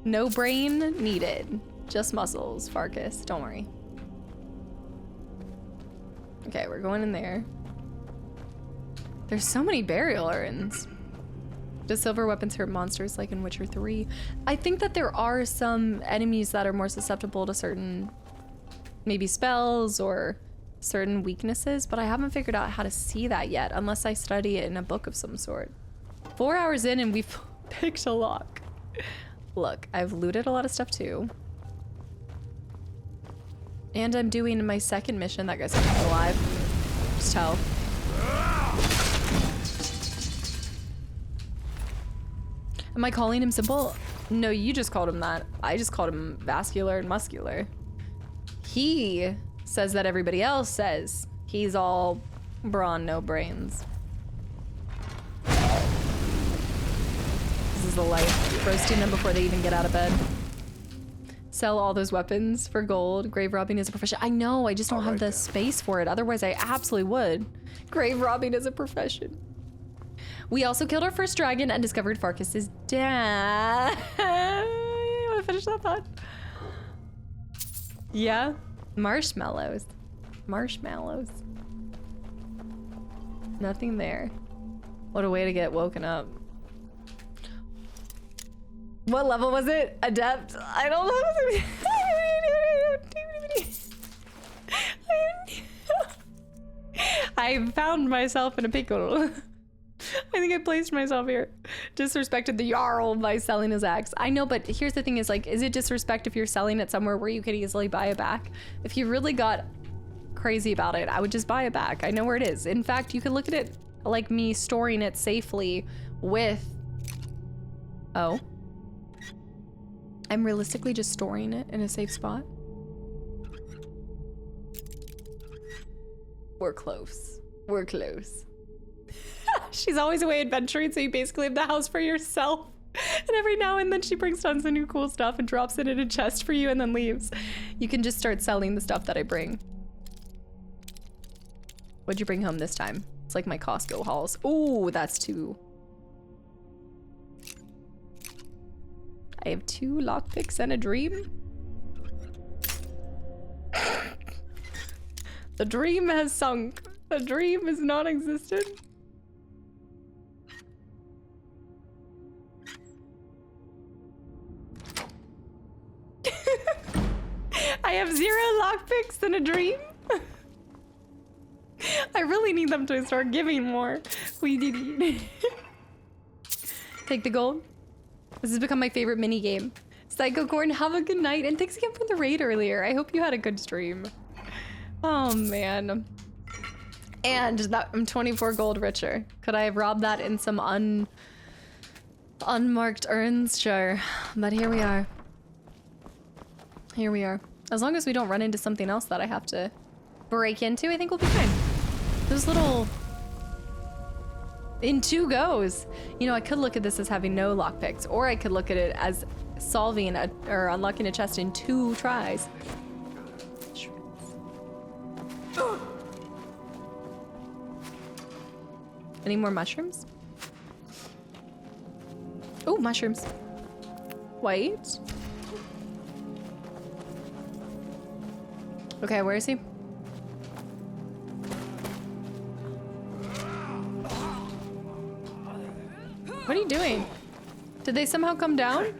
No brain needed. Just muscles, Farkas. Don't worry. Okay, we're going in there. There's so many burial urns. Does silver weapons hurt monsters like in Witcher 3? I think that there are some enemies that are more susceptible to certain maybe spells or certain weaknesses, but I haven't figured out how to see that yet unless I study it in a book of some sort. 4 hours in and we've picked a lock. Look, I've looted a lot of stuff too. And I'm doing my second mission. That guy's coming alive. Just tell. Am I calling him simple? No, you just called him that. I just called him vascular and muscular. He says that everybody else says he's all brawn, no brains. This is the life. Roasting them before they even get out of bed. Sell all those weapons for gold. Grave robbing is a profession. I know, I just don't have the space for it. Otherwise, I absolutely would. Grave robbing is a profession. We also killed our first dragon and discovered Farkas' dad. I want to finish that thought. Yeah, marshmallows. Marshmallows. Nothing there. What a way to get woken up. What level was it? Adept? I don't know. I found myself in a pickle. I think I placed myself here. Disrespected the Jarl by selling his axe. I know, but here's the thing is like, is it disrespect if you're selling it somewhere where you could easily buy it back? If you really got crazy about it, I would just buy it back. I know where it is. In fact, you could look at it like me storing it safely with... Oh. I'm realistically just storing it in a safe spot. We're close. We're close. She's always away adventuring, so you basically have the house for yourself. And every now and then she brings tons of new cool stuff and drops it in a chest for you and then leaves. You can just start selling the stuff that I bring. What'd you bring home this time? It's like my Costco hauls. Ooh, that's 2. I have 2 lockpicks and a dream. The dream has sunk. The dream is non-existent. I have 0 lockpicks and a dream. I really need them to start giving more. We need. Take the gold. This has become my favorite mini game. Psycho Corn, have a good night, and thanks again for the raid earlier. I hope you had a good stream. Oh man. And that I'm 24 gold richer. Could I have robbed that in some unmarked urns? Sure. But here we are. Here we are. As long as we don't run into something else that I have to break into, I think we'll be fine. Those little... In 2 goes. You know, I could look at this as having no lockpicks, or I could look at it as solving or unlocking a chest in 2 tries. Any more mushrooms? Oh, mushrooms. Wait. Okay, where is he? What are you doing? Did they somehow come down?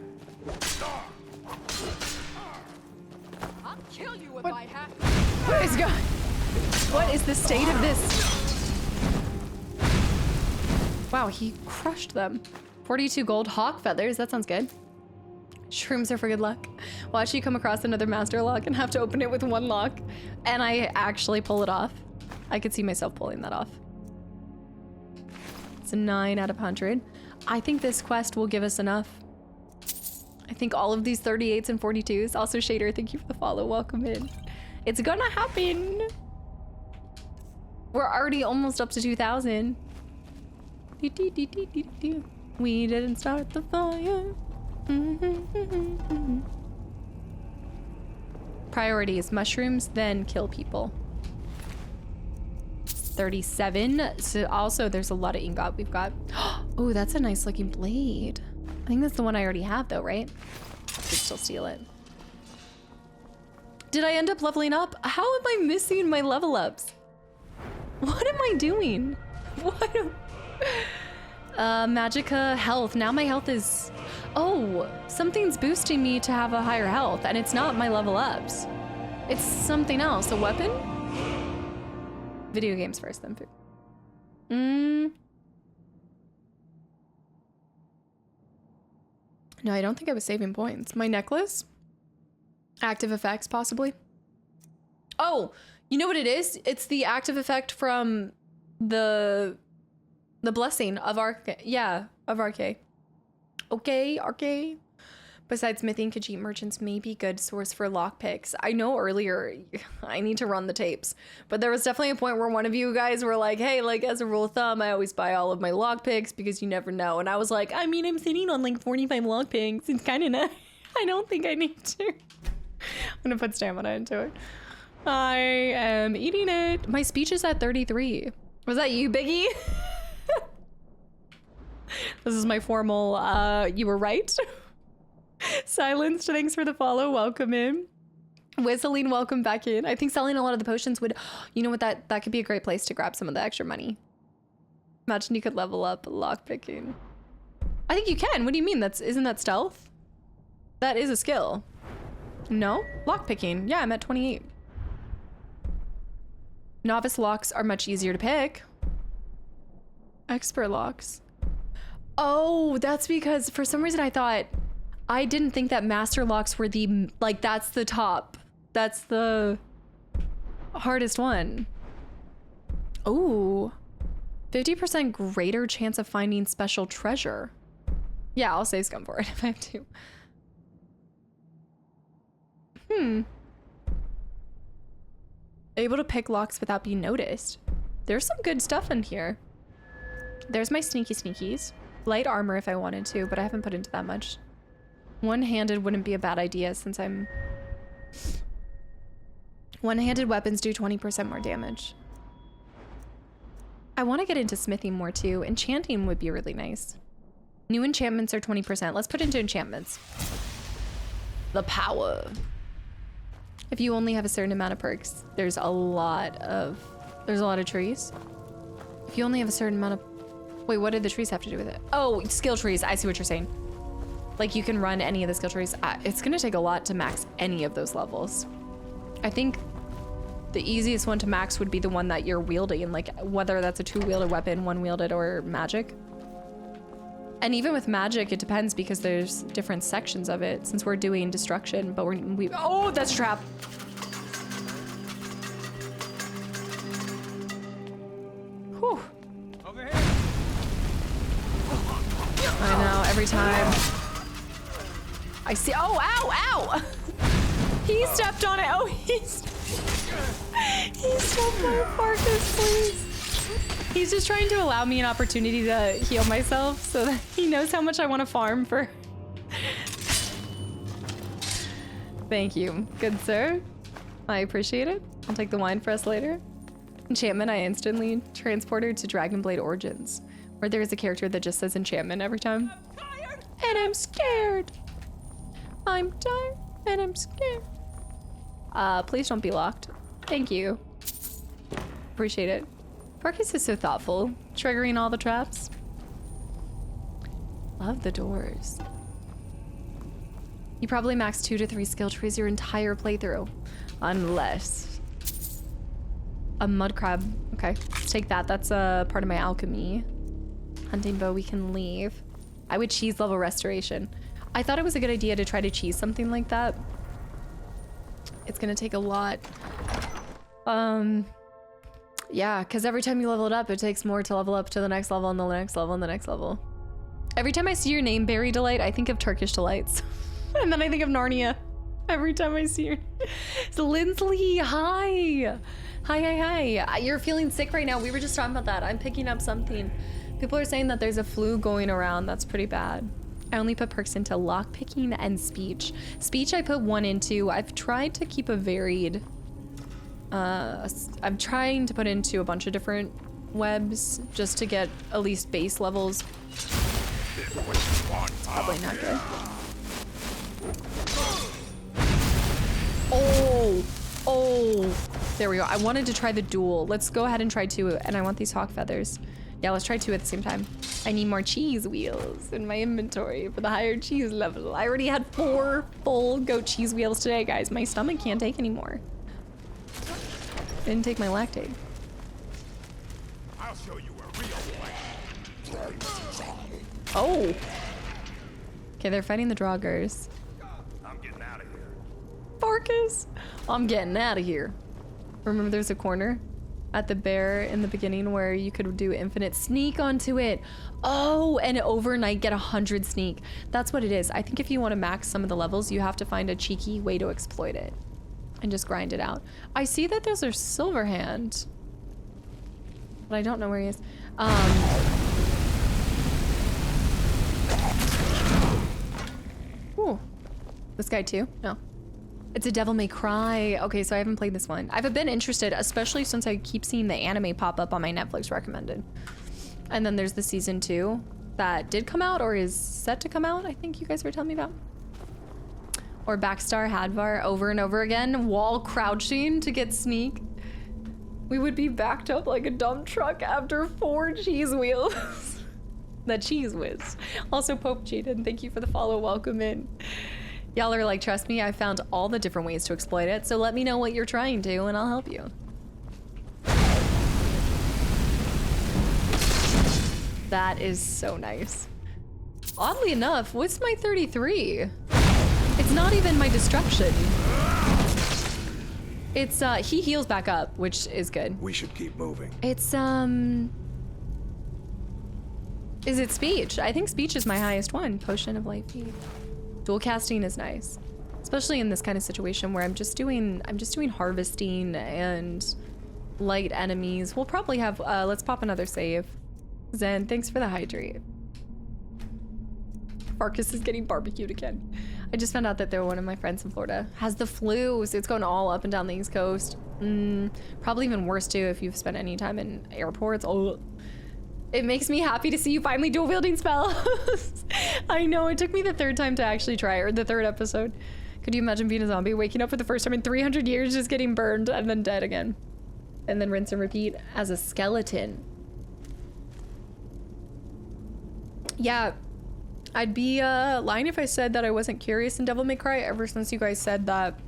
I'll kill you if I have to. What is going? What is the state of this? Wow, he crushed them. 42 gold hawk feathers. That sounds good. Shrooms are for good luck. Watch you come across another master lock and have to open it with 1 lock, and I actually pull it off. I could see myself pulling that off. It's a 9 out of 100. I think this quest will give us enough. I think all of these 38s and 42s. Also, Shader, thank you for the follow. Welcome in. It's gonna happen. We're already almost up to 2,000. We didn't start the fire. Priority is mushrooms, then kill people. 37. So also there's a lot of ingot we've got. Oh, that's a nice looking blade. I think that's the one I already have though, right? Could still steal it. Did I end up leveling up? How am I missing my level ups? What am I doing? What? Magicka health. Now my health is... Oh, something's boosting me to have a higher health, and it's not my level ups. It's something else. A weapon? Video games first, then food. No, I don't think I was saving points. My necklace? Active effects, possibly. Oh, you know what it is? It's the active effect from the blessing of Ark. Yeah, of Ark. Okay, Ark. Besides smithing, Khajiit merchants may be good source for lockpicks. I know earlier, I need to run the tapes, but there was definitely a point where one of you guys were like, hey, like as a rule of thumb, I always buy all of my lockpicks because you never know. And I was like, I mean, I'm sitting on like 45 lockpicks. It's kind of nice. I don't think I need to. I'm gonna put stamina into it. I am eating it. My speech is at 33. Was that you, Biggie? This is my formal, you were right. Silenced, thanks for the follow. Welcome in. Whistling, welcome back in. I think selling a lot of the potions would, you know what, that could be a great place to grab some of the extra money. Imagine you could level up lockpicking. I think you can. What do you mean? Isn't that stealth? That is a skill. No? Lockpicking. Yeah, I'm at 28. Novice locks are much easier to pick. Expert locks. Oh, that's because for some reason I didn't think that master locks were the, like, that's the top. That's the hardest one. Oh, 50% greater chance of finding special treasure. Yeah, I'll save scum for it if I have to. Able to pick locks without being noticed. There's some good stuff in here. There's my sneaky sneakies. Light armor if I wanted to, but I haven't put into that much. One-handed wouldn't be a bad idea since I'm... One-handed weapons do 20% more damage. I want to get into smithing more too. Enchanting would be really nice. New enchantments are 20%. Let's put into enchantments. The power. If you only have a certain amount of perks, there's a lot of trees. If you only have a certain amount of... Wait, what did the trees have to do with it? Oh, skill trees. I see what you're saying. Like you can run any of the skill trees. It's gonna take a lot to max any of those levels. I think the easiest one to max would be the one that you're wielding, like whether that's a two-wielded weapon, one-wielded, or magic. And even with magic, it depends because there's different sections of it since we're doing destruction, but we oh, that's a trap. every time I see. Oh, ow, ow! He stepped on it. Oh, he stepped on Farkas, please. He's just trying to allow me an opportunity to heal myself so that he knows how much I want to farm for. Thank you, good sir. I appreciate it. I'll take the wine for us later. Enchantment, I instantly transported to Dragonblade Origins, where there is a character that just says enchantment every time. And I'm scared. I'm tired and I'm scared. Please don't be locked. Thank you. Appreciate it. Farkas is so thoughtful, triggering all the traps. Love the doors. You probably max 2 to 3 skill trees your entire playthrough. Unless... A mud crab. Okay, let's take that. That's a part of my alchemy. Hunting bow, we can leave. I would cheese level restoration. I thought it was a good idea to try to cheese something like that. It's gonna take a lot. Yeah, because every time you level it up, it takes more to level up to the next level and the next level and the next level. Every time I see your name, Berry Delight, I think of Turkish Delights. And then I think of Narnia. Every time I see your... So Lindsley, hi. Hi. You're feeling sick right now. We were just talking about that. I'm picking up something. People are saying that there's a flu going around. That's pretty bad. I only put perks into lockpicking and speech. Speech I put 1 into. I've tried to keep a varied... I'm trying to put into a bunch of different webs just to get at least base levels. Probably not good. Oh, there we go. I wanted to try the duel. Let's go ahead and try 2, and I want these hawk feathers. Yeah, let's try 2 at the same time. I need more cheese wheels in my inventory for the higher cheese level. I already had 4 full goat cheese wheels today, guys. My stomach can't take anymore. Didn't take my lactate. I'll show you a real one. Oh. Okay, they're fighting the Draugrs. I'm getting out of here. Farkas, I'm getting out of here. Remember there's a corner at the bear in the beginning where you could do infinite sneak onto it. Oh, and overnight get 100 sneak. That's what it is. I think if you want to max some of the levels, you have to find a cheeky way to exploit it and just grind it out. I see that there's a Silverhand, but I don't know where he is. Ooh, this guy too? No. It's a Devil May Cry. Okay, so I haven't played this one. I've been interested, especially since I keep seeing the anime pop up on my Netflix recommended. And then there's the season 2 that did come out or is set to come out, I think you guys were telling me about. Or Backstar Hadvar over and over again, wall crouching to get sneak. We would be backed up like a dump truck after 4 cheese wheels. The cheese whiz. Also, Pope cheated. Thank you for the follow. Welcome in. Y'all are like, trust me, I found all the different ways to exploit it, so let me know what you're trying to and I'll help you. That is so nice. Oddly enough, what's my 33? It's not even my destruction. It's, he heals back up, which is good. We should keep moving. It's, is it speech? I think speech is my highest one. Potion of light feed. Dual casting is nice, especially in this kind of situation where I'm just doing harvesting and light enemies. We'll probably have, let's pop another save. Zen, thanks for the hydrate. Farkas is getting barbecued again. I just found out that one of my friends in Florida has the flu, so it's going all up and down the East Coast. Probably even worse too if you've spent any time in airports. Oh, it makes me happy to see you finally dual wielding spells. I know, it took me the 3rd time to actually try, or the 3rd episode. Could you imagine being a zombie, waking up for the first time in 300 years, just getting burned and then dead again? And then rinse and repeat as a skeleton. Yeah, I'd be lying if I said that I wasn't curious in Devil May Cry ever since you guys said that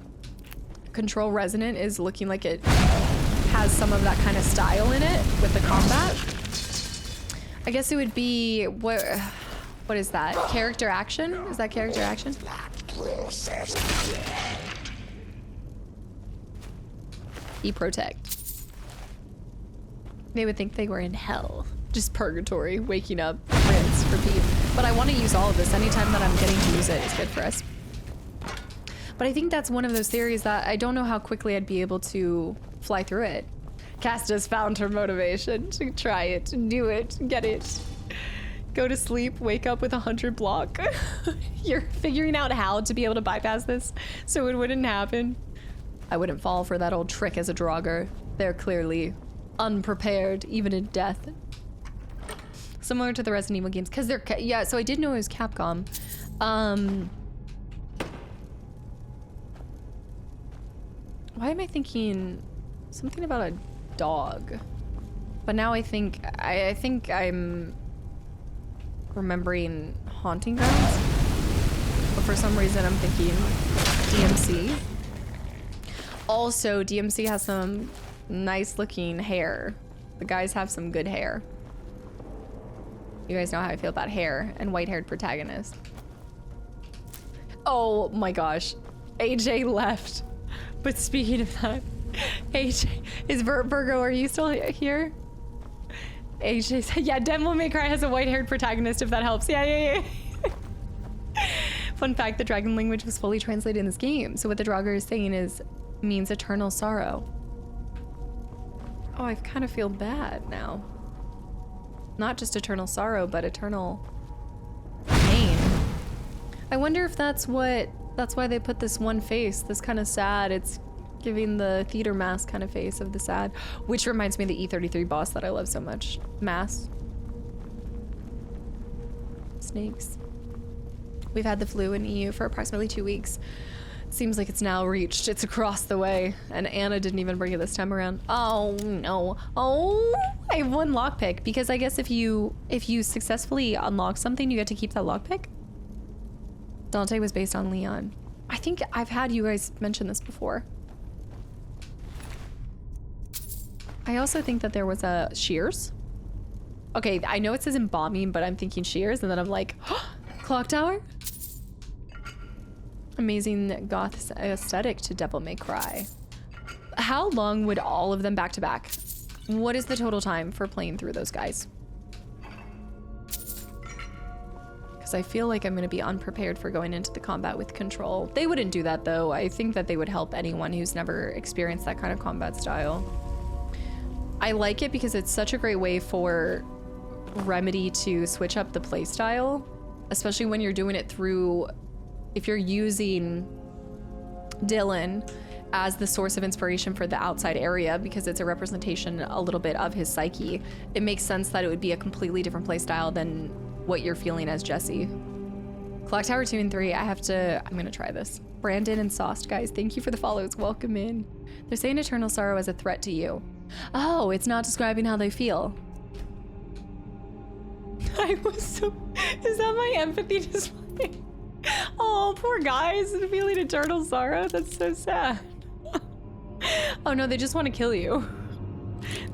Control Resonant is looking like it has some of that kind of style in it with the combat. I guess it would be, what is that? Character action? Is that character action? E-protect. They would think they were in hell. Just purgatory, waking up, rinse, repeat. But I want to use all of this. Anytime that I'm getting to use it is good for us. But I think that's one of those theories that I don't know how quickly I'd be able to fly through it. Cass just found her motivation to try it, to do it, get it. Go to sleep, wake up with 100 block. You're figuring out how to be able to bypass this so it wouldn't happen. I wouldn't fall for that old trick as a Draugr. They're clearly unprepared, even in death. Similar to the Resident Evil games, because they're, yeah, so I did know it was Capcom. Why am I thinking something about a dog? But now I think I'm remembering Haunting Grounds. But for some reason I'm thinking DMC. Also, DMC has some nice looking hair. The guys have some good hair. You guys know how I feel about hair and white-haired protagonists. Oh my gosh. AJ left. But speaking of that, AJ, is Virgo, are you still here? AJ said, yeah, Devil May Cry has a white-haired protagonist, if that helps. Yeah. Fun fact, the dragon language was fully translated in this game. So what the Draugr is saying means eternal sorrow. Oh, I kind of feel bad now. Not just eternal sorrow, but eternal pain. I wonder if that's why they put this one face, this kind of sad. It's giving the theater mask kind of face of the sad, which reminds me of the E33 boss that I love so much. Mass. Snakes. We've had the flu in EU for approximately 2 weeks. Seems like it's now reached. It's across the way. And Anna didn't even bring it this time around. Oh no. Oh, I have one lockpick because I guess if you successfully unlock something, you get to keep that lockpick. Dante was based on Leon. I think I've had you guys mention this before. I also think that there was a Shears. Okay, I know it says embalming, but I'm thinking Shears, and then I'm like, oh, Clock Tower? Amazing goth aesthetic to Devil May Cry. How long would all of them back to back? What is the total time for playing through those guys? Because I feel like I'm going to be unprepared for going into the combat with control. They wouldn't do that though. I think that they would help anyone who's never experienced that kind of combat style. I like it because it's such a great way for Remedy to switch up the playstyle, especially when you're doing it through, if you're using Dylan as the source of inspiration for the outside area, because it's a representation a little bit of his psyche, it makes sense that it would be a completely different playstyle than what you're feeling as Jesse. Clock Tower 2 and 3, I'm gonna try this. Brandon and Sauced, guys, thank you for the follows, welcome in. They're saying eternal sorrow as a threat to you. Oh, it's not describing how they feel. I was so, is that my empathy display? Oh, poor guys, feeling eternal sorrow, that's so sad. Oh no, they just want to kill you.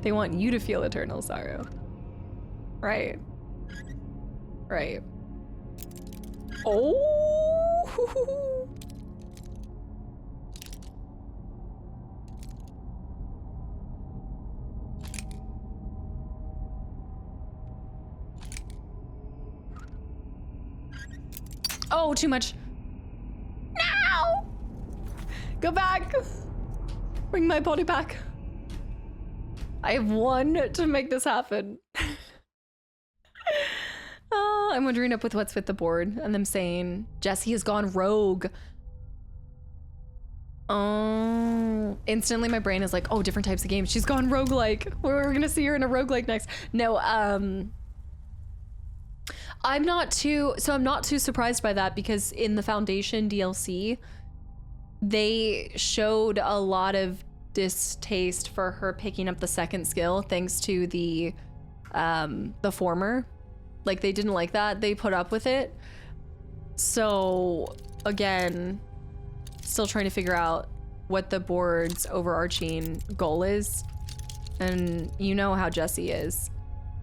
They want you to feel eternal sorrow. Right. Right. Oh. Oh, too much. No! Go back. Bring my body back. I have one to make this happen. I'm wondering up with what's with the board and them saying Jesse has gone rogue. Oh, instantly my brain is like, oh, different types of games. She's gone roguelike. We're gonna see her in a roguelike next. No, I'm not too surprised by that, because in the Foundation DLC, they showed a lot of distaste for her picking up the second skill thanks to the former. Like, they didn't like that. They put up with it. So again, still trying to figure out what the board's overarching goal is. And you know how Jessie is.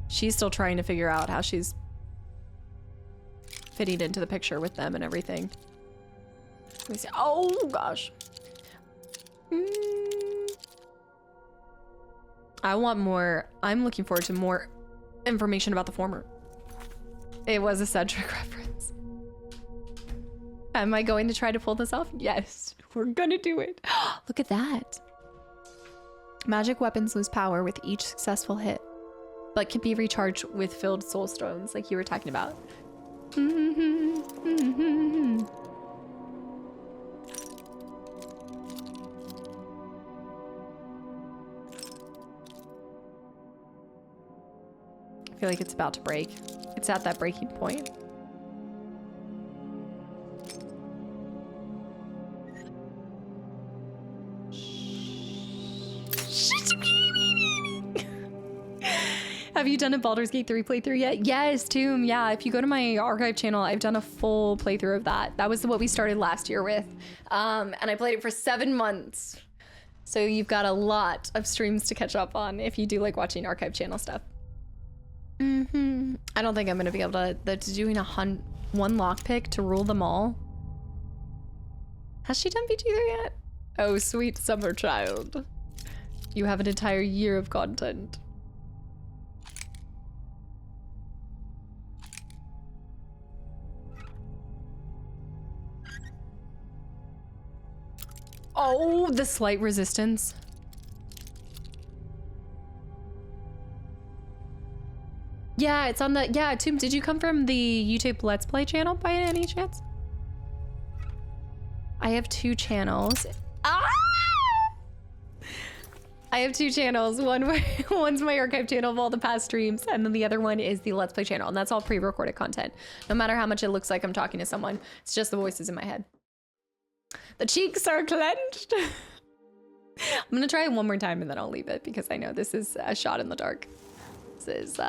She's still trying to figure out how she's fitting into the picture with them and everything. Let me see. Oh gosh. I want more. I'm looking forward to more information about the former. It was a Cedric reference. Am I going to try to pull this off? Yes, we're gonna do it. Look at that. Magic weapons lose power with each successful hit, but can be recharged with filled soul stones, like you were talking about. I feel like it's about to break. It's at that breaking point. Have you done a Baldur's Gate 3 playthrough yet? Yes, Tomb. Yeah, if you go to my archive channel, I've done a full playthrough of that. That was what we started last year with. And I played it for 7 months. So you've got a lot of streams to catch up on if you do like watching archive channel stuff. I don't think I'm gonna be able to doing one lockpick to rule them all. Has she done Pt.3 yet? Oh, sweet summer child. You have an entire year of content. Oh, the slight resistance. Yeah, it's on the, yeah, Tomb, did you come from the YouTube Let's Play channel by any chance? I have 2 channels. Ah! I have 2 channels. One's my archive channel of all the past streams, and then the other one is the Let's Play channel, and that's all pre-recorded content. No matter how much it looks like I'm talking to someone, it's just the voices in my head. The cheeks are clenched. I'm gonna try it one more time and then I'll leave it because I know this is a shot in the dark. This is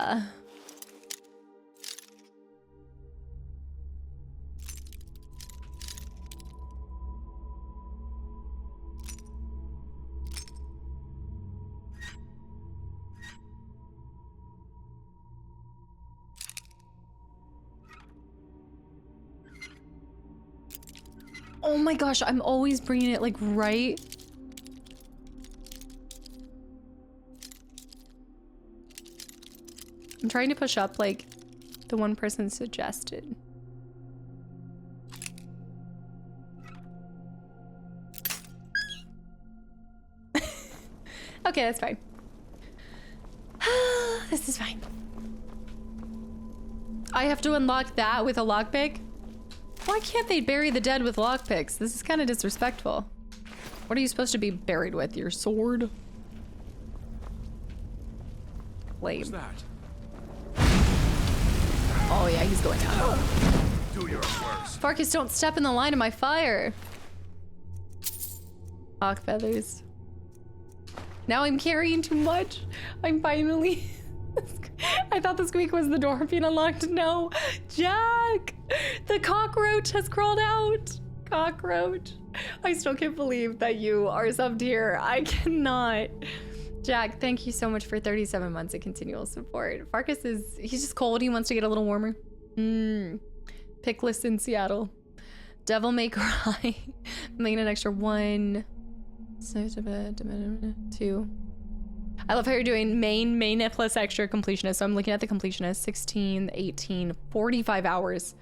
oh my gosh, I'm always bringing it like right. I'm trying to push up like the one person suggested. Okay, that's fine. This is fine. I have to unlock that with a lockpick? Why can't they bury the dead with lockpicks? This is kind of disrespectful. What are you supposed to be buried with? Your sword? Lame. What's that? Oh yeah, he's going down. Do your worst. Farkas, don't step in the line of my fire. Hawk feathers. Now I'm carrying too much. I'm finally... I thought the squeak was the door being unlocked. No, Jack! The cockroach has crawled out. Cockroach. I still can't believe that you are subbed here. I cannot. Jack, thank you so much for 37 months of continual support. Farkas is, he's just cold. He wants to get a little warmer. Pickless in Seattle. Devil May Cry. Making an extra 1. 2. I love how you're doing main plus extra completionist. So I'm looking at the completionist, 16, 18, 45 hours,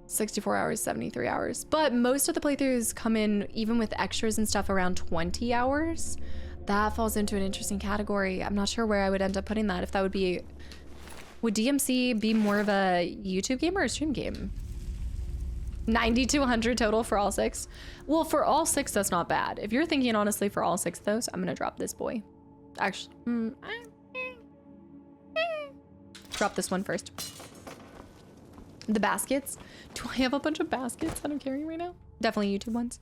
64 hours, 73 hours. But most of the playthroughs come in, even with extras and stuff, around 20 hours. That falls into an interesting category. I'm not sure where I would end up putting that. If that would be, would DMC be more of a YouTube game or a stream game? 90 to 100 total for all 6. Well, for all 6, that's not bad. If you're thinking honestly for all 6 of those, I'm gonna drop this boy. Actually, drop this one first. The baskets. Do I have a bunch of baskets that I'm carrying right now? Definitely YouTube ones.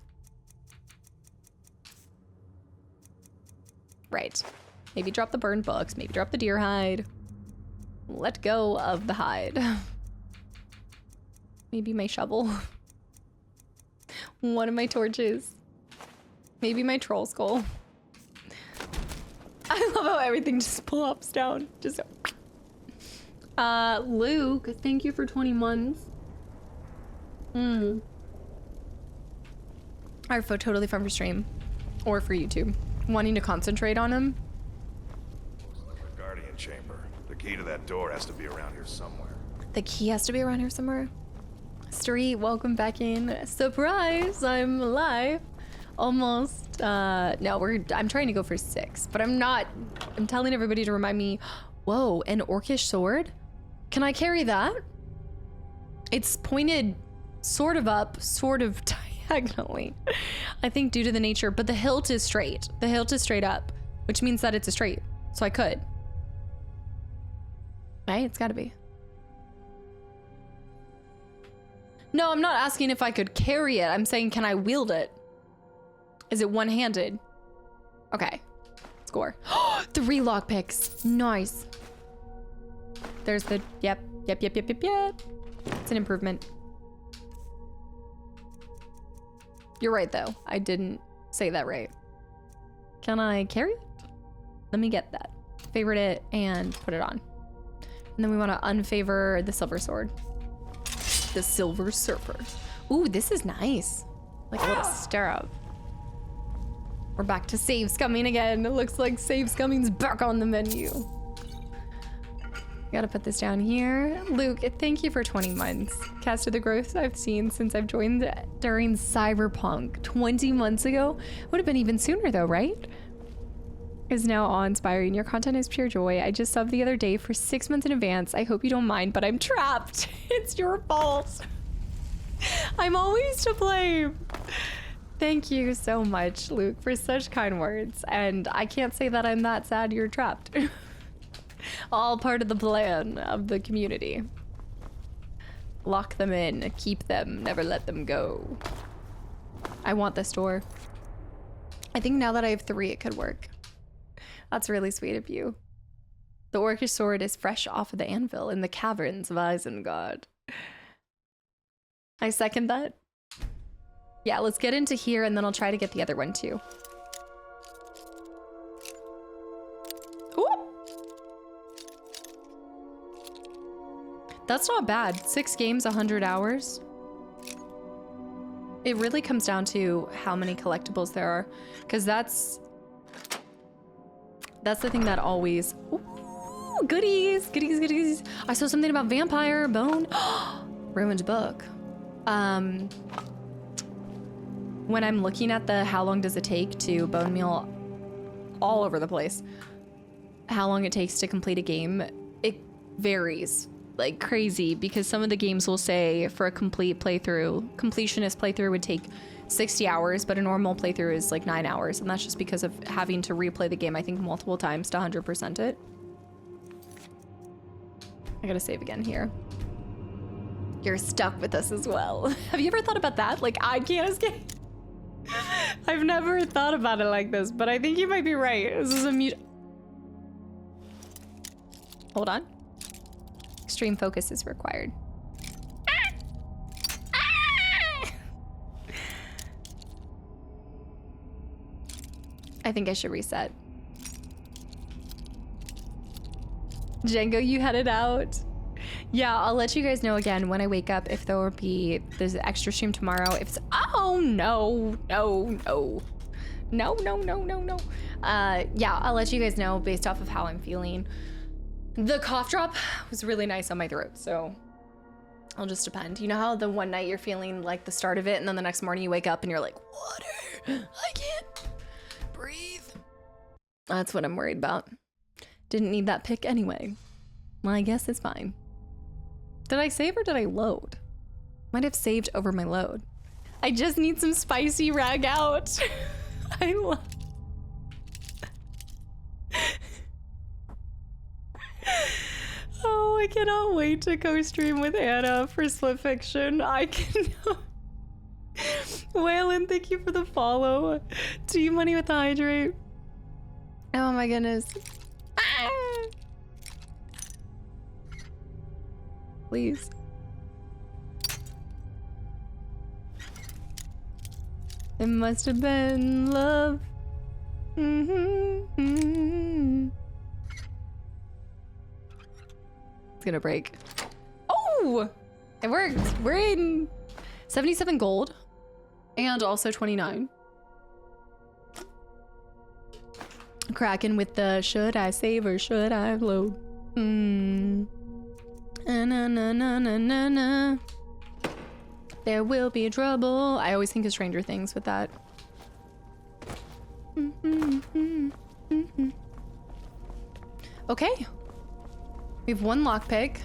Right. Maybe drop the burned books. Maybe drop the deer hide. Let go of the hide. Maybe my shovel. One of my torches. Maybe my troll skull. I love how everything just plops down. Just Luke, thank you for 20 months. Our foot totally fun for stream. Or for YouTube. Wanting to concentrate on him. Guardian chamber. The key to that door has to be around here somewhere. The key has to be around here somewhere. Street, welcome back in. Surprise, I'm live. Almost. No, I'm trying to go for 6, but I'm not. I'm telling everybody to remind me. Whoa, an orcish sword? Can I carry that? It's pointed sort of up, sort of diagonally. I think due to the nature, but the hilt is straight. The hilt is straight up, which means that it's a straight. So I could. Right? It's gotta be. No, I'm not asking if I could carry it. I'm saying, can I wield it? Is it one-handed? Okay. Score. 3 lockpicks. Nice. There's the, yep. It's an improvement. You're right, though. I didn't say that right. Can I carry it? Let me get that. Favorite it and put it on. And then we want to unfavor the silver sword. The silver surfer. Ooh, this is nice. Like a little stirrup. We're back to save scumming again. It looks like save scumming's back on the menu. Gotta put this down here. Luke, thank you for 20 months. Cast of the growth I've seen since I've joined during Cyberpunk 20 months ago. Would have been even sooner though, right? Is now awe-inspiring. Your content is pure joy. I just subbed the other day for 6 months in advance. I hope you don't mind, but I'm trapped. It's your fault. I'm always to blame. Thank you so much, Luke, for such kind words. And I can't say that I'm that sad you're trapped. All part of the plan of the community. Lock them in, keep them, never let them go. I want this door. I think now that I have 3, it could work. That's really sweet of you. The orcish sword is fresh off of the anvil in the caverns of Isengard. I second that. Yeah, let's get into here and then I'll try to get the other one too. Ooh. That's not bad. 6 games, 100 hours. It really comes down to how many collectibles there are, because that's the thing that always... Ooh, goodies, goodies, goodies. I saw something about vampire bone. Ruined book. When I'm looking at the how long does it take to bone meal all over the place, how long it takes to complete a game, it varies like crazy, because some of the games will say for a complete playthrough, completionist playthrough would take 60 hours, but a normal playthrough is like 9 hours, and that's just because of having to replay the game, I think, multiple times to 100% it. I gotta save again here. You're stuck with us as well. Have you ever thought about that? Like, I can't escape. I've never thought about it like this, but I think you might be right. This is a mute. Hold on. Extreme focus is required. I think I should reset. Django, you headed out. Yeah, I'll let you guys know again when I wake up if there will be, there's an extra stream tomorrow. If it's, oh no. Yeah, I'll let you guys know based off of how I'm feeling. The cough drop was really nice on my throat, so I'll just depend. You know how the one night you're feeling like the start of it and then the next morning you wake up and you're like, water, I can't breathe. That's what I'm worried about. Didn't need that pick anyway. Well, I guess it's fine. Did I save or did I load? Might have saved over my load. I just need some spicy rag out. I love... Oh, I cannot wait to co-stream with Anna for Split Fiction. I cannot... Waylon, thank you for the follow. T-Money with the hydrate. Oh my goodness. Ah! Please. It must have been love. It's gonna break. Oh! It worked. We're in 77 gold and also 29. Cracking with the should I save or should I load? Na na na na na na. There will be trouble. I always think of Stranger Things with that. Okay. We have one lockpick.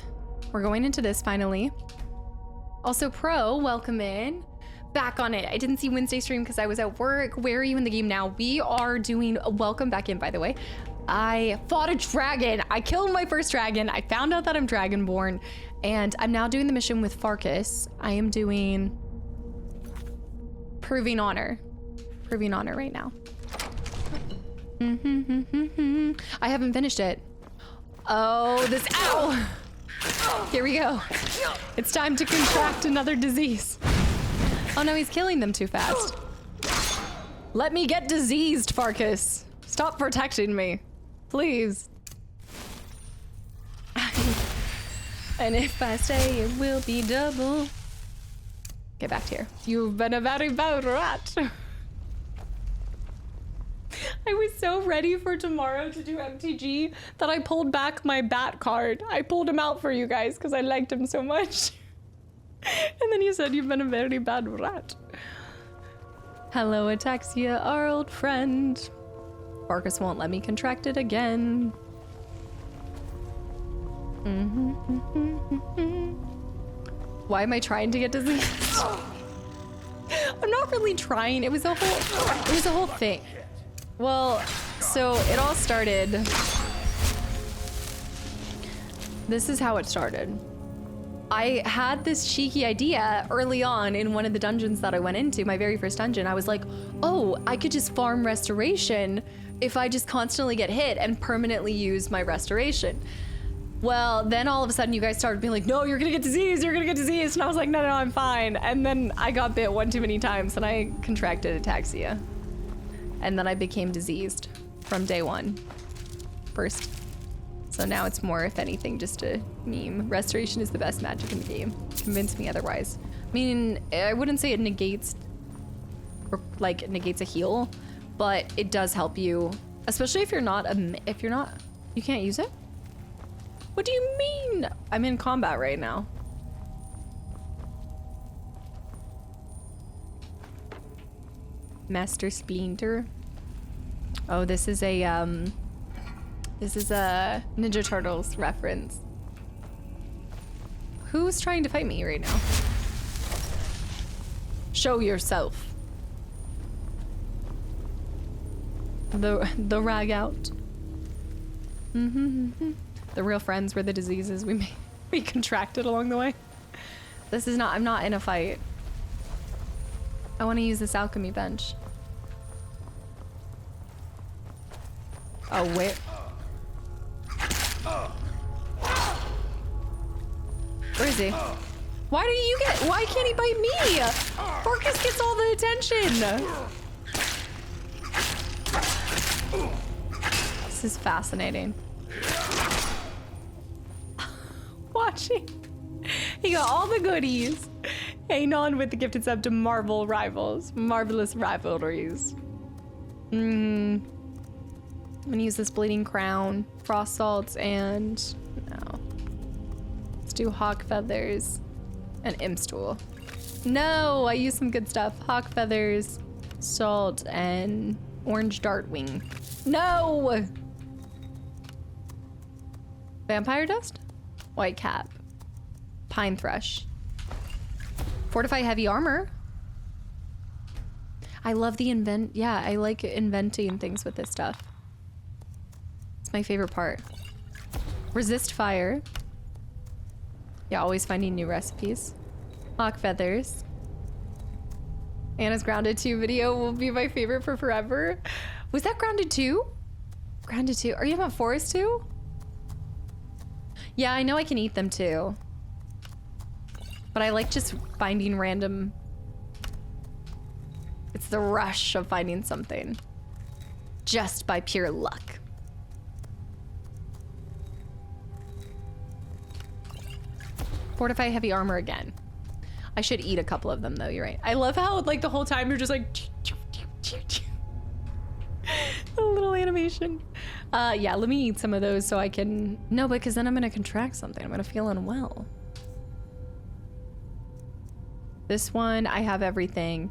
We're going into this finally. Also, Pro, welcome in. Back on it. I didn't see Wednesday stream because I was at work. Where are you in the game now? We are doing welcome back in, by the way. I fought a dragon. I killed my first dragon. I found out that I'm Dragonborn, and I'm now doing the mission with Farkas. I am doing Proving Honor. Proving Honor right now. I haven't finished it. Oh, this, ow! Here we go. It's time to contract another disease. Oh no, he's killing them too fast. Let me get diseased, Farkas. Stop protecting me, please. And if I say it will be double. Get back here. You've been a very bad rat. I was so ready for tomorrow to do MTG that I pulled back my bat card. I pulled him out for you guys because I liked him so much. And then you said you've been a very bad rat. Hello, Ataxia, our old friend. Farkas won't let me contract it again. Why am I trying to get disease? I'm not really trying. It was a whole thing. Well, so it all started. This is how it started. I had this cheeky idea early on in one of the dungeons that I went into, my very first dungeon. I was like, oh, I could just farm restoration if I just constantly get hit and permanently use my restoration. Well, then all of a sudden you guys started being like, no, you're gonna get diseased, you're gonna get diseased. And I was like, no, I'm fine. And then I got bit one too many times and I contracted ataxia. And then I became diseased from day one. First. So now it's more, if anything, just a meme. Restoration is the best magic in the game. Convince me otherwise. I mean, I wouldn't say it negates, or like negates a heal, but it does help you, especially if you're not, you can't use it? What do you mean? I'm in combat right now. Master Splinter. Oh, this is a Ninja Turtles reference. Who's trying to fight me right now? Show yourself. The rag out. The real friends were the diseases we contracted along the way. This is not, I'm not in a fight. I want to use this alchemy bench. Oh, wait. Where is he? Why can't he bite me? Farkas gets all the attention. This is fascinating. Watching. He got all the goodies. Hang on with the gifted sub to Marvel Rivals. Marvelous rivalries. I'm gonna use this bleeding crown, frost salts, and no. Let's do hawk feathers and imp stool. No, I used some good stuff. Hawk feathers, salt, and orange dart wing. No! Vampire dust? White cap. Pine thrush. Fortify heavy armor. I love the yeah, I like inventing things with this stuff. It's my favorite part. Resist fire. Yeah, always finding new recipes. Hawk feathers. Anna's Grounded 2 video will be my favorite for forever. Was that Grounded 2? Grounded 2. Are you about Forest 2? Yeah, I know I can eat them too. But I like just finding random... It's the rush of finding something. Just by pure luck. Fortify heavy armor again. I should eat a couple of them though, you're right. I love how like the whole time you're just like... The little animation. Yeah, let me eat some of those so I can... No, because then I'm gonna contract something. I'm gonna feel unwell. This one, I have everything.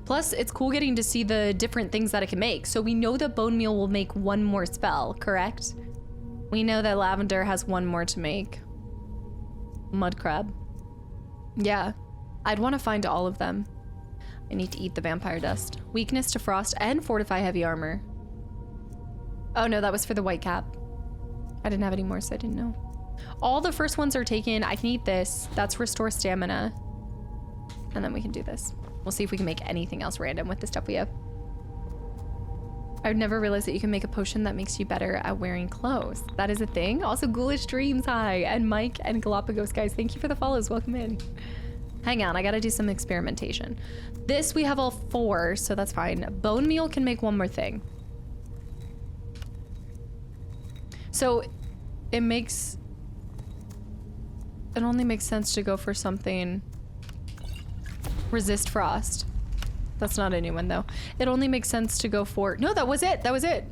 Plus, it's cool getting to see the different things that it can make. So we know that bone meal will make one more spell, correct? We know that lavender has one more to make. Mud crab. Yeah, I'd want to find all of them. I need to eat the vampire dust. Weakness to frost and fortify heavy armor. Oh no, that was for the white cap. I didn't have any more, so I didn't know. All the first ones are taken. I can eat this. That's restore stamina. And then we can do this. We'll see if we can make anything else random with the stuff we have. I would never realize that you can make a potion that makes you better at wearing clothes. That is a thing. Also, Ghoulish Dreams, hi. And Mike and Galapagos, guys, thank you for the follows. Welcome in. Hang on, I gotta do some experimentation. This, we have all 4, so that's fine. Bone meal can make one more thing. So, it only makes sense to go for something... Resist frost. That's not a new one though. It only makes sense to go for... No, that was it. That was it.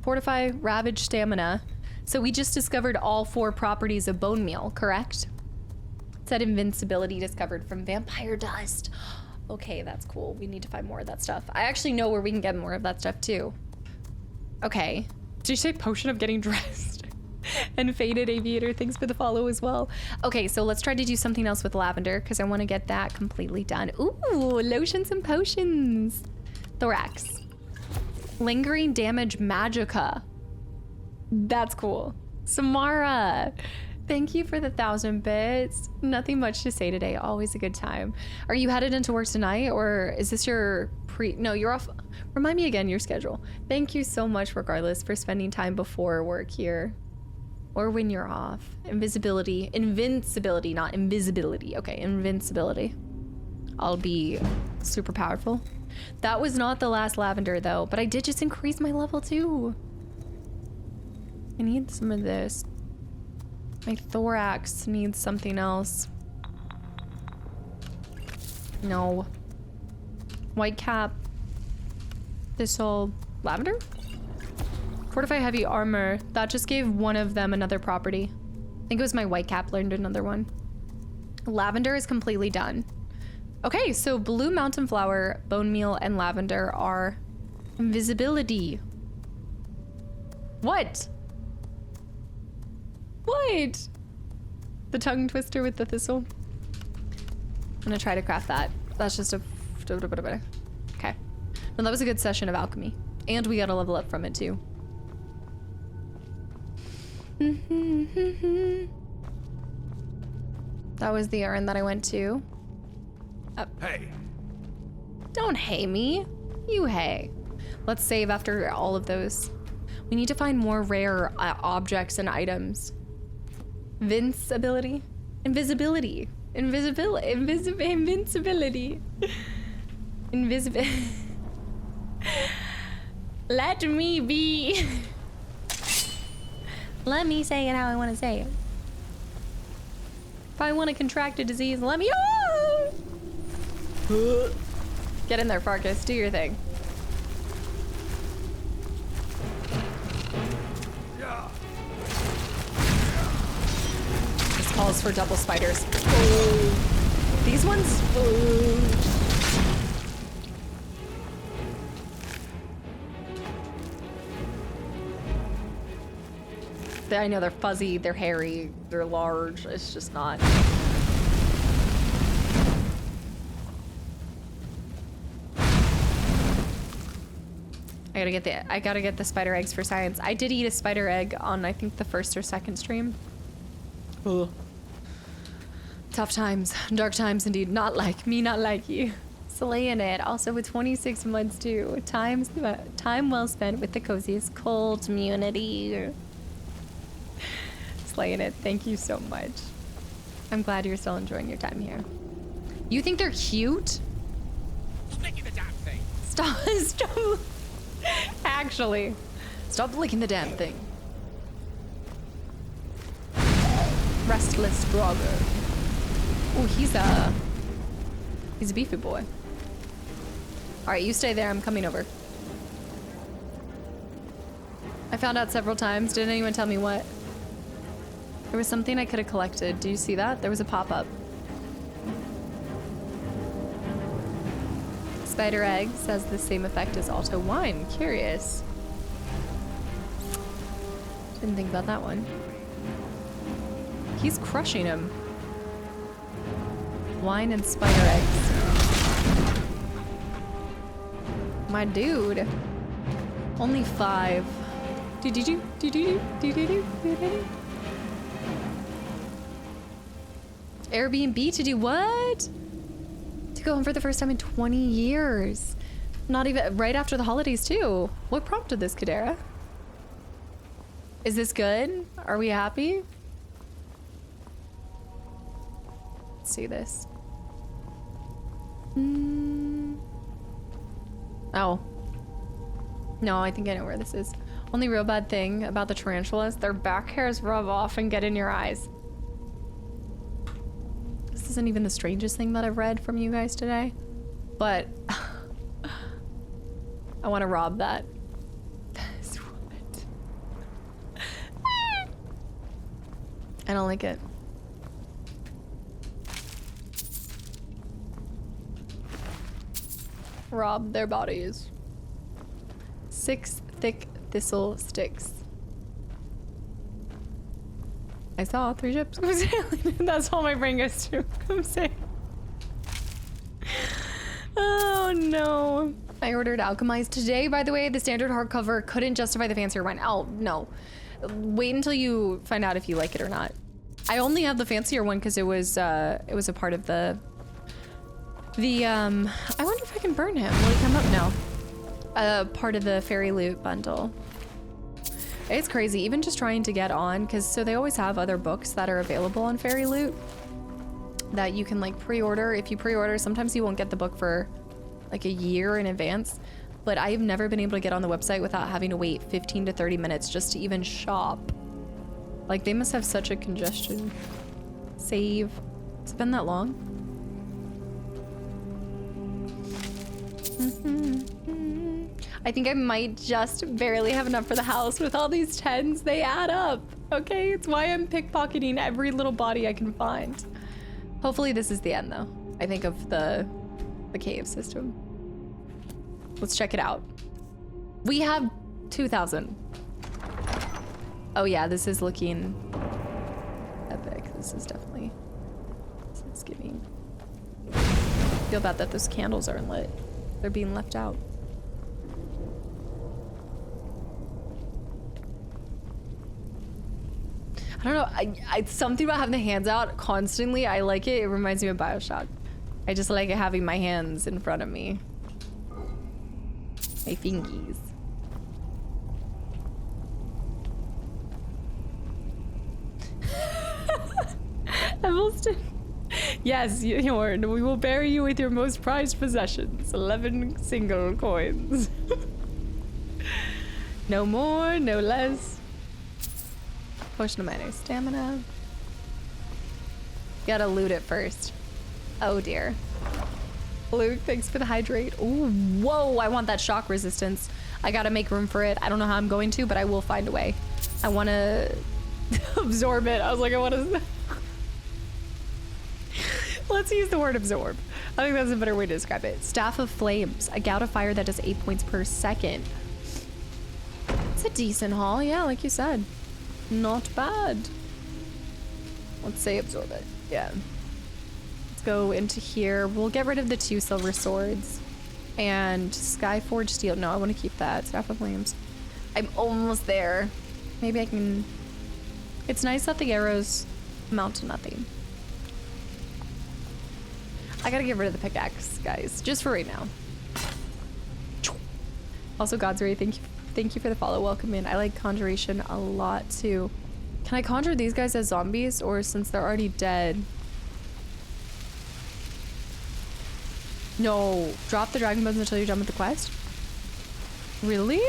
Fortify, ravage, stamina. So we just discovered all 4 properties of bone meal, correct? It said invincibility discovered from vampire dust. Okay, that's cool. We need to find more of that stuff. I actually know where we can get more of that stuff too. Okay. Did you say potion of getting dressed? And Faded Aviator, thanks for the follow as well. Okay, so let's try to do something else with lavender because I want to get that completely done. Ooh, lotions and potions. Thorax. Lingering damage magicka. That's cool. Samara, thank you for the 1,000 bits. Nothing much to say today. Always a good time. Are you headed into work tonight or is this your No, you're off. Remind me again your schedule. Thank you so much regardless for spending time before work here. Or when you're off. Invisibility. Invincibility, not invisibility. Okay, invincibility. I'll be super powerful. That was not the last lavender though, but I did just increase my level too. I need some of this. My thorax needs something else. No. White cap. Thistle. Lavender? Fortify heavy armor. That just gave one of them another property. I think it was my white cap learned another one. Lavender is completely done. Okay, so blue mountain flower, bone meal, and lavender are invisibility. What? What? The tongue twister with the thistle. I'm gonna try to craft that. That's just a... Okay. Well, that was a good session of alchemy. And we got a level up from it too. That was the urn that I went to. Hey. Don't hey me. You hey. Let's save after all of those. We need to find more rare objects and items. Invincibility? Invisibility. Invincibility. Let me be. Let me say it how I want to say it. If I want to contract a disease, let me... Oh! Get in there, Farkas. Do your thing. This calls for double spiders. Oh. These ones... Oh. I know they're fuzzy, they're hairy, they're large. It's just not. I gotta get the spider eggs for science. I did eat a spider egg on I think the 1st or 2nd stream. Ugh. Tough times, dark times indeed. Not like me, not like you. Slaying it. Also with 26 months too. Time well spent with the coziest cold community. Slaying it. Thank you so much. I'm glad you're still enjoying your time here. You think they're cute? Stop licking the damn thing. Stop. Actually, stop licking the damn thing. Restless Draugr. Oh, he's a beefy boy. All right, you stay there. I'm coming over. I found out several times. Didn't anyone tell me what? There was something I could have collected. Do you see that? There was a pop-up. Spider Egg says the same effect as Alto Wine. Curious. Didn't think about that one. He's crushing him. Wine and spider eggs. My dude. Only 5. Airbnb to do what? To go home for the first time in 20 years. Not even right after the holidays too. What prompted this, Kadera? Is this good? Are we happy? Let's see this. Oh. No, I think I know where this is. Only real bad thing about the tarantulas, their back hairs rub off and get in your eyes. This isn't even the strangest thing that I've read from you guys today, but I want to rob that. I don't like it. Rob their bodies. 6 thick thistle sticks. I saw 3 ships go sailing. That's all my brain goes to. Come say. Oh no. I ordered Alchemized today, by the way. The standard hardcover couldn't justify the fancier one. Oh, no. Wait until you find out if you like it or not. I only have the fancier one because it was a part of the I wonder if I can burn him. Will he come up? No. Part of the fairy loot bundle. It's crazy, even just trying to get on, because so they always have other books that are available on fairy loot that you can like pre-order. If you pre-order, sometimes you won't get the book for like a year in advance, but I've never been able to get on the website without having to wait 15 to 30 minutes just to even shop. Like they must have such a congestion. Save. It's been that long. I think I might just barely have enough for the house. With all these 10s, they add up. Okay, it's why I'm pickpocketing every little body I can find. Hopefully this is the end though. I think of the cave system. Let's check it out. We have 2,000. Oh yeah, this is looking epic. This is definitely, this is giving. Feel bad that those candles aren't lit. They're being left out. I don't know, it's something about having the hands out constantly. I like it. It reminds me of BioShock. I just like having my hands in front of me. My fingies. Evelston. Yes, Yorn, we will bury you with your most prized possessions. 11 single coins. No more, no less. Potion of minor stamina. Gotta loot it first. Oh dear. Luke, thanks for the hydrate. Ooh, whoa, I want that shock resistance. I gotta make room for it. I don't know how I'm going to, but I will find a way. I wanna absorb it. I was like, I wanna... Let's use the word absorb. I think that's a better way to describe it. Staff of Flames. A gout of fire that does 8 points per second. It's a decent haul, yeah, like you said. Not bad. Let's say absorb it. Yeah. Let's go into here. We'll get rid of the 2 silver swords. And Skyforged steel. No, I want to keep that. Staff of Flames. I'm almost there. Maybe I can... It's nice that the arrows amount to nothing. I gotta get rid of the pickaxe, guys. Just for right now. Also, God's Ray, thank you for the follow. Welcome in. I like conjuration a lot too. Can I conjure these guys as zombies, or since they're already dead? No. Drop the dragon bones until you're done with the quest? Really?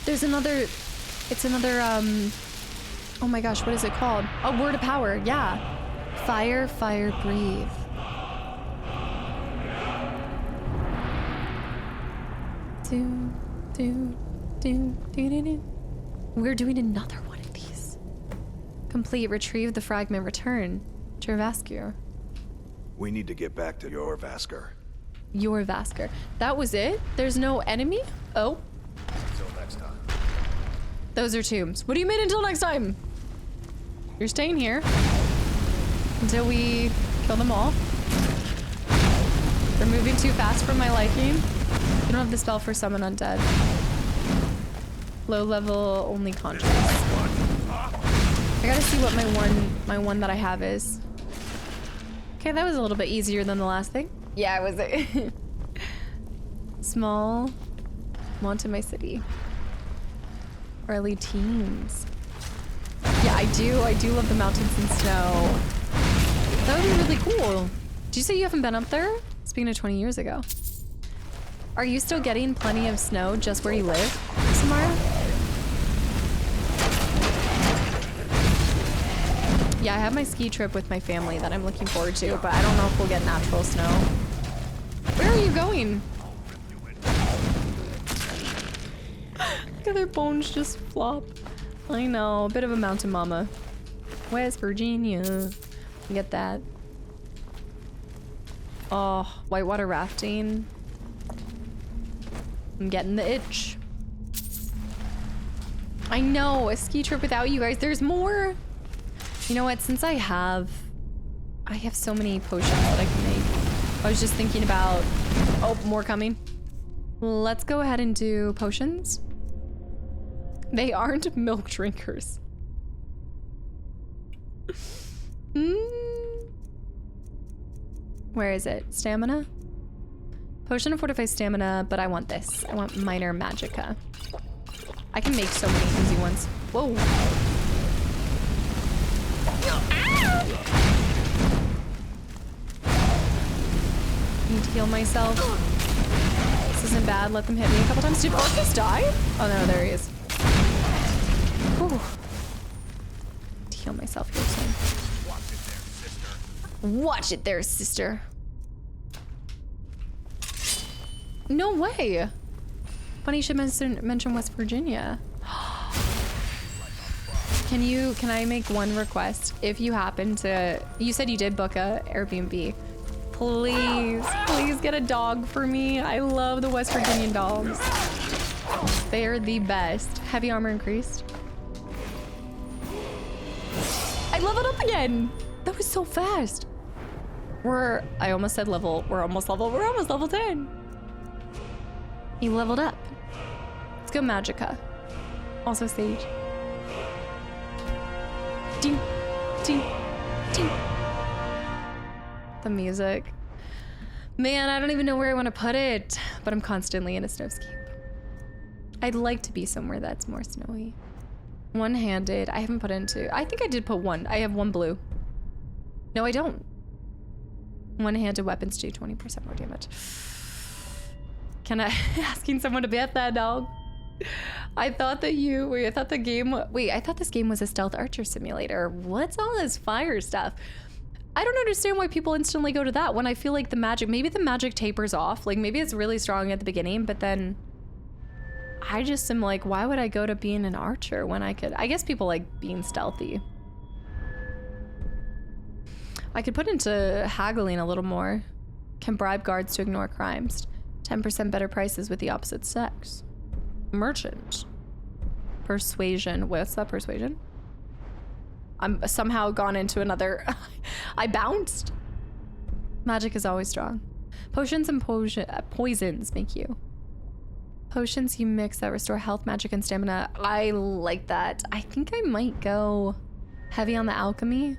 There's another... It's another, oh my gosh, what is it called? Oh, word of power, yeah. Fire, fire, breathe. Do, We're doing another one of these. Complete, retrieve the fragment, return. Gervasker. We need to get back to your Vasker. Your Vasker. That was it? There's no enemy? Oh. Until next time. Those are tombs. What do you mean until next time? You're staying here until we kill them all. They're moving too fast for my liking. I don't have the spell for summon undead. Low level, only conscious. I gotta see what my one that I have is. Okay, that was a little bit easier than the last thing. Yeah, it was. Small. Want to my city. Early teens. Yeah, I do love the mountains and snow. That would be really cool. Did you say you haven't been up there? Speaking of 20 years ago. Are you still getting plenty of snow just where you live, Samara? Yeah, I have my ski trip with my family that I'm looking forward to, but I don't know if we'll get natural snow. Where are you going? Look at their bones just flop. I know, a bit of a mountain mama. West Virginia. Get that. Oh, whitewater rafting. I'm getting the itch. I know, a ski trip without you guys. There's more. You know what, since I have so many potions that I can make. I was just thinking about, oh, more coming. Let's go ahead and do potions. They aren't milk drinkers. Where is it? Stamina? Potion of fortified stamina, but I want this. I want minor magicka. I can make so many easy ones. Whoa. Need to heal myself. This isn't bad. Let them hit me a couple times. Did Orcus die? Oh no, there he is. Whew. To heal myself here soon. Watch it there, sister. No way. Funny you should mention West Virginia. Can I make one request? If you happen to, you said you did book a Airbnb. Please get a dog for me. I love the West Virginian dogs. They're the best. Heavy armor increased. I leveled up again. That was so fast. We're almost level 10. You leveled up. Let's go Magicka. Also Sage. Ding, ding, ding. The music. Man, I don't even know where I want to put it, but I'm constantly in a snowscape. I'd like to be somewhere that's more snowy. One-handed. I haven't put into. I think I did put one. I have one blue. No, I don't. One-handed weapons do 20% more damage. Can I asking someone to bet that dog? I thought that I thought this game was a stealth archer simulator. What's all this fire stuff? I don't understand why people instantly go to that when I feel like maybe the magic tapers off. Like maybe it's really strong at the beginning, but then I just am like, why would I go to being an archer when I guess people like being stealthy. I could put into haggling a little more. Can bribe guards to ignore crimes. 10% better prices with the opposite sex. Merchant. Persuasion. What's that persuasion? I'm somehow gone into another. I bounced. Magic is always strong. Potions and poisons make you. Potions you mix that restore health, magic, and stamina. I like that. I think I might go heavy on the alchemy.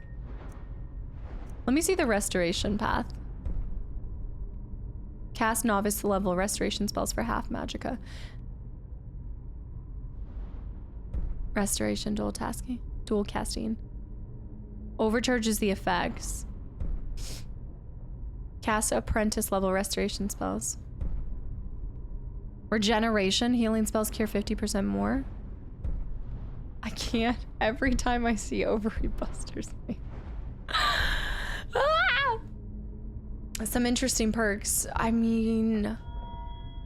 Let me see the restoration path. Cast novice level restoration spells for half magicka. Restoration dual casting. Overcharges the effects. Cast apprentice level restoration spells. Regeneration, healing spells cure 50% more. I can't. Every time I see Ovary Busters. Some interesting perks. I mean,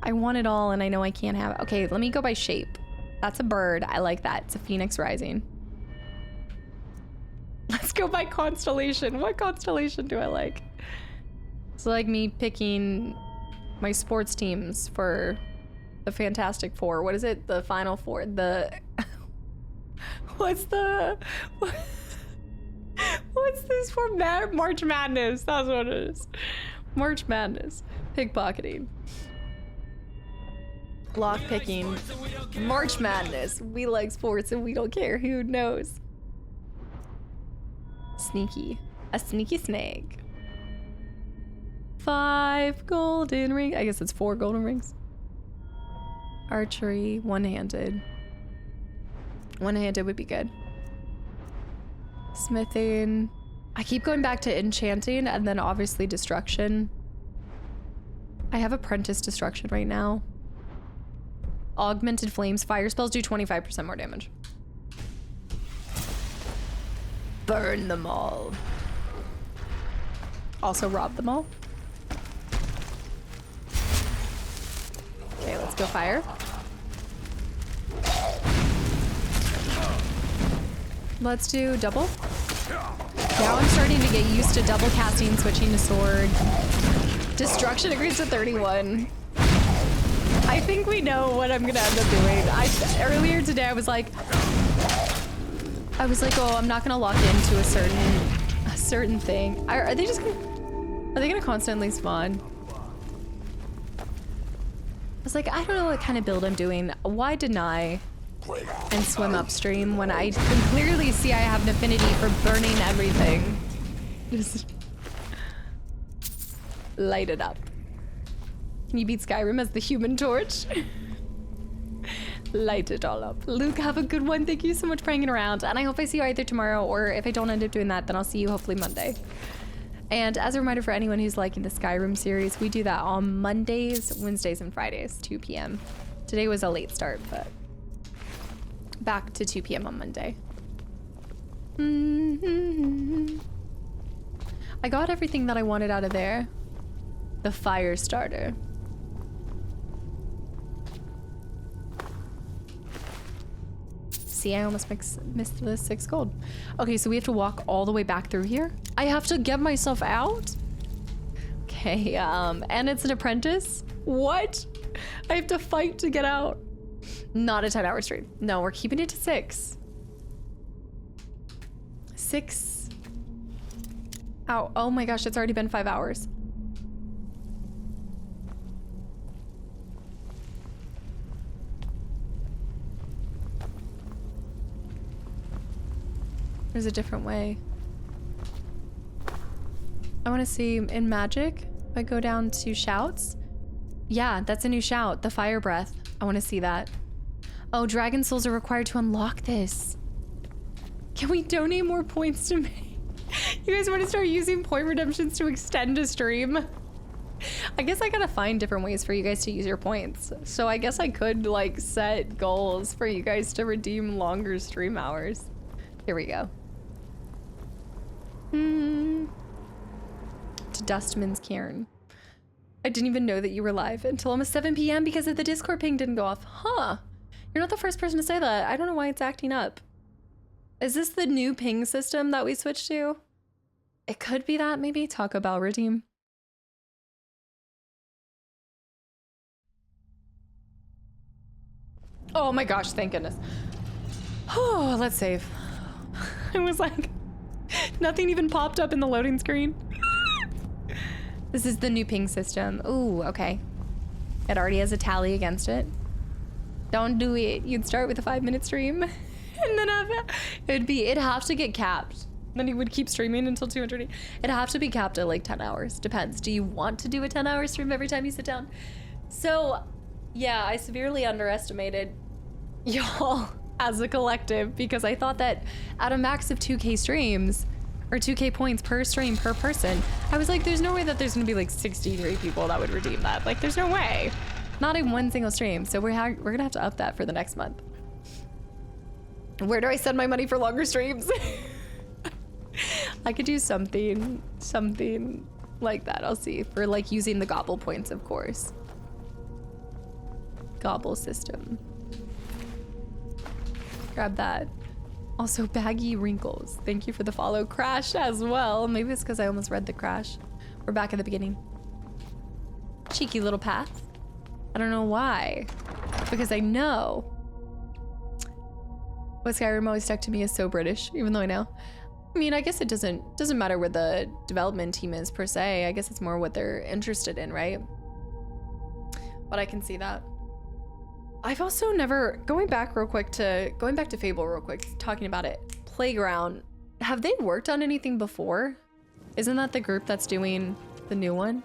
I want it all and I know I can't have it. Okay, let me go by shape. That's a bird. I like that. It's a phoenix rising. Let's go by constellation. What constellation do I like? It's like me picking my sports teams for the Fantastic Four. What is it? The Final Four. The... What's this for? March Madness. That's what it is. March Madness. Pickpocketing. Lockpicking. March Madness. We like sports and we don't care who knows. Sneaky. A sneaky snake. 5 golden rings. I guess it's 4 golden rings. Archery. One-handed. One-handed would be good. Smithing. I keep going back to enchanting and then obviously destruction. I have apprentice destruction right now. Augmented flames. Fire spells do 25% more damage. Burn them all. Also rob them all. Okay, let's go fire. Let's do double. Now I'm starting to get used to double casting, switching to sword. Destruction agrees to 31. I think we know what I'm gonna end up doing. Earlier today I was like, oh, I'm not gonna lock into a certain thing. Are they gonna constantly spawn? I was like, I don't know what kind of build I'm doing. Why deny and swim upstream when I can clearly see I have an affinity for burning everything? Just light it up. Can you beat Skyrim as the Human Torch? Light it all up. Luke, have a good one. Thank you so much for hanging around. And I hope I see you either tomorrow, or if I don't end up doing that, then I'll see you hopefully Monday. And as a reminder for anyone who's liking the Skyrim series, we do that on Mondays, Wednesdays, and Fridays, 2 p.m. Today was a late start, but back to 2 p.m. on Monday. I got everything that I wanted out of there. The fire starter. See, I almost missed the 6 gold. Okay, so we have to walk all the way back through here. I have to get myself out? Okay, and it's an apprentice? What? I have to fight to get out. Not a 10-hour stream. No, we're keeping it to 6. 6. Ow, oh my gosh, it's already been 5 hours. There's a different way. I want to see in magic, if I go down to shouts. Yeah, that's a new shout, the fire breath. I want to see that. Oh, dragon souls are required to unlock this. Can we donate more points to me? You guys want to start using point redemptions to extend a stream? I guess I gotta find different ways for you guys to use your points. So I guess I could like set goals for you guys to redeem longer stream hours. Here we go. To Dustman's Cairn. I didn't even know that you were live until almost 7 p.m. because of the Discord ping didn't go off. Huh. You're not the first person to say that. I don't know why it's acting up. Is this the new ping system that we switched to? It could be that, maybe. Taco Bell redeem. Oh my gosh, thank goodness. Oh, let's save. I was like, nothing even popped up in the loading screen. This is the new ping system. Ooh, okay. It already has a tally against it. Don't do it. You'd start with a 5-minute stream. And then it'd have to get capped. Then you would keep streaming until 200. It'd have to be capped at like 10 hours. Depends. Do you want to do a 10-hour stream every time you sit down? So, yeah, I severely underestimated y'all as a collective because I thought that at a max of 2K streams, or 2K points per stream per person, I was like, there's no way that there's gonna be like 63 people that would redeem that. Like, there's no way. Not in one single stream. So we're gonna have to up that for the next month. Where do I send my money for longer streams? I could do something like that. I'll see. For like using the gobble points, of course. gobble system. Grab that. Also, baggy wrinkles. Thank you for the follow. Crash as well. Maybe it's because I almost read the crash. We're back at the beginning. Cheeky little path. I don't know why. Because I know what Skyrim always stuck to me is so British, even though I know. I mean, I guess it doesn't matter where the development team is per se. I guess it's more what they're interested in, right? But I can see that. I've also never, going back to Fable real quick, talking about it, Playground, have they worked on anything before? Isn't that the group that's doing the new one?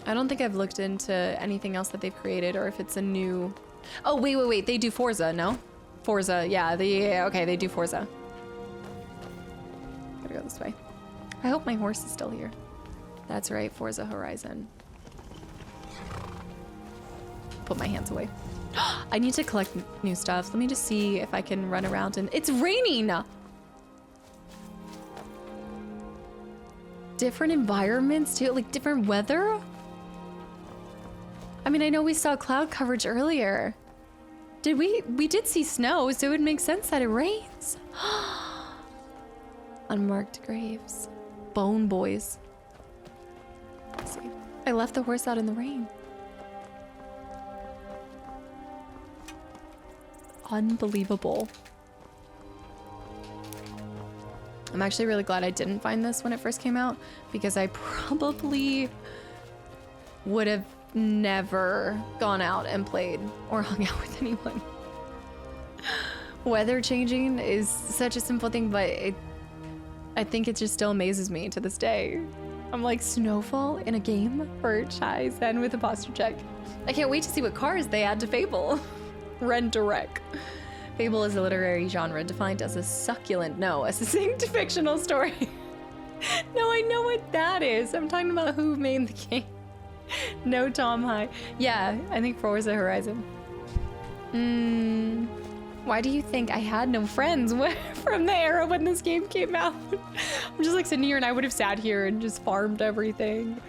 I don't think I've looked into anything else that they've created or if it's a new, oh, wait, they do Forza, no? Forza, yeah, okay, they do Forza. Gotta go this way. I hope my horse is still here. That's right, Forza Horizon. Put my hands away. I need to collect new stuff. Let me just see if I can run around and... It's raining! Different environments too, like different weather? I mean, I know we saw cloud coverage earlier. Did we did see snow, so it would make sense that it rains. Unmarked graves. Bone boys. Let's see. I left the horse out in the rain. Unbelievable. I'm actually really glad I didn't find this when it first came out because I probably would have never gone out and played or hung out with anyone. Weather changing is such a simple thing, but I think it just still amazes me to this day. I'm like, snowfall in a game for Chai Zen with a posture check. I can't wait to see what cars they add to Fable. Rent a wreck. Fable is a literary genre defined as a succinct fictional story. No, I know what that is. I'm talking about who made the game. No Tom High. Yeah, I think Forza Horizon. Why do you think I had no friends from the era when this game came out? I'm just like sitting here and I would have sat here and just farmed everything.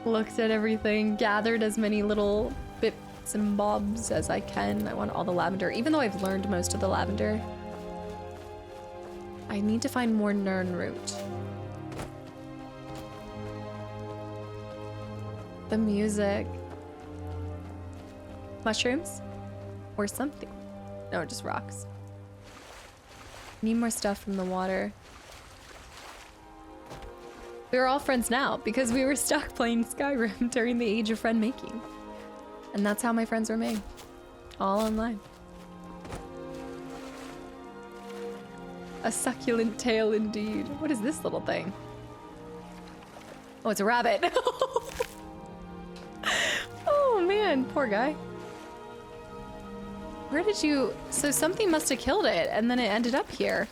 Looked at everything, gathered as many little bits and bobs as I can. I want all the lavender, even though I've learned most of the lavender. I need to find more Nirnroot. The music. Mushrooms? Or something. No, just rocks. Need more stuff from the water. We're all friends now because we were stuck playing Skyrim during the age of friend making. And that's how my friends were made. All online. A succulent tale indeed. What is this little thing? Oh, it's a rabbit. Oh man, poor guy. Where did you... So something must have killed it and then it ended up here.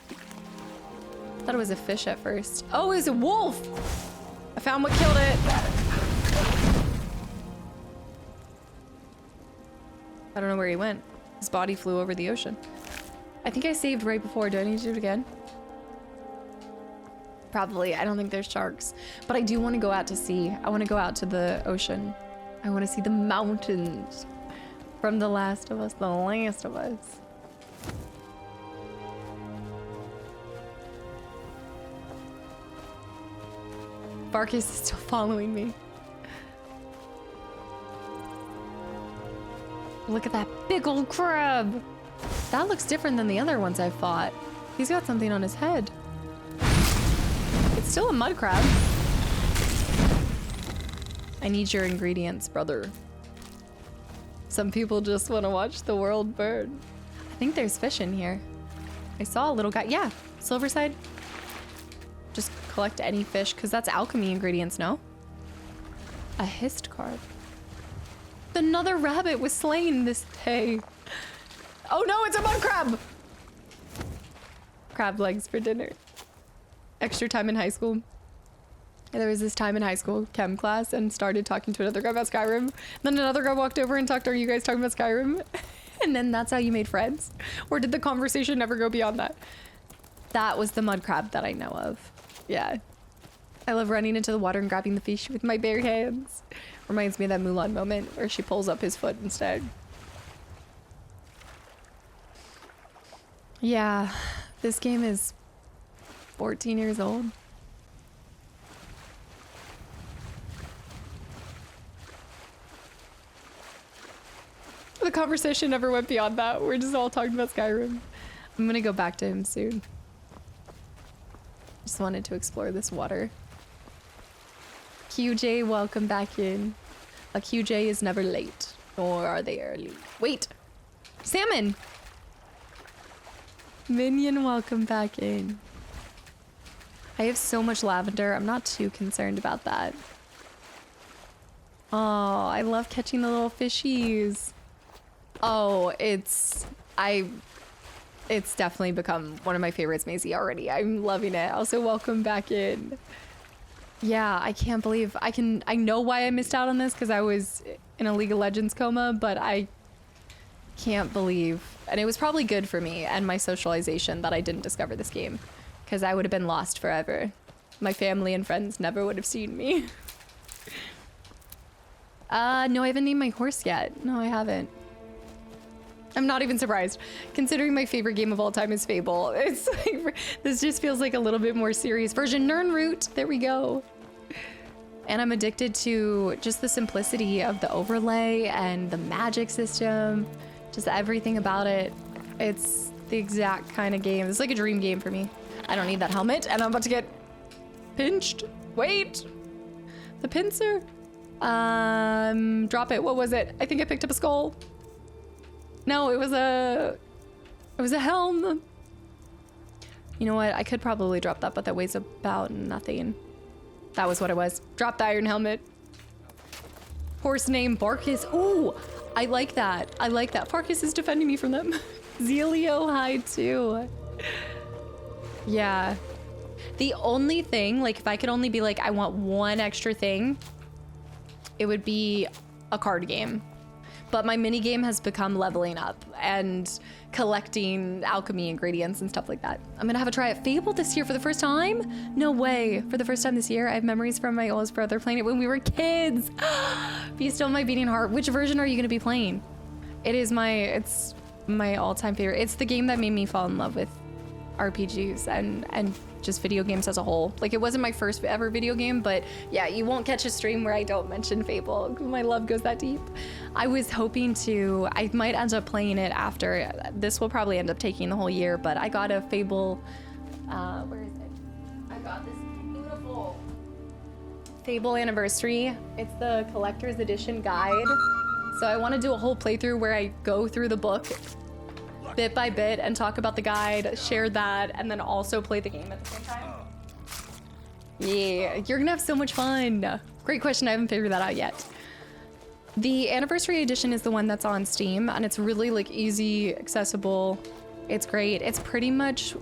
I thought it was a fish at first. Oh, it was a wolf! I found what killed it. I don't know where he went. His body flew over the ocean. I think I saved right before. Do I need to do it again? Probably. I don't think there's sharks. But I do want to go out to sea. I want to go out to the ocean. I want to see the mountains from The Last of Us. The Last of Us. Barkus is still following me. Look at that big old crab. That looks different than the other ones I've fought. He's got something on his head. It's still a mud crab. I need your ingredients, brother. Some people just want to watch the world burn. I think there's fish in here. I saw a little guy. Yeah, Silverside. Just collect any fish, because that's alchemy ingredients, no? A hist card. Another rabbit was slain this day. Oh no, it's a mud crab! Crab legs for dinner. Extra time in high school. There was this time in high school, chem class, and started talking to another guy about Skyrim. Then another guy walked over and talked, are you guys talking about Skyrim? And then that's how you made friends? Or did the conversation never go beyond that? That was the mud crab that I know of. Yeah. I love running into the water and grabbing the fish with my bare hands. Reminds me of that Mulan moment where she pulls up his foot instead. Yeah, this game is 14 years old. The conversation never went beyond that. We're just all talking about Skyrim. I'm gonna go back to him soon. Just wanted to explore this water. QJ, welcome back in. A QJ is never late, nor are they early. Wait! Salmon! Minion, welcome back in. I have so much lavender, I'm not too concerned about that. Oh, I love catching the little fishies. Oh, it's definitely become one of my favorites, Maisie, already. I'm loving it. Also, welcome back in. Yeah, I can't believe I know why I missed out on this because I was in a League of Legends coma, but I can't believe, and it was probably good for me and my socialization that I didn't discover this game because I would have been lost forever. My family and friends never would have seen me. No, I haven't named my horse yet. No, I haven't. I'm not even surprised, considering my favorite game of all time is Fable. It's like, this just feels like a little bit more serious version. Nirnroot, there we go. And I'm addicted to just the simplicity of the overlay and the magic system, just everything about it. It's the exact kind of game. It's like a dream game for me. I don't need that helmet, and I'm about to get pinched. Wait, the pincer. Drop it. What was it? I think I picked up a skull. No, it was a helm. You know what? I could probably drop that, but that weighs about nothing. That was what it was. Drop the iron helmet. Horse name Barkus. Ooh, I like that. I like that. Farkas is defending me from them. Zelio hide too. Yeah. The only thing, like if I could only be like, I want one extra thing, it would be a card game. But my mini game has become leveling up and collecting alchemy ingredients and stuff like that. I'm gonna have a try at Fable this year for the first time. No way. For the first time this year, I have memories from my oldest brother playing it when we were kids. Be still my beating heart. Which version are you gonna be playing? It's my all-time favorite. It's the game that made me fall in love with RPGs and just video games as a whole. Like, it wasn't my first ever video game, but yeah, you won't catch a stream where I don't mention Fable. My love goes that deep. I was hoping I might end up playing it after. This will probably end up taking the whole year, but I got a Fable, where is it? I got this beautiful Fable Anniversary. It's the collector's edition guide. So I want to do a whole playthrough where I go through the book bit by bit and talk about the guide, share that, and then also play the game at the same time. Yeah, you're gonna have so much fun. Great question, I haven't figured that out yet. The anniversary edition is the one that's on Steam, and it's really like easy, accessible. It's great. It's pretty much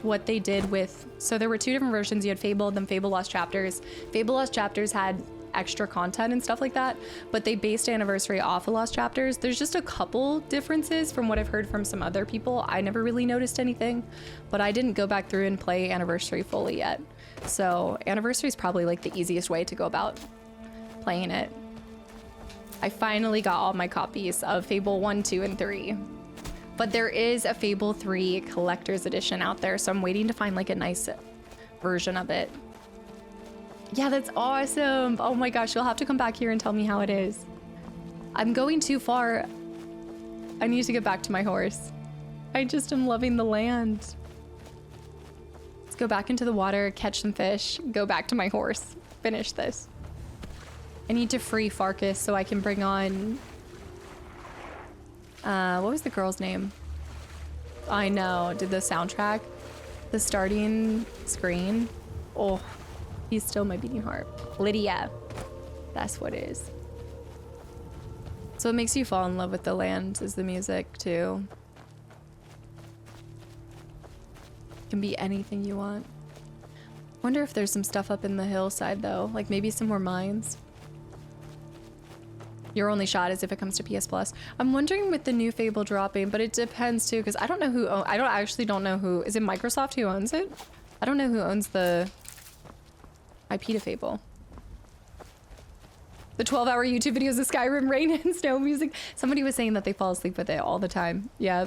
what they did with, so there were two different versions. You had Fable, then Fable Lost Chapters. Fable Lost Chapters had extra content and stuff like that, but they based Anniversary off of Lost Chapters. There's just a couple differences from what I've heard from some other people. I never really noticed anything, but I didn't go back through and play Anniversary fully yet. So Anniversary is probably like the easiest way to go about playing it. I finally got all my copies of Fable 1, 2, and 3. But there is a Fable 3 collector's edition out there, so I'm waiting to find like a nice version of it. Yeah, that's awesome. Oh my gosh, you'll have to come back here and tell me how it is. I'm going too far. I need to get back to my horse. I just am loving the land. Let's go back into the water, catch some fish, go back to my horse, finish this. I need to free Farkas so I can bring on... what was the girl's name? I know, did the soundtrack? The starting screen? Oh. He's still my beating heart. Lydia. That's what it is. So it makes you fall in love with the land is the music too. It can be anything you want. Wonder if there's some stuff up in the hillside though, like maybe some more mines. Your only shot is if it comes to PS Plus. I'm wondering with the new Fable dropping, but it depends too, because I don't know who, I actually don't know who, is it Microsoft who owns it? I don't know who owns the Pt.3. The 12-hour YouTube videos of Skyrim, rain and snow music. Somebody was saying that they fall asleep with it all the time. Yeah.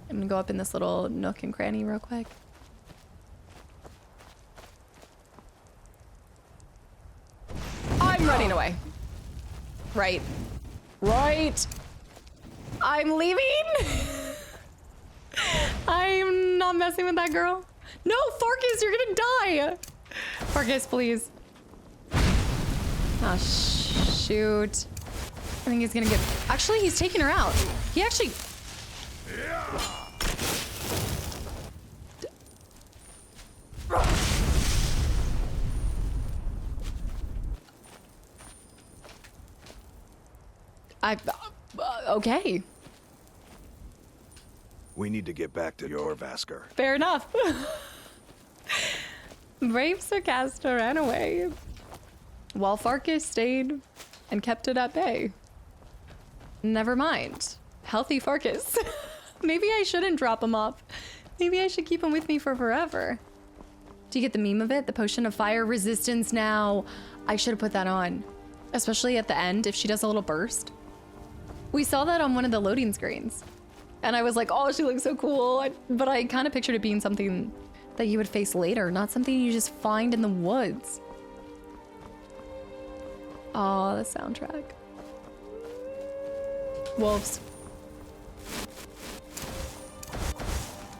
I'm gonna go up in this little nook and cranny real quick. I'm running away. Right. Right. I'm leaving. I'm not messing with that girl. No, Farkas, you're gonna die. Farkas, please. Oh, shoot. I think he's gonna get... Actually, he's taking her out. He actually... Okay. We need to get back to your Vasker. Fair enough. Brave Sarcasta ran away, while Farkas stayed and kept it at bay. Never mind. Healthy Farkas. Maybe I shouldn't drop him off. Maybe I should keep him with me for forever. Do you get the meme of it? The potion of fire resistance now. I should have put that on. Especially at the end, if she does a little burst. We saw that on one of the loading screens. And I was like, oh, she looks so cool. But I kind of pictured it being something that you would face later, not something you just find in the woods. Oh, the soundtrack. Wolves.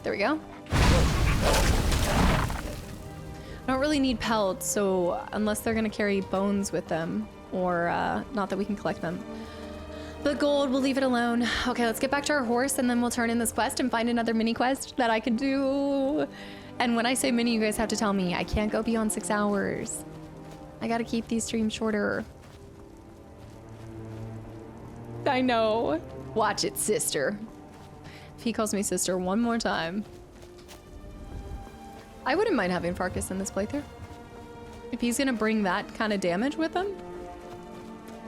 There we go. I don't really need pelts, so unless they're gonna carry bones with them, or not that we can collect them. But gold, we'll leave it alone. Okay, let's get back to our horse and then we'll turn in this quest and find another mini quest that I can do. And when I say mini, you guys have to tell me I can't go beyond 6 hours. I gotta keep these streams shorter. I know. Watch it, sister. If he calls me sister one more time. I wouldn't mind having Farkas in this playthrough. If he's gonna bring that kind of damage with him,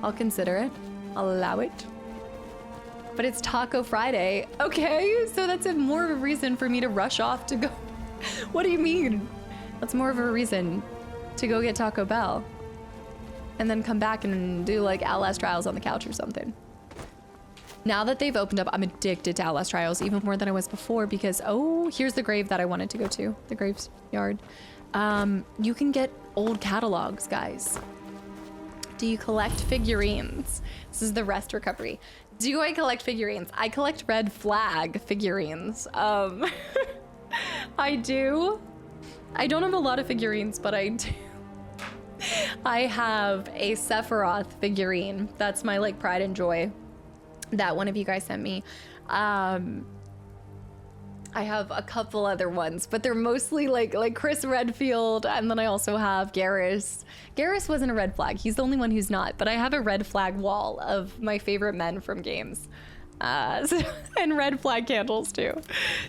I'll consider it. I'll allow it. But it's Taco Friday. Okay, so that's more of a reason for me to rush off to go. What do you mean? That's more of a reason to go get Taco Bell. And then come back and do like Outlast Trials on the couch or something. Now that they've opened up, I'm addicted to Outlast Trials even more than I was before because, oh, here's the grave that I wanted to go to. The graveyard. You can get old catalogs, guys. Do you collect figurines? This is the rest recovery. Do I collect figurines? I collect red flag figurines. I do. I don't have a lot of figurines, but I do. I have a Sephiroth figurine. That's my like pride and joy that one of you guys sent me. I have a couple other ones, but they're mostly like Chris Redfield, and then I also have Garrus. Garrus wasn't a red flag. He's the only one who's not, but I have a red flag wall of my favorite men from games. And red flag candles too.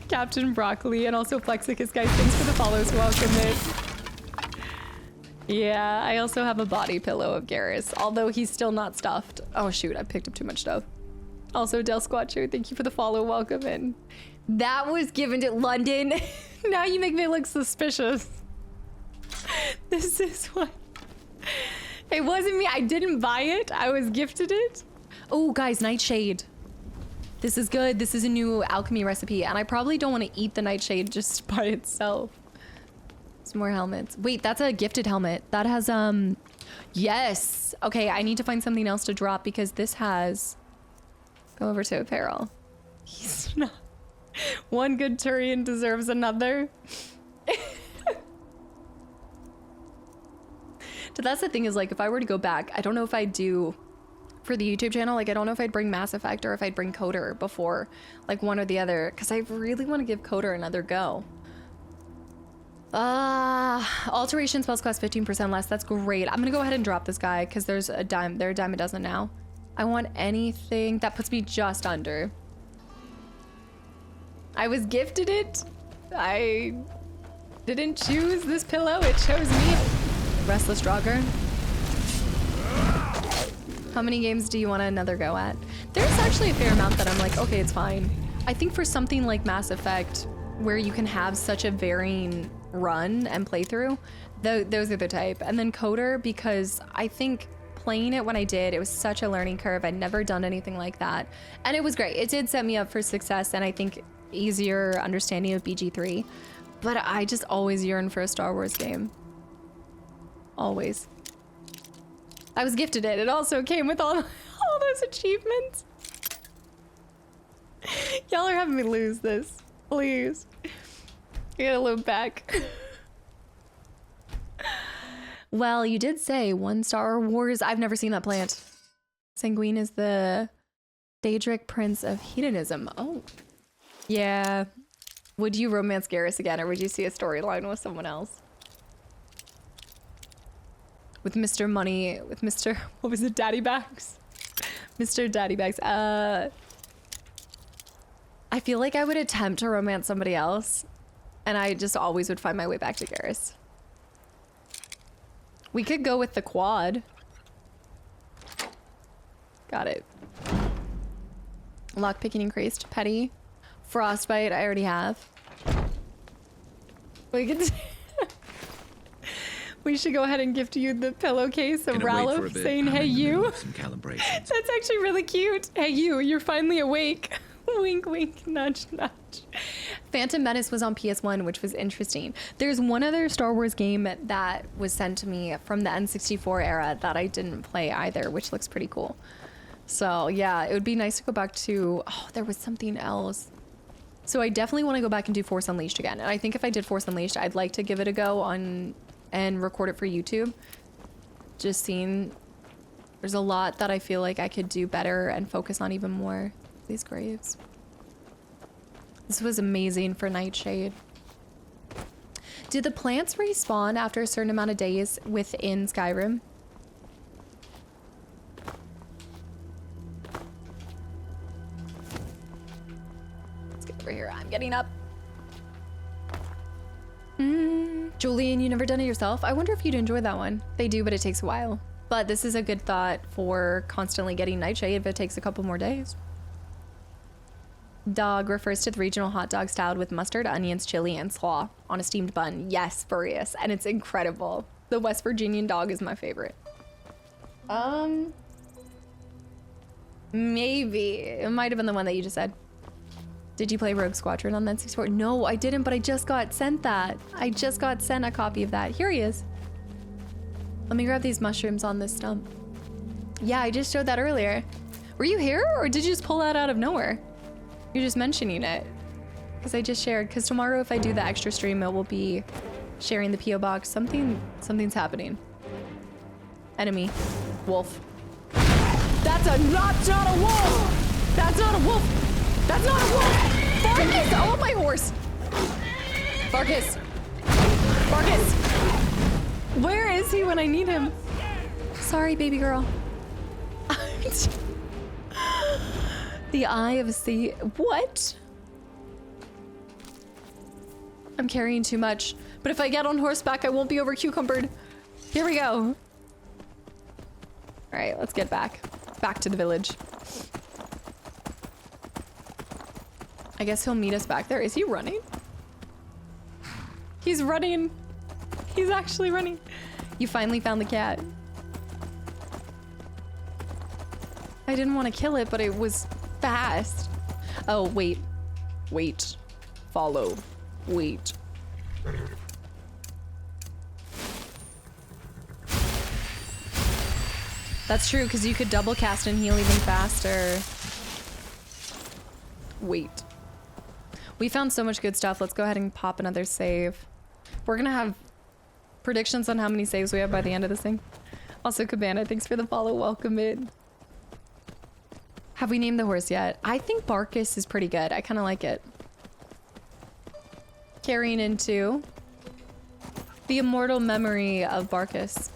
Captain Broccoli and also Flexicus, guys. Thanks for the follows. Welcome in. Yeah, I also have a body pillow of Garrus, although he's still not stuffed. Oh shoot, I picked up too much stuff. Also, Del Squatcher, thank you for the follow. Welcome in. That was given to London. Now you make me look suspicious. This is what... It wasn't me. I didn't buy it. I was gifted it. Oh, guys, Nightshade. This is good. This is a new alchemy recipe, and I probably don't want to eat the Nightshade just by itself. Some more helmets. Wait, that's a gifted helmet. That has, yes. Okay, I need to find something else to drop because this has... Go over to apparel. He's not... One good Turian deserves another. But that's the thing is, like, if I were to go back, I don't know if I'd do for the YouTube channel. Like, I don't know if I'd bring Mass Effect or if I'd bring Coder before, like, one or the other, because I really want to give Coder another go. Alteration spells cost 15% less. That's great. I'm gonna go ahead and drop this guy because there's a dime. They're a dime a dozen now. I want anything that puts me just under. I was gifted it. I didn't choose this pillow. It chose me. Restless Draugr. How many games do you want another go at? There's actually a fair amount that I'm like, okay, it's fine. I think for something like Mass Effect, where you can have such a varying run and playthrough, those are the type. And then Coder, because I think playing it when I did, it was such a learning curve. I'd never done anything like that. And it was great. It did set me up for success and I think easier understanding of BG3. But I just always yearn for a Star Wars game. Always. I was gifted it. It also came with all those achievements. Y'all are having me lose this. Please. I gotta look back. Well, you did say 1 Star Wars. I've never seen that plant. Sanguine is the Daedric Prince of Hedonism. Oh. Yeah. Would you romance Garrus again, or would you see a storyline with someone else? With Mr. Money, with Mr. What was it? Daddy Bags? Mr. Daddy Bags. I feel like I would attempt to romance somebody else, and I just always would find my way back to Garrus. We could go with the quad. Got it. Lockpicking increased. Petty. Frostbite, I already have. We could... We should go ahead and gift you the pillowcase of Ralph saying, hey you. That's actually really cute. Hey you, you're finally awake. Wink, wink, nudge, nudge. Phantom Menace was on PS1, which was interesting. There's one other Star Wars game that was sent to me from the N64 era that I didn't play either, which looks pretty cool. So yeah, it would be nice to go back to, oh, there was something else. So I definitely want to go back and do Force Unleashed again. And I think if I did Force Unleashed, I'd like to give it a go on and record it for YouTube. Just seeing, there's a lot that I feel like I could do better and focus on even more. These graves. This was amazing for Nightshade. Do the plants respawn after a certain amount of days within Skyrim? Let's get over here. I'm getting up. Julian, you never done it yourself? I wonder if you'd enjoy that one. They do, but it takes a while. But this is a good thought for constantly getting Nightshade if it takes a couple more days. Dog refers to the regional hot dog styled with mustard, onions, chili, and slaw on a steamed bun. Yes, Furious, and it's incredible. The West Virginian dog is my favorite. Maybe. It might have been the one that you just said. Did you play Rogue Squadron on the N64? No, I didn't, but I just got sent that. I just got sent a copy of that. Here he is. Let me grab these mushrooms on this stump. Yeah, I just showed that earlier. Were you here, or did you just pull that out of nowhere? You're just mentioning it. Because I just shared, because tomorrow if I do the extra stream, it will be sharing the P.O. box. Something's happening. Enemy. Wolf. That's not a wolf! That's not a wolf! That's not a wolf! Farkas! Oh, my horse! Farkas! Farkas! Where is he when I need him? Sorry, baby girl. The Eye of a Sea. What? I'm carrying too much. But if I get on horseback, I won't be over cucumbered. Here we go. All right, let's get back. Back to the village. I guess he'll meet us back there. Is he running? He's running. He's actually running. You finally found the cat. I didn't want to kill it, but it was fast. Oh, wait. Wait. Follow. Wait. That's true, because you could double cast and heal even faster. Wait. We found so much good stuff. Let's go ahead and pop another save. We're gonna have predictions on how many saves we have by the end of this thing. Also, Cabana, thanks for the follow. Welcome in. Have we named the horse yet? I think Barkus is pretty good. I kind of like it. Carrying into the immortal memory of Barkus.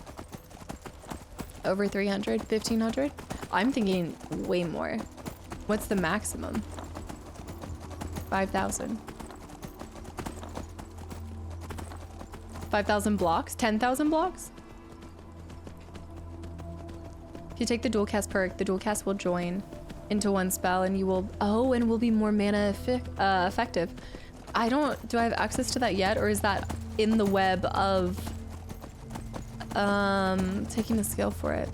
Over 300, 1500? I'm thinking way more. What's the maximum? 5,000. 5,000 blocks? 10,000 blocks? If you take the dual cast perk, the dual cast will join into one spell and you will, oh, and will be more mana effective. Do I have access to that yet, or is that in the web of taking the skill for it.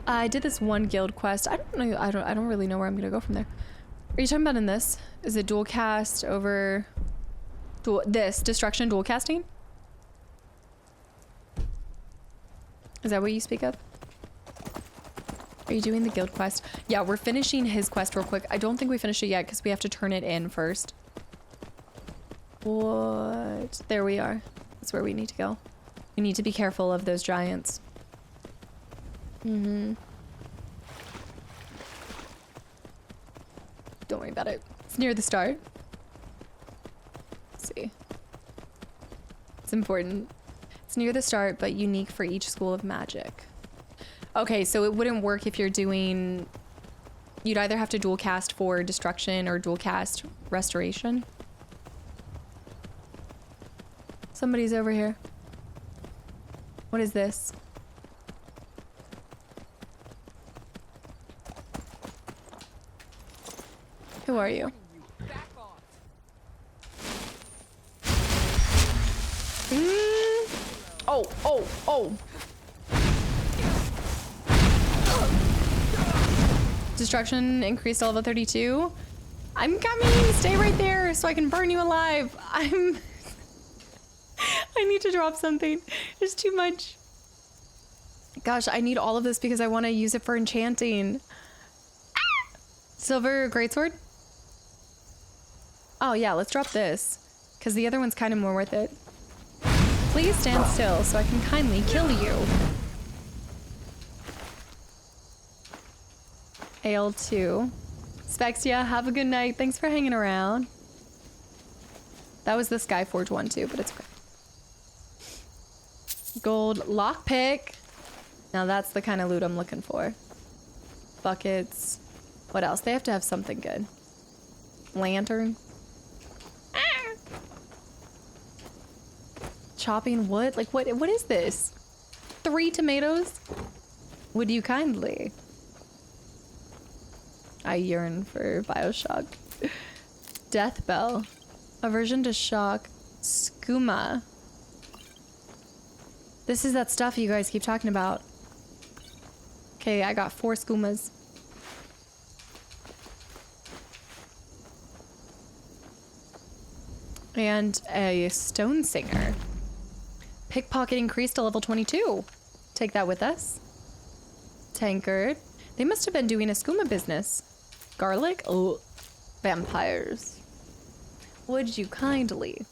I did this one guild quest. I don't know. I don't really know where I'm gonna go from there. Are you talking about in this? Is it dual cast over this destruction dual casting? Is that what you speak of? Are you doing the guild quest? Yeah, we're finishing his quest real quick. I don't think we finished it yet because we have to turn it in first. What? There we are. That's where we need to go. We need to be careful of those giants. Mm-hmm. Don't worry about it. It's near the start. Let's see. It's important. It's near the start, but unique for each school of magic. Okay, so it wouldn't work if you're doing... You'd either have to dual cast for destruction or dual cast restoration. Somebody's over here. What is this? Who are you? Oh. Destruction increased to level 32. I'm coming. Stay right there so I can burn you alive. I need to drop something. There's too much. Gosh, I need all of this because I want to use it for enchanting. Silver greatsword? Oh yeah, let's drop this. Because the other one's kind of more worth it. Please stand still so I can kindly kill you. Ale2. Spexia, have a good night. Thanks for hanging around. That was the Skyforge one too, but it's great. Gold lockpick. Now that's the kind of loot I'm looking for. Buckets. What else? They have to have something good. Lantern. Chopping wood? Like what is this? 3 tomatoes? Would you kindly? I yearn for Bioshock. Death Bell. Aversion to shock. Skooma. This is that stuff you guys keep talking about. Okay, I got 4 skoomas. And a stone singer. Pickpocket increased to level 22. Take that with us. Tankard. They must have been doing a skooma business. Garlic? Oh, vampires. Would you kindly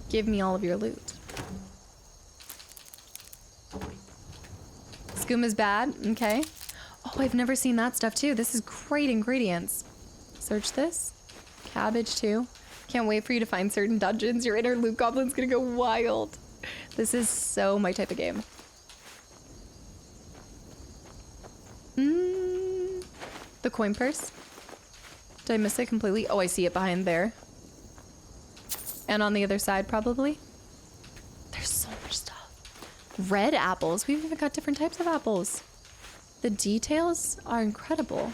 give me all of your loot? Skooma's bad. Okay. Oh, I've never seen that stuff too. This is great ingredients. Search this. Cabbage too. Can't wait for you to find certain dungeons. Your inner loot goblin's gonna go wild. This is so my type of game. The coin purse. Did I miss it completely? Oh, I see it behind there. And on the other side, probably. There's so much stuff. Red apples. We've even got different types of apples. The details are incredible.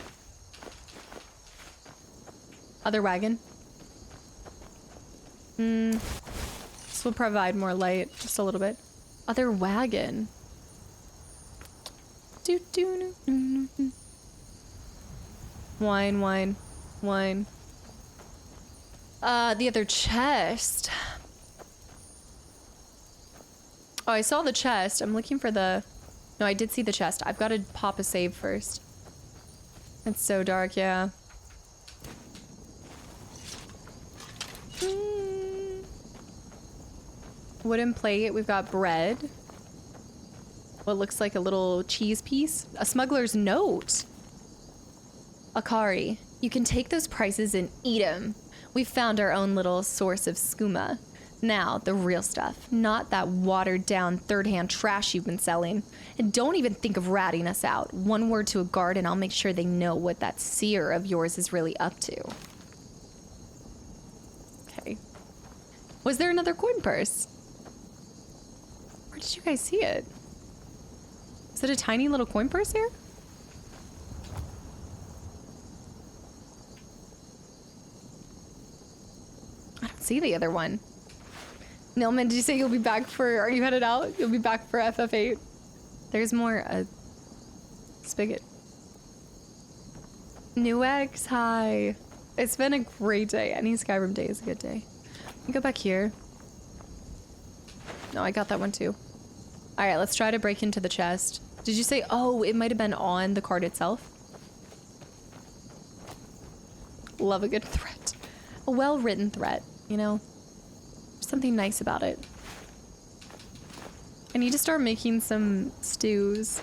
Other wagon. This will provide more light, just a little bit. Other wagon. Wine. The other chest. Oh, I saw the chest. I'm looking for the... No, I did see the chest. I've got to pop a save first. It's so dark, yeah. Wooden plate. We've got bread. What looks like a little cheese piece. A smuggler's note. Akari. You can take those prices and eat them. We've found our own little source of skooma. Now, the real stuff. Not that watered-down, third-hand trash you've been selling. And don't even think of ratting us out. One word to a guard and I'll make sure they know what that seer of yours is really up to. Okay. Was there another coin purse? Where did you guys see it? Is it a tiny little coin purse here? see the other one. Nilman, did you say you'll be back for, are you headed out? You'll be back for FF8. There's more, Spigot. New X, hi. It's been a great day. Any Skyrim day is a good day. Let me go back here. No, I got that one too. All right, let's try to break into the chest. Did you say, oh, it might have been on the card itself? Love a good threat. A well-written threat, you know? There's something nice about it. I need to start making some stews.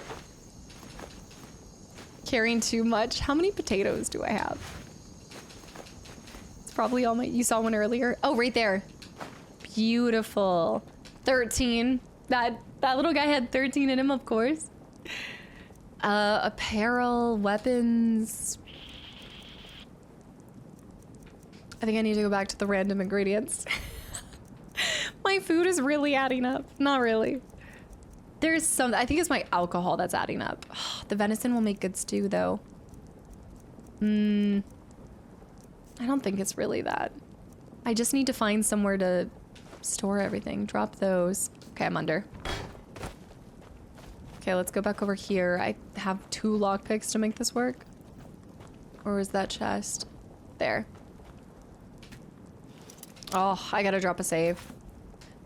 Carrying too much. How many potatoes do I have? It's probably all my, you saw one earlier. Oh, right there. Beautiful. 13. That little guy had 13 in him, of course. Apparel, weapons. I think I need to go back to the random ingredients. My food is really adding up. Not really. There's some, I think it's my alcohol that's adding up. The venison will make good stew though. I don't think it's really that. I just need to find somewhere to store everything. Drop those. Okay, I'm under. Okay, let's go back over here. I have 2 lockpicks to make this work. Or is that chest? There. Oh, I gotta drop a save.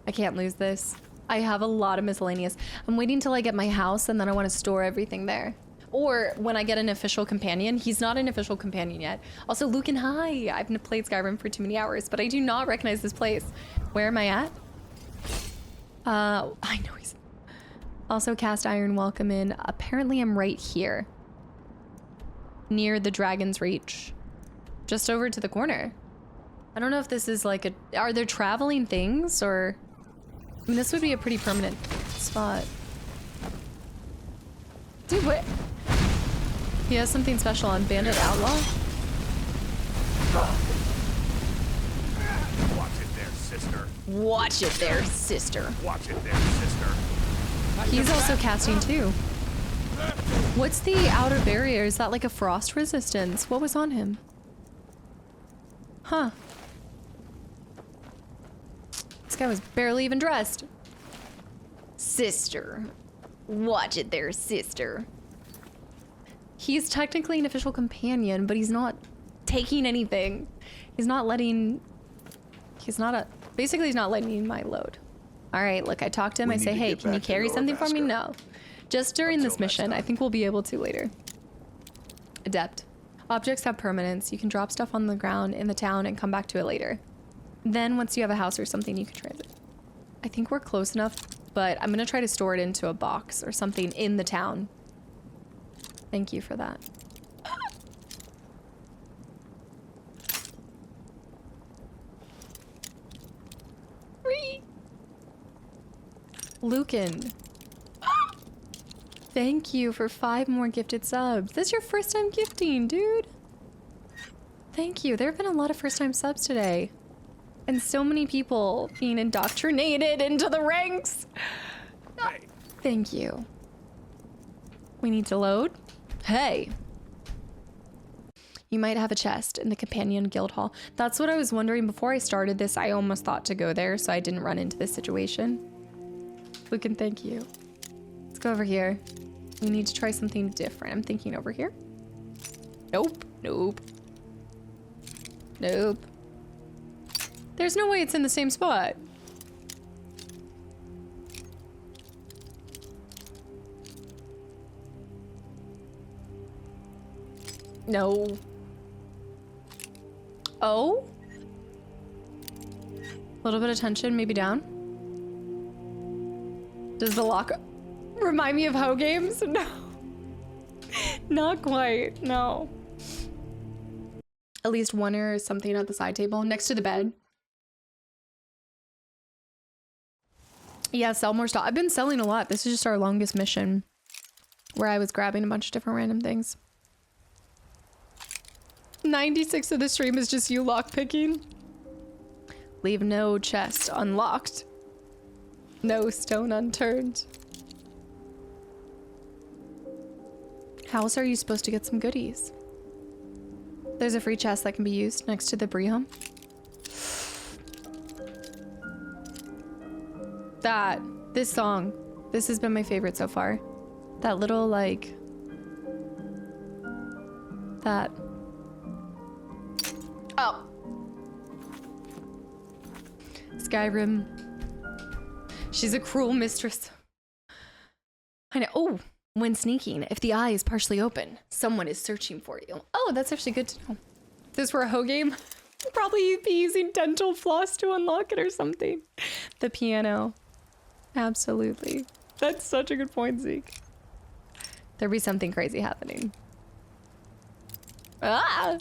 I can't lose this. I have a lot of miscellaneous. I'm waiting till I get my house and then I want to store everything there. Or when I get an official companion. He's not an official companion yet. Also, Lucan, hi. I've played Skyrim for too many hours, but I do not recognize this place. Where am I at? I know he's... Also, Cast Iron, welcome in. Apparently, I'm right here. Near the Dragon's Reach. Just over to the corner. I don't know if this is like a... Are there traveling things or... I mean, this would be a pretty permanent spot. Dude, what? He has something special on Bandit Outlaw? Watch it there, sister. Watch it there, sister. Watch it there, sister. He's also casting too. What's the outer barrier? Is that like a frost resistance? What was on him? Huh. This guy was barely even dressed. Sister. Watch it there, sister. He's technically an official companion, but he's not taking anything. He's not letting... He's not a... Basically, he's not letting my load. All right, look, I talked to him. I say, hey, can you carry something for me? No. Just during this mission. I think we'll be able to later. Adept. Objects have permanence. You can drop stuff on the ground in the town and come back to it later. Then once you have a house or something, you can transit. I think we're close enough, but I'm gonna try to store it into a box or something in the town. Thank you for that. Lucan. Thank you for 5 more gifted subs. This is your first time gifting, dude. Thank you. There have been a lot of first time subs today. And so many people being indoctrinated into the ranks. Hey. Thank you. We need to load. Hey. You might have a chest in the Companion Guild Hall. That's what I was wondering before I started this. I almost thought to go there so I didn't run into this situation. Lucan, thank you. Let's go over here. We need to try something different. I'm thinking over here. Nope. Nope. Nope. There's no way it's in the same spot. No. Oh? A little bit of tension, maybe down. Does the lock remind me of Ho games? No. Not quite, no. At least one or something at the side table next to the bed. Yeah, sell more stuff. I've been selling a lot. This is just our longest mission where I was grabbing a bunch of different random things. 96 of the stream is just you lockpicking. Leave no chest unlocked. No stone unturned. How else are you supposed to get some goodies? There's a free chest that can be used next to the Briham. This song. This has been my favorite so far. That little, like... That. Oh. Skyrim. She's a cruel mistress. I know. Oh, when sneaking, if the eye is partially open, someone is searching for you. Oh, that's actually good to know. If this were a hoe game, I'd probably be using dental floss to unlock it or something. The piano. Absolutely. That's such a good point, Zeke. There'd be something crazy happening. Ah!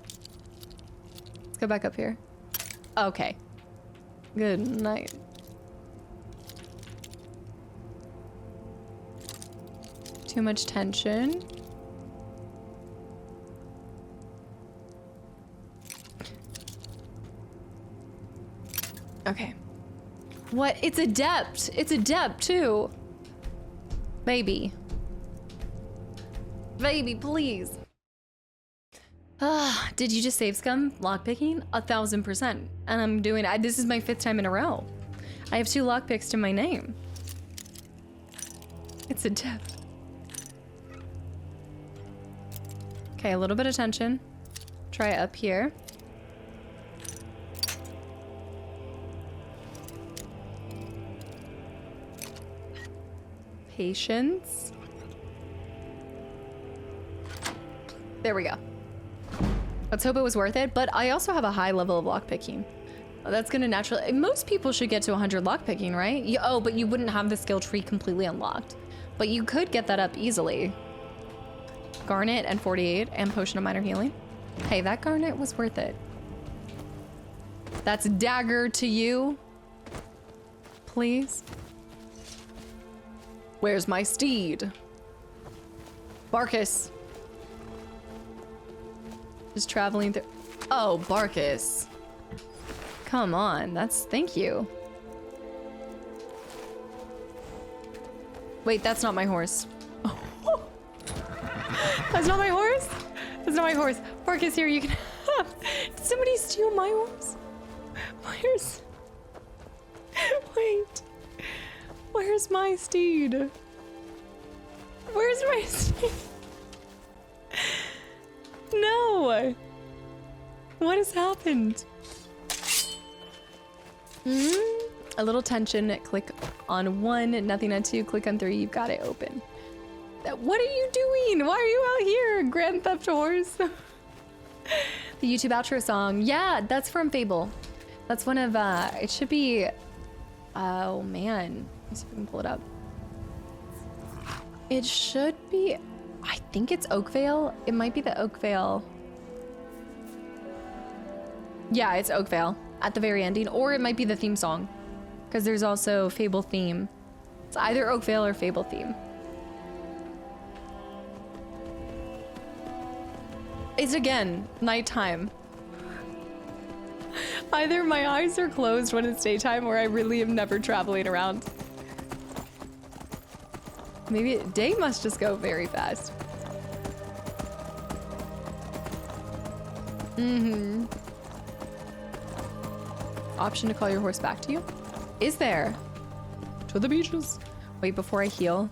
Let's go back up here. Okay. Good night. Too much tension. Okay. What? It's adept. It's adept too. Baby. Baby, please. Did you just save scum? Lockpicking? 1000%. And I'm doing it. This is my 5th time in a row. I have 2 lockpicks to my name. It's adept. Okay, a little bit of tension. Try up here. Patience. There we go. Let's hope it was worth it, but I also have a high level of lockpicking. That's gonna naturally... Most people should get to 100 lockpicking, right? Oh, but you wouldn't have the skill tree completely unlocked. But you could get that up easily. Garnet and 48 and Potion of Minor Healing. Hey, that Garnet was worth it. That's dagger to you. Please. Where's my steed? Barkus. Just traveling through... Oh, Barkus. Come on, that's... Thank you. Wait, that's not my horse. That's not my horse? That's not my horse. Barkus, here, you can have... Did somebody steal my horse? Where's... Wait. Where's my steed? Where's my steed? No! What has happened? A little tension. Click on 1, nothing on 2. Click on 3. You've got it open. What are you doing? Why are you out here, Grand Theft Horse? The YouTube outro song. Yeah, that's from Fable. That's one of, it should be, oh man. Let's see if we can pull it up. It should be, I think it's Oakvale. It might be the Oakvale. Yeah, it's Oakvale at the very ending, or it might be the theme song, because there's also Fable theme. It's either Oakvale or Fable theme. It's again nighttime. Either my eyes are closed when it's daytime, or I really am never traveling around. Maybe day must just go very fast. Option to call your horse back to you? Is there? To the beaches. Wait, before I heal.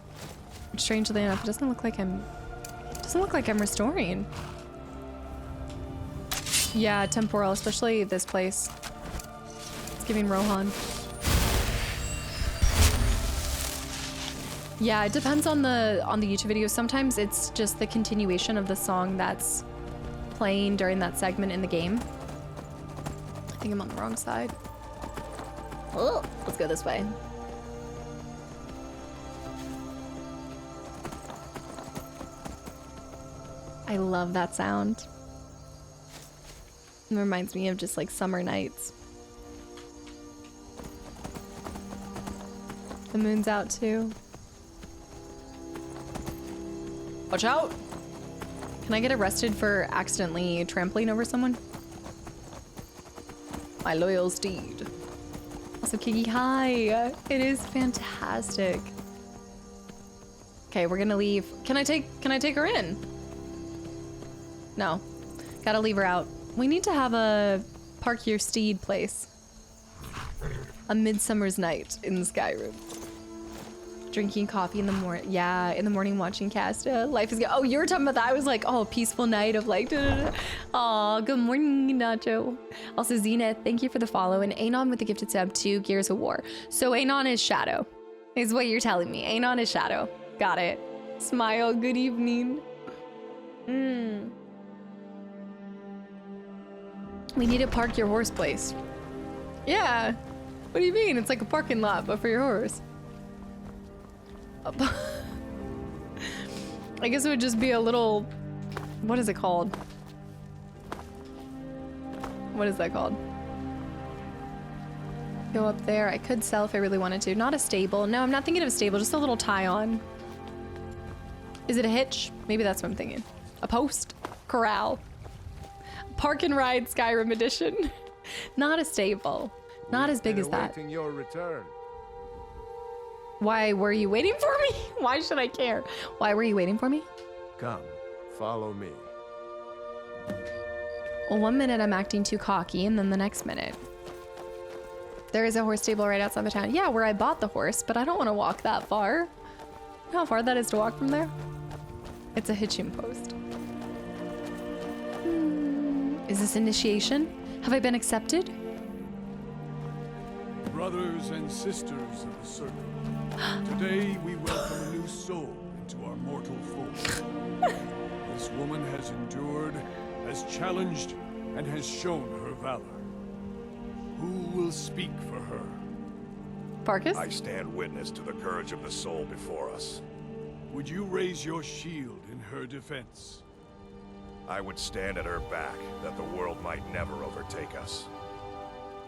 Strangely enough, it doesn't look like I'm restoring. Yeah, temporal, especially this place. It's giving Rohan. Yeah, it depends on the YouTube video. Sometimes it's just the continuation of the song that's playing during that segment in the game. I think I'm on the wrong side. Oh, let's go this way. I love that sound. It reminds me of just like summer nights. The moon's out too. Watch out! Can I get arrested for accidentally trampling over someone? My loyal steed. Also, Kiki, hi! It is fantastic. Okay, we're gonna leave. Can I take her in? No. Gotta leave her out. We need to have a park your steed place. A Midsummer's Night in Skyrim. Drinking coffee in the morning. Yeah, in the morning watching Casta. Life is good. Oh, you were talking about that. I was like, oh, peaceful night of like, oh, good morning, Nacho. Also, Zenith, thank you for the follow. And Anon with the gifted sub to Gears of War. So Anon is Shadow, is what you're telling me. Anon is Shadow. Got it. Smile, good evening. We need to park your horse place. Yeah. What do you mean? It's like a parking lot, but for your horse. I guess it would just be a little, what is it called? What is that called? Go up there. I could sell if I really wanted to. Not a stable. No, I'm not thinking of a stable, just a little tie-on. Is it a hitch? Maybe that's what I'm thinking. A post? Corral. Park and ride Skyrim edition. Not a stable. Not as big as that. Awaiting your return. Why were you waiting for me? Why should I care? Why were you waiting for me? Come, follow me. Well, 1 minute I'm acting too cocky, and then the next minute. There is a horse stable right outside the town. Yeah, where I bought the horse, but I don't want to walk that far. You know how far that is to walk from there? It's a hitching post. Is this initiation? Have I been accepted? Brothers and sisters of the Circle, today we welcome a new soul into our mortal fold. This woman has endured, has challenged, and has shown her valor. Who will speak for her? Farkas? I stand witness to the courage of the soul before us. Would you raise your shield in her defense? I would stand at her back, that the world might never overtake us.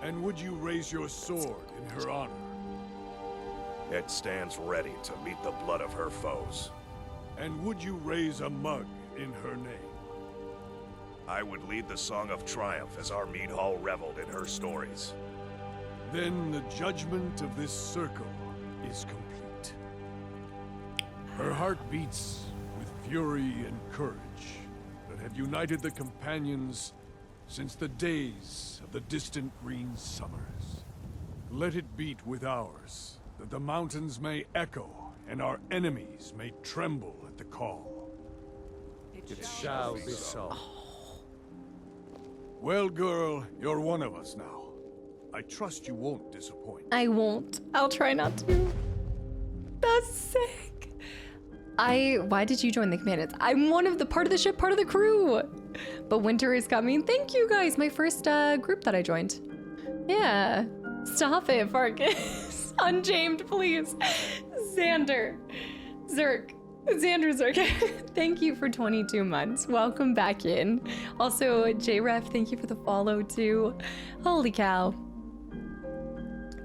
And would you raise your sword in her honor? It stands ready to meet the blood of her foes. And would you raise a mug in her name? I would lead the song of triumph as our mead hall reveled in her stories. Then the judgment of this circle is complete. Her heart beats with fury and courage that have united the companions since the days of the distant green summers. Let it beat with ours, that the mountains may echo and our enemies may tremble at the call. It shall be so. Well, girl, you're one of us now. I trust you won't disappoint. I won't. I'll try not to. That's sick. Why did you join the Companions? I'm one of the part of the ship, part of the crew. But winter is coming. Thank you guys. My first group that I joined. Yeah. Stop it, Farkas. Unjamed, please. Xander. Zerk. Xander Zerk. Thank you for 22 months. Welcome back in. Also, JRef, thank you for the follow too. Holy cow.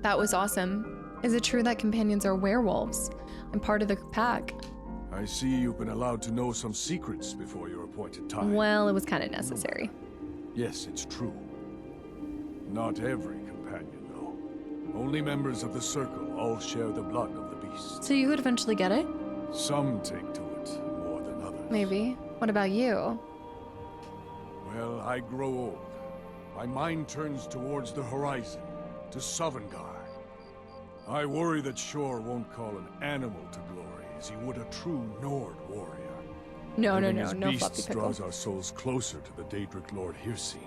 That was awesome. Is it true that companions are werewolves? I'm part of the pack. I see you've been allowed to know some secrets before your appointed time. Well, it was kind of necessary. Yes, it's true. Not every companion, though. Only members of the Circle all share the blood of the beast. So you would eventually get it? Some take to it more than others. Maybe. What about you? Well, I grow old. My mind turns towards the horizon, to Sovngarde. I worry that Shor won't call an animal to glory as he would a true Nord warrior. No Beasts floppy pickle. draws our souls closer to the Daedric Lord Hircine.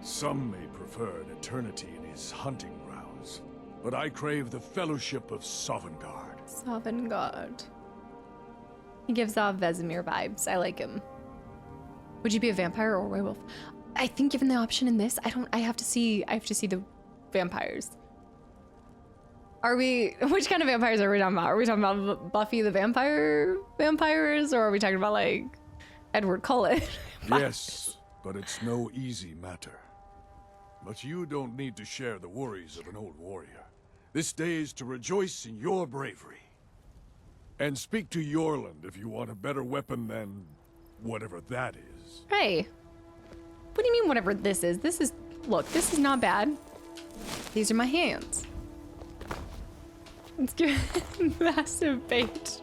Some may prefer an eternity in his hunting grounds, but I crave the fellowship of Sovngarde. Sovngarde. He gives off Vesemir vibes. I like him. Would you be a vampire or a werewolf? I think given the option in this, I have to see the vampires. Which kind of vampires are we talking about? Are we talking about Buffy the vampires, or are we talking about like Edward Cullen? Yes, but it's no easy matter. But you don't need to share the worries of an old warrior. This day is to rejoice in your bravery. And speak to Yorland if you want a better weapon than whatever that is. Hey, what do you mean whatever this is? Look, this is not bad. These are my hands. Let's give massive bait.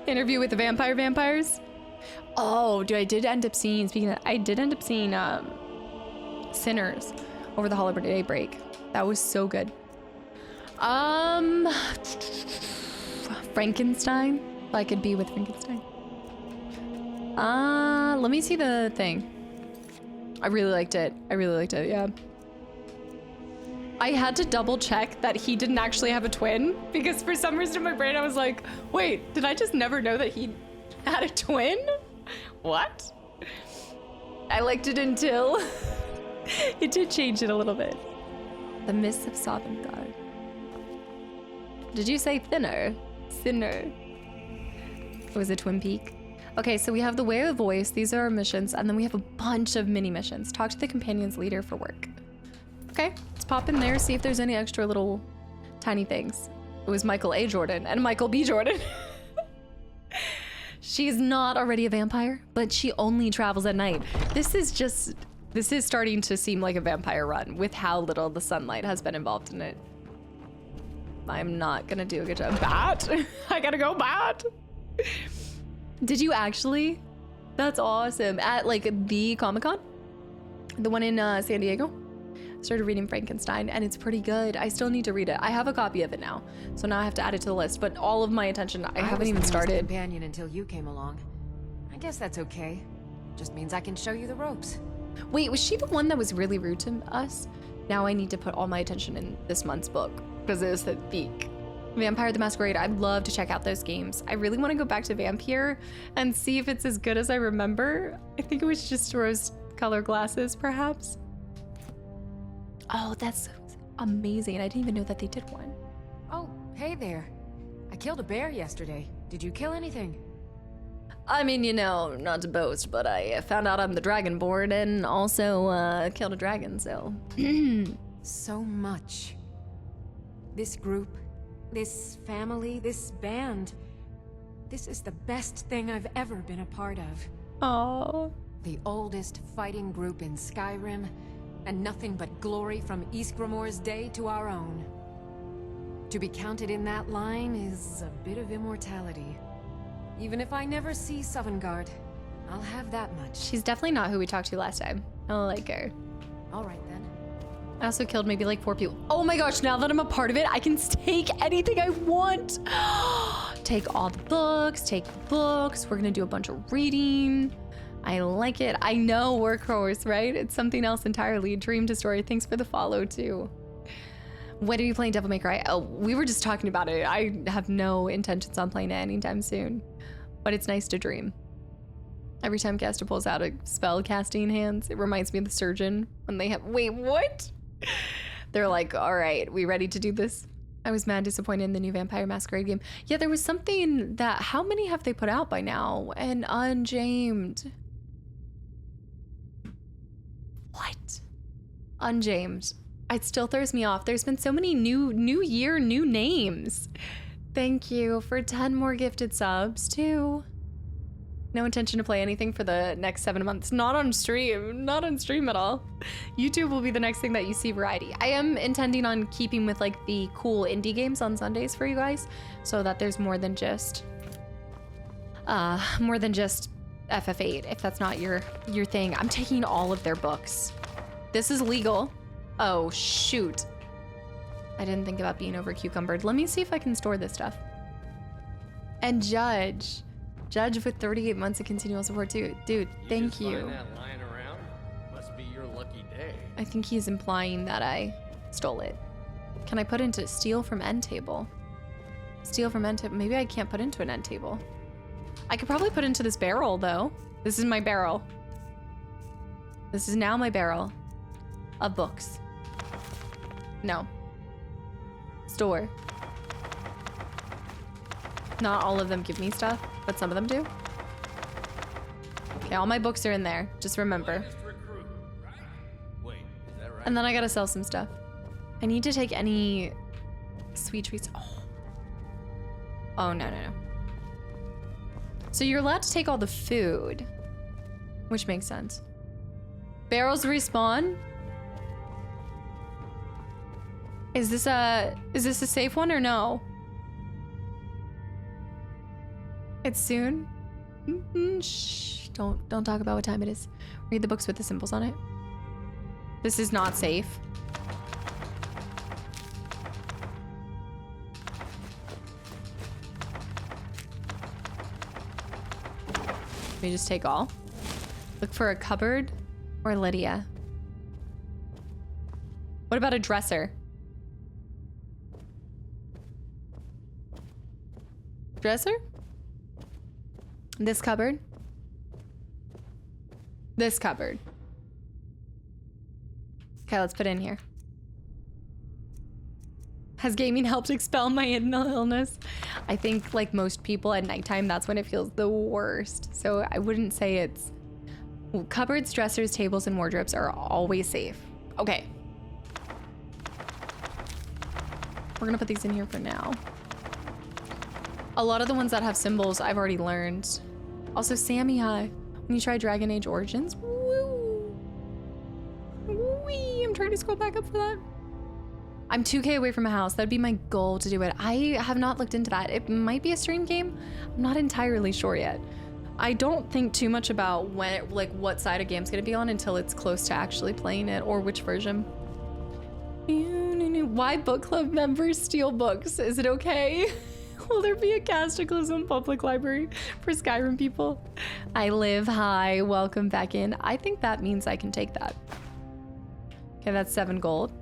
Interview with the vampires. Oh, dude, I did end up seeing Sinners over the holiday break. That was so good. Frankenstein. If I could be with Frankenstein. Let me see the thing. I really liked it. Yeah. I had to double check that he didn't actually have a twin because for some reason in my brain I was like, wait, did I just never know that he had a twin? What? I liked it until it did change it a little bit. The Mists of Sovngarde. Did you say thinner? Thinner. It was a Twin Peak. Okay, so we have the Way of the Voice. These are our missions. And then we have a bunch of mini missions. Talk to the companion's leader for work. Okay, let's pop in there, see if there's any extra little tiny things. It was Michael A. Jordan and Michael B. Jordan. She's not already a vampire, but she only travels at night. This is starting to seem like a vampire run with how little the sunlight has been involved in it. I'm not gonna do a good job. Bat? I gotta go bat. Did you actually? That's awesome. At like the Comic-Con? The one in San Diego? Started reading Frankenstein and it's pretty good. I still need to read it. I have a copy of it now, so now I have to add it to the list, but all of my attention, I haven't even started. Companion until you came along. I guess that's okay. Just means I can show you the ropes. Wait, was she the one that was really rude to us? Now I need to put all my attention in this month's book because it is the peak. Vampire the Masquerade. I'd love to check out those games. I really want to go back to Vampire and see if it's as good as I remember. I think it was just rose-colored glasses, perhaps. Oh, that's amazing. I didn't even know that they did one. Oh, hey there. I killed a bear yesterday. Did you kill anything? I mean, you know, not to boast, but I found out I'm the Dragonborn and also killed a dragon, so. So much. This group, this family, this band. This is the best thing I've ever been a part of. Oh. The oldest fighting group in Skyrim, and nothing but glory from Ysgramor's day to our own. To be counted in that line is a bit of immortality. Even if I never see Sovngarde, I'll have that much. She's definitely not who we talked to last time. I don't like her. All right then. I also killed maybe like 4 people. Oh my gosh, now that I'm a part of it, I can take anything I want. Take all the books, take the books. We're gonna do a bunch of reading. I like it. I know, Workhorse, right? It's something else entirely. Dream to Story. Thanks for the follow, too. When are you playing Devil May Cry? Oh, we were just talking about it. I have no intentions on playing it anytime soon. But it's nice to dream. Every time Caster pulls out a spell casting hands, it reminds me of the surgeon when they have... Wait, what? They're like, all right, we ready to do this? I was mad disappointed in the new Vampire Masquerade game. Yeah, there was something that... How many have they put out by now? And Unjamed... What? Unjamed. It still throws me off. There's been so many new year, new names. Thank you for 10 more gifted subs, too. No intention to play anything for the next 7 months. Not on stream. Not on stream at all. YouTube will be the next thing that you see variety. I am intending on keeping with like the cool indie games on Sundays for you guys so that there's more than just FF8, if that's not your thing. I'm taking all of their books. This is legal. Oh, shoot. I didn't think about being over cucumbered. Let me see if I can store this stuff. And Judge. Judge with 38 months of continual support too. Dude, thank you. Find that lying around? Must be your lucky day. I think he's implying that I stole it. Can I put into steal from end table? Steal from end table. Maybe I can't put into an end table. I could probably put into this barrel, though. This is my barrel. This is now my barrel of books. No. Store. Not all of them give me stuff, but some of them do. Okay, all my books are in there. Just remember. Wait, is that right? And then I gotta sell some stuff. I need to take any sweet treats. Oh, no. So you're allowed to take all the food, which makes sense. Barrels respawn? Is this a safe one or no? It's soon? Shh, don't talk about what time it is. Read the books with the symbols on it. This is not safe. we just take all? Look for a cupboard or Lydia. What about a dresser? Dresser? This cupboard? This cupboard. Okay, let's put it in here. Has gaming helped expel my illness? I think, like most people at nighttime, that's when it feels the worst. So I wouldn't say it's... Cupboards, dressers, tables, and wardrobes are always safe. Okay. We're gonna put these in here for now. A lot of the ones that have symbols I've already learned. Also, Sammy, when you try Dragon Age Origins, woo! Wee! I'm trying to scroll back up for that. I'm 2K away from a house. That'd be my goal to do it. I have not looked into that. It might be a stream game. I'm not entirely sure yet. I don't think too much about when, like, what side a game's gonna be on until it's close to actually playing it, or which version. Why book club members steal books? Is it okay? Will there be a Kastaclysm public library for Skyrim people? I live high. Welcome back in. I think that means I can take that. Okay, that's 7 gold.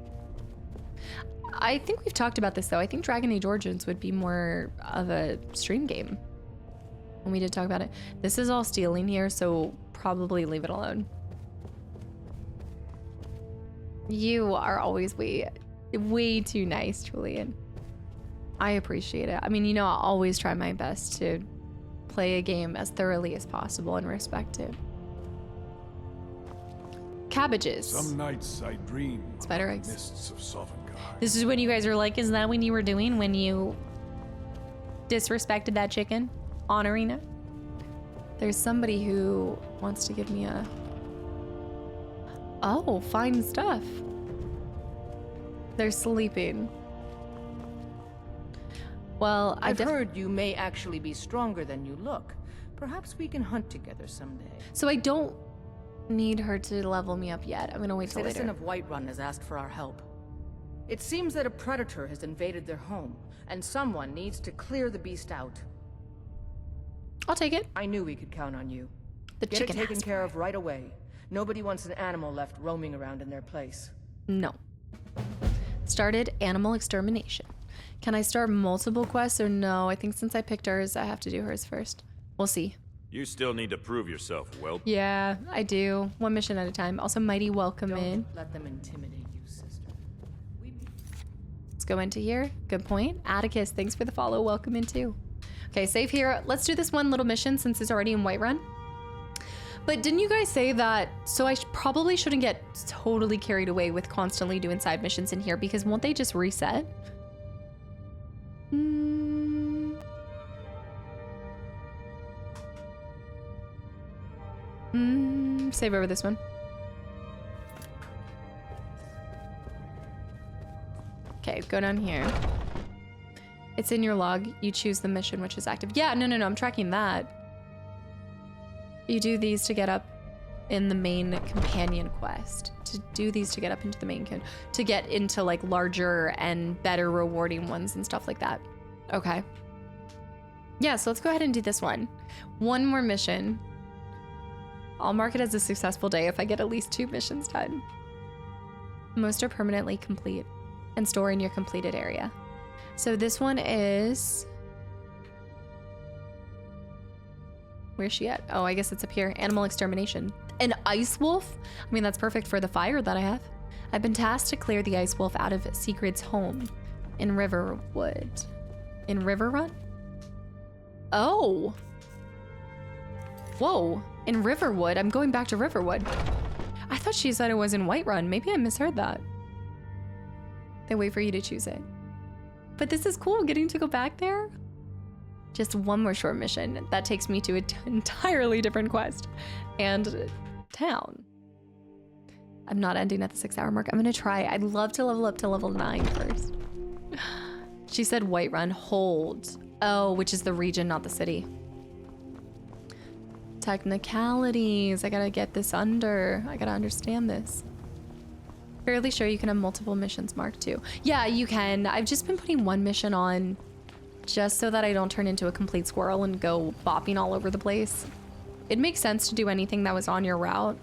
I think we've talked about this though. I think Dragon Age Origins would be more of a stream game. And we did talk about it. This is all stealing here, so probably leave it alone. You are always way too nice, Julian. I appreciate it. I mean, you know, I'll always try my best to play a game as thoroughly as possible and respect it. Cabbages. Some nights I dream Spider of eggs. mists of Sovngarde. This is when you guys are like, is that when you were doing when you disrespected that chicken? Honoring it? There's somebody who wants to give me a... Oh, fine stuff. They're sleeping. Well, I've heard you may actually be stronger than you look. Perhaps we can hunt together someday. So I don't need her to level me up yet. I'm gonna wait till later. A citizen of Whiterun has asked for our help. It seems that a predator has invaded their home, and someone needs to clear the beast out. I'll take it. I knew we could count on you. The Get chicken it taken care of right away. Nobody wants an animal left roaming around in their place. No. Started animal extermination. Can I start multiple quests or no? I think since I picked hers, I have to do hers first. We'll see. You still need to prove yourself, Whelp. Yeah, I do. One mission at a time. Also, Mighty, welcome in. Let them intimidate you, sister. Let's go into here. Good point. Atticus, thanks for the follow. Welcome in too. Okay, save here. Let's do this one little mission since it's already in Whiterun. But didn't you guys say that? So I probably shouldn't get totally carried away with constantly doing side missions in here because won't they just reset? Save over this one. Okay, go down here. It's in your log. You choose the mission which is active. Yeah, no, I'm tracking that. You do these to get up in the main companion quest. To do these to get up into the main to get into like larger and better rewarding ones and stuff like that. Okay. Yeah, so let's go ahead and do this one. One more mission. I'll mark it as a successful day if I get at least 2 missions done. Most are permanently complete and store in your completed area. So this one is... Where's she at? Oh, I guess it's up here. Animal extermination. An ice wolf? I mean, that's perfect for the fire that I have. I've been tasked to clear the ice wolf out of Sigrid's home in Riverwood. In Riverrun? Oh. Whoa. In Riverwood? I'm going back to Riverwood. I thought she said it was in Whiterun. Maybe I misheard that. They wait for you to choose it. But this is cool, getting to go back there. Just one more short mission. That takes me to an entirely different quest and town. I'm not ending at the 6-hour mark. I'm gonna try. I'd love to level up to level 9 first. She said Whiterun, hold. Oh, which is the region, not the city. Technicalities. I gotta get this under. I gotta understand this. Fairly sure you can have multiple missions marked too. Yeah, you can. I've just been putting one mission on just so that I don't turn into a complete squirrel and go bopping all over the place. It makes sense to do anything that was on your route.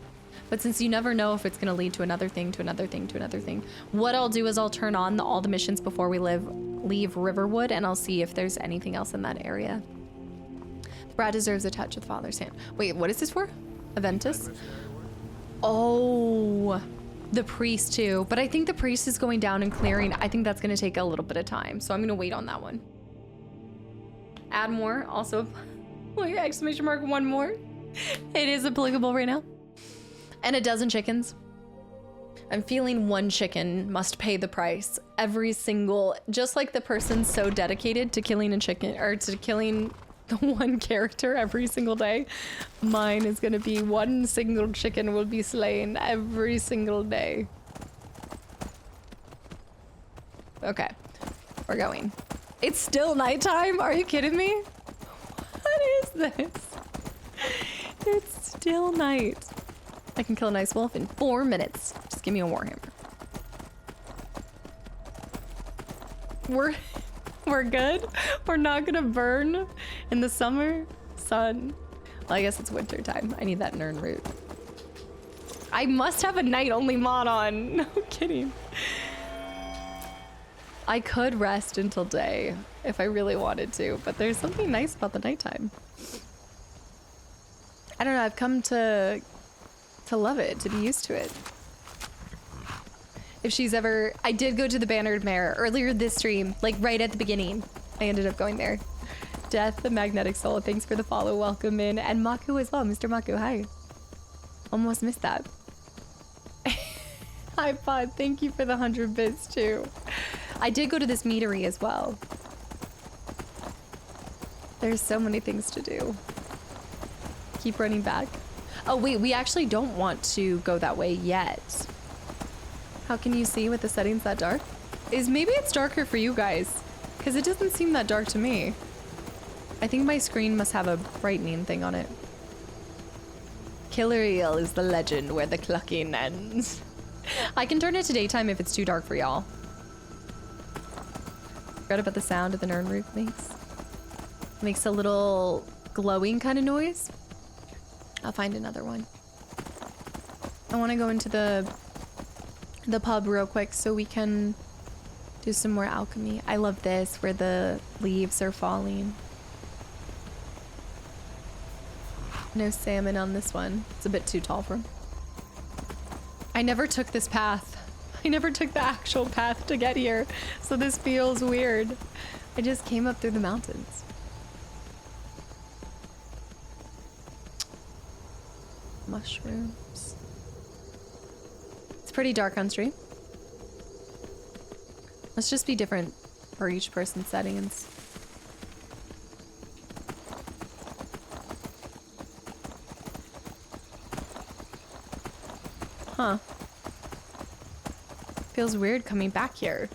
But since you never know if it's going to lead to another thing, to another thing, to another thing, what I'll do is I'll turn on all the missions before we leave Riverwood, and I'll see if there's anything else in that area. Brad deserves a touch of Father's hand. Wait, what is this for? Aventus? Oh, the priest too. But I think the priest is going down and clearing. I think that's going to take a little bit of time, so I'm going to wait on that one. Add more. Also, wait, exclamation mark, one more. It is applicable right now. And a dozen chickens. I'm feeling one chicken must pay the price. Every single, just like the person so dedicated to killing a chicken, or to killing the one character every single day, mine is gonna be one single chicken will be slain every single day. Okay, we're going. It's still nighttime? Are you kidding me? What is this? It's still night. I can kill a nice wolf in 4 minutes. Just give me a warhammer. We're good? We're not gonna burn in the summer? Sun. Well, I guess it's winter time. I need that Nern root. I must have a night-only mod on. No kidding. I could rest until day if I really wanted to, but there's something nice about the nighttime. I don't know, I've come to love it, to be used to it. If she's ever, I did go to the Bannered Mare earlier this stream, like right at the beginning. I ended up going there. Death, the Magnetic Soul, thanks for the follow, welcome in. And Maku as well, Mr. Maku, hi. Almost missed that. Hi Pod, thank you for the 100 bits too. I did go to this meadery as well. There's so many things to do. Keep running back. Oh wait, we actually don't want to go that way yet. How can you see with the settings that dark? Maybe it's darker for you guys, because it doesn't seem that dark to me. I think my screen must have a brightening thing on it. Killer Eel is the legend where the clucking ends. I can turn it to daytime if it's too dark for y'all. Forgot about the sound of the Nern root makes. Makes a little glowing kind of noise. I'll find another one. I want to go into the pub real quick so we can do some more alchemy. I love this where the leaves are falling. No salmon on this one. It's a bit too tall for him. I never took this path. I never took the actual path to get here, so this feels weird. I just came up through the mountains. Mushrooms. It's pretty dark on stream. Must just be different for each person's settings. Huh. Feels weird coming back here.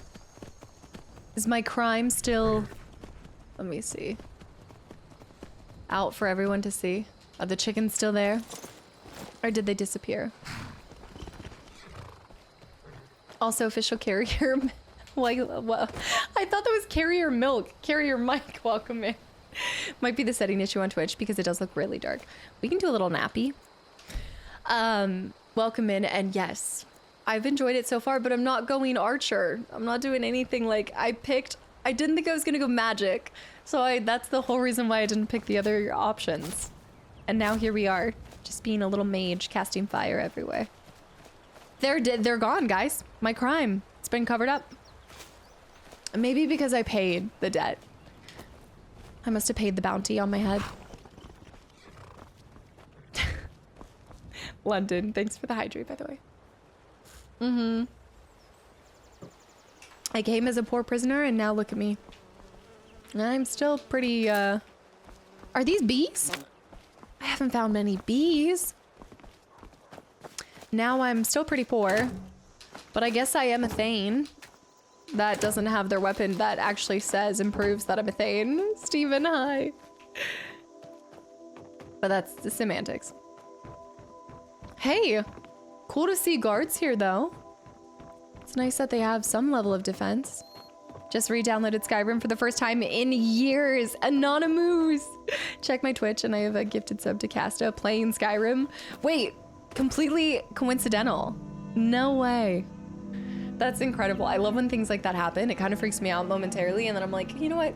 Is my crime still... Let me see. Out for everyone to see? Are the chickens still there? Or did they disappear? Also, official carrier... well, I thought that was carrier milk. Carrier Mike, welcome in. Might be the setting issue on Twitch because it does look really dark. We can do a little nappy. Welcome in, and yes, I've enjoyed it so far, but I'm not going archer. I'm not doing anything like I didn't think I was gonna go magic. So that's the whole reason why I didn't pick the other options. And now here we are, just being a little mage, casting fire everywhere. They're gone, guys. My crime, it's been covered up. Maybe because I paid the debt. I must have paid the bounty on my head. London, thanks for the hydrate, by the way. I came as a poor prisoner, and now look at me. I'm still pretty, Are these bees? I haven't found many bees. Now I'm still pretty poor, but I guess I am a Thane. That doesn't have their weapon that actually says and proves that I'm a Thane. Steven, hi. But that's the semantics. Hey, cool to see guards here though. It's nice that they have some level of defense. Just re-downloaded Skyrim for the first time in years. Anonymous. Check my Twitch and I have a gifted sub to Casta playing Skyrim. Wait, completely coincidental. No way. That's incredible. I love when things like that happen. It kind of freaks me out momentarily and then I'm like, you know what?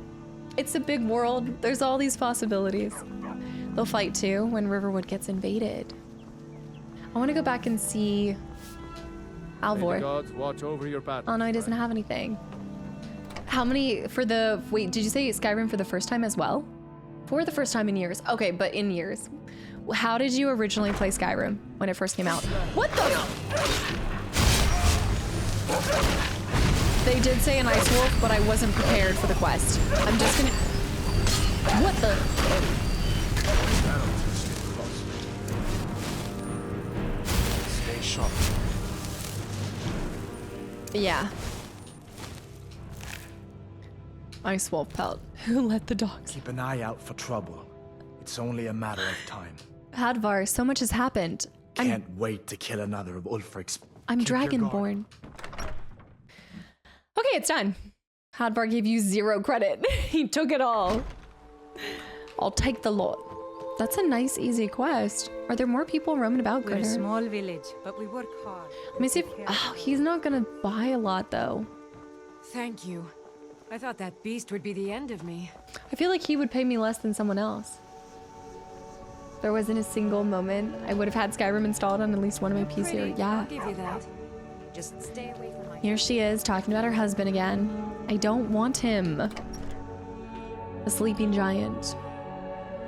It's a big world. There's all these possibilities. They'll fight too when Riverwood gets invaded. I want to go back and see Alvor. May the gods watch over your battle. Oh no, he doesn't have anything. How many for the, wait, did you say Skyrim for the first time as well? For the first time in years. Okay, but in years. How did you originally play Skyrim when it first came out? What the? They did say an ice wolf, but I wasn't prepared for the quest. I'm just gonna, what the? Stay sharp. Yeah. Ice wolf pelt. Who let the dogs? Keep an eye out for trouble. It's only a matter of time. Hadvar, so much has happened. Can't wait to kill another of Ulfric's. I'm Dragonborn. Okay, it's done. Hadvar gave you 0 credit. He took it all. I'll take the lot. That's a nice, easy quest. Are there more people roaming about? We're a small village, but we work hard. Let me see if, oh, he's not gonna buy a lot though. Thank you. I thought that beast would be the end of me. I feel like he would pay me less than someone else. There wasn't a single moment. I would have had Skyrim installed on at least one of my PCs. Yeah. I'll give you that. Just stay away from my... Here she is talking about her husband again. I don't want him. A sleeping giant.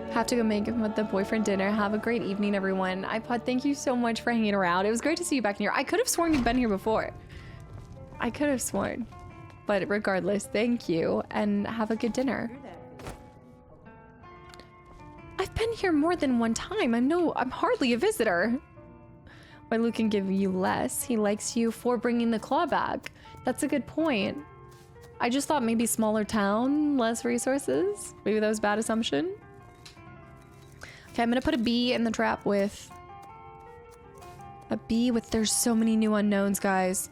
Have to go make him with the boyfriend dinner. Have a great evening, everyone. iPod, thank you so much for hanging around. It was great to see you back in here. I could have sworn you'd been here before. I could have sworn. But regardless, thank you and have a good dinner. I've been here more than one time. I'm hardly a visitor. Why Luke can give you less. He likes you for bringing the claw back. That's a good point. I just thought maybe smaller town, less resources. Maybe that was a bad assumption. Okay, I'm gonna put a bee in the trap with a bee with, there's so many new unknowns, guys.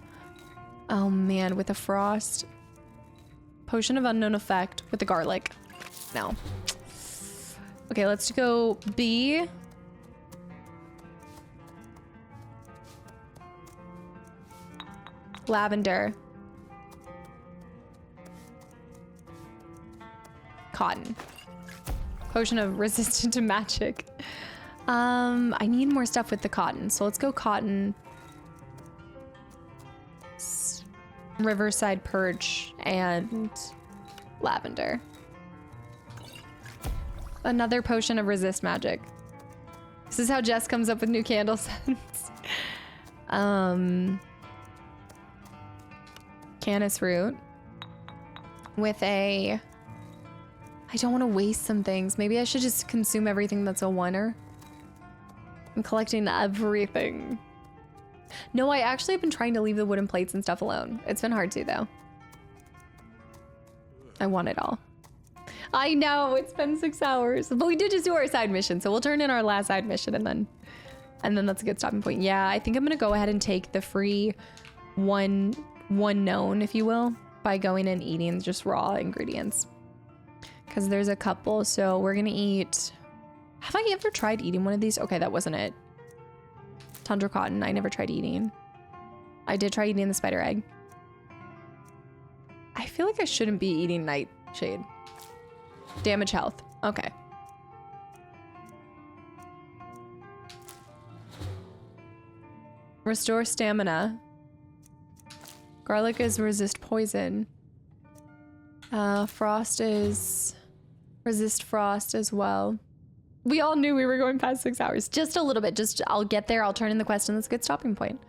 Oh man, with a frost. Potion of unknown effect with the garlic. No. Okay, let's go bee. Lavender. Cotton. Potion of resistant to magic. I need more stuff with the cotton, so let's go cotton. Riverside perch and lavender. Another potion of resist magic. This is how Jess comes up with new candle scents. Canis root with a, I don't want to waste some things. Maybe I should just consume everything that's a oneer. I'm collecting everything. No, I actually have been trying to leave the wooden plates and stuff alone. It's been hard to, though. I want it all. I know, it's been 6 hours. But we did just do our side mission, so we'll turn in our last side mission and then that's a good stopping point. Yeah, I think I'm gonna go ahead and take the free one known, if you will, by going and eating just raw ingredients. Because there's a couple, so we're gonna eat... Have I ever tried eating one of these? Okay, that wasn't it. Tundra cotton, I never tried eating. I did try eating the spider egg. I feel like I shouldn't be eating nightshade. Damage health, okay. Restore stamina. Garlic is resist poison. Frost is resist frost as well. We all knew we were going past 6 hours. Just a little bit. Just I'll get there. I'll turn in the quest and that's a good stopping point.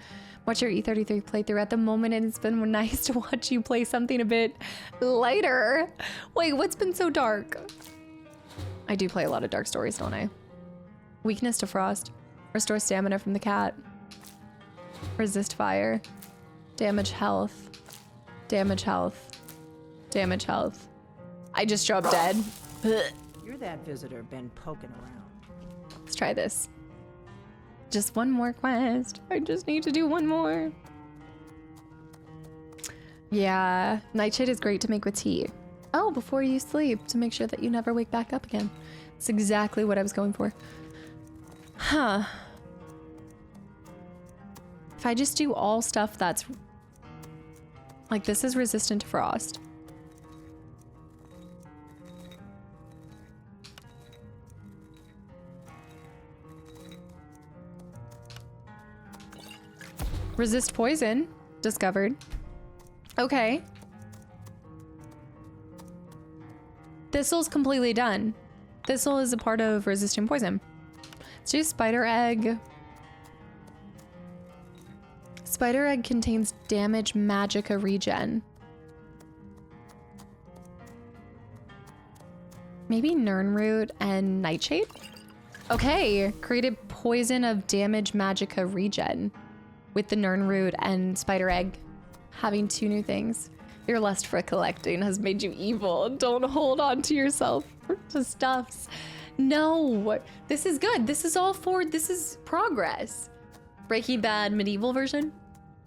What's your E33 playthrough at the moment? And it's been nice to watch you play something a bit lighter. Wait, what's been so dark? I do play a lot of dark stories, don't I? Weakness to frost. Restore stamina from the cat. Resist fire. Damage health. Damage health. Damage health. I just show up dead. You're that visitor been poking around. Let's try this. Just one more quest. I just need to do one more. Yeah, nightshade is great to make with tea. Oh, before you sleep, to make sure that you never wake back up again. That's exactly what I was going for. Huh. If I just do all stuff that's... Like, this is resistant to frost. Resist poison. Discovered. Okay. Thistle's completely done. Thistle is a part of resistant poison. Let's do spider egg. Spider egg contains damage magicka regen. Maybe Nirnroot and Nightshade? Okay, created poison of damage magicka regen with the Nirnroot and spider egg. Having 2 new things. Your lust for collecting has made you evil. Don't hold on to yourself to stuffs. No, this is good. This is all forward. This is progress. Breaking Bad medieval version.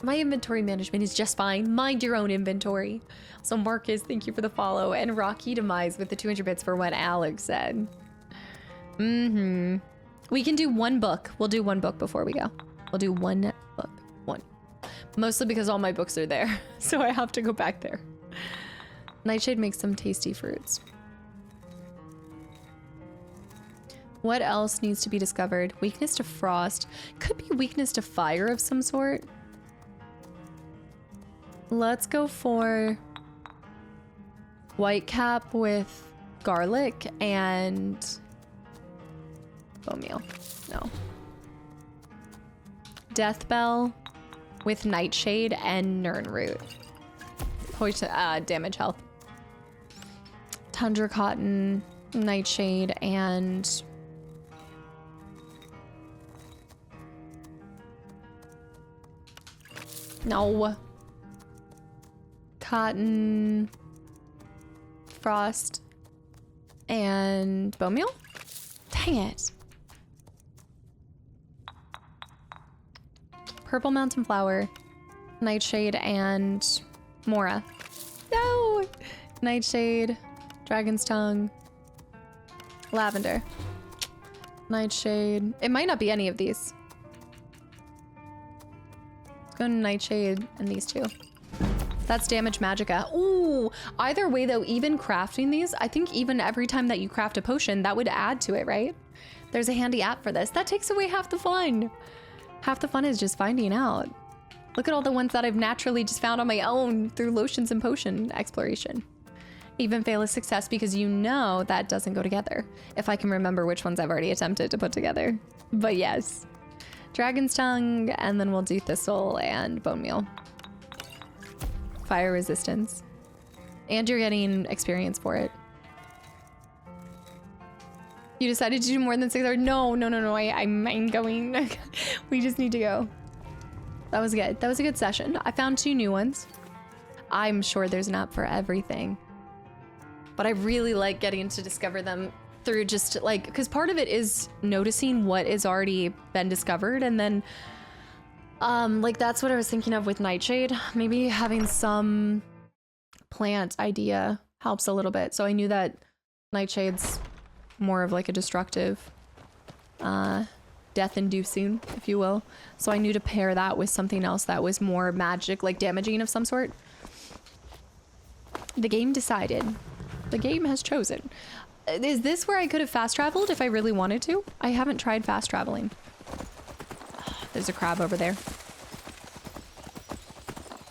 My inventory management is just fine. Mind your own inventory. So Marcus, thank you for the follow. And Rocky Demise with the 200 bits for what Alex said. We can do 1 book. We'll do 1 book before we go. We'll do 1 book. 1. Mostly because all my books are there. So I have to go back there. Nightshade makes some tasty fruits. What else needs to be discovered? Weakness to frost. Could be weakness to fire of some sort. Let's go for whitecap with garlic and bone meal. No. Deathbell with nightshade and Nirnroot. Poison, damage health. Tundra cotton, nightshade, and no. Cotton, frost, and bone meal? Dang it. Purple mountain flower, nightshade, and mora. No! Nightshade, dragon's tongue, lavender, nightshade. It might not be any of these. Let's go to nightshade and these 2. That's damage magicka. Ooh, either way though, even crafting these, I think even every time that you craft a potion, that would add to it, right? There's a handy app for this. That takes away half the fun. Half the fun is just finding out. Look at all the ones that I've naturally just found on my own through lotions and potion exploration. Even fail is success because you know that doesn't go together. If I can remember which ones I've already attempted to put together. But yes. Dragon's tongue, and then we'll do thistle and bone meal. Fire resistance. And you're getting experience for it. You decided to do more than 6 hours? No, I'm going. We just need to go. That was good. That was a good session. I found 2 new ones. I'm sure there's an app for everything. But I really like getting to discover them through just like, because part of it is noticing what has already been discovered, and then like that's what I was thinking of with Nightshade. Maybe having some plant idea helps a little bit. So I knew that Nightshade's more of like a destructive, death-inducing, if you will. So I knew to pair that with something else that was more magic, like damaging of some sort. The game decided. The game has chosen. Is this where I could have fast traveled if I really wanted to? I haven't tried fast traveling. There's a crab over there.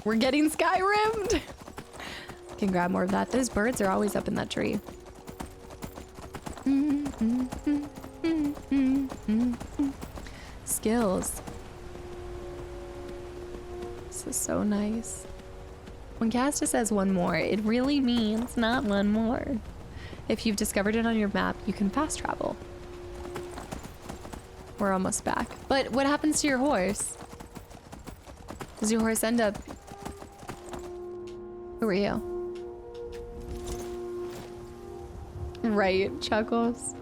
We're getting Skyrimmed! Can grab more of that. Those birds are always up in that tree. Skills. This is so nice. When Casta says 1 more, it really means not 1 more. If you've discovered it on your map, you can fast travel. We're almost back. But what happens to your horse? Does your horse end up... Who are you? Right, Chuckles.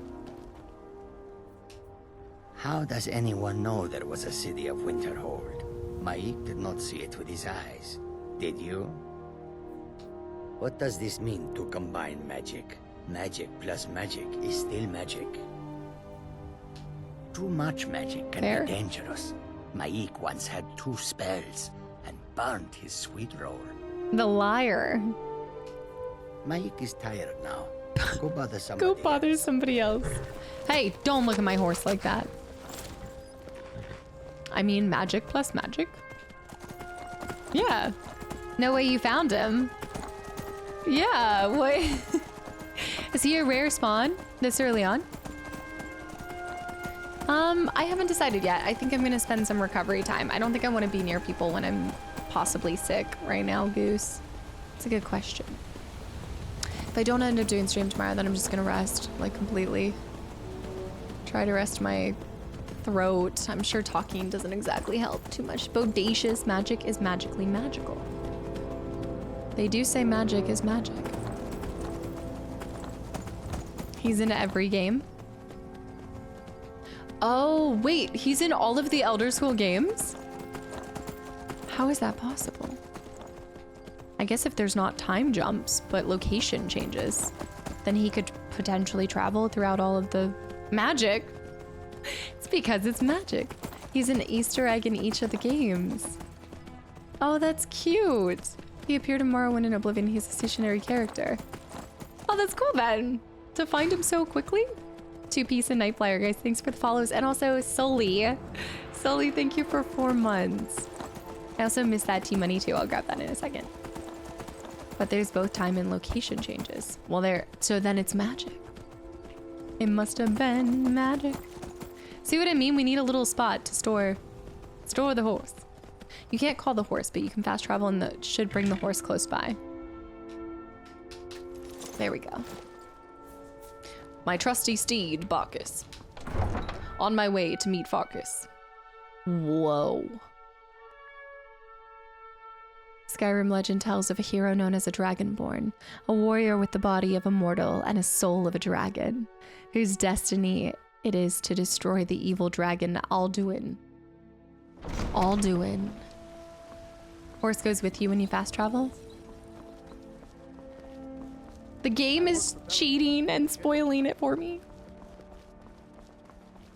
How does anyone know there was a city of Winterhold? Mike did not see it with his eyes. Did you? What does this mean to combine magic? Magic plus magic is still magic. Too much magic can be dangerous. Maik once had 2 spells and burned his sweet roll. The liar. Maik is tired now. Go bother somebody. Go bother somebody else. Hey, don't look at my horse like that. I mean, magic plus magic. Yeah. No way you found him. Yeah, what? Is he a rare spawn this early on? I haven't decided yet. I think I'm gonna spend some recovery time. I don't think I want to be near people when I'm possibly sick right now, Goose. It's a good question. If I don't end up doing stream tomorrow, then I'm just gonna rest, like, completely. Try to rest my throat. I'm sure talking doesn't exactly help too much. Bodacious magic is magically magical. They do say magic is magic. He's in every game. Oh, wait, he's in all of the Elder Scrolls games? How is that possible? I guess if there's not time jumps, but location changes, then he could potentially travel throughout all of the magic. It's because it's magic. He's an Easter egg in each of the games. Oh, that's cute. He appeared in Morrowind and Oblivion. He's a stationary character. Oh, that's cool then. To find him so quickly. 2-piece and Nightflyer, guys. Thanks for the follows. And also Sully. Sully, thank you for 4 months. I also missed that T-Money too. I'll grab that in a second. But there's both time and location changes. Well, so then it's magic. It must have been magic. See what I mean? We need a little spot to store the horse. You can't call the horse, but you can fast travel and that should bring the horse close by. There we go. My trusty steed, Bacchus. On my way to meet Farkas. Whoa. Skyrim legend tells of a hero known as a Dragonborn, a warrior with the body of a mortal and a soul of a dragon, whose destiny it is to destroy the evil dragon Alduin. Alduin. Horse goes with you when you fast travel? The game is cheating and spoiling it for me.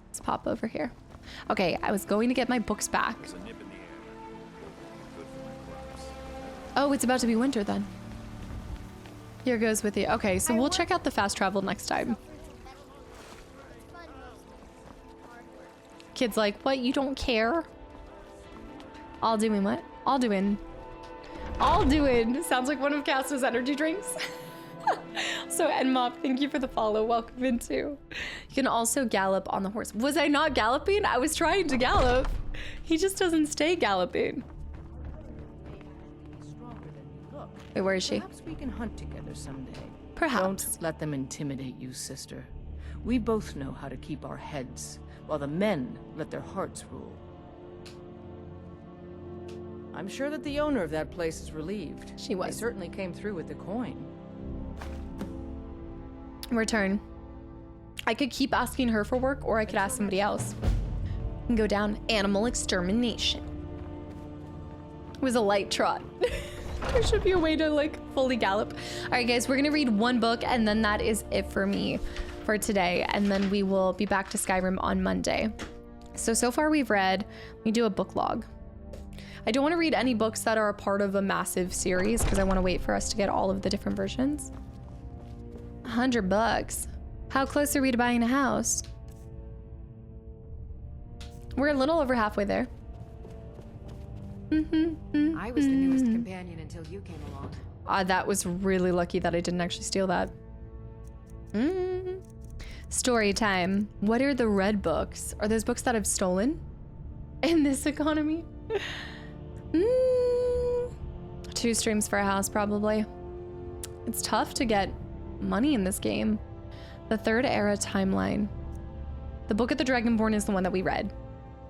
Let's pop over here. Okay, I was going to get my books back. Oh, it's about to be winter then. Here goes with you. Okay, so we'll check out the fast travel next time. Kid's like, what? You don't care? Alduin what? Alduin. Alduin sounds like one of Casta's energy drinks. So Enmop, thank you for the follow. Welcome in too. You can also gallop on the horse. Was I not galloping? I was trying to gallop. He just doesn't stay galloping. Wait, where is she? Perhaps we can hunt together someday. Perhaps. Don't let them intimidate you, sister. We both know how to keep our heads, while the men let their hearts rule. I'm sure that the owner of that place is relieved. She was. They certainly came through with the coin. Return. I could keep asking her for work, or I could ask somebody else. And go down animal extermination. It was a light trot. There should be a way to like fully gallop. All right, guys, we're gonna read one book and then that is it for me for today. And then we will be back to Skyrim on Monday. So far we've read, we do a book log. I don't want to read any books that are a part of a massive series because I want to wait for us to get all of the different versions. $100. How close are we to buying a house? We're a little over halfway there. I was the newest companion until you came along. That was really lucky that I didn't actually steal that. Story time. What are the red books? Are those books that I've stolen in this economy? 2 streams for a house, probably. It's tough to get money in this game. The Third Era timeline. The Book of the Dragonborn is the one that we read.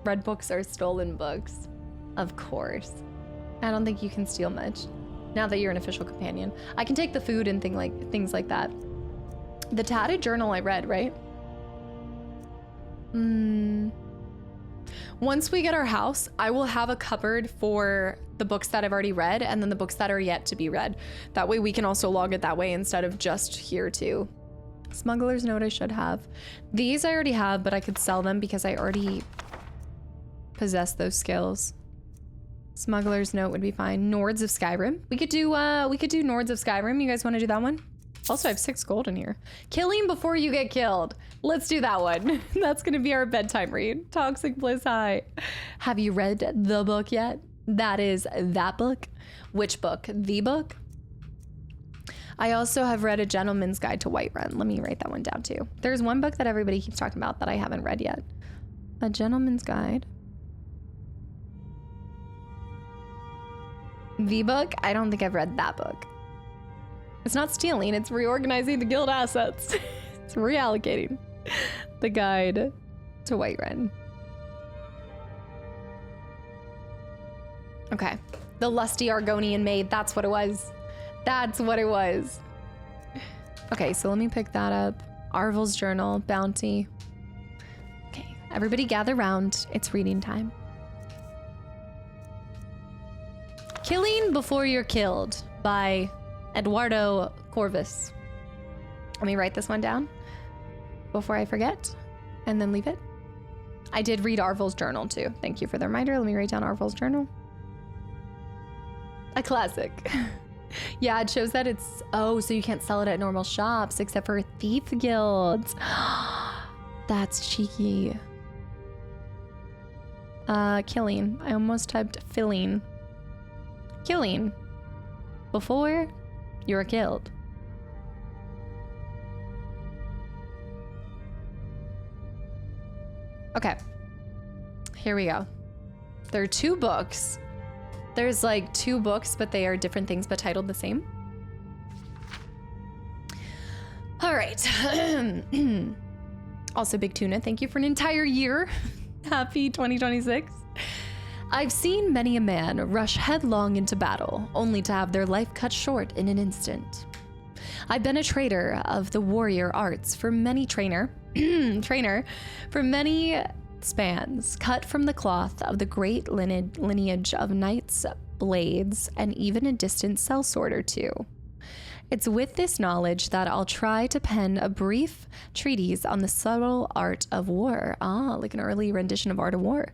Red books are stolen books. Of course. I don't think you can steal much now that you're an official companion. I can take the food and things like that. The tatted journal I read, right? Once we get our house, I will have a cupboard for the books that I've already read and then the books that are yet to be read. That way we can also log it that way instead of just here too. Smuggler's Note I should have. These I already have, but I could sell them because I already possess those skills. Smuggler's Note would be fine. Nords of Skyrim. We could do Nords of Skyrim. You guys want to do that one? Also, I have 6 gold in here. Killing before you get killed. Let's do that one. That's gonna be our bedtime read. Toxic Bliss High. Have you read the book yet? That is that book. Which book? The book? I also have read A Gentleman's Guide to Whiterun. Let me write that one down too. There's one book that everybody keeps talking about that I haven't read yet. A Gentleman's Guide. The book? I don't think I've read that book. It's not stealing, it's reorganizing the guild assets. It's reallocating. The Guide to Whiterun. Okay. The Lusty Argonian Maid, that's what it was. That's what it was. Okay, so let me pick that up. Arvel's Journal, Bounty. Okay, everybody gather round. It's reading time. Killing Before You're Killed by Eduardo Corvus. Let me write this one down before I forget and then leave it. I did read Arvel's Journal too. Thank you for the reminder. Let me write down Arvel's Journal. A classic. Yeah, it shows that it's, oh, so you can't sell it at normal shops except for thief guilds. That's cheeky. Killing. I almost typed filling. Killing before you're killed. Okay, here we go. There are 2 books. There's like 2 books, but they are different things, but titled the same. All right. Also, Big Tuna, thank you for an entire year. Happy 2026. I've seen many a man rush headlong into battle, only to have their life cut short in an instant. I've been a trader of the warrior arts for many trainer for many spans, cut from the cloth of the great lineage of knights, blades, and even a distant sellsword or 2. It's with this knowledge that I'll try to pen a brief treatise on the subtle art of war. Ah, like an early rendition of Art of War.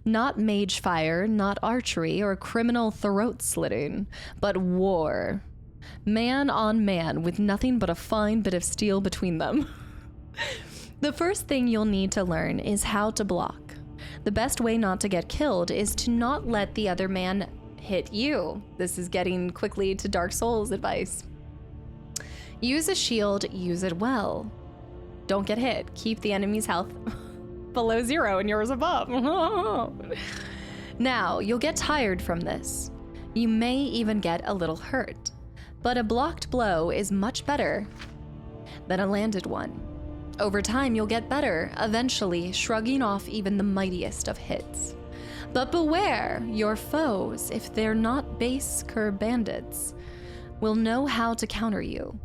Not mage fire, not archery, or criminal throat slitting, but war. Man on man with nothing but a fine bit of steel between them. The first thing you'll need to learn is how to block. The best way not to get killed is to not let the other man hit you. This is getting quickly to Dark Souls advice. Use a shield, use it well. Don't get hit. Keep the enemy's health below 0 and yours above. Now, you'll get tired from this. You may even get a little hurt, but a blocked blow is much better than a landed one. Over time, you'll get better, eventually shrugging off even the mightiest of hits. But beware, your foes, if they're not base cur bandits, will know how to counter you.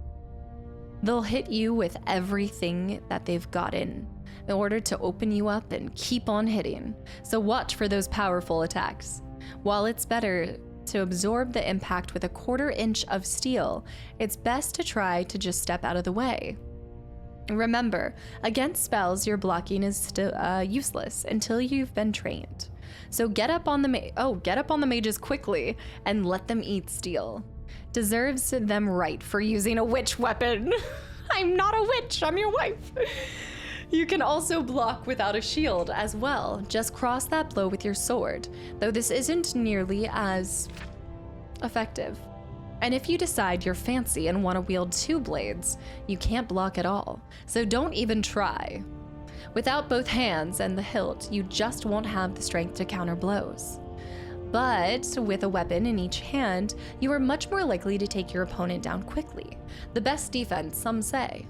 They'll hit you with everything that they've got in order to open you up and keep on hitting. So watch for those powerful attacks. While it's better to absorb the impact with a 1/4 inch of steel, it's best to try to just step out of the way. Remember, against spells, your blocking is still useless until you've been trained. So get up on the mages quickly and let them eat steel. Deserves them right for using a witch weapon. I'm not a witch, I'm your wife. You can also block without a shield as well. Just cross that blow with your sword, though this isn't nearly as effective. And if you decide you're fancy and want to wield 2 blades, you can't block at all, so don't even try. Without both hands and the hilt, you just won't have the strength to counter blows. But with a weapon in each hand, you are much more likely to take your opponent down quickly. The best defense, some say.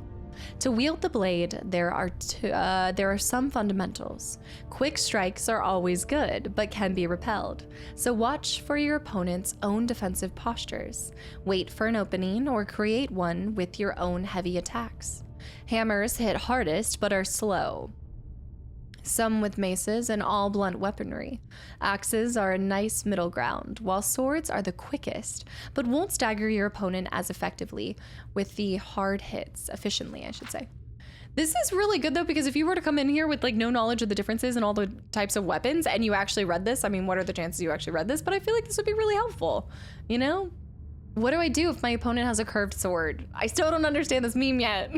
To wield the blade, there are some fundamentals. Quick strikes are always good, but can be repelled. So watch for your opponent's own defensive postures. Wait for an opening or create one with your own heavy attacks. Hammers hit hardest but are slow. some with maces and all blunt weaponry. Axes are a nice middle ground, while swords are the quickest, but won't stagger your opponent as effectively with the hard hits, efficiently, I should say. This is really good though, because if you were to come in here with like no knowledge of the differences and all the types of weapons and you actually read this, I mean, what are the chances you actually read this? But I feel like this would be really helpful, you know? What do I do if my opponent has a curved sword? I still don't understand this meme yet.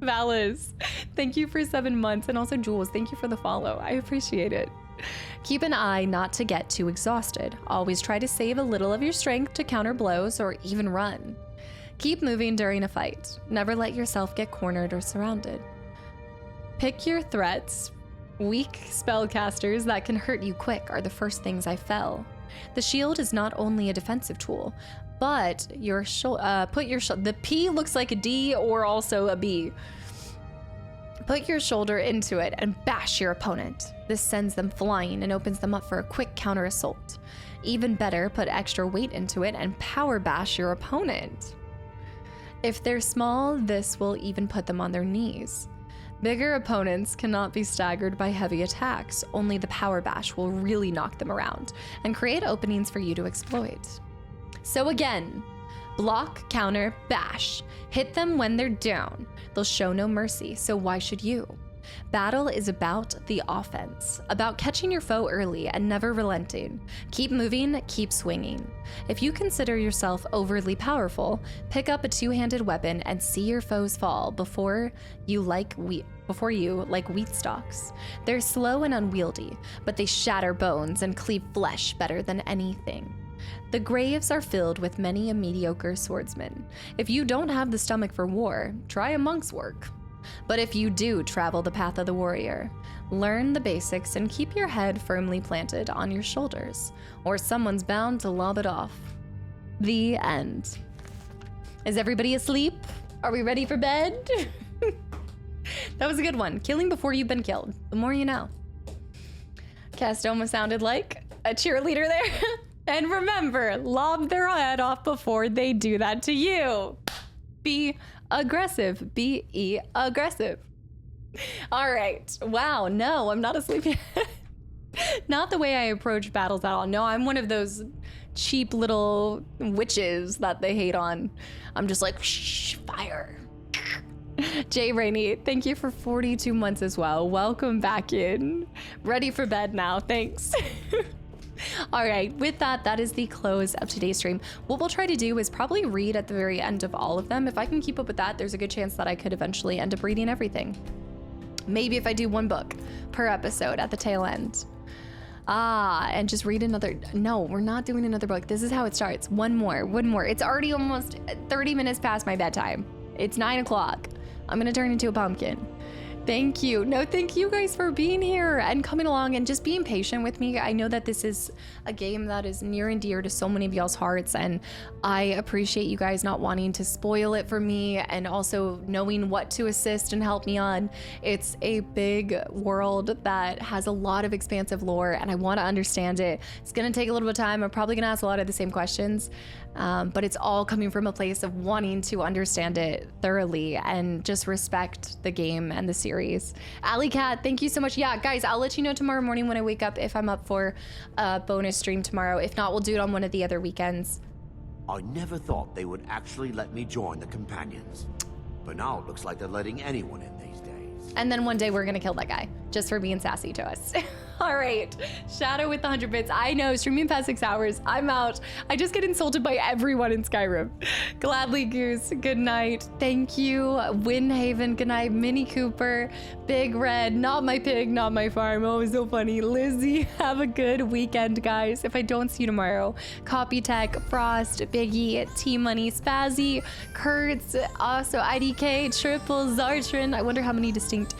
Valis, thank you for 7 months. And also Jules, thank you for the follow. I appreciate it. Keep an eye not to get too exhausted. Always try to save a little of your strength to counter blows or even run. Keep moving during a fight. Never let yourself get cornered or surrounded. Pick your threats. Weak spellcasters that can hurt you quick are the first things I fell. The shield is not only a defensive tool, but the P looks like a D or also a B. Put your shoulder into it and bash your opponent. This sends them flying and opens them up for a quick counter assault. Even better, put extra weight into it and power bash your opponent. If they're small, this will even put them on their knees. Bigger opponents cannot be staggered by heavy attacks. Only the power bash will really knock them around and create openings for you to exploit. So again, block, counter, bash. Hit them when they're down. They'll show no mercy, so why should you? Battle is about the offense, about catching your foe early and never relenting. Keep moving, keep swinging. If you consider yourself overly powerful, pick up a two-handed weapon and see your foes fall before you like wheat stalks. They're slow and unwieldy, but they shatter bones and cleave flesh better than anything. The graves are filled with many a mediocre swordsman. If you don't have the stomach for war, try a monk's work. But if you do travel the path of the warrior, learn the basics and keep your head firmly planted on your shoulders, or someone's bound to lob it off. The end. Is everybody asleep? Are we ready for bed? That was a good one. Killing before you've been killed. The more you know. Cast almost sounded like a cheerleader there. And remember, lob their head off before they do that to you. Be aggressive. Be aggressive. All right. Wow. No, I'm not asleep yet. Not the way I approach battles at all. No, I'm one of those cheap little witches that they hate on. I'm just like, shh, fire. Jay Rainey, thank you for 42 months as well. Welcome back in. Ready for bed now. Thanks. All right, with that is the close of today's stream. What we'll try to do is probably read at the very end of all of them. If I can keep up with that, there's a good chance that I could eventually end up reading everything. Maybe if I do one book per episode at the tail end. And just read another. No, we're not doing another book. This is how it starts. One more. It's already almost 30 minutes past my bedtime. It's 9 o'clock. I'm gonna turn into a pumpkin. Thank you. No, thank you guys for being here and coming along and just being patient with me. I know that this is a game that is near and dear to so many of y'all's hearts, and I appreciate you guys not wanting to spoil it for me and also knowing what to assist and help me on. It's a big world that has a lot of expansive lore, and I want to understand it. It's going to take a little bit of time. I'm probably going to ask a lot of the same questions, but it's all coming from a place of wanting to understand it thoroughly and just respect the game and the series. Alley Cat, thank you so much. Yeah, guys, I'll let you know tomorrow morning when I wake up if I'm up for a bonus stream tomorrow. If not, we'll do it on one of the other weekends. I never thought they would actually let me join the companions. But now it looks like they're letting anyone in these days. And then one day we're gonna kill that guy just for being sassy to us. All right, Shadow with the 100 bits. I know, streaming past 6 hours. I'm out. I just get insulted by everyone in Skyrim. Gladly Goose, good night. Thank you. Windhaven, good night. Minnie Cooper, Big Red, not my pig, not my farm. Oh, so funny. Lizzie, have a good weekend, guys. If I don't see you tomorrow, Copy Tech, Frost, Biggie, T-Money, Spazzy, Kurtz, also IDK, Triple, Zartrin. I wonder how many distinct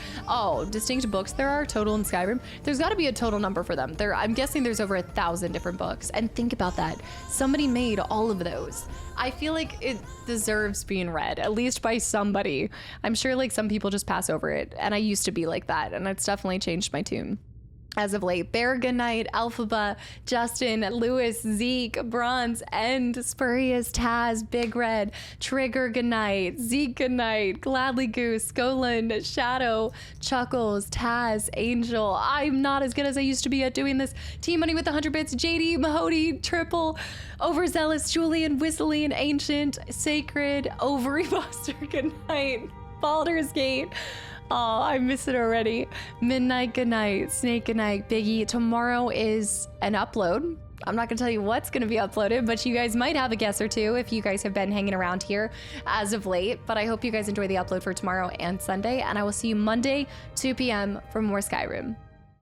books there are total in Skyrim. There's got to be a total number for them. I'm guessing there's over 1,000 different books. And think about that. Somebody made all of those. I feel like it deserves being read, at least by somebody. I'm sure like some people just pass over it. And I used to be like that. And it's definitely changed my tune. as of late. Bear, good night. Alphaba, Justin, Lewis, Zeke, Bronze, End, Spurious, Taz, Big Red, Trigger, good night. Zeke, good night. Gladly Goose, Goland, Shadow, Chuckles, Taz, Angel. I'm not as good as I used to be at doing this. Team Money with 100 bits. JD, Mahody, Triple, Overzealous, Julian, Whistling, Ancient, Sacred, Ovary Buster, good night. Baldur's Gate. Oh, I miss it already. Midnight, good night. Snake, good night. Biggie, tomorrow is an upload. I'm not gonna tell you what's gonna be uploaded, but you guys might have a guess or two if you guys have been hanging around here as of late. But I hope you guys enjoy the upload for tomorrow and Sunday, and I will see you Monday, 2 p.m. for more Skyrim.